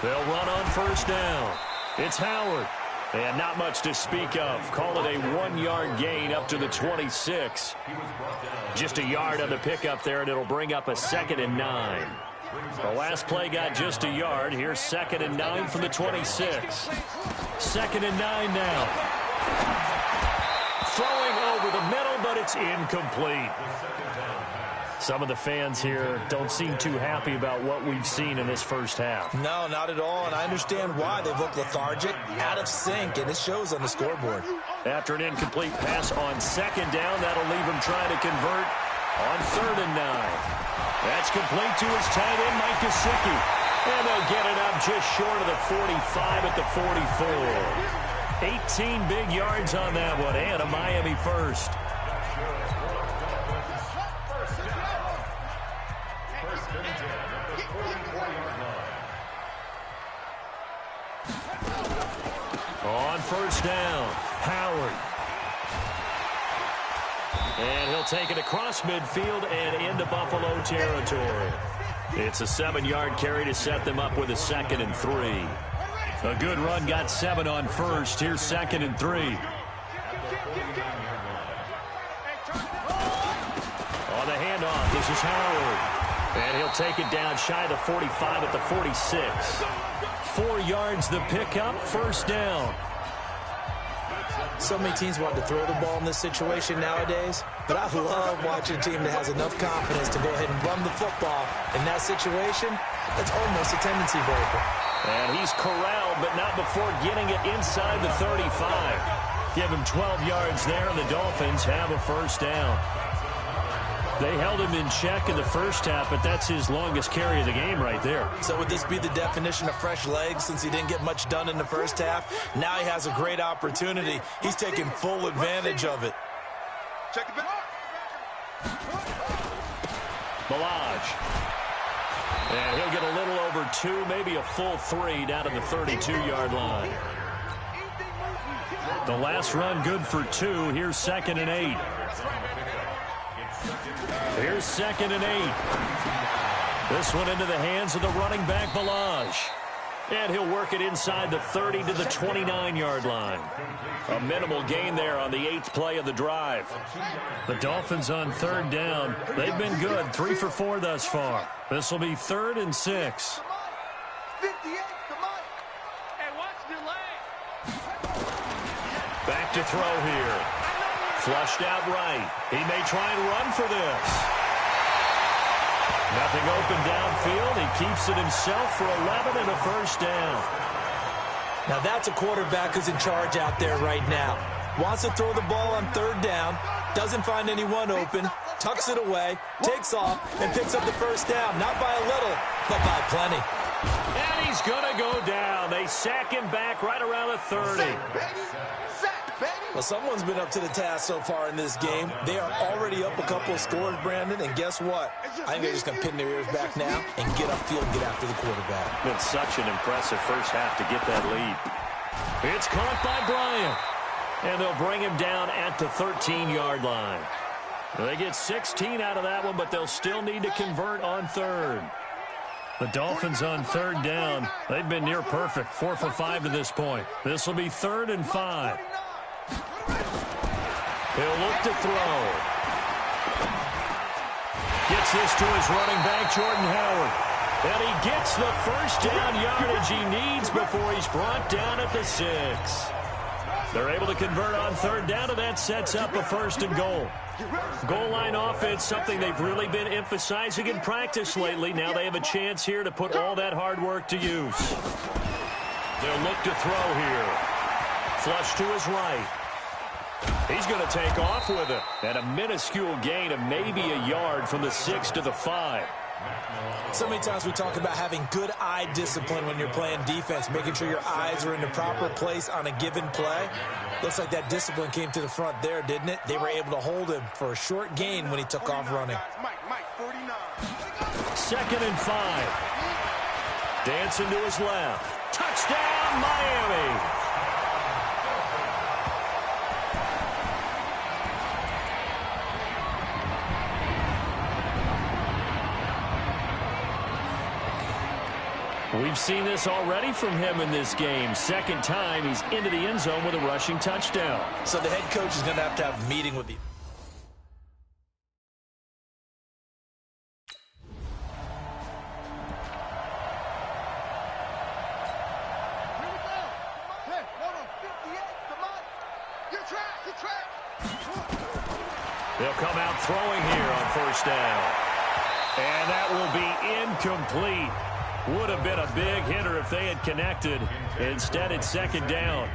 They'll run on 1st down. It's Howard. And not much to speak of. Call it a 1-yard gain up to the 26. Just a yard on the pickup there, and it'll bring up a 2nd and 9. The last play got just a yard. Here's 2nd and 9 from the 26. 2nd and 9 now. Throwing over the middle, but it's incomplete. Some of the fans here don't seem too happy about what we've seen in this first half. No, not at all, and I understand why. They've looked lethargic, out of sync, and it shows on the scoreboard. After an incomplete pass on 2nd down, that'll leave him trying to convert on 3rd and 9. That's complete to his tight end, Mike Gesicki. And they'll get it up just short of the 45 at the 44. 18 big yards on that one, and a Miami first. On 1st down, Howard. And he'll take it across midfield and into Buffalo territory. It's a 7-yard carry to set them up with a 2nd and 3. A good run got 7 on 1st. Here's 2nd and 3. On the handoff, this is Howard. And he'll take it down shy of the 45 at the 46. 4 yards the pickup, 1st down. So many teams want to throw the ball in this situation nowadays, but I love watching a team that has enough confidence to go ahead and run the football. In that situation, that's almost a tendency breaker. And he's corralled, but not before getting it inside the 35. Give him 12 yards there, and the Dolphins have a 1st down. They held him in check in the first half, but that's his longest carry of the game right there. So would this be the definition of fresh legs since he didn't get much done in the first half? Now he has a great opportunity. He's taking full advantage of it. Check it back. Milage. And he'll get a little over 2, maybe a full 3 down to the 32-yard line. The last run good for 2. Here's 2nd and 8. Here's 2nd and 8. This one into the hands of the running back, Milage. And he'll work it inside the 30 to the 29-yard line. A minimal gain there on the 8th play of the drive. The Dolphins on 3rd down. They've been good, 3 for 4 thus far. This will be 3rd and 6. Back to throw here. Flushed out right. He may try and run for this. Nothing open downfield. He keeps it himself for 11 and a 1st down. Now that's a quarterback who's in charge out there right now. Wants to throw the ball on 3rd down. Doesn't find anyone open. Tucks it away. Takes off and picks up the 1st down. Not by a little, but by plenty. And he's going to go down. They sack him back right around the 30. Well, someone's been up to the task so far in this game. They are already up a couple of scores, Brandon, and guess what? I think they're just going to pin their ears back now and get upfield and get after the quarterback. Been such an impressive first half to get that lead. It's caught by Bryant, and they'll bring him down at the 13-yard line. They get 16 out of that one, but they'll still need to convert on 3rd. The Dolphins on 3rd down. They've been near perfect, 4 for 5 to this point. This will be 3rd and 5. He'll look to throw. Gets this to his running back, Jordan Howard. And he gets the first down yardage he needs before he's brought down at the 6. They're able to convert on third down, and that sets up a 1st and goal. Goal line offense, something they've really been emphasizing in practice lately. Now they have a chance here to put all that hard work to use. They'll look to throw here. Flush to his right. He's going to take off with it. And a minuscule gain of maybe a yard from the 6 to the 5. So many times we talk about having good eye discipline when you're playing defense, making sure your eyes are in the proper place on a given play. Looks like that discipline came to the front there, didn't it? They were able to hold him for a short gain when he took off running. 2nd and 5. Dancing to his left. Touchdown, Miami. We've seen this already from him in this game. 2nd time he's into the end zone with a rushing touchdown. So the head coach is going to have a meeting with the... They'll come out throwing here on 1st down. And that will be incomplete. Would have been a big hitter if they had connected. Instead, it's 2nd down.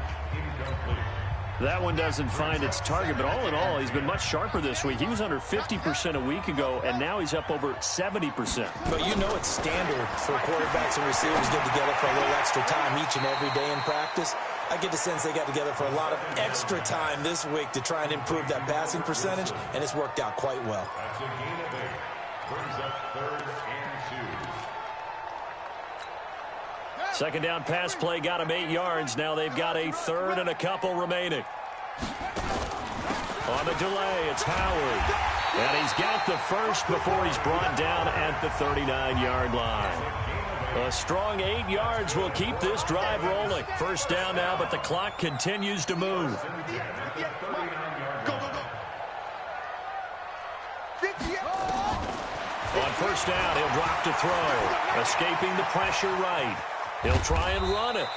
That one doesn't find its target, but all in all, he's been much sharper this week. He was under 50% a week ago, and now he's up over 70%. But you know it's standard for quarterbacks and receivers to get together for a little extra time each and every day in practice. I get the sense they got together for a lot of extra time this week to try and improve that passing percentage, and it's worked out quite well. That's a gain of 8. Brings up 3rd and 2. 2nd down pass play got him 8 yards. Now they've got a 3rd and a couple remaining. On the delay, it's Howard. And he's got the first before he's brought down at the 39-yard line. A strong 8 yards will keep this drive rolling. 1st down now, but the clock continues to move. On 1st down, he'll drop to throw. Escaping the pressure right. He'll try and run it.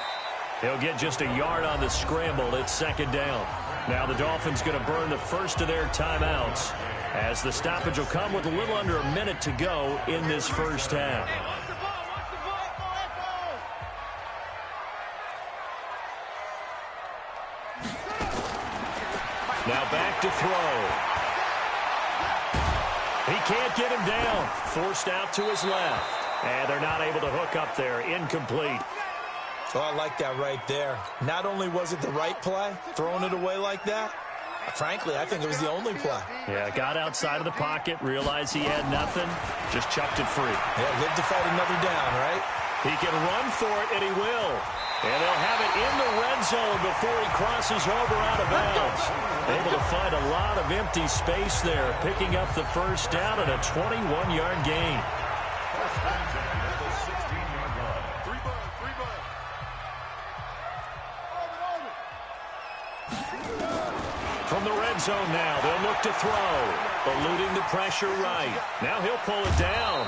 He'll get just a yard on the scramble. It's 2nd down. Now the Dolphins going to burn the first of their timeouts as the stoppage will come with a little under a minute to go in this 1st half. Now back to throw. He can't get him down. Forced out to his left. And they're not able to hook up there. Incomplete. Oh, I like that right there. Not only was it the right play, throwing it away like that, frankly, I think it was the only play. Yeah, got outside of the pocket, realized he had nothing, just chucked it free. Yeah, live to fight another down, right? He can run for it, and he will. And they'll have it in the red zone before he crosses over out of bounds. Able to find a lot of empty space there, picking up the 1st down and a 21-yard gain. From the red zone now, they'll look to throw. Eluding the pressure right. Now he'll pull it down.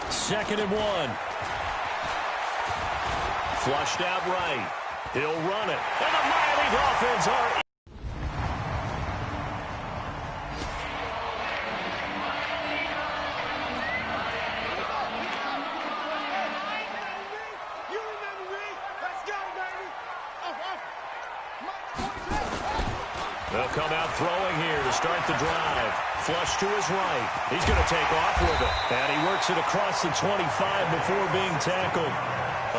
Second and 1. Flushed out right. He'll run it. And the Miami Dolphins are... They'll come out throwing here to start the drive. Flush to his right. He's going to take off with it. And he works it across the 25 before being tackled.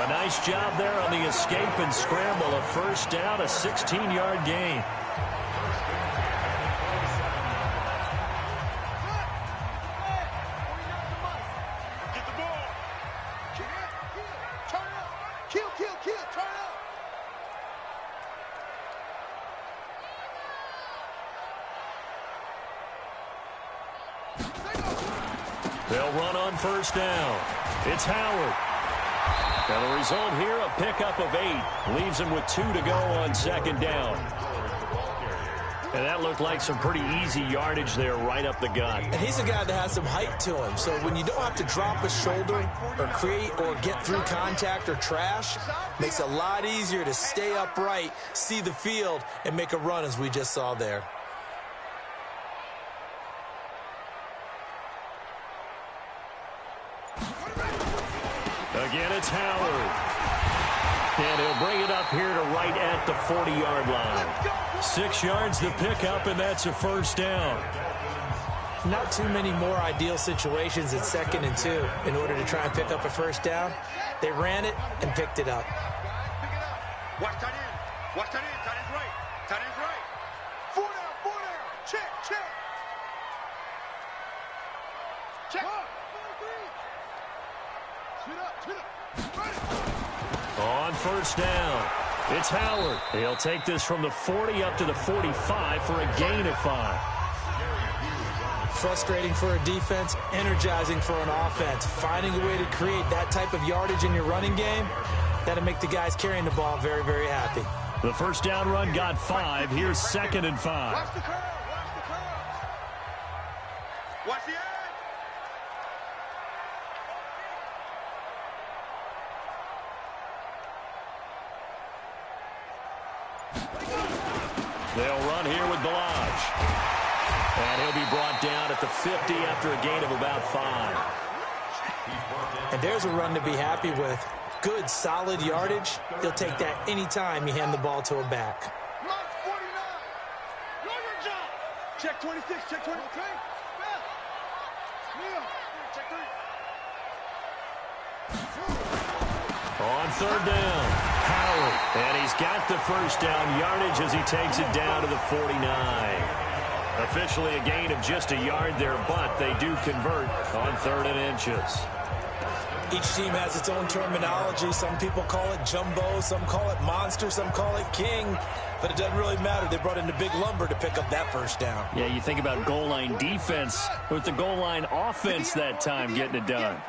A nice job there on the escape and scramble. A 1st down, a 16-yard gain. Get the ball. Turn up. Kill, turn up. They'll run on first down. It's Howard. And the result here, a pickup of 8. Leaves him with 2 to go on second down. And that looked like some pretty easy yardage there right up the gut. And he's a guy that has some height to him. So when you don't have to drop a shoulder or create or get through contact or trash, makes it a lot easier to stay upright, see the field, and make a run as we just saw there. Again, it's Howard. And he'll bring it up here to right at the 40-yard line. 6 yards the pickup, and that's a first down. Not too many more ideal situations at 2nd and 2 in order to try and pick up a first down. They ran it and picked it up. Watch tight end. Watch tight end. Tight end's right. Tight end's right. 4 down. 4 down. Check. Check. Check. 1, 2, 3. Shoot up. Shoot up. On first down, it's Howard. He'll take this from the 40 up to the 45 for a gain of 5. Frustrating for a defense, energizing for an offense. Finding a way to create that type of yardage in your running game, that'll make the guys carrying the ball very, very happy. The first down run got 5. Here's 2nd and 5. Watch the curve. Watch the curve. Watch the edge. They'll run here with Balaj. And he'll be brought down at the 50 after a gain of about 5. And there's a run to be happy with. Good, solid yardage. He'll take that anytime you hand the ball to a back. Mark 49. Know your job. Check 26. Check 23. Check 3. On third down, Howard. And he's got the first down yardage as he takes it down to the 49. Officially a gain of just a yard there, but they do convert on 3rd and inches. Each team has its own terminology. Some people call it jumbo, some call it monster, some call it king. But it doesn't really matter. They brought in the big lumber to pick up that first down. Yeah, you think about goal line defense with the goal line offense that time getting it done.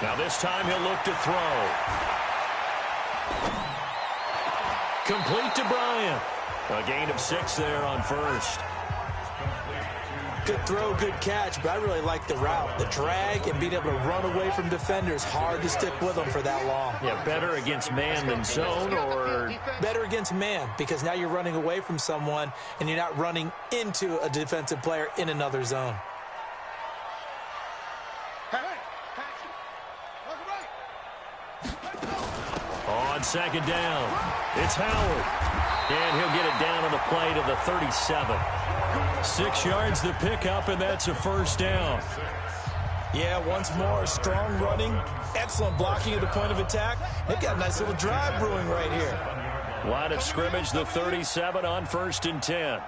Now this time he'll look to throw. Complete to Bryant. A gain of 6 there on first. Good throw, good catch, but I really like the route. The drag and being able to run away from defenders, hard to stick with them for that long. Yeah, better against man than zone, or? Better against man, because now you're running away from someone and you're not running into a defensive player in another zone. On second down, it's Howard. And he'll get it down on the play to the 37. 6 yards the pickup, and that's a first down. Yeah, once more, strong running, excellent blocking at the point of attack. They've got a nice little drive brewing right here. Line of scrimmage, the 37 on 1st and 10.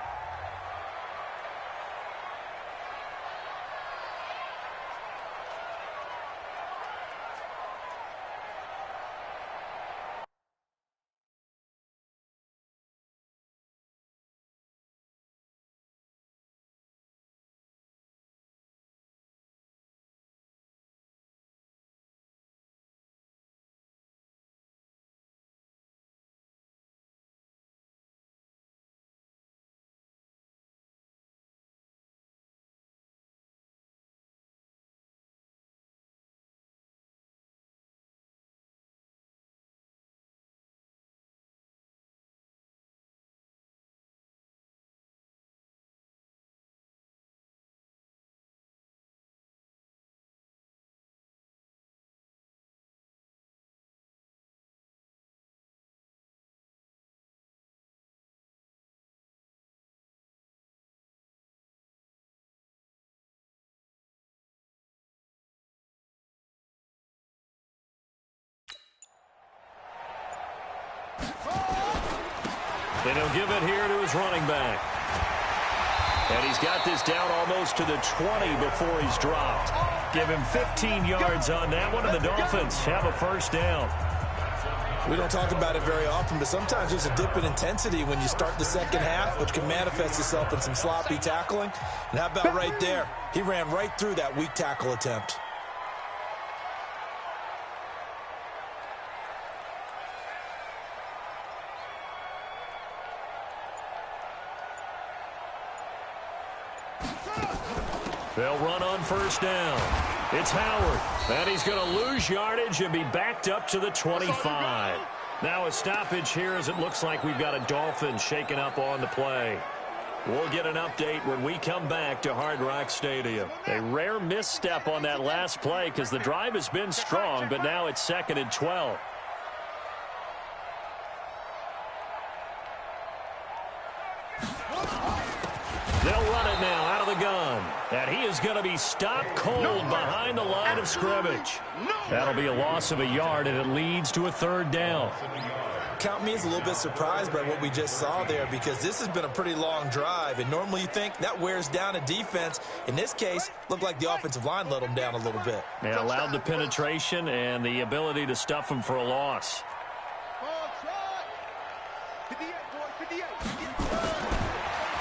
And he'll give it here to his running back. And he's got this down almost to the 20 before he's dropped. Give him 15 yards on that one, and the Dolphins have a first down. We don't talk about it very often, but sometimes there's a dip in intensity when you start the second half, which can manifest itself in some sloppy tackling. And how about right there? He ran right through that weak tackle attempt. They'll run on first down. It's Howard. And he's going to lose yardage and be backed up to the 25. Now a stoppage here as it looks like we've got a Dolphin shaken up on the play. We'll get an update when we come back to Hard Rock Stadium. A rare misstep on that last play because the drive has been strong, but now it's 2nd and 12. They'll run it now out of the gun. And he is going to be stopped cold behind the line of scrimmage. That'll be a loss of a yard, and it leads to a 3rd down. Count me as a little bit surprised by what we just saw there because this has been a pretty long drive, and normally you think that wears down a defense. In this case, looked like the offensive line let them down a little bit. They allowed the penetration and the ability to stuff them for a loss.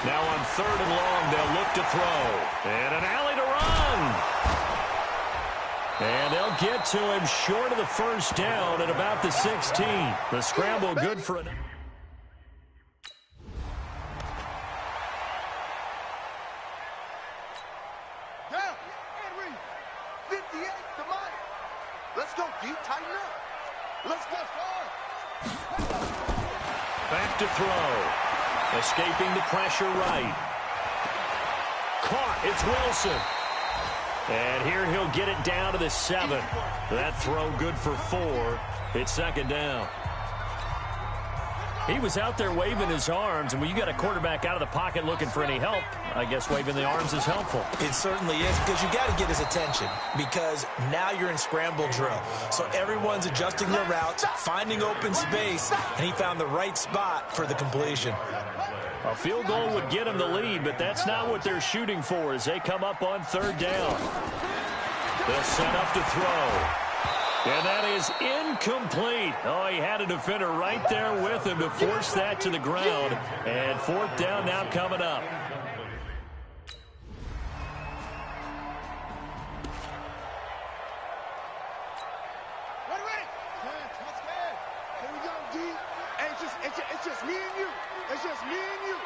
Now on 3rd and long, they'll look to throw. And an alley to run. And they'll get to him short of the 1st down at about the 16. The scramble good for an... Down. 58 to Mike. Let's go deep, tighten up. Let's go far. Back to throw. Escaping the pressure right. Caught. It's Wilson. And here he'll get it down to the 7. That throw good for 4. It's 2nd down. He was out there waving his arms, and when you got a quarterback out of the pocket looking for any help, I guess waving the arms is helpful. It certainly is, because you got to get his attention, because now you're in scramble drill. So everyone's adjusting their routes, finding open space, and he found the right spot for the completion. A field goal would get him the lead, but that's not what they're shooting for as they come up on 3rd down. They'll set up to throw. And that is incomplete. Oh, he had a defender right there with him to force that to the ground. And 4th down now coming up. Here we go, D. Hey, it's just me and you. It's just me and you.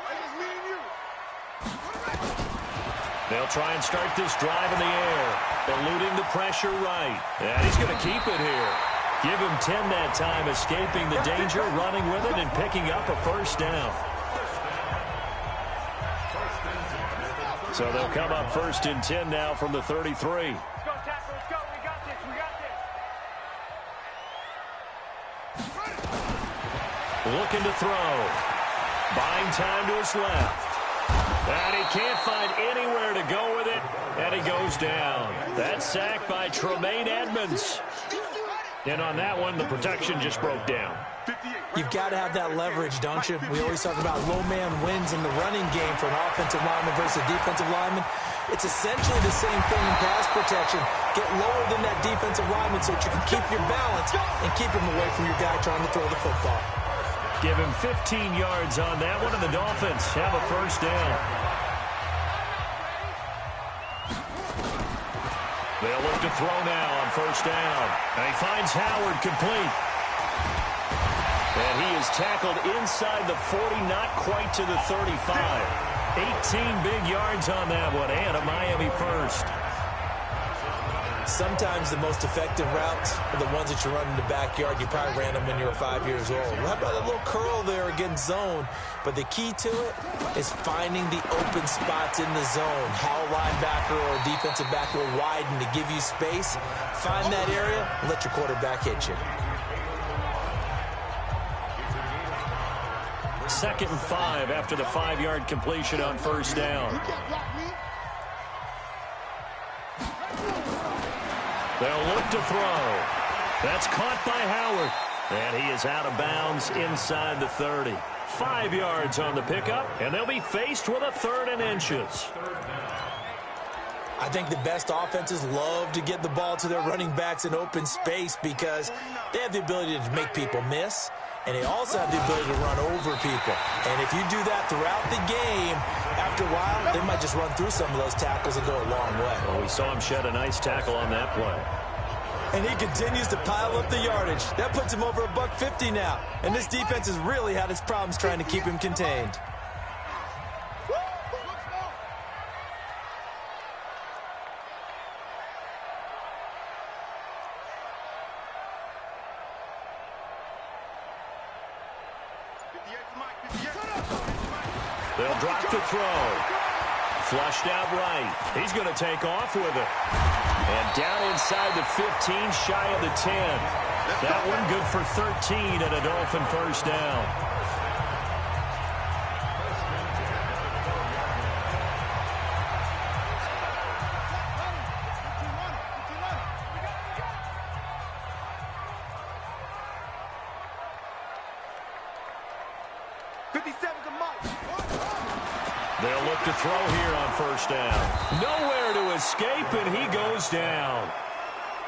It's just me and you. They'll try and start this drive in the air, eluding the pressure right. And he's going to keep it here. Give him 10 that time, escaping the danger, running with it, and picking up a 1st down. So they'll come up 1st and 10 now from the 33. Let's go, tackle. Let's go. We got this. We got this. Looking to throw. Buying time to his left. And he can't find anywhere to go with it, and he goes down. That's sacked by Tremaine Edmonds. And on that one, the protection just broke down. You've got to have that leverage, don't you? We always talk about low man wins in the running game for an offensive lineman versus a defensive lineman. It's essentially the same thing in pass protection. Get lower than that defensive lineman so that you can keep your balance and keep him away from your guy trying to throw the football. Give him 15 yards on that one, and the Dolphins have a 1st down. They'll look to throw now on 1st down. And he finds Howard complete. And he is tackled inside the 40, not quite to the 35. 18 big yards on that one, and a Miami 1st. Sometimes the most effective routes are the ones that you run in the backyard. You probably ran them when you were 5 years old. How about a little curl there against zone? But the key to it is finding the open spots in the zone. How a linebacker or a defensive back will widen to give you space. Find that area and let your quarterback hit you. 2nd and 5 after the 5-yard completion on 1st down. They'll look to throw. That's caught by Howard. And he is out of bounds inside the 30. 5 yards on the pickup, and they'll be faced with a 3rd and inches. I think the best offenses love to get the ball to their running backs in open space because they have the ability to make people miss, and they also have the ability to run over people. And if you do that throughout the game, after a while, they might just run through some of those tackles and go a long way. Well, we saw him shed a nice tackle on that play. And he continues to pile up the yardage. That puts him over $150 now. And this defense has really had its problems trying to keep him contained. They'll drop to throw. Flushed out right. He's going to take off with it. And down inside the 15, shy of the 10. That one good for 13 and a Dolphin first down. They'll look to throw here on first down. Nowhere to escape, and he goes down.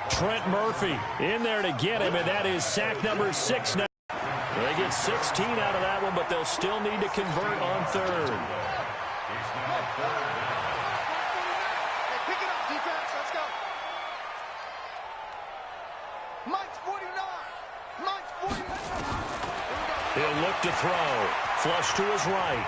Trent Murphy in there to get him, and that is sack number 6 now. They get 16 out of that one, but they'll still need to convert on third. Pick it up, defense. Let's go. Mike's 49. Mike's 49. He'll look to throw. Flush to his right.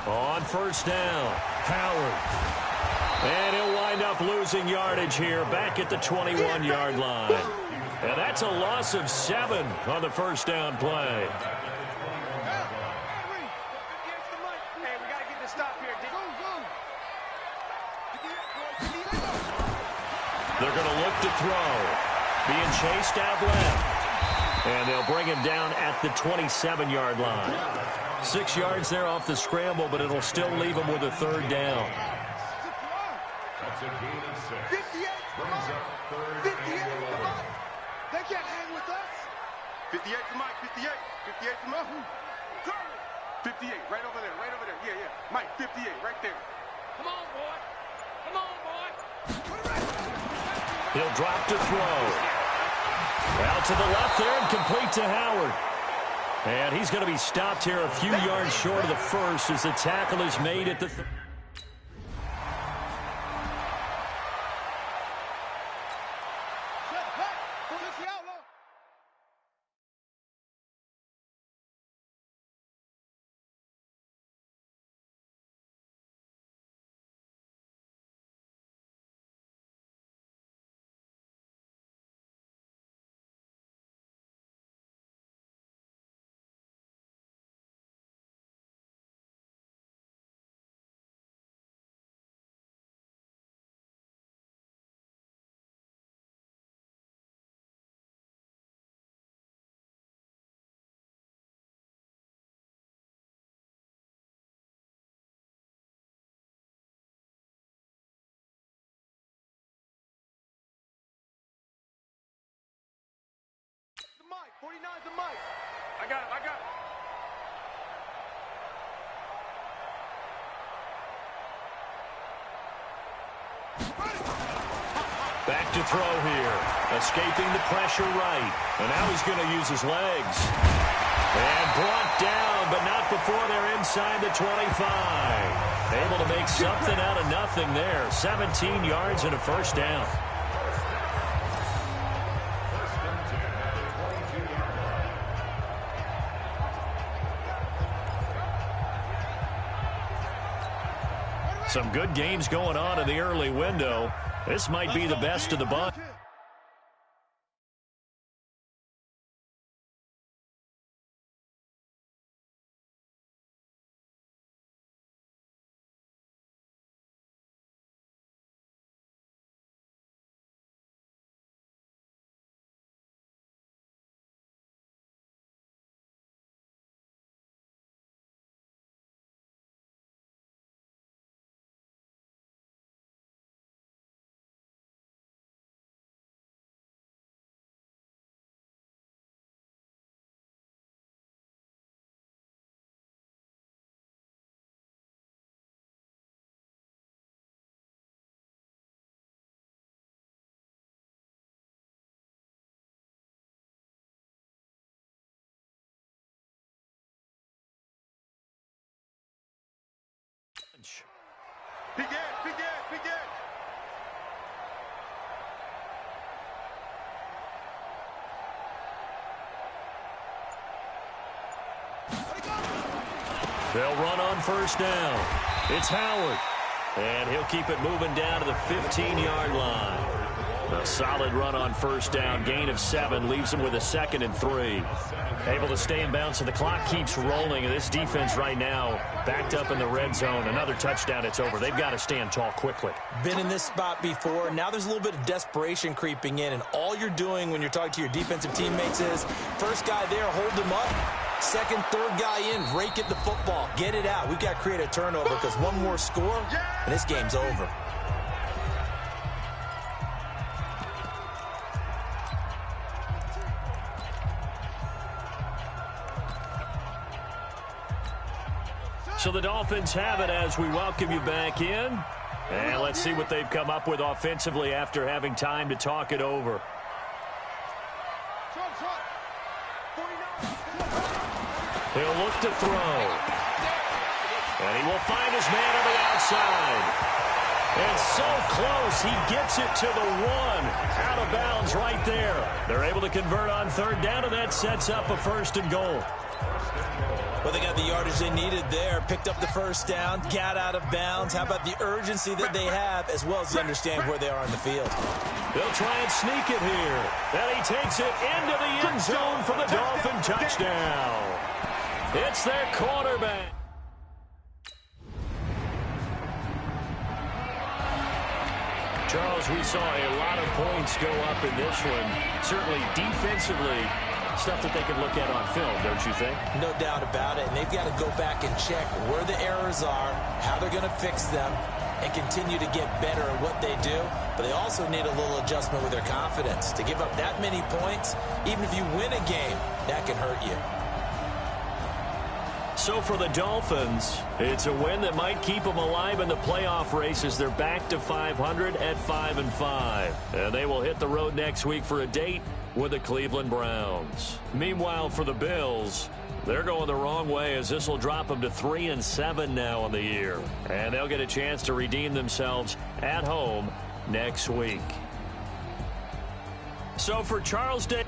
On first down, Howard. And he'll wind up losing yardage here back at the 21-yard line. And that's a loss of 7 on the first down play. They're going to look to throw. Being chased out left. And they'll bring him down at the 27-yard line. 6 yards there off the scramble, but it'll still leave him with a third down. That's a gain of 6. 58. Brings up third 58. and 11. They can't hang with us. 58 to Mike. 58. 58 to Mike. 58. Right over there. Right over there. Yeah, yeah. Mike, 58. Right there. Come on, boy. Come on, boy. He'll drop to throw. Out to the left there and complete to Howard. And he's going to be stopped here a few yards short of the first as the tackle is made at the... Mike, 49's the Mike. I got him. I got him. Back to throw here. Escaping the pressure right. And now he's going to use his legs. And brought down, but not before they're inside the 25. Able to make something out of nothing there. 17 yards and a first down. Some good games going on in the early window. This might be the best of the bunch. They'll run on first down. It's Howard. And he'll keep it moving down to the 15-yard line. A solid run on first down. Gain of 7 leaves them with a 2nd and 3. Able to stay in bounds, so the clock keeps rolling. And this defense right now backed up in the red zone. Another touchdown, it's over. They've got to stand tall quickly. Been in this spot before. Now there's a little bit of desperation creeping in. And all you're doing when you're talking to your defensive teammates is, first guy there, hold him up. Second, third guy in, rake at the football. Get it out. We've got to create a turnover because one more score, and this game's over. So the Dolphins have it as we welcome you back in. And let's see what they've come up with offensively after having time to talk it over. He'll look to throw. And he will find his man on the outside. And so close, he gets it to the 1. Out of bounds right there. They're able to convert on third down, and that sets up a 1st and goal. Well, they got the yardage they needed there. Picked up the first down, got out of bounds. How about the urgency that they have, as well as they understand where they are in the field? They'll try and sneak it here. And he takes it into the end zone for the Dolphin touchdown. It's their quarterback. Charles, we saw a lot of points go up in this one. Certainly defensively, stuff that they can look at on film, don't you think? No doubt about it. And they've got to go back and check where the errors are, how they're going to fix them, and continue to get better at what they do. But they also need a little adjustment with their confidence. To give up that many points, even if you win a game, that can hurt you. So for the Dolphins, it's a win that might keep them alive in the playoff race as they're back to 500 at 5-5. And they will hit the road next week for a date with the Cleveland Browns. Meanwhile, for the Bills, they're going the wrong way as this will drop them to 3-7 now on the year. And they'll get a chance to redeem themselves at home next week. So for Charles Day.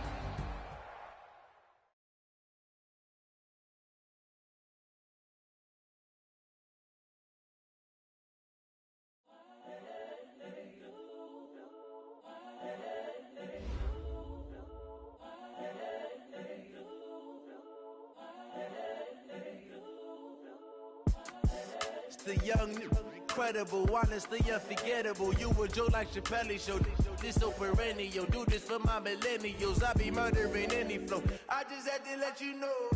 The young, incredible, honestly unforgettable. You a Joe like Chappelle show. This so perennial. Do this for my millennials. I be murdering any flow. I just had to let you know.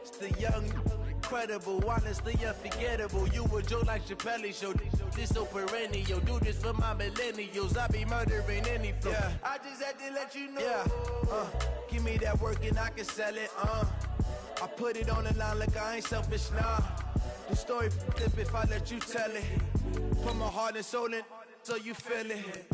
It's the young, incredible, honestly unforgettable. You a Joe like Chappelle show. This so perennial. Do this for my millennials. I be murdering any flow. Yeah. I just had to let you know. Yeah. Give me that work and I can sell it. I put it on the line like I ain't selfish, nah. The story flip if I let you tell it. Put my heart and soul in so you feel it.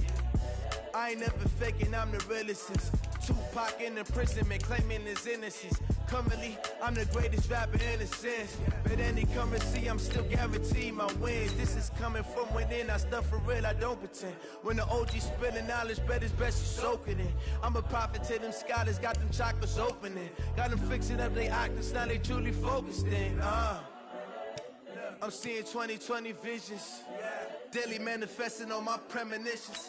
I ain't never faking, I'm the realest since Tupac in imprisonment, claiming his innocence. Currently, I'm the greatest rapper in a sense. But any currency, I'm still guaranteed my wins. This is coming from within, I stuff for real, I don't pretend. When the OG spilling knowledge, bet it's best you soak it in. I'm a prophet to them scholars, got them chakras opening. Got them fixing up they octaves, now they truly focused in. I'm seeing 2020 visions. Daily manifesting on my premonitions.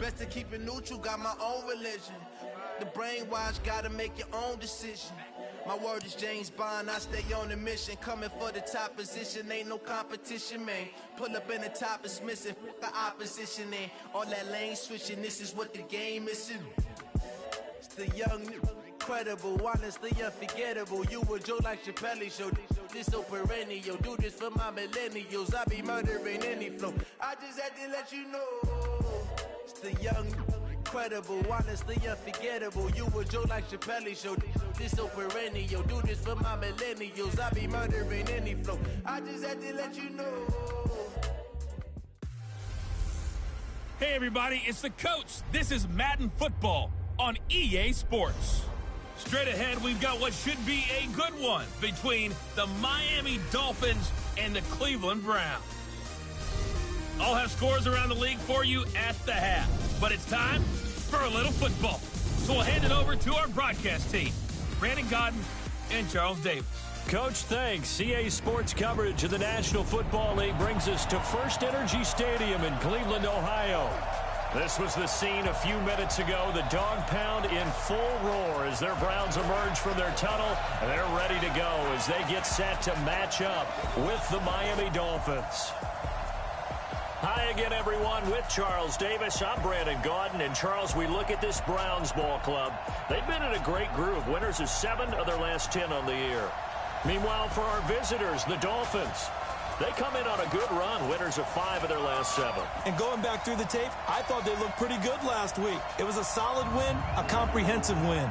Best to keep it neutral, got my own religion. The brainwash, gotta make your own decision. My word is James Bond, I stay on the mission. Coming for the top position, ain't no competition, man. Pull up in the top is missing, the opposition ain't. All that lane switching, this is what the game is. It's the young, incredible, honestly unforgettable. You a Joe like Chappelle show. This so perennial. Do this for my millennials. I be murdering any flow. I just had to let you know. It's the young, incredible, honestly unforgettable. You a Joe like Chappelle show. This so perennial. Do this for my millennials. I be murdering any flow. I just had to let you know. Hey everybody, it's the Coach. This is Madden Football on EA Sports. Straight ahead, we've got what should be a good one between the Miami Dolphins and the Cleveland Browns. I'll have scores around the league for you at the half. But it's time for a little football. So we'll hand it over to our broadcast team, Brandon Godden and Charles Davis. Coach, thanks. CA Sports coverage of the National Football League brings us to First Energy Stadium in Cleveland, Ohio. This was the scene a few minutes ago. The dog pound in full roar as their Browns emerge from their tunnel. And they're ready to go as they get set to match up with the Miami Dolphins. Hi again, everyone. With Charles Davis, I'm Brandon Gaudin. And, Charles, we look at this Browns ball club. They've been in a great groove. Winners of 7 of their last 10 on the year. Meanwhile, for our visitors, the Dolphins, they come in on a good run, winners of 5 of their last 7. And going back through the tape, I thought they looked pretty good last week. It was a solid win, a comprehensive win.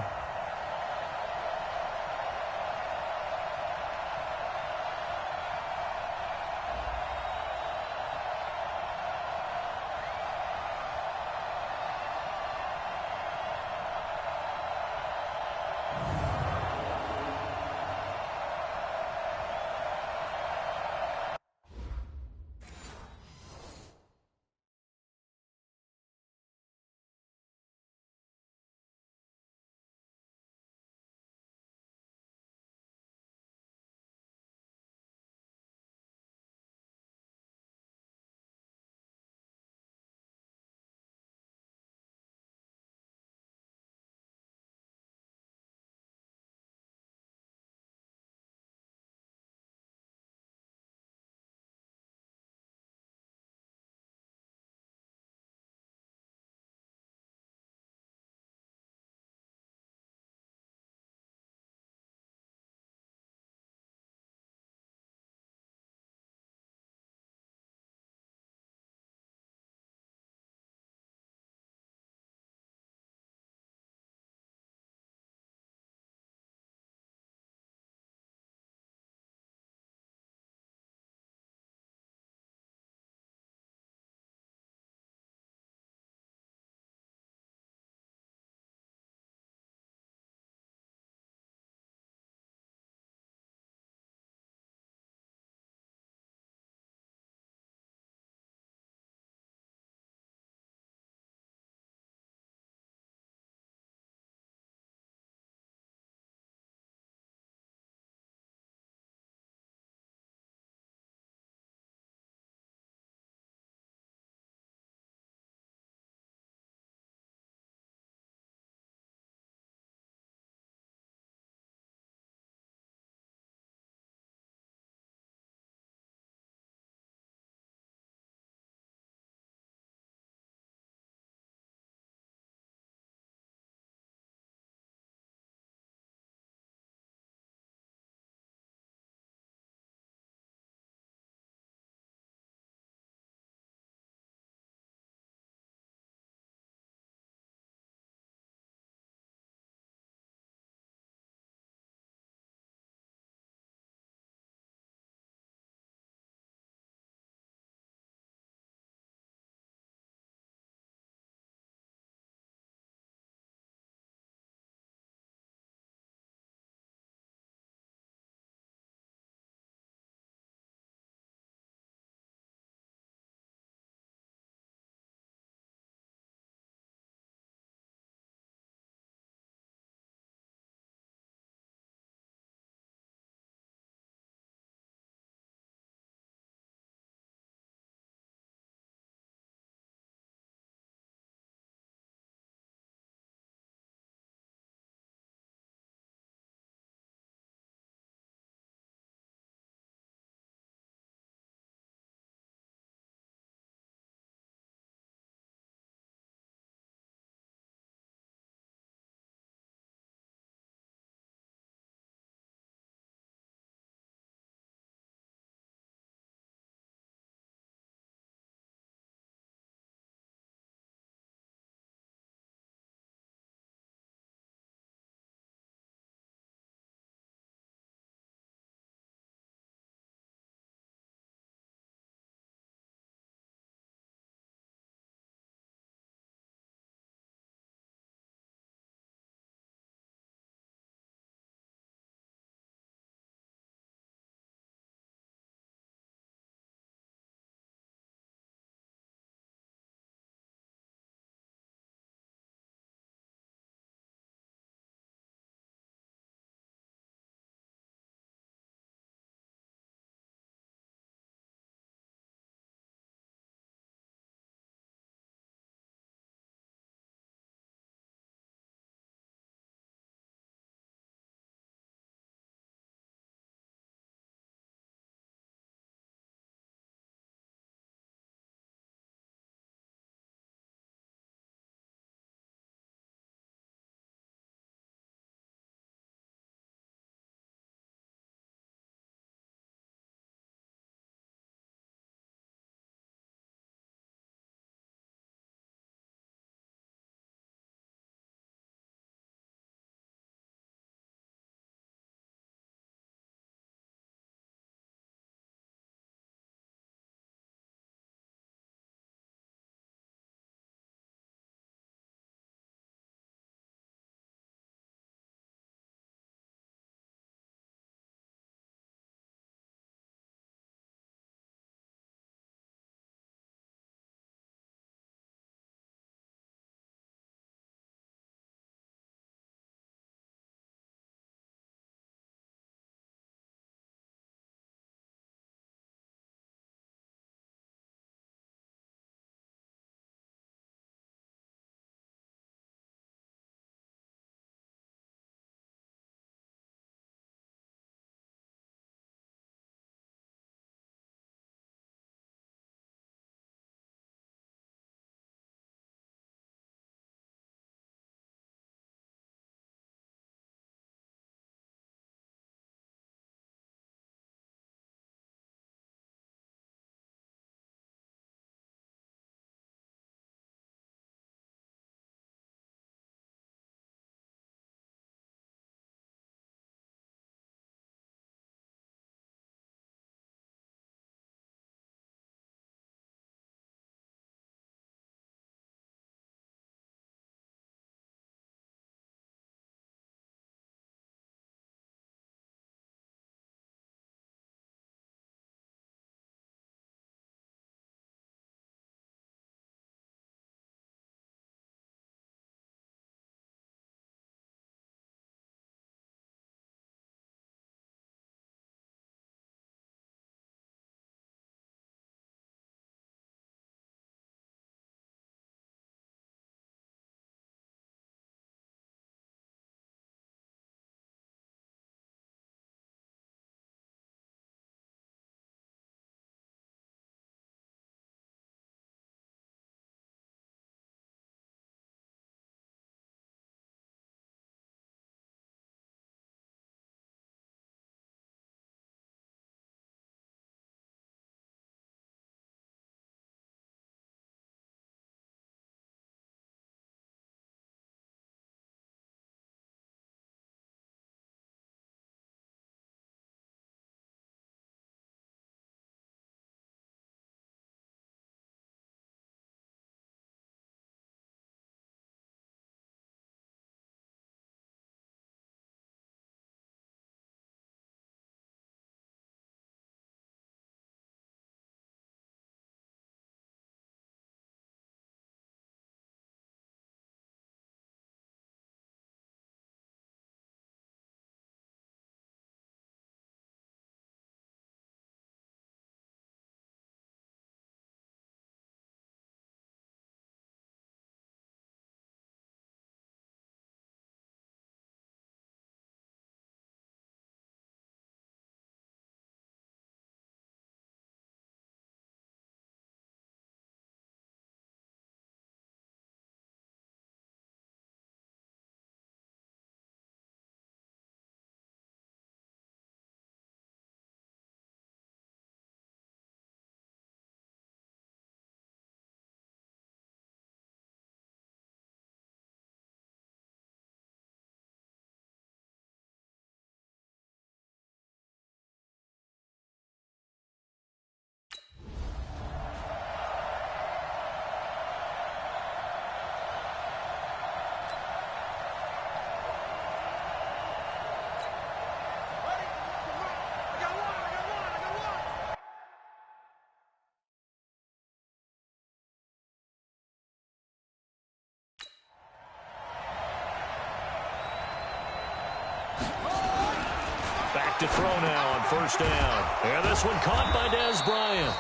Back to throw now on first down. And this one caught by Dez Bryant.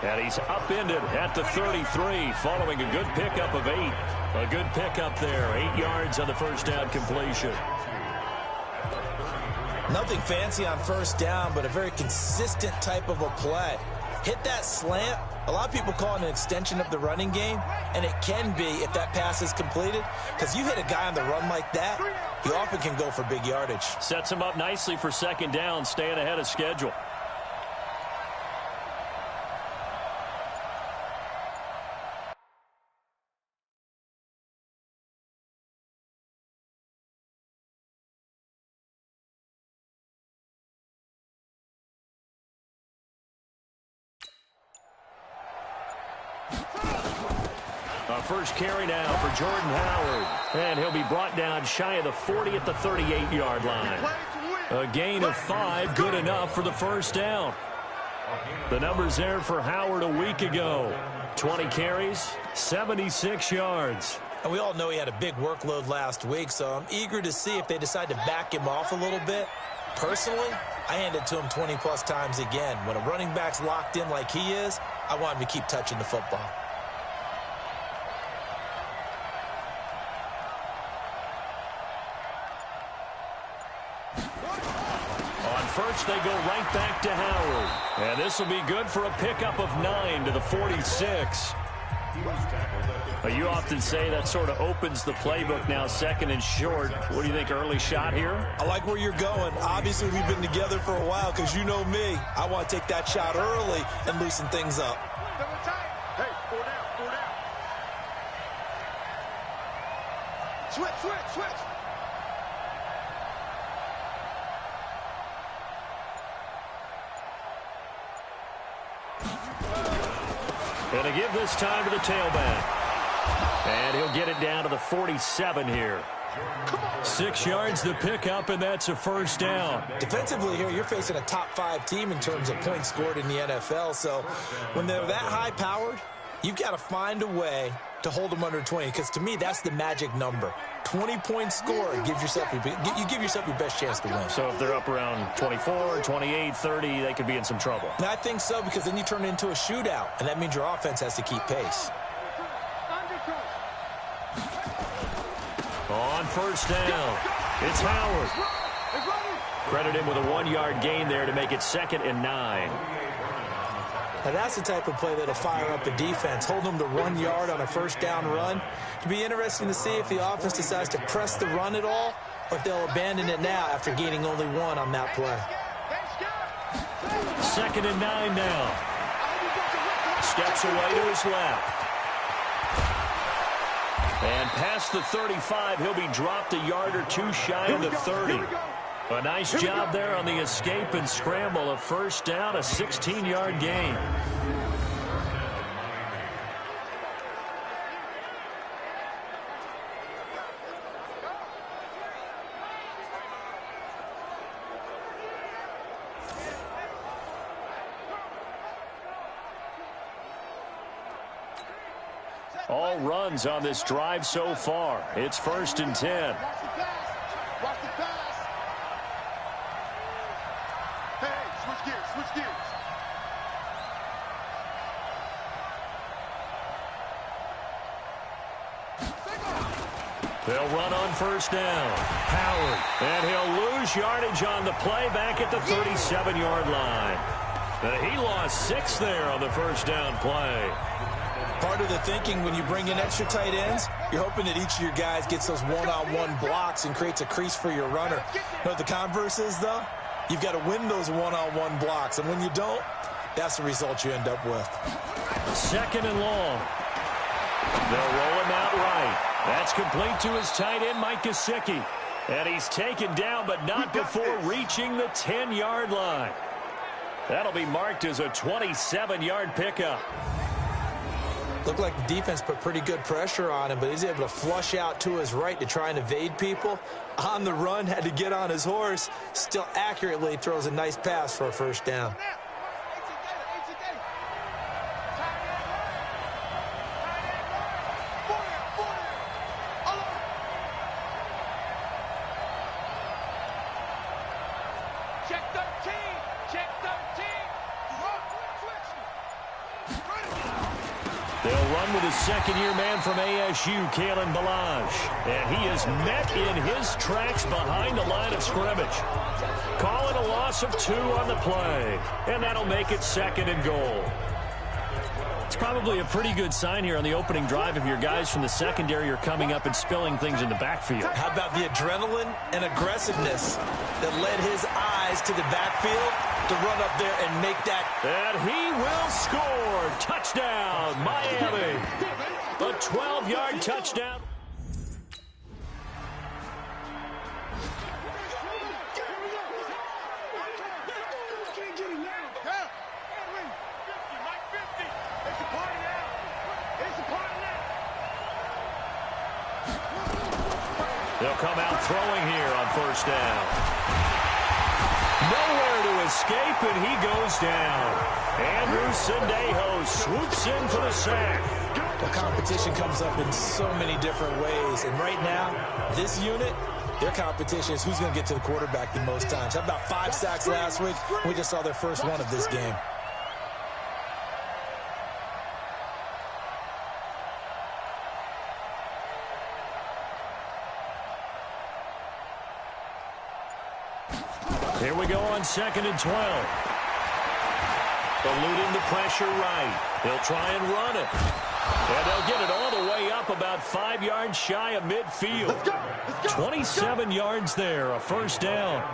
And he's upended at the 33 following a good pickup of 8. A good pickup there. 8 yards on the first down completion. Nothing fancy on first down, but a very consistent type of a play. Hit that slant. A lot of people call it an extension of the running game, and it can be if that pass is completed, because you hit a guy on the run like that, he often can go for big yardage. Sets him up nicely for second down, staying ahead of schedule. First carry now for Jordan Howard. And he'll be brought down shy of the 40 at the 38-yard line. A gain of 5, good enough for the first down. The numbers there for Howard a week ago. 20 carries, 76 yards. And we all know he had a big workload last week, so I'm eager to see if they decide to back him off a little bit. Personally, I hand it to him 20-plus times again. When a running back's locked in like he is, I want him to keep touching the football. First, they go right back to Howard. And this will be good for a pickup of 9 to the 46. You often say that sort of opens the playbook now, second and short. What do you think, early shot here? I like where you're going. Obviously, we've been together for a while because you know me. I want to take that shot early and loosen things up. Hey, 4 down. Switch. Going to give this time to the tailback. And he'll get it down to the 47 here. 6 yards the pickup, and that's a first down. Defensively here, you're facing a top-5 team in terms of points scored in the NFL. So when they're that high-powered, you've got to find a way to hold them under 20, because to me, that's the magic number. 20-point score gives yourself you give yourself your best chance to win. So if they're up around 24, 28, 30, they could be in some trouble. And I think so, because then you turn it into a shootout, and that means your offense has to keep pace. On first down, it's Howard. Credit him with a 1-yard gain there to make it 2nd and 9. Now that's the type of play that'll fire up the defense, hold them to 1 yard on a first down run. It'll be interesting to see if the offense decides to press the run at all, or if they'll abandon it now after gaining only 1 on that play. 2nd and 9 now. Steps away to his left. And past the 35, he'll be dropped a yard or 2 shy of the 30. A nice job there on the escape and scramble. A first down, a 16-yard gain. All runs on this drive so far. It's 1st and 10. Watch the pass. Hey, switch gears. They'll run on first down. Howard. And he'll lose yardage on the play back at the 37-yard line. He lost 6 there on the first down play. Part of the thinking when you bring in extra tight ends, you're hoping that each of your guys gets those one-on-one blocks and creates a crease for your runner. You know what the converse is, though? You've got to win those one-on-one blocks, and when you don't, that's the result you end up with. 2nd and long. They'll roll him out right. That's complete to his tight end, Mike Gesicki. And he's taken down, but not before reaching the 10-yard line. That'll be marked as a 27-yard pickup. Looked like the defense put pretty good pressure on him, but he's able to flush out to his right to try and evade people. On the run, had to get on his horse. Still accurately throws a nice pass for a first down. 13. Check 13. They'll run with his second-year man from ASU, Kalen Balaj. And he is met in his tracks behind the line of scrimmage. Calling a loss of 2 on the play. And that'll make it 2nd and goal. It's probably a pretty good sign here on the opening drive if your guys from the secondary are coming up and spilling things in the backfield. How about the adrenaline and aggressiveness that led his eyes to the backfield to run up there and make that? And he will score. Touchdown, Miami. A 12-yard touchdown. They'll come out throwing here on 1st down. Nowhere to escape, and he goes down. Andrew Sendejo swoops in for the sack. The competition comes up in so many different ways. And right now, this unit, their competition is who's going to get to the quarterback the most times. How about 5 sacks last week? We just saw their first one of this game. Here we go on 2nd and 12. Eluding the pressure right. They'll try and run it. And they'll get it all the way up about 5 yards shy of midfield. 27 yards there, a 1st down.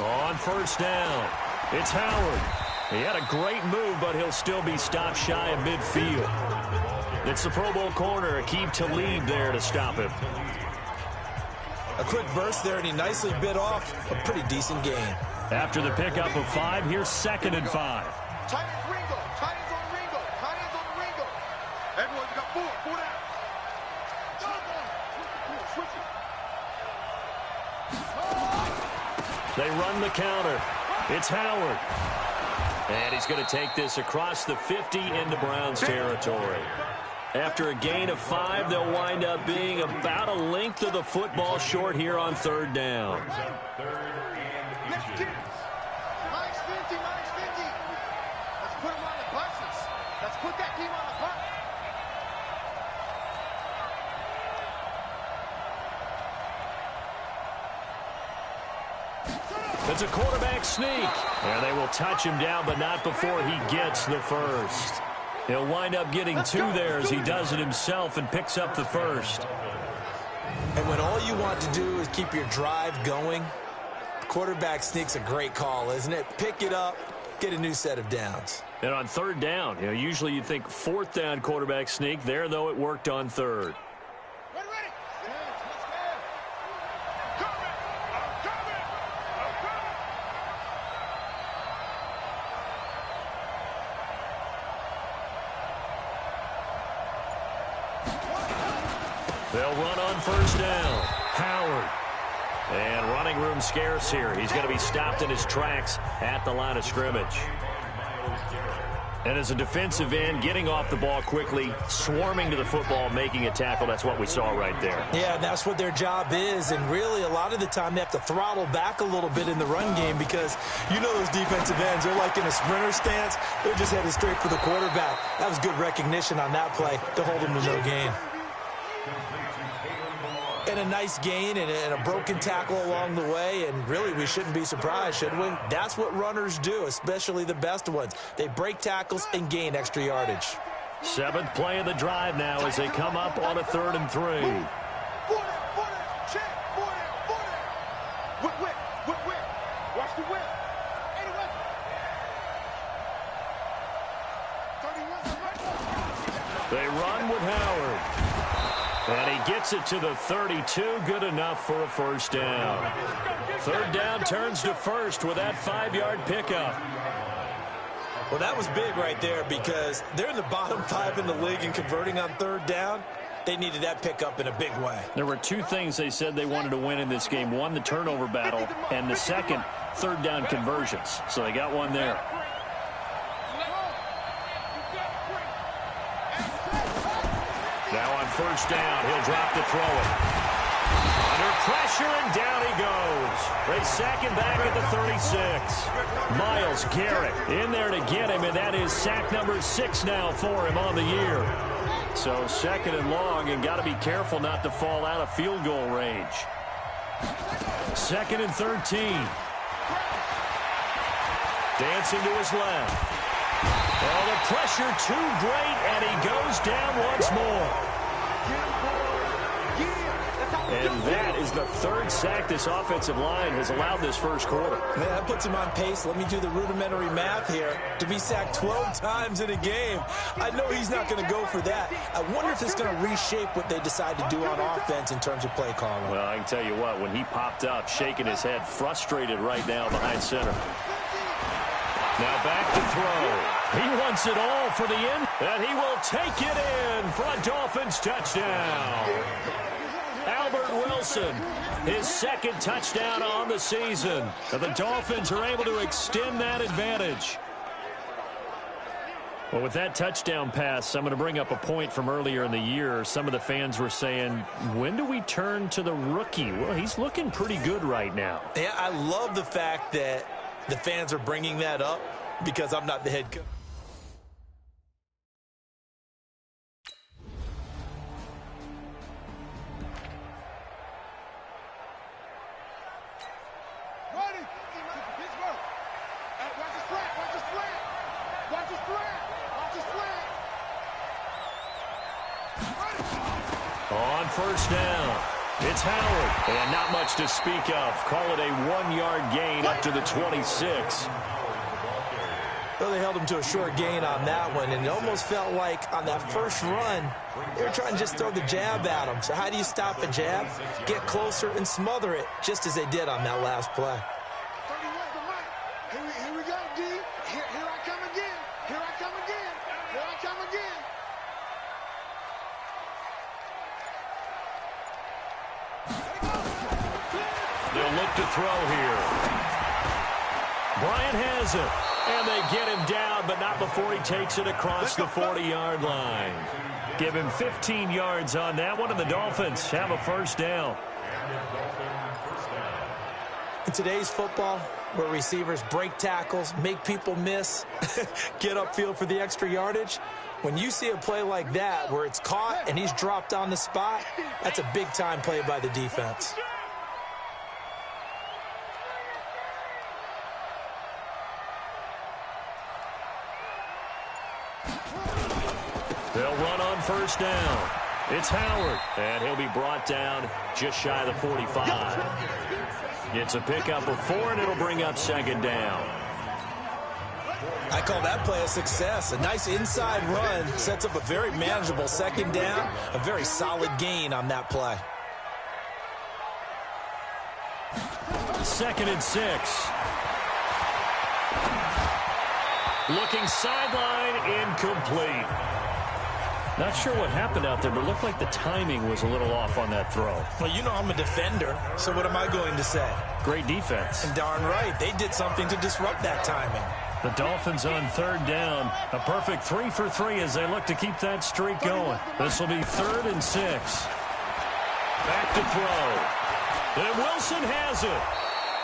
On 1st down, it's Howard. He had a great move, but he'll still be stopped shy of midfield. It's the Pro Bowl corner, Aqib Talib there to stop him. A quick burst there, and he nicely bit off a pretty decent gain. After the pickup of 5, here's 2nd and 5. Tight ends Ringo. Tight ends on Ringo. Tight ends on Ringo. Everyone, you got 4. 4 down. Switch it. They run the counter. It's Howard. And he's going to take this across the 50 into Browns territory. After a gain of 5, they'll wind up being about a length of the football short here on 3rd down. Minus 50, minus 50. Let's put them on the buses. Let's put that team on the bus. It's a quarterback sneak. And they will touch him down, but not before he gets the 1st. He'll wind up getting 2 there as he does it himself and picks up the 1st. And when all you want to do is keep your drive going, quarterback sneak's a great call, isn't it? Pick it up, get a new set of downs. And on 3rd down, usually you think 4th down quarterback sneak. There, though, it worked on 3rd. They'll run on 1st down. Howard. And running room scarce here. He's going to be stopped in his tracks at the line of scrimmage. And as a defensive end, getting off the ball quickly, swarming to the football, making a tackle, that's what we saw right there. Yeah, and that's what their job is. And really, a lot of the time, they have to throttle back a little bit in the run game because you know those defensive ends, they're like in a sprinter stance. They're just headed straight for the quarterback. That was good recognition on that play to hold him to no gain. And a nice gain and a broken tackle along the way, and really we shouldn't be surprised, should we? That's what runners do, especially the best ones. They break tackles and gain extra yardage. 7th play of the drive now as they come up on a 3rd and 3. Watch the whip. They run with Howard. And he gets it to the 32, good enough for a 1st down. 3rd down turns to 1st with that 5-yard pickup. Well, that was big right there because they're in the bottom 5 in the league in converting on third down. They needed that pickup in a big way. There were 2 things they said they wanted to win in this game. One, the turnover battle, and the second, third down conversions. So they got one there. Now on first down, he'll drop to throw it. Under pressure, and down he goes. They sack him back at the 36. Myles Garrett in there to get him, and that is sack number 6 now for him on the year. So second and long, and got to be careful not to fall out of field goal range. Second and 13. Dancing to his left. Oh, the pressure too great, and he goes down once more. And that is the 3rd sack this offensive line has allowed this first quarter. Man, that puts him on pace. Let me do the rudimentary math here. To be sacked 12 times in a game, I know he's not going to go for that. I wonder if it's going to reshape what they decide to do on offense in terms of play calling. Well, I can tell you what, when he popped up, shaking his head, frustrated right now behind center. Now back to throw. He wants it all for the end, and he will take it in for a Dolphins touchdown. Albert Wilson, his 2nd touchdown on the season. And the Dolphins are able to extend that advantage. Well, with that touchdown pass, I'm going to bring up a point from earlier in the year. Some of the fans were saying, when do we turn to the rookie? Well, he's looking pretty good right now. Yeah, I love the fact that the fans are bringing that up because I'm not the head coach. On first down, it's Howard. And not much to speak of. Call it a 1-yard gain up to the 26. Well, they held him to a short gain on that one, and it almost felt like on that first run, they were trying to just throw the jab at him. So how do you stop a jab? Get closer and smother it, just as they did on that last play. Here we go, D. Here I come again. Here I come again. Here I come again. They'll look to throw here. Bryant has it. And they get him down, but not before he takes it across the 40-yard line. Give him 15 yards on that one, and the Dolphins have a first down. In today's football, where receivers break tackles, make people miss, get upfield for the extra yardage, when you see a play like that where it's caught and he's dropped on the spot, that's a big-time play by the defense. They'll run on first down. It's Howard, and he'll be brought down just shy of the 45. It's a pickup of 4, and it'll bring up second down. I call that play a success. A nice inside run sets up a very manageable second down, a very solid gain on that play. 2nd and 6. Looking sideline, incomplete. Not sure what happened out there, but it looked like the timing was a little off on that throw. Well, you know I'm a defender, so what am I going to say? Great defense. And darn right, they did something to disrupt that timing. The Dolphins on third down. A perfect 3 for 3 as they look to keep that streak going. This will be 3rd and 6. Back to throw. And Wilson has it.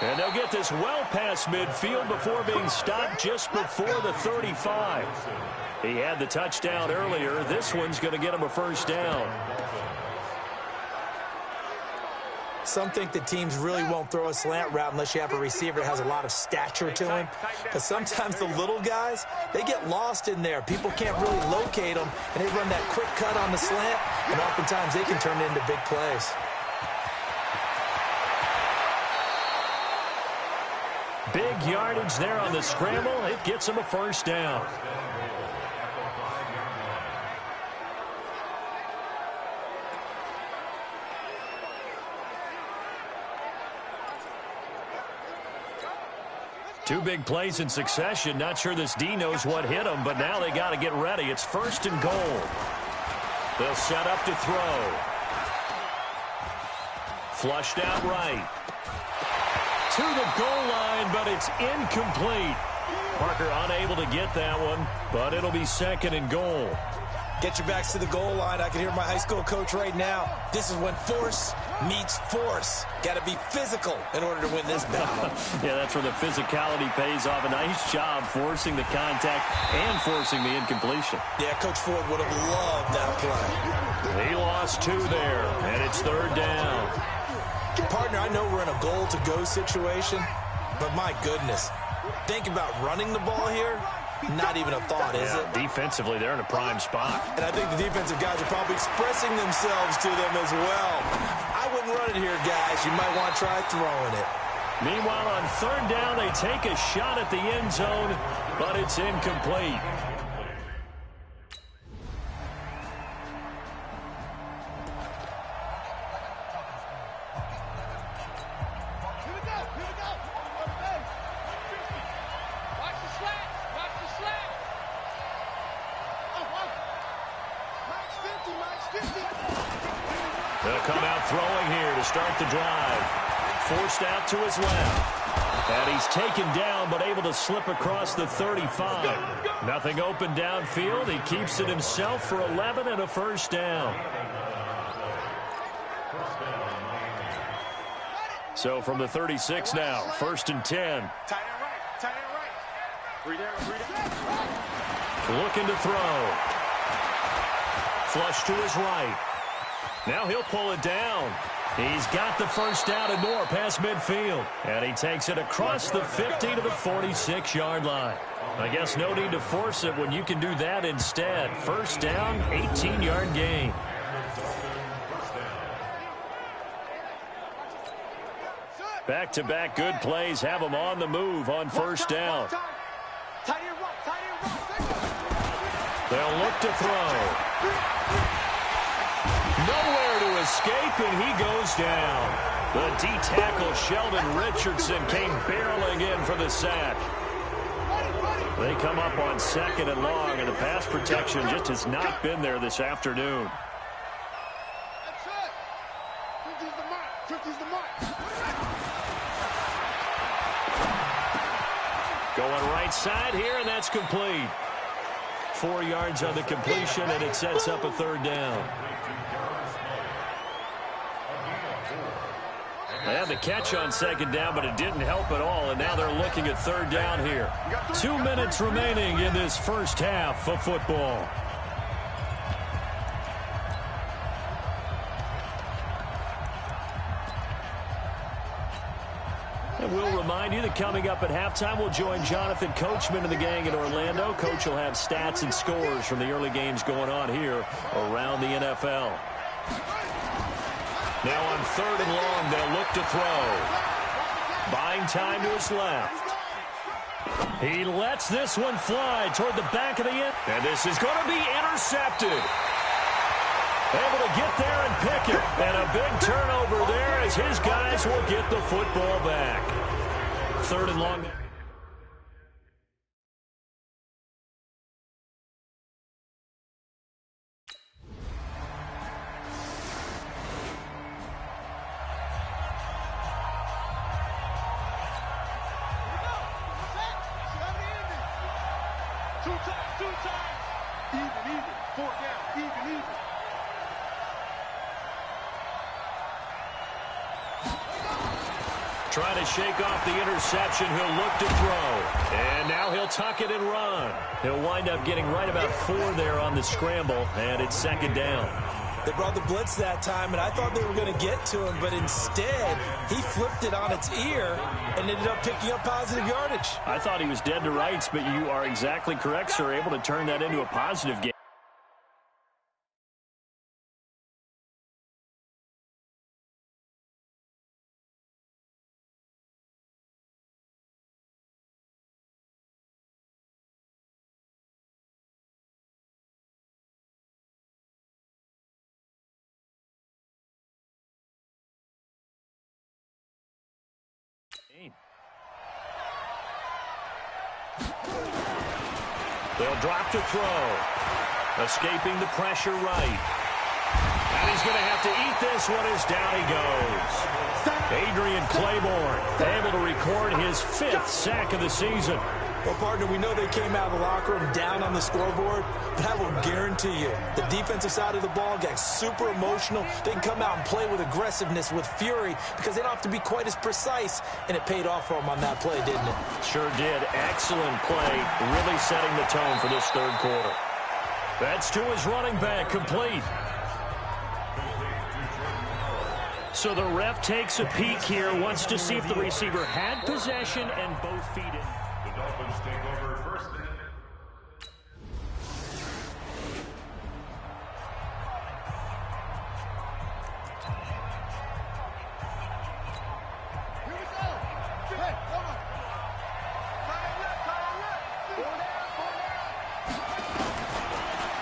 And they'll get this well past midfield before being stopped just before the 35. He had the touchdown earlier. This one's going to get him a first down. Some think that teams really won't throw a slant route unless you have a receiver that has a lot of stature to him. But sometimes the little guys, they get lost in there. People can't really locate them, and they run that quick cut on the slant, and oftentimes they can turn it into big plays. Big yardage there on the scramble. It gets him a first down. Two big plays in succession. Not sure this D knows what hit him, but now they got to get ready. It's 1st and goal. They'll set up to throw. Flushed out right. To the goal line, but it's incomplete. Parker unable to get that one, but it'll be 2nd and goal. Get your backs to the goal line. I can hear my high school coach right now. This is when force meets force. Got to be physical in order to win this battle. Yeah, that's where the physicality pays off. A nice job forcing the contact and forcing the incompletion. Yeah, Coach Ford would have loved that play. He lost 2 there, and it's 3rd down. Partner, I know we're in a goal-to-go situation, but my goodness, think about running the ball here. Not even a thought, is it? Defensively, they're in a prime spot. And I think the defensive guys are probably expressing themselves to them as well. I wouldn't run it here, guys. You might want to try throwing it. Meanwhile, on 3rd down, they take a shot at the end zone, but it's incomplete. They'll come out throwing here to start the drive. Forced out to his left. And he's taken down, but able to slip across the 35. Nothing open downfield. He keeps it himself for 11 and a 1st down. So from the 36 now, 1st and 10. Tight end right. Tight end right. 3 down, 3 down. Looking to throw. Flush to his right. Now he'll pull it down. He's got the 1st down and more past midfield. And he takes it across the 50 to the 46-yard line. I guess no need to force it when you can do that instead. 1st down, 18-yard gain. Back-to-back good plays have him on the move on 1st down. They'll look to throw. Nowhere to escape, and he goes down. The D-tackle, Sheldon Richardson, came barreling in for the sack. They come up on 2nd and long, and the pass protection just has not been there this afternoon. Going right side here, and that's complete. 4 yards on the completion, and it sets up a 3rd down. They had the catch on 2nd down, but it didn't help at all, and now they're looking at 3rd down here. 2 minutes remaining in this 1st half of football. And we'll remind you that coming up at halftime, we'll join Jonathan Coachman and the gang in Orlando. Coach will have stats and scores from the early games going on here around the NFL. Now on 3rd and long, they'll look to throw. Buying time to his left. He lets this one fly toward the back of the end. And this is going to be intercepted. Able to get there and pick it. And a big turnover there as his guys will get the football back. 3rd and long. Two times. Even. 4 down. Even. Trying to shake off the interception. He'll look to throw. And now he'll tuck it and run. He'll wind up getting right about 4 there on the scramble, and it's 2nd down. They brought the blitz that time, and I thought they were going to get to him, but instead, he flipped it on its ear and ended up picking up positive yardage. I thought he was dead to rights, but you are exactly correct, sir. Able to turn that into a positive game. They'll drop to throw. Escaping the pressure right. And he's going to have to eat this one as down he goes. Adrian Claiborne able to record his 5th sack of the season. Well, partner, we know they came out of the locker room down on the scoreboard, but I will guarantee you the defensive side of the ball got super emotional. They can come out and play with aggressiveness, with fury, because they don't have to be quite as precise, and it paid off for them on that play, didn't it? Sure did. Excellent play, really setting the tone for this third quarter. That's to his running back, complete. So the ref takes a peek here, wants to see if the receiver had possession and both feet in. The Dolphins take over first and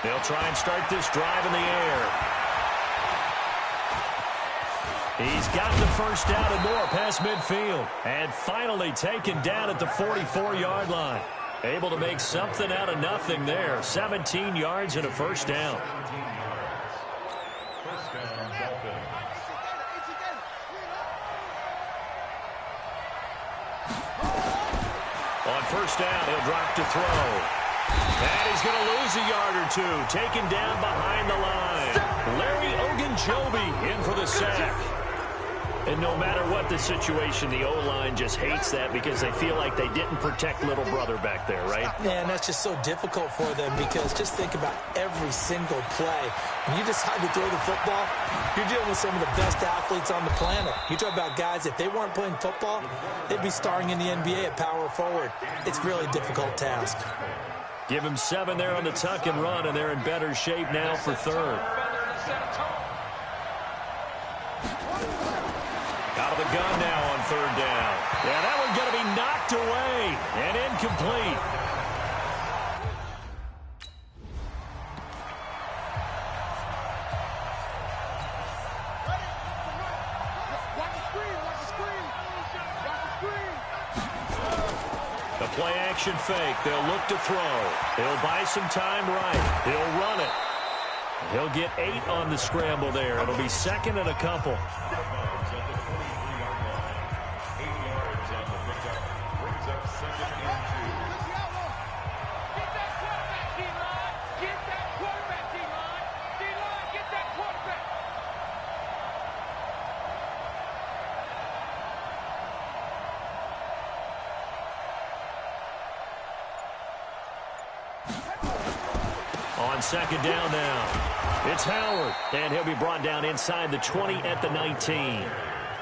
they'll try and start this drive in the air. He's got the first down and more past midfield. And finally taken down at the 44-yard line. Able to make something out of nothing there. 17 yards and a first down. first down, Dolphins. On first down, he'll drop to throw. And he's going to lose a yard or two. Taken down behind the line. Larry Ogunjobi in for the sack. And no matter what the situation, the O-line just hates that because they feel like they didn't protect little brother back there, right? Man, that's just so difficult for them because just think about every single play. When you decide to throw the football, you're dealing with some of the best athletes on the planet. You talk about guys, if they weren't playing football, they'd be starring in the NBA at power forward. It's a really difficult task. Give him 7 there on the tuck and run, and they're in better shape now for third. Out of the gun now on third down. Yeah, that one's going to be knocked away and incomplete. The play action fake. They'll look to throw. He'll buy some time right. He'll run it. He'll get 8 on the scramble there. It'll be second and a couple. On second down now, it's Howard, and he'll be brought down inside the 20 at the 19.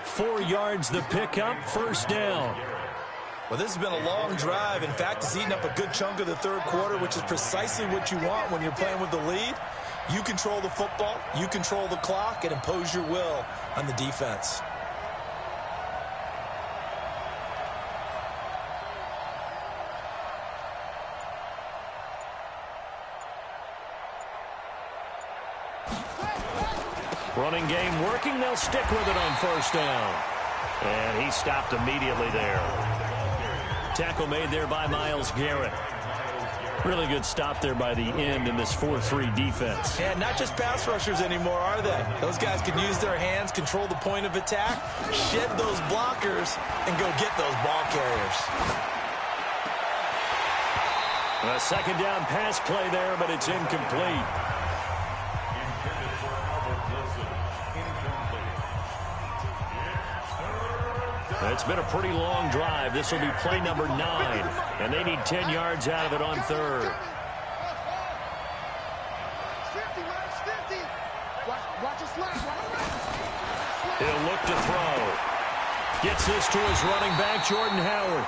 4 yards the pickup, first down. Well, this has been a long drive. In fact, it's eaten up a good chunk of the third quarter, which is precisely what you want when you're playing with the lead. You control the football, you control the clock, and impose your will on the defense. Running game working. They'll stick with it on first down. And he stopped immediately there. Tackle made there by Myles Garrett. Really good stop there by the end in this 4-3 defense. And not just pass rushers anymore, are they? Those guys can use their hands, control the point of attack, shed those blockers, and go get those ball carriers. A second down pass play there, but it's incomplete. It's been a pretty long drive. This will be play number 9, and they need 10 yards out of it on third. He'll look to throw. Gets this to his running back, Jordan Howard.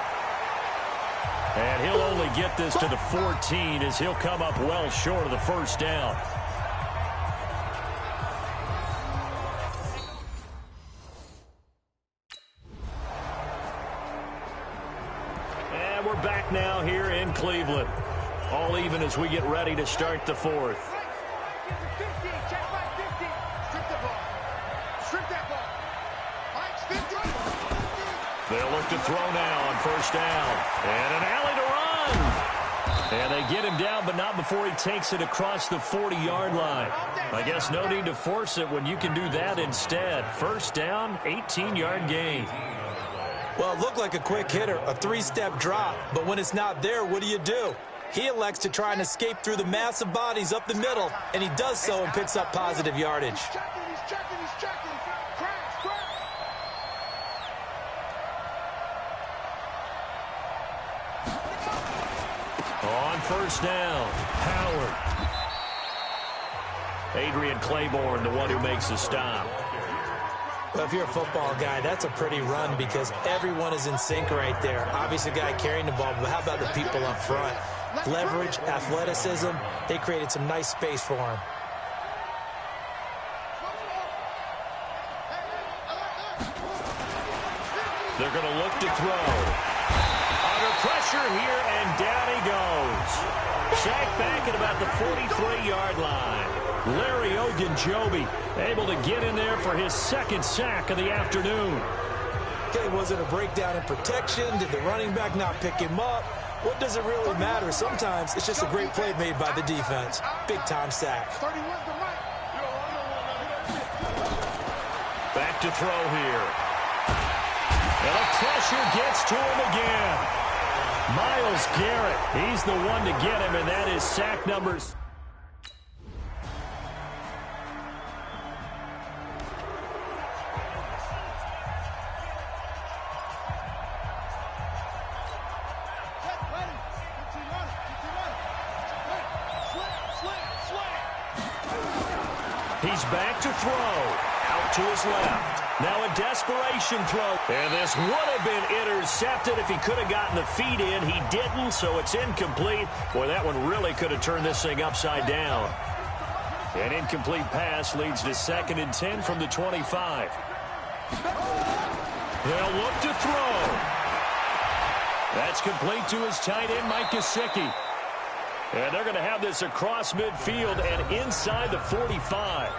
And he'll only get this to the 14 as he'll come up well short of the first down. Back now here in Cleveland. All even as we get ready to start the fourth. They'll look to throw now on first down. And an alley to run. And they get him down, but not before he takes it across the 40-yard line. I guess no need to force it when you can do that instead. First down, 18-yard gain. Well, it looked like a quick hitter, a three-step drop. But when it's not there, what do? He elects to try and escape through the massive bodies up the middle, and he does so and picks up positive yardage. He's checking. Crash. On first down, Howard. Adrian Claiborne, the one who makes the stop. Well, if you're a football guy, that's a pretty run because everyone is in sync right there. Obviously, the guy carrying the ball, but how about the people up front? Leverage, athleticism, they created some nice space for him. They're going to look to throw. Under pressure here, and down he goes. Sacked back at about the 43-yard line. Larry Ogunjobi able to get in there for his second sack of the afternoon. Okay, was it a breakdown in protection? Did the running back not pick him up? What does it really matter? Sometimes it's just a great play made by the defense. Big-time sack. Back to throw here. And the pressure gets to him again. Myles Garrett, he's the one to get him, and that is sack numbers. He's back to throw. Out to his left. Now a desperation throw. And this would have been intercepted if he could have gotten the feet in. He didn't, so it's incomplete. Boy, that one really could have turned this thing upside down. An incomplete pass leads to 2nd and 10 from the 25. They'll look to throw. That's complete to his tight end, Mike Gesicki. And they're going to have this across midfield and inside the 45.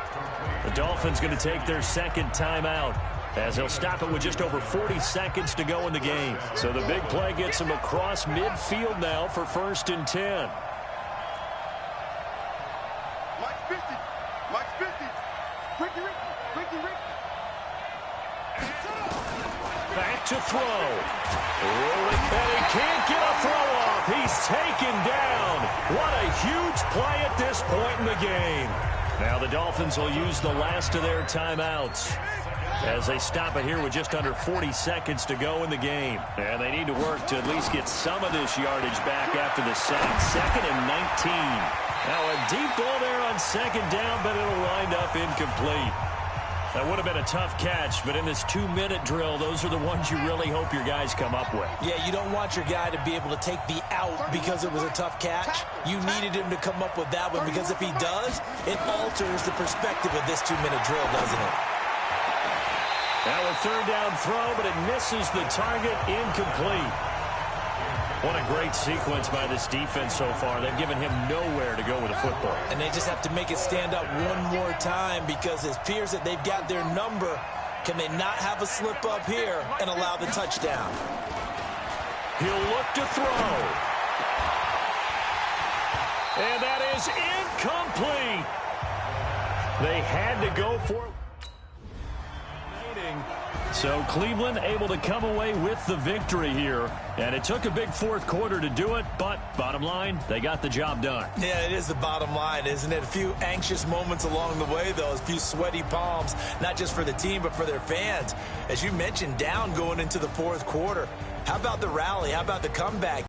The Dolphins going to take their second timeout as they'll stop it with just over 40 seconds to go in the game. So the big play gets them across midfield now for 1st and 10. Mike's 50. Ricky. Back to throw. And he can't get a throw off. He's taken down. What a huge play at this point in the game. Now the Dolphins will use the last of their timeouts as they stop it here with just under 40 seconds to go in the game. And they need to work to at least get some of this yardage back after the sack. 2nd and 19. Now a deep ball there on 2nd down, but it'll wind up incomplete. That would have been a tough catch, but in this 2-minute drill, those are the ones you really hope your guys come up with. Yeah, you don't want your guy to be able to take the out because it was a tough catch. You needed him to come up with that one because if he does, it alters the perspective of this 2-minute drill, doesn't it? Now a 3rd down throw, but it misses the target, incomplete. What a great sequence by this defense so far. They've given him nowhere to go with the football. And they just have to make it stand up one more time because it appears that they've got their number. Can they not have a slip up here and allow the touchdown? He'll look to throw. And that is incomplete. They had to go for it. So Cleveland able to come away with the victory here. And it took a big 4th quarter to do it, but bottom line, they got the job done. Yeah, it is the bottom line, isn't it? A few anxious moments along the way, though. A few sweaty palms, not just for the team, but for their fans. As you mentioned, down going into the 4th quarter. How about the rally? How about the comeback?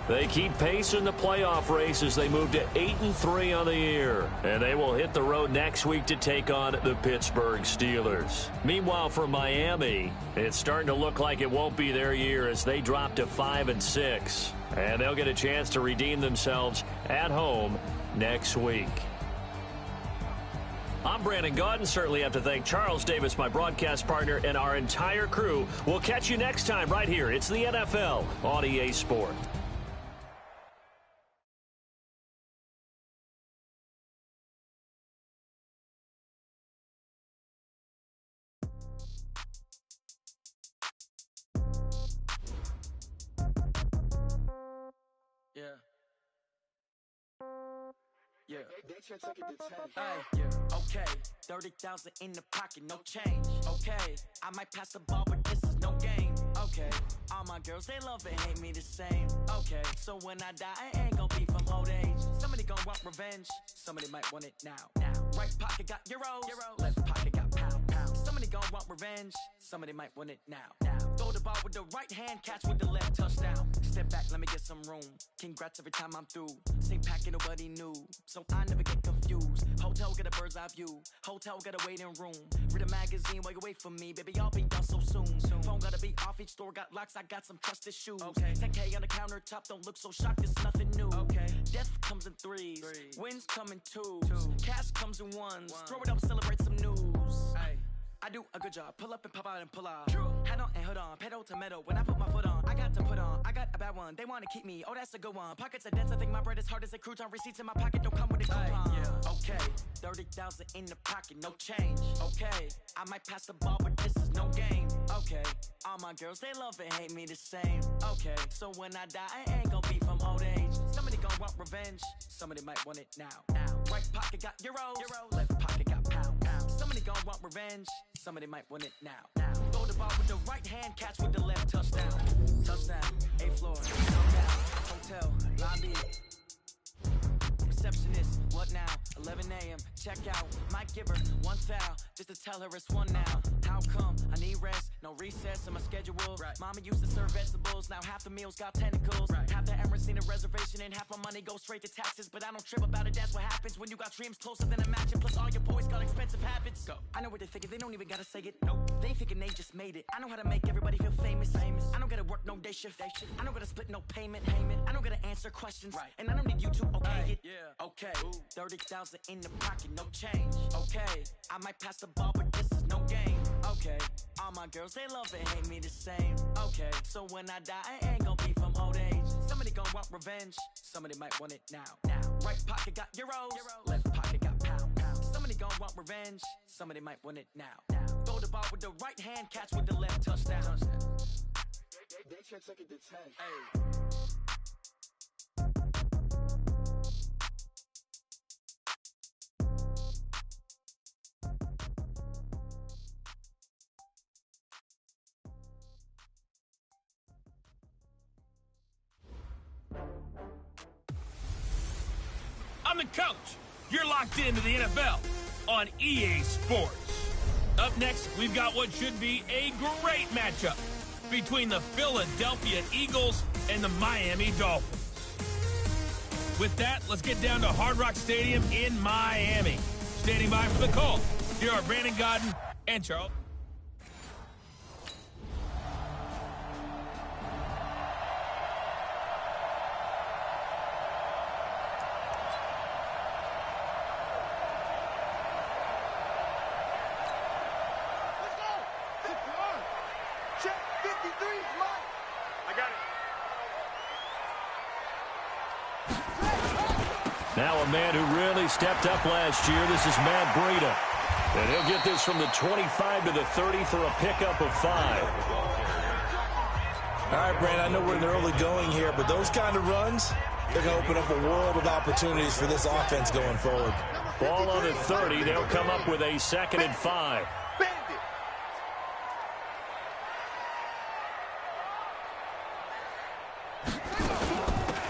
They keep pace in the playoff race as they move to 8-3 on the year. And they will hit the road next week to take on the Pittsburgh Steelers. Meanwhile, for Miami, it's starting to look like it won't be their year as they drop to 5-6. And they'll get a chance to redeem themselves at home next week. I'm Brandon Gaudin. Certainly have to thank Charles Davis, my broadcast partner, and our entire crew. We'll catch you next time right here. It's the NFL on EA Sport. Yeah. Okay, 30,000 in the pocket, no change. Okay, I might pass the ball, but this is no game. Okay, all my girls, they love and hate me the same. Okay, so when I die, I ain't gon' be from old age. Somebody gon' want revenge, somebody might want it now. Right pocket got euros, left pocket got pound. Somebody gon' want revenge, somebody might want it now. Throw the ball with the right hand, catch with the left, touchdown. Step back, let me get some room. Congrats every time I'm through. Same packet, nobody knew, so I never get confused. Hotel get a bird's eye view, hotel got a waiting room. Read a magazine while you wait for me, baby, I'll be done so soon. Phone gotta be off, each store got locks, I got some trusted shoes. 10K on the countertop, don't look so shocked, it's nothing new. Death comes in threes, wins come in twos, cash comes in ones. Throw it up, celebrate some news. I do a good job, pull up and pop out and pull out. Head on and hood on, pedal to metal. When I put my foot on, I got to put on. I got a bad one, they wanna keep me, oh that's a good one. Pockets are dense, I think my bread is hard as a crouton. Receipts in my pocket don't come with a coupon. Okay, 30,000 in the pocket, no change. Okay, I might pass the ball, but this is no game. Okay, all my girls, they love and hate me the same. Okay, so when I die, I ain't gon' be from old age. Somebody gon' want revenge, somebody might want it now. Right pocket got euros, left pocket got pound. Somebody gon' want revenge, somebody might want it now. Throw the ball with the right hand, catch with the left, touchdown. Touchdown, 8th floor, hotel, lobby. Receptionist, what now? 11 a.m., check out. Might give her one foul, just to tell her it's one now. How come? I need rest, no recess in my schedule. Mama used to serve vegetables, now half the meals got tentacles. Half the Emirates need a reservation and half my money goes straight to taxes. But I don't trip about it, that's what happens when you got dreams closer than a match. Plus all your boys got expensive habits. Go. I know what they're thinking, they don't even gotta say it. Nope. They thinking they just made it. I know how to make everybody feel famous. I don't gotta work no day shift. I don't gotta split no payment. I don't gotta answer questions. And I don't need you to okay it. Okay, 30,000 in the pocket, no change. Okay, I might pass the ball, but this is no game. Okay, all my girls, they love and hate me the same. Okay, so when I die, I ain't gon' be from old age. Somebody gon' want revenge, somebody might want it now. Right pocket got euros, left pocket got pound. Somebody gon' want revenge, somebody might want it now. Throw the ball with the right hand, catch with the left, touchdown. They can't take it to 10. I'm the coach. You're locked into the NFL on EA Sports. Up next, we've got what should be a great matchup between the Philadelphia Eagles and the Miami Dolphins. With that, let's get down to Hard Rock Stadium in Miami. Standing by for the call, here are Brandon Godden and Charles. Now a man who really stepped up last year. This is Matt Breida. And he'll get this from the 25 to the 30 for a pickup of 5. All right, Brandon, I know we're in the early going here, but those kind of runs, they're going to open up a world of opportunities for this offense going forward. Ball on the 30. They'll come up with a 2nd and 5.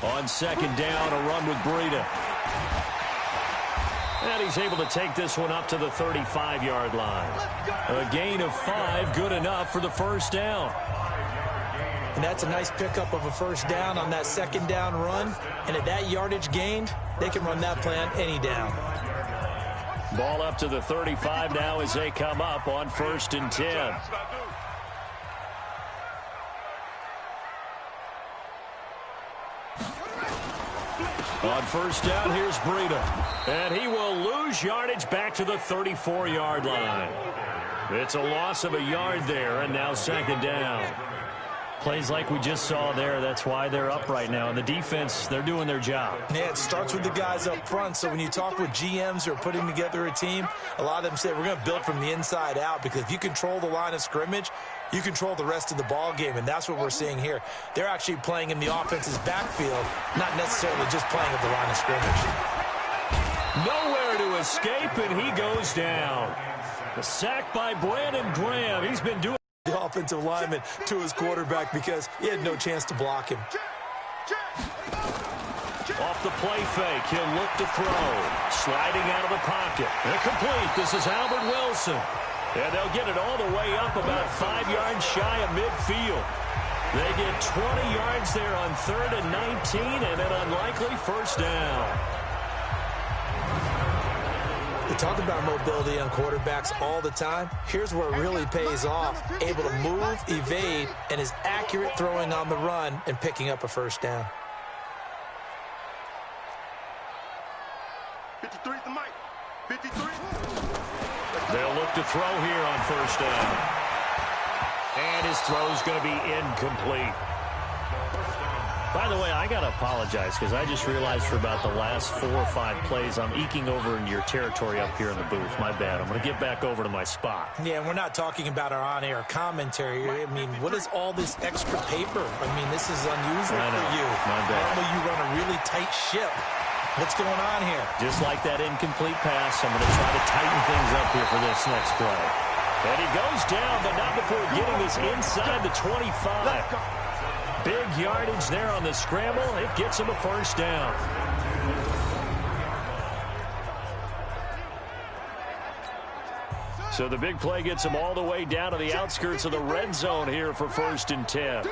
On 2nd down, a run with Breida. And he's able to take this one up to the 35-yard line. A gain of 5, good enough for the first down. And that's a nice pickup of a first down on that 2nd down run. And at that yardage gained, they can run that play on any down. Ball up to the 35 now as they come up on 1st and 10. On 1st down, here's Breida. And he will lose yardage back to the 34-yard line. It's a loss of a yard there, and now 2nd down. Plays like we just saw there, that's why they're up right now. And the defense, they're doing their job. Yeah, it starts with the guys up front. So when you talk with GMs who are putting together a team, a lot of them say we're going to build from the inside out, because if you control the line of scrimmage, you control the rest of the ball game, and that's what we're seeing here. They're actually playing in the offense's backfield, not necessarily just playing at the line of scrimmage. Nowhere to escape, and he goes down. The sack by Brandon Graham. He's been doing the offensive lineman to his quarterback because he had no chance to block him. Off the play fake, he'll look to throw. Sliding out of the pocket. They're complete. This is Albert Wilson. And they'll get it all the way up about 5 yards shy of midfield. They get 20 yards there on 3rd and 19 and an unlikely first down. We talk about mobility on quarterbacks all the time. Here's where it really pays off. Able to move, evade, and is accurate throwing on the run and picking up a first down. 53 is the mic. 53. They'll look to throw here on first down. And his throw's going to be incomplete. By the way, I got to apologize because I just realized for about the last 4 or 5 plays, I'm eking over into your territory up here in the booth. My bad. I'm going to get back over to my spot. Yeah, and we're not talking about our on-air commentary. I mean, what is all this extra paper? I mean, this is unusual for you. My bad. Normally you run a really tight ship. What's going on here? Just like that incomplete pass, I'm going to try to tighten things up here for this next play. And he goes down, but not before getting this inside the 25. Big yardage there on the scramble. It gets him a first down. So the big play gets him all the way down to the outskirts of the red zone here for 1st and 10.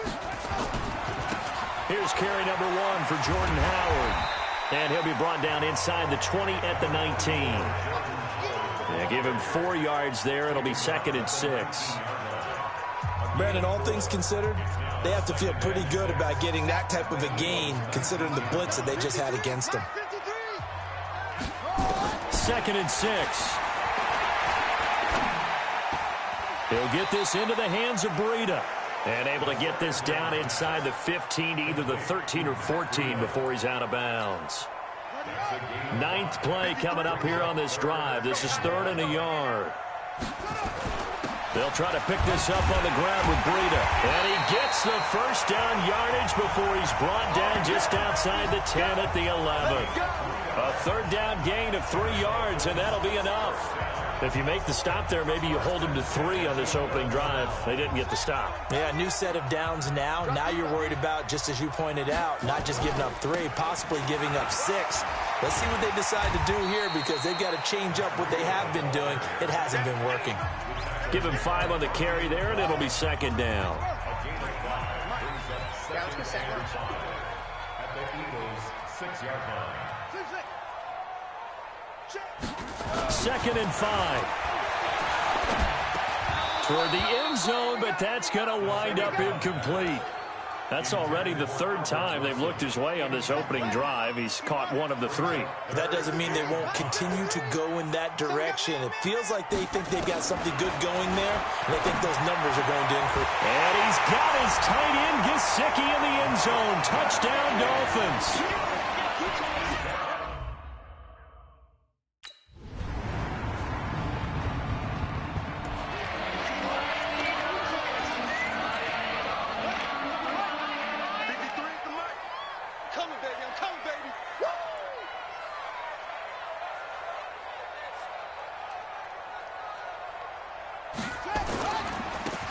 Here's carry number 1 for Jordan Howard. And he'll be brought down inside the 20 at the 19. They give him 4 yards there. It'll be 2nd and 6. Brandon, all things considered, they have to feel pretty good about getting that type of a gain considering the blitz that they just had against them. 2nd and 6. He'll get this into the hands of Breida. And able to get this down inside the 15, either the 13 or 14 before he's out of bounds. 9th play coming up here on this drive. This is 3rd and a yard. They'll try to pick this up on the ground with Breida. And he gets the first down yardage before he's brought down just outside the 10 at the 11. A 3rd down gain of 3 yards, and that'll be enough. If you make the stop there, maybe you hold them to 3 on this opening drive. They didn't get the stop. Yeah, new set of downs now. Now you're worried about, just as you pointed out, not just giving up 3, possibly giving up 6. Let's see what they decide to do here because they've got to change up what they have been doing. It hasn't been working. Give him 5 on the carry there, and it'll be 2nd down. At the Eagles' 6-yard line. 2nd and 5. Toward the end zone, but that's going to wind up incomplete. That's already the 3rd time they've looked his way on this opening drive. He's caught 1 of the 3. That doesn't mean they won't continue to go in that direction. It feels like they think they've got something good going there, and they think those numbers are going to increase. And he's got his tight end, Gesicki, in the end zone. Touchdown, Dolphins.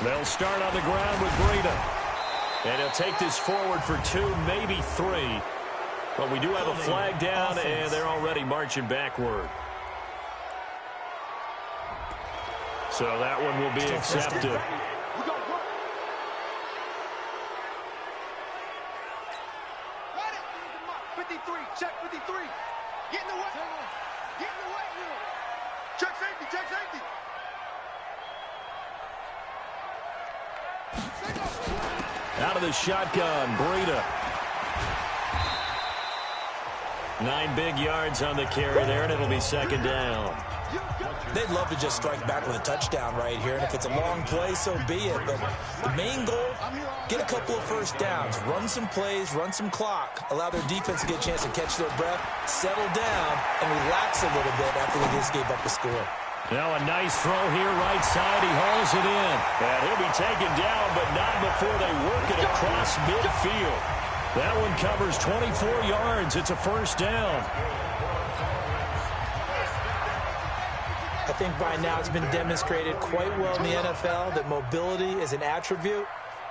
They'll start on the ground with Breida. And he'll take this forward for 2, maybe 3. But we do have a flag down, and they're already marching backward. So that one will be accepted. 53, check 53. Get in the way. Get in the way. Check safety, check safety. Out of the shotgun, Breida. 9 big yards on the carry there, and it'll be 2nd down. They'd love to just strike back with a touchdown right here, and if it's a long play, so be it. But the main goal, get a couple of first downs, run some plays, run some clock, allow their defense to get a chance to catch their breath, settle down, and relax a little bit after they just gave up the score. Now a nice throw here, right side. He hauls it in. And he'll be taken down, but not before they work it across midfield. That one covers 24 yards. It's a first down. I think by now it's been demonstrated quite well in the NFL that mobility is an attribute.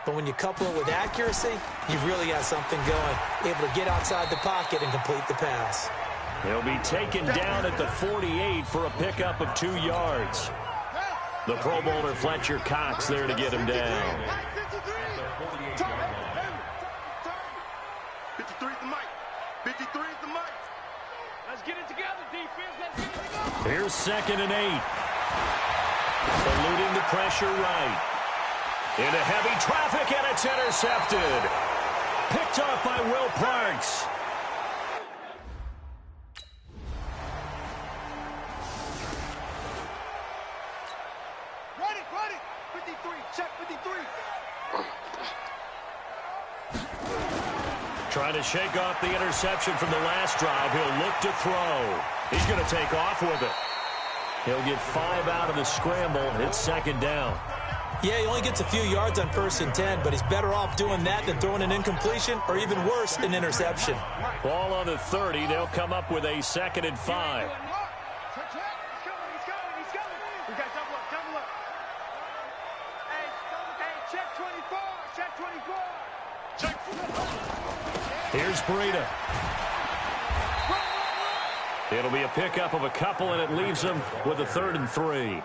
But when you couple it with accuracy, you've really got something going. Able to get outside the pocket and complete the pass. He'll be taken down at the 48 for a pickup of 2 yards. The Pro Bowler Fletcher Cox there to get him down. 53 is the mic. 53 is the mic. Let's get it together, defense. Let's get it together. Here's 2nd and 8. Eluding the pressure right. Into heavy traffic, and it's intercepted. Picked off by Will Parks. Ready. 53. Check 53. Trying to shake off the interception from the last drive. He'll look to throw. He's going to take off with it. He'll get 5 out of the scramble. It's 2nd down. Yeah, he only gets a few yards on 1st and 10, but he's better off doing that than throwing an incompletion or even worse, an interception. Ball on the 30. They'll come up with a 2nd and 5. He's coming. We got double up. Hey, check 24. Check 24. Here's Breida. It'll be a pickup of a couple, and it leaves them with a 3rd and 3.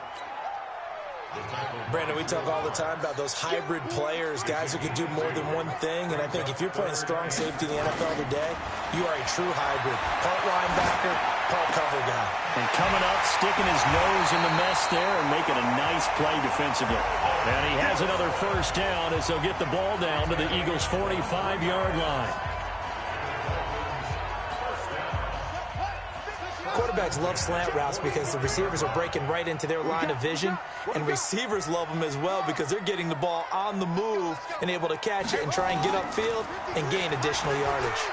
Brandon, we talk all the time about those hybrid players, guys who can do more than one thing, and I think if you're playing strong safety in the NFL today, you are a true hybrid. Part linebacker, part cover guy. And coming up, sticking his nose in the mess there and making a nice play defensively. And he has another 1st down as they'll get the ball down to the Eagles' 45-yard line. Quarterbacks love slant routes because the receivers are breaking right into their line of vision, and receivers love them as well because they're getting the ball on the move and able to catch it and try and get upfield and gain additional yardage.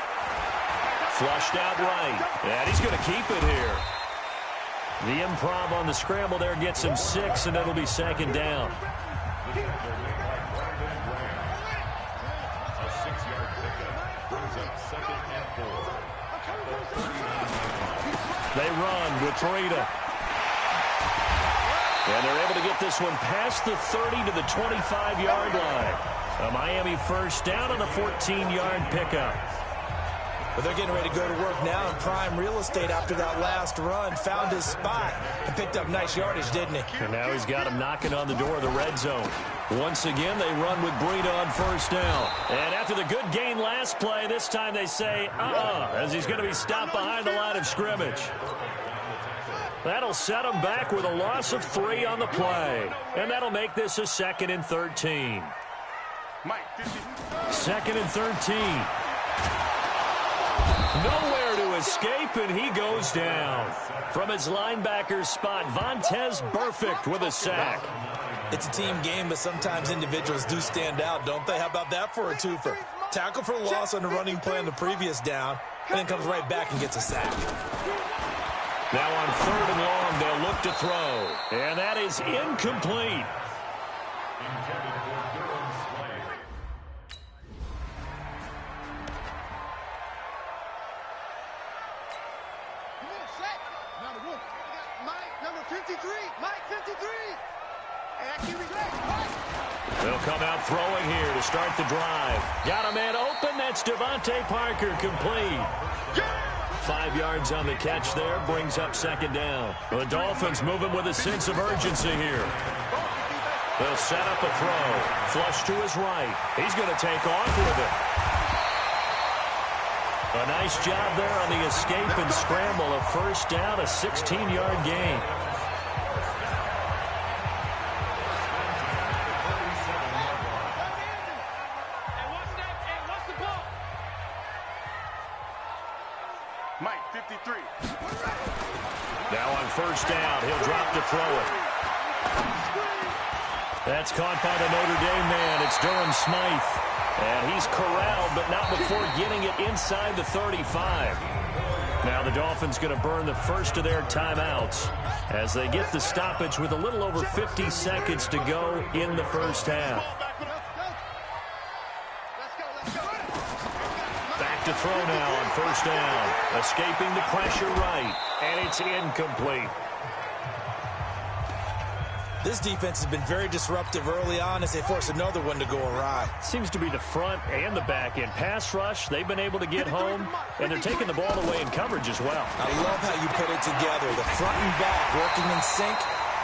Flushed out right, and he's going to keep it here. The improv on the scramble there gets him 6, and it'll be 2nd down. A 6-yard pickup brings up 2nd and 4. They run with Breida. And they're able to get this one past the 30 to the 25-yard line. A Miami 1st down on the 14-yard pickup. But they're getting ready to go to work now in prime real estate after that last run. Found his spot and picked up nice yardage, didn't he? And now he's got him knocking on the door of the red zone. Once again, they run with Breida on 1st down. And after the good gain last play, this time they say, as he's going to be stopped behind the line of scrimmage. That'll set him back with a loss of 3 on the play. And that'll make this a 2nd and 13. 2nd and 13. Nowhere to escape, and he goes down. From his linebacker spot, Vontaze Burfict with a sack. It's a team game, but sometimes individuals do stand out, don't they? How about that for a twofer? Tackle for loss on the running play on the previous down, and then comes right back and gets a sack. Now on 3rd and long, they'll look to throw. And that is incomplete. They'll come out throwing here to start the drive. Got a man open. That's Devontae Parker, complete. 5 yards on the catch there, brings up 2nd down. The Dolphins moving with a sense of urgency here. They'll set up a throw. Flush to his right. He's going to take off with it. A nice job there on the escape and scramble. A 1st down, a 16-yard gain. Mike, 53. Now on 1st down, he'll drop to throw it. That's caught by the Notre Dame man. It's Durham Smythe. And he's corralled, but not before getting it inside the 35. Now the Dolphins going to burn the first of their timeouts as they get the stoppage with a little over 50 seconds to go in the 1st half. Back to throw now on 1st down. Escaping the pressure right, and it's incomplete. This defense has been very disruptive early on as they force another one to go awry. Seems to be the front and the back end. Pass rush, they've been able to get home, and they're taking the ball away in coverage as well. I love how you put it together. The front and back working in sync,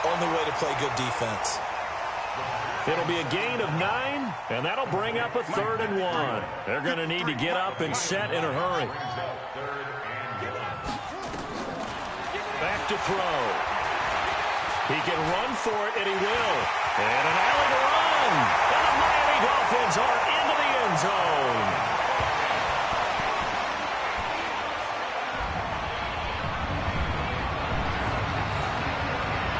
only way to play good defense. It'll be a gain of 9, and that'll bring up a 3rd and 1. They're going to need to get up and set in a hurry. Back to throw. He can run for it, and he will. And an alley to run. And the Miami Dolphins are into the end zone.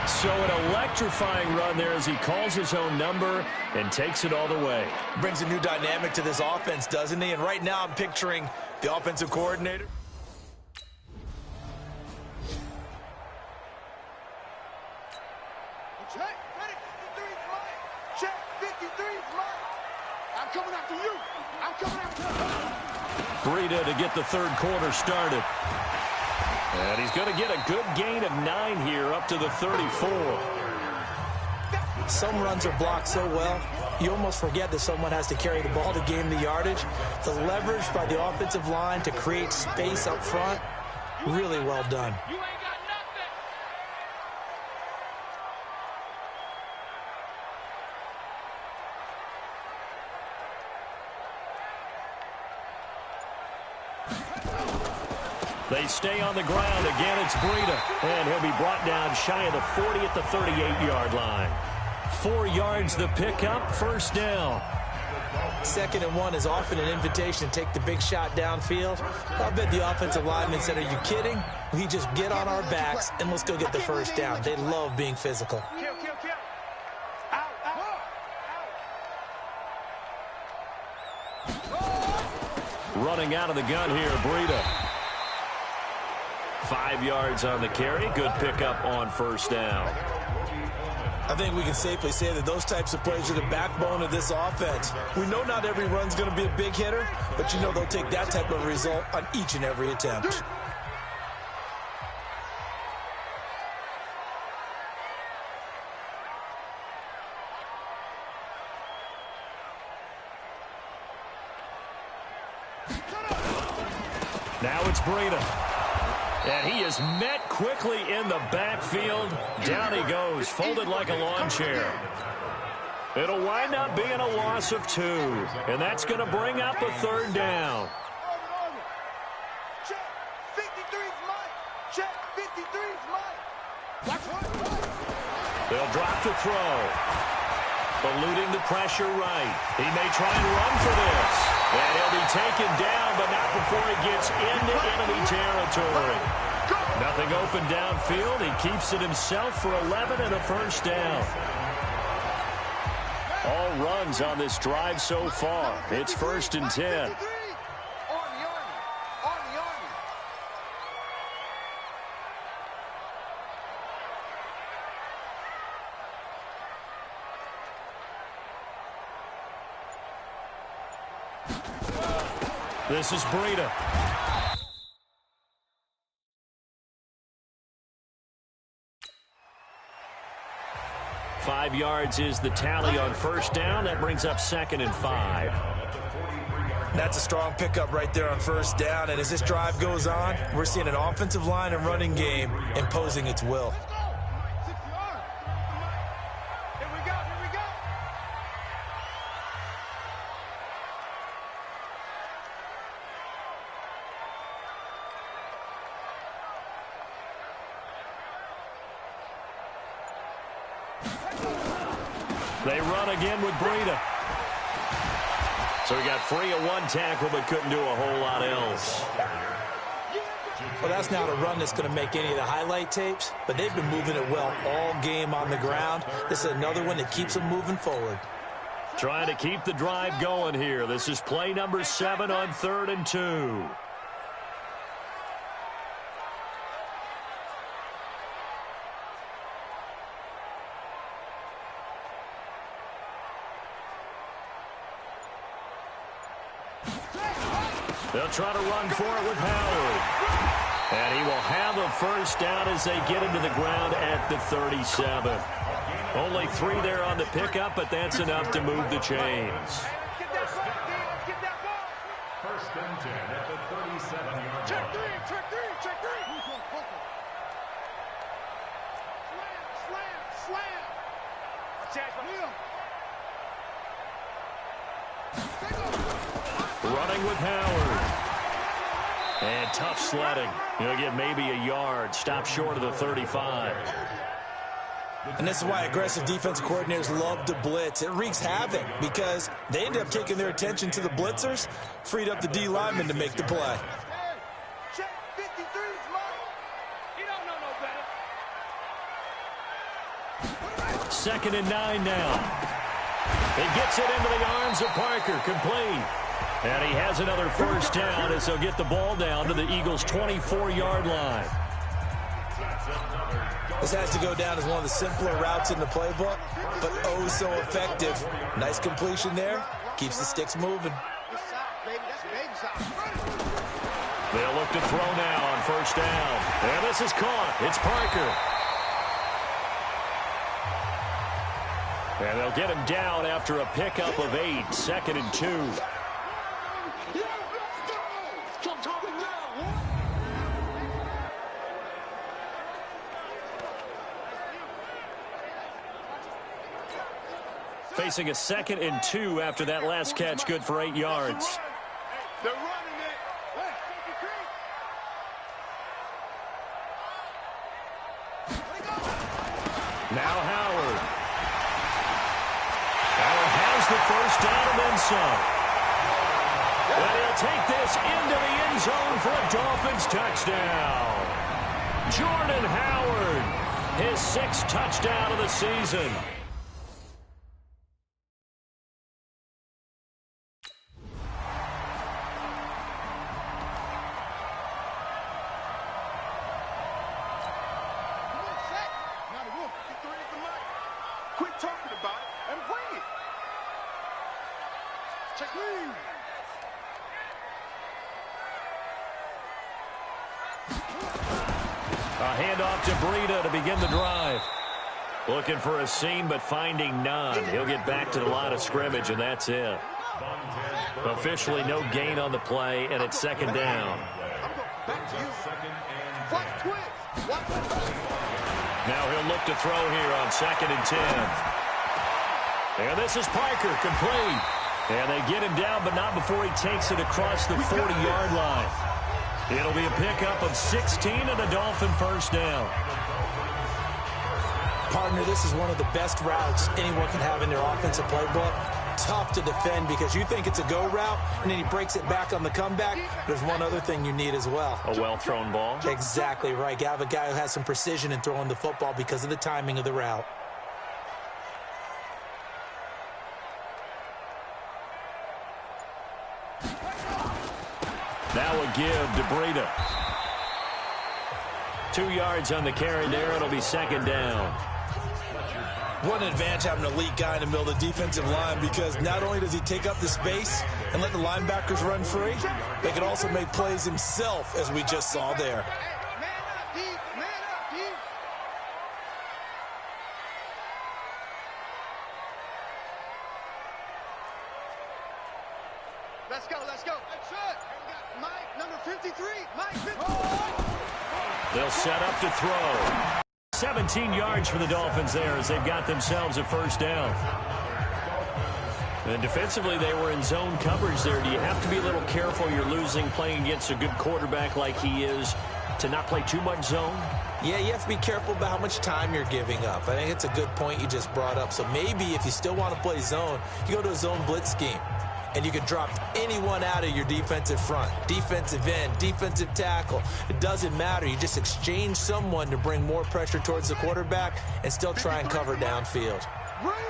So an electrifying run there as he calls his own number and takes it all the way. Brings a new dynamic to this offense, doesn't he? And right now I'm picturing the offensive coordinator. Check, ready, 53's mine. Check, 53's mine. I'm coming after you. I'm coming after you. Breida to get the 3rd quarter started. And he's going to get a good gain of 9 here up to the 34. Some runs are blocked so well, you almost forget that someone has to carry the ball to gain the yardage. The leverage by the offensive line to create space up front, really well done. They stay on the ground. Again, it's Breida. And he'll be brought down shy of the 40 at the 38-yard line. 4 yards the pickup, 1st down. 2nd and 1 is often an invitation to take the big shot downfield. I bet the offensive lineman said, are you kidding? We just get on our backs and let's go get the 1st down. They love being physical. Kill. Running out of the gun here, Breida. 5 yards on the carry. Good pickup on 1st down. I think we can safely say that those types of plays are the backbone of this offense. We know not every run's going to be a big hitter, but you know they'll take that type of result on each and every attempt. Now it's Breida. And he is met quickly in the backfield. Down he goes, folded like a lawn chair. It'll wind up being a loss of 2. And that's going to bring up a 3rd down. Check, 53's mine. Check, 53's mine. They'll drop to throw. Eluding the pressure right. He may try and run for this. And he'll be taken down, but not before he gets into enemy territory. Nothing open downfield. He keeps it himself for 11 and a 1st down. All runs on this drive so far. It's 1st and 10. This is Breida. Five yards is the tally on 1st down. That brings up 2nd and 5. That's a strong pickup right there on 1st down. And as this drive goes on, we're seeing an offensive line and running game imposing its will. They run again with Breida. So he got free of 1 tackle, but couldn't do a whole lot else. Well, that's not a run that's going to make any of the highlight tapes, but they've been moving it well all game on the ground. This is another one that keeps them moving forward. Trying to keep the drive going here. This is play number 7 on 3rd and 2. They'll try to run for it with Howard. And he will have a a first down as they get into the ground at the 37. Only 3 there on the pickup, but that's enough to move the chains. First and 10 at the 37-yard Check line. three, check three, check three. Slam. Running with Howard. And tough sledding. He'll get maybe a yard. Stop short of the 35. And this is why aggressive defensive coordinators love to blitz. It wreaks havoc because they end up taking their attention to the blitzers, freed up the D lineman to make the play. Check 53's money. You don't know no better. 2nd and 9 now. He gets it into the arms of Parker. Complete. And he has another first down as they'll get the ball down to the Eagles' 24-yard line. This has to go down as one of the simpler routes in the playbook, but oh so effective. Nice completion there. Keeps the sticks moving. They'll look to throw now on first down. And this is caught. It's Parker. And they'll get him down after a pickup of 8. 2nd and 2. Facing a 2nd and 2 after that last catch, good for 8 yards. They're running it. Now Howard. Howard has the first down and then some. And he'll take this into the end zone for a Dolphins touchdown. Jordan Howard, his 6th touchdown of the season. Quit talking about it and bring it. Check three. A handoff to Breida to begin the drive. Looking for a seam, but finding none. He'll get back to the line of scrimmage, and that's it. Officially no gain on the play, and it's 2nd down. Now he'll look to throw here on 2nd and 10. And this is Parker, complete. And they get him down, but not before he takes it across the 40-yard line. It'll be a pickup of 16 and a Dolphin first down. Partner, this is one of the best routes anyone can have in their offensive playbook. Tough to defend because you think it's a go route, and then he breaks it back on the comeback. There's one other thing you need as well. A well-thrown ball? Exactly right. You have a guy who has some precision in throwing the football because of the timing of the route. Now a give to Breida. 2 yards on the carry there. It'll be 2nd down. What an advantage having an elite guy in the middle of the defensive line because not only does he take up the space and let the linebackers run free, they can also make plays himself, as we just saw there. Let's go. That's it. Mike, number 53. Mike, 53. They'll set up to throw. 17 yards for the Dolphins there as they've got themselves a first down. And defensively, they were in zone coverage there. Do you have to be a little careful? You're losing playing against a good quarterback like he is to not play too much zone? Yeah, you have to be careful about how much time you're giving up. I think it's a good point you just brought up. So maybe if you still want to play zone, you go to a zone blitz scheme. And you can drop anyone out of your defensive front. Defensive end, defensive tackle. It doesn't matter. You just exchange someone to bring more pressure towards the quarterback and still try and cover downfield.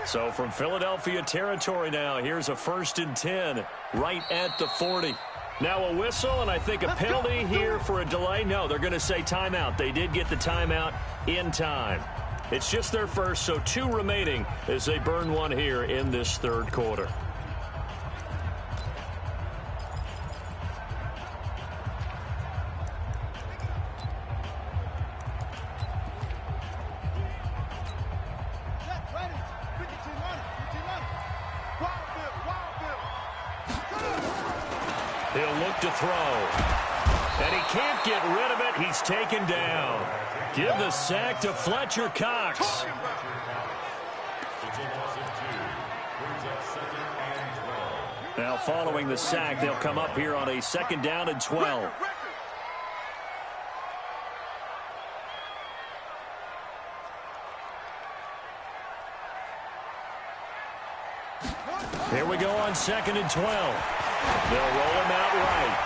So from Philadelphia territory now, here's a 1st and 10 right at the 40. Now a whistle, and I think a penalty here for a delay. No, they're going to say timeout. They did get the timeout in time. It's just their first, so 2 remaining as they burn one here in this 3rd quarter. He'll look to throw. And he can't get rid of it. He's taken down. Give the sack to Fletcher Cox. Now following the sack, they'll come up here on a 2nd down and 12. Here we go on 2nd and 12. They'll roll him out right.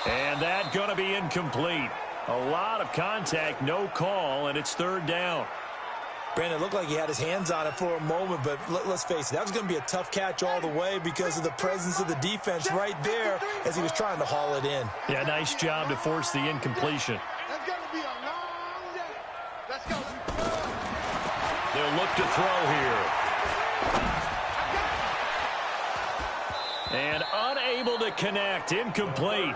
And that's going to be incomplete. A lot of contact, no call, and it's 3rd down. Brandon, it looked like he had his hands on it for a moment, but let's face it, that was going to be a tough catch all the way because of the presence of the defense right there as he was trying to haul it in. Yeah, nice job to force the incompletion. That's going to be a long day. Let's go. They'll look to throw here. And unable to connect, incomplete.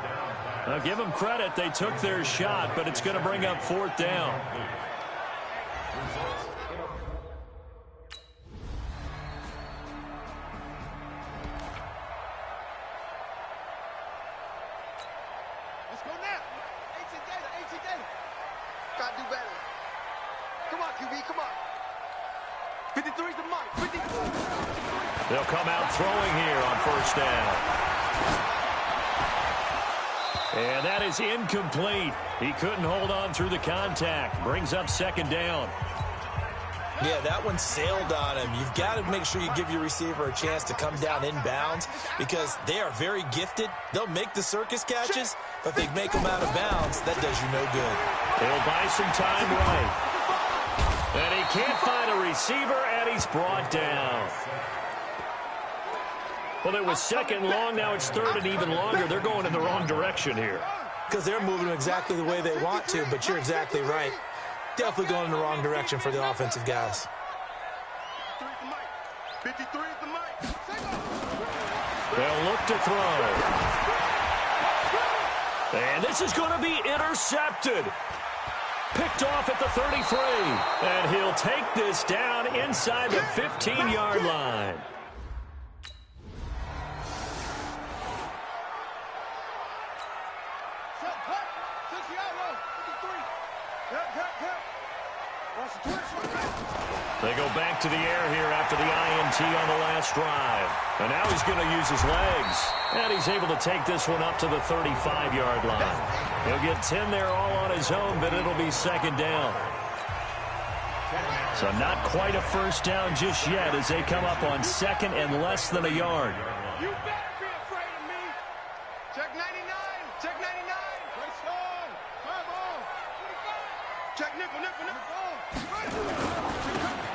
Now give them credit, they took their shot, but it's going to bring up 4th down. Let's go now. 18 data. Gotta do better. Come on, QB, come on. 53's the mark. 53. They'll come out throwing here on 1st down. And that is incomplete. He couldn't hold on through the contact. Brings up 2nd down. Yeah, that one sailed on him. You've got to make sure you give your receiver a chance to come down inbounds because they are very gifted. They'll make the circus catches, but if they make them out of bounds, that does you no good. He'll buy some time right. And he can't find a receiver, and he's brought down. Well, it was 2nd long. Now it's 3rd and even longer. They're going in the wrong direction here. Because they're moving exactly the way they want to, but you're exactly right. Definitely going in the wrong direction for the offensive guys. 53 is the mic. They'll look to throw. And this is going to be intercepted. Picked off at the 33. And he'll take this down inside the 15-yard line. They go back to the air here after the INT on the last drive. And now he's going to use his legs. And he's able to take this one up to the 35-yard line. He'll get 10 there all on his own, but it'll be 2nd down. So not quite a 1st down just yet as they come up on 2nd and less than a yard. You better be afraid of me. Check 99. Check 99. Great song. Come on. Check nickel.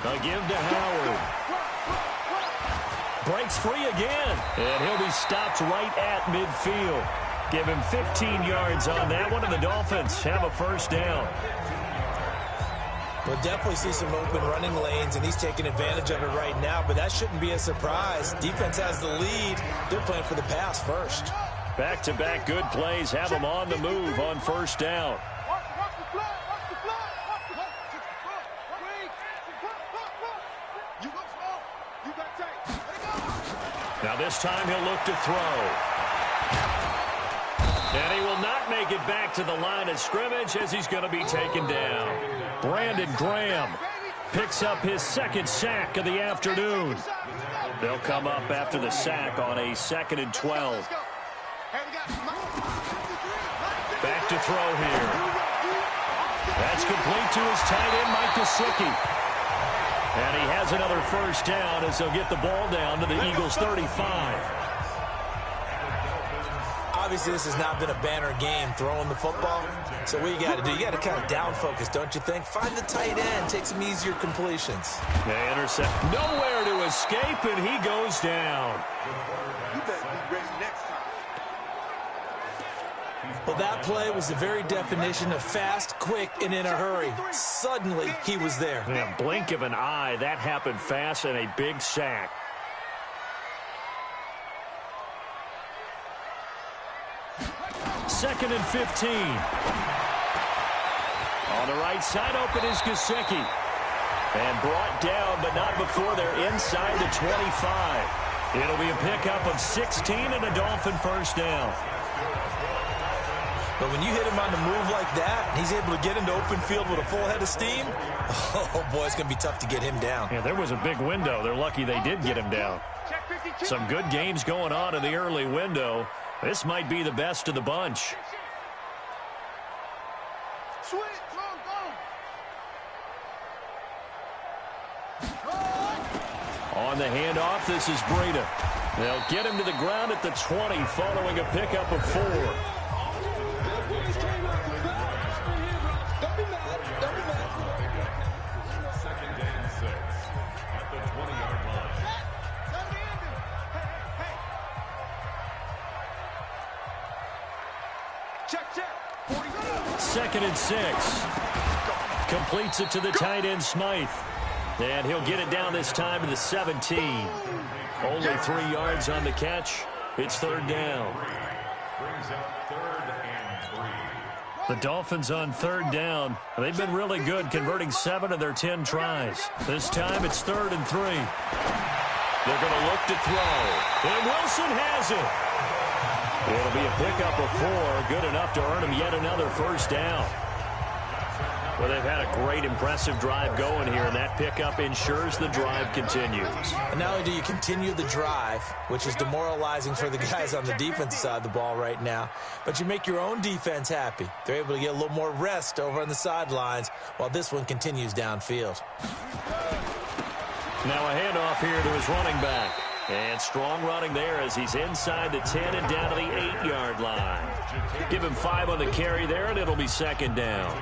A give to Howard. Breaks free again. And he'll be stopped right at midfield. Give him 15 yards on that one, and the Dolphins have a 1st down. We'll definitely see some open running lanes, and he's taking advantage of it right now, but that shouldn't be a surprise. Defense has the lead. They're playing for the pass first. Back-to-back good plays have them on the move on 1st down. Now this time he'll look to throw. And he will not make it back to the line of scrimmage as he's going to be taken down. Brandon Graham picks up his 2nd sack of the afternoon. They'll come up after the sack on a 2nd and 12. Back to throw here. That's complete to his tight end, Mike Gesicki. And he has another 1st down as they'll get the ball down to the Eagles' 35. Obviously, this has not been a banner game throwing the football. So what you got to do, you got to kind of down focus, don't you think? Find the tight end, take some easier completions. They intercept. Nowhere to escape, and he goes down. You better be ready next time. Well, that play was the very definition of fast, quick, and in a hurry. Suddenly, he was there. Yeah, blink of an eye. That happened fast and a big sack. Second and 15. On the right side, open is Gesicki. And brought down, but not before they're inside the 25. It'll be a pickup of 16 and a Dolphin first down. But when you hit him on the move like that, he's able to get into open field with a full head of steam, oh, boy, it's going to be tough to get him down. Yeah, there was a big window. They're lucky they did get him down. Some good games going on in the early window. This might be the best of the bunch. Switch, go. On the handoff, this is Breida. They'll get him to the ground at the 20 following a pickup of 4. Second and 6. Completes it to the tight end, Smythe. And he'll get it down this time to the 17. Only 3 yards on the catch. It's third down. The Dolphins on third down. They've been really good, converting 7 of their 10 tries. This time it's 3rd and 3. They're going to look to throw. And Wilson has it. It'll be a pickup of 4, good enough to earn him yet another first down. Well, they've had a great, impressive drive going here, and that pickup ensures the drive continues. And not only do you continue the drive, which is demoralizing for the guys on the defensive side of the ball right now, but you make your own defense happy. They're able to get a little more rest over on the sidelines while this one continues downfield. Now a handoff here to his running back. And strong running there as he's inside the 10 and down to the 8-yard line. Give him 5 on the carry there, and it'll be second down.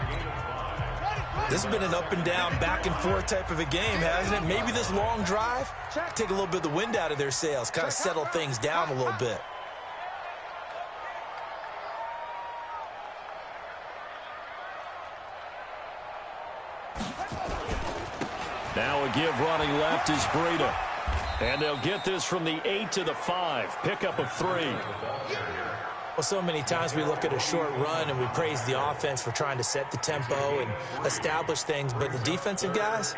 This has been an up and down, back and forth type of a game, hasn't it? Maybe this long drive, take a little bit of the wind out of their sails, kind of settle things down a little bit. Now a give running left is Breida. And they'll get this from the 8 to the 5. Pickup of 3. Well, so many times we look at a short run and we praise the offense for trying to set the tempo and establish things. But the defensive guys,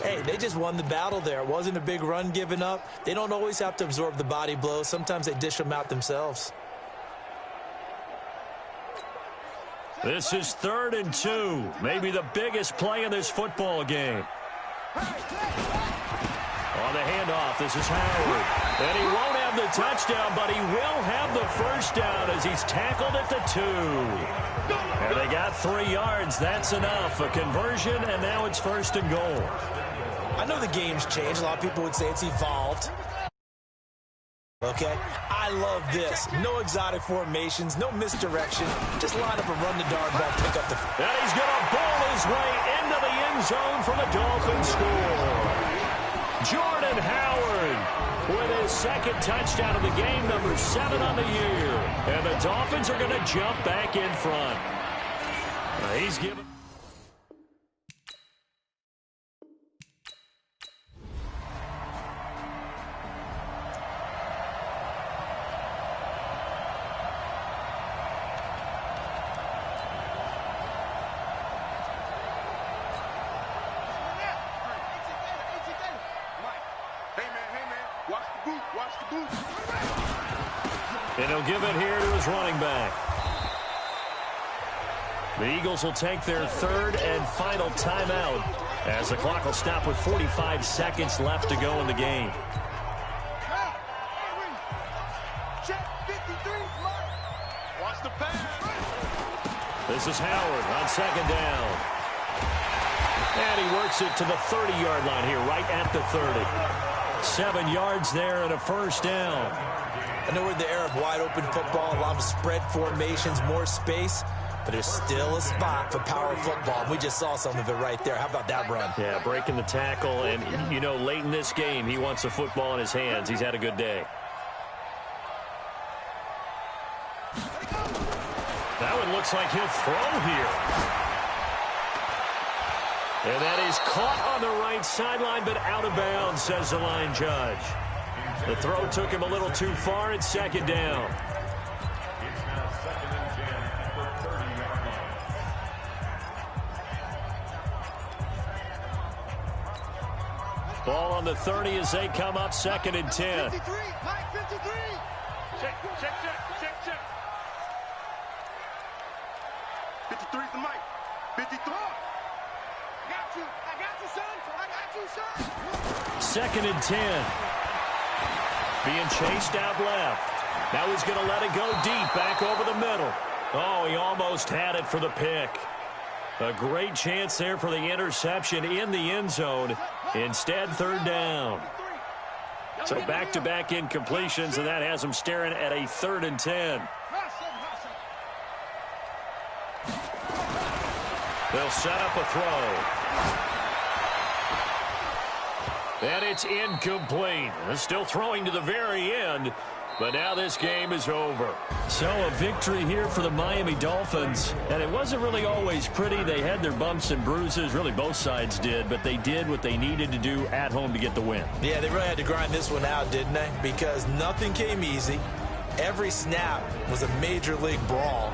hey, they just won the battle there. It wasn't a big run given up. They don't always have to absorb the body blows. Sometimes they dish them out themselves. This is 3rd and 2. Maybe the biggest play in this football game. On the handoff, this is Howard. And he won't have the touchdown, but he will have the first down as he's tackled at the 2. And they got 3 yards. That's enough. A conversion, and now it's 1st and goal. I know the game's changed. A lot of people would say it's evolved. Okay? I love this. No exotic formations, no misdirection. Just line up and run the darn ball, pick up the... And he's going to bowl his way into the end zone for the Dolphins score. Jordan Howard with his 2nd touchdown of the game, number 7 on the year. And the Dolphins are going to jump back in front. He's given... And he'll give it here to his running back. The Eagles will take their 3rd and final timeout as the clock will stop with 45 seconds left to go in the game. Watch the pass. This is Howard on 2nd down. And he works it to the 30-yard line here, right at the 30. 7 yards there and a first down. I know we're in the era of wide-open football, a lot of spread formations, more space, but there's still a spot for power football. We just saw some of it right there. How about that run? Yeah, breaking the tackle, and, you know, late in this game, he wants the football in his hands. He's had a good day. That one looks like he'll throw here. And that is caught on the right sideline, but out of bounds, says the line judge. The throw took him a little too far. It's 2nd down. It's now 2nd and 10 at the 30-yard line. Ball on the 30 as they come up 2nd and 10. 53, Mike 53. Check. 53's the mic. 53. I got you, son. 2nd and 10. Being chased out left. Now he's going to let it go deep back over the middle. Oh, he almost had it for the pick. A great chance there for the interception in the end zone. Instead, 3rd down. So back-to-back incompletions, and that has him staring at a 3rd and 10. They'll set up a throw. And it's incomplete. Still throwing to the very end. But now this game is over. So a victory here for the Miami Dolphins. And it wasn't really always pretty. They had their bumps and bruises. Really, both sides did. But they did what they needed to do at home to get the win. Yeah, they really had to grind this one out, didn't they? Because nothing came easy. Every snap was a major league brawl.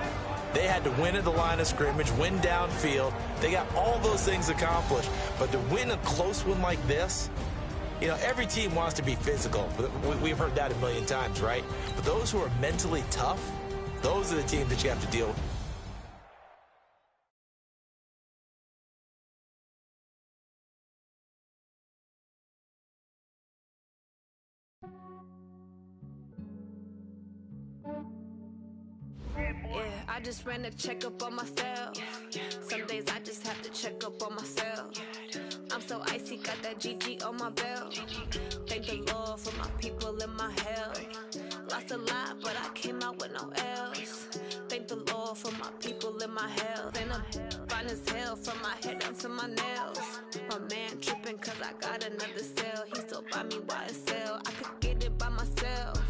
They had to win at the line of scrimmage, win downfield. They got all those things accomplished. But to win a close one like this, you know, every team wants to be physical. We've heard that a million times, right? But those who are mentally tough, those are the teams that you have to deal with. Yeah, I just ran a checkup on myself. Some days I just have to check up on myself. I'm so icy, got that GG on my belt. Thank the Lord for my people and my health. Lost a lot, but I came out with no else. Thank the Lord for my people and my health. And I'm fine as hell from my head down to my nails. My man tripping cause I got another cell. He still buy me YSL. I could get it by myself.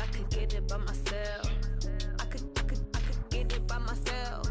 I could get it by myself. I could get it by myself.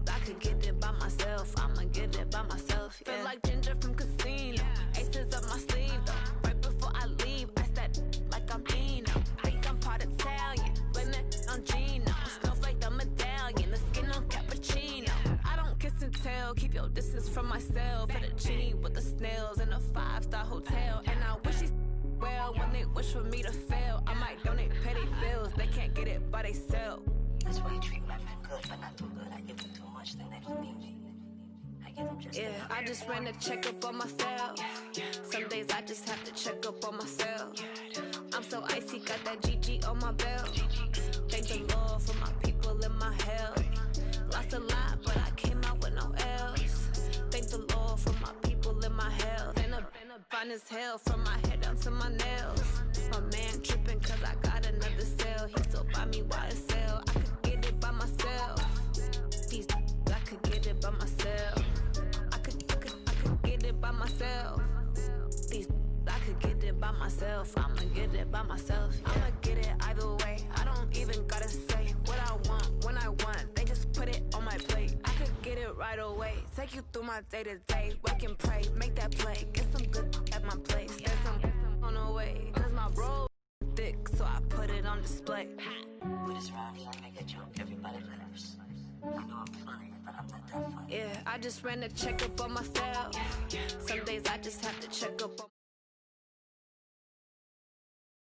I could get it by myself. I'ma get it by myself. Yeah. Feel like Ginger from Casino. Aces up my sleeve though. Right before I leave, I said like I'm Dino. Think I'm part Italian. Blame that on Gino. Smells like the medallion. The skin on cappuccino. I don't kiss and tell. Keep your distance from myself. Fettuccine with the snails in a 5-star hotel. And I wish he's well when they wish for me to fail. I might donate petty bills. They can't get it by themselves. That's why you treat my friend good, but not too good. I give them too much, then they don't need me. I give them just I just ran a checkup on myself. Some days I just have to check up on myself. I'm so icy, got that GG on my belt. Thank the Lord for my people and my health. Lost a lot, but I came out with no else. Thank the Lord for my people and my health. And I'm fine as hell from my head down to my nails. My man tripping cause I got another cell. He still buy me YSL. I could get it by myself. I could get it by myself. I could get it by myself. I could get it by myself. I'ma get it by myself. Yeah. I'ma get it either way. I don't even gotta say what I want when I want. They just put it on my plate. I could get it right away. Take you through my day to day. Wake and pray, make that play. Get some good at my place. There's some on the way. Cause my bro thick, so I put it on display. With this round here, I make a joke, everybody laughs. I know I'm funny, but I'm not that funny. Yeah, I just ran a checkup on myself. Some days I just have to check up on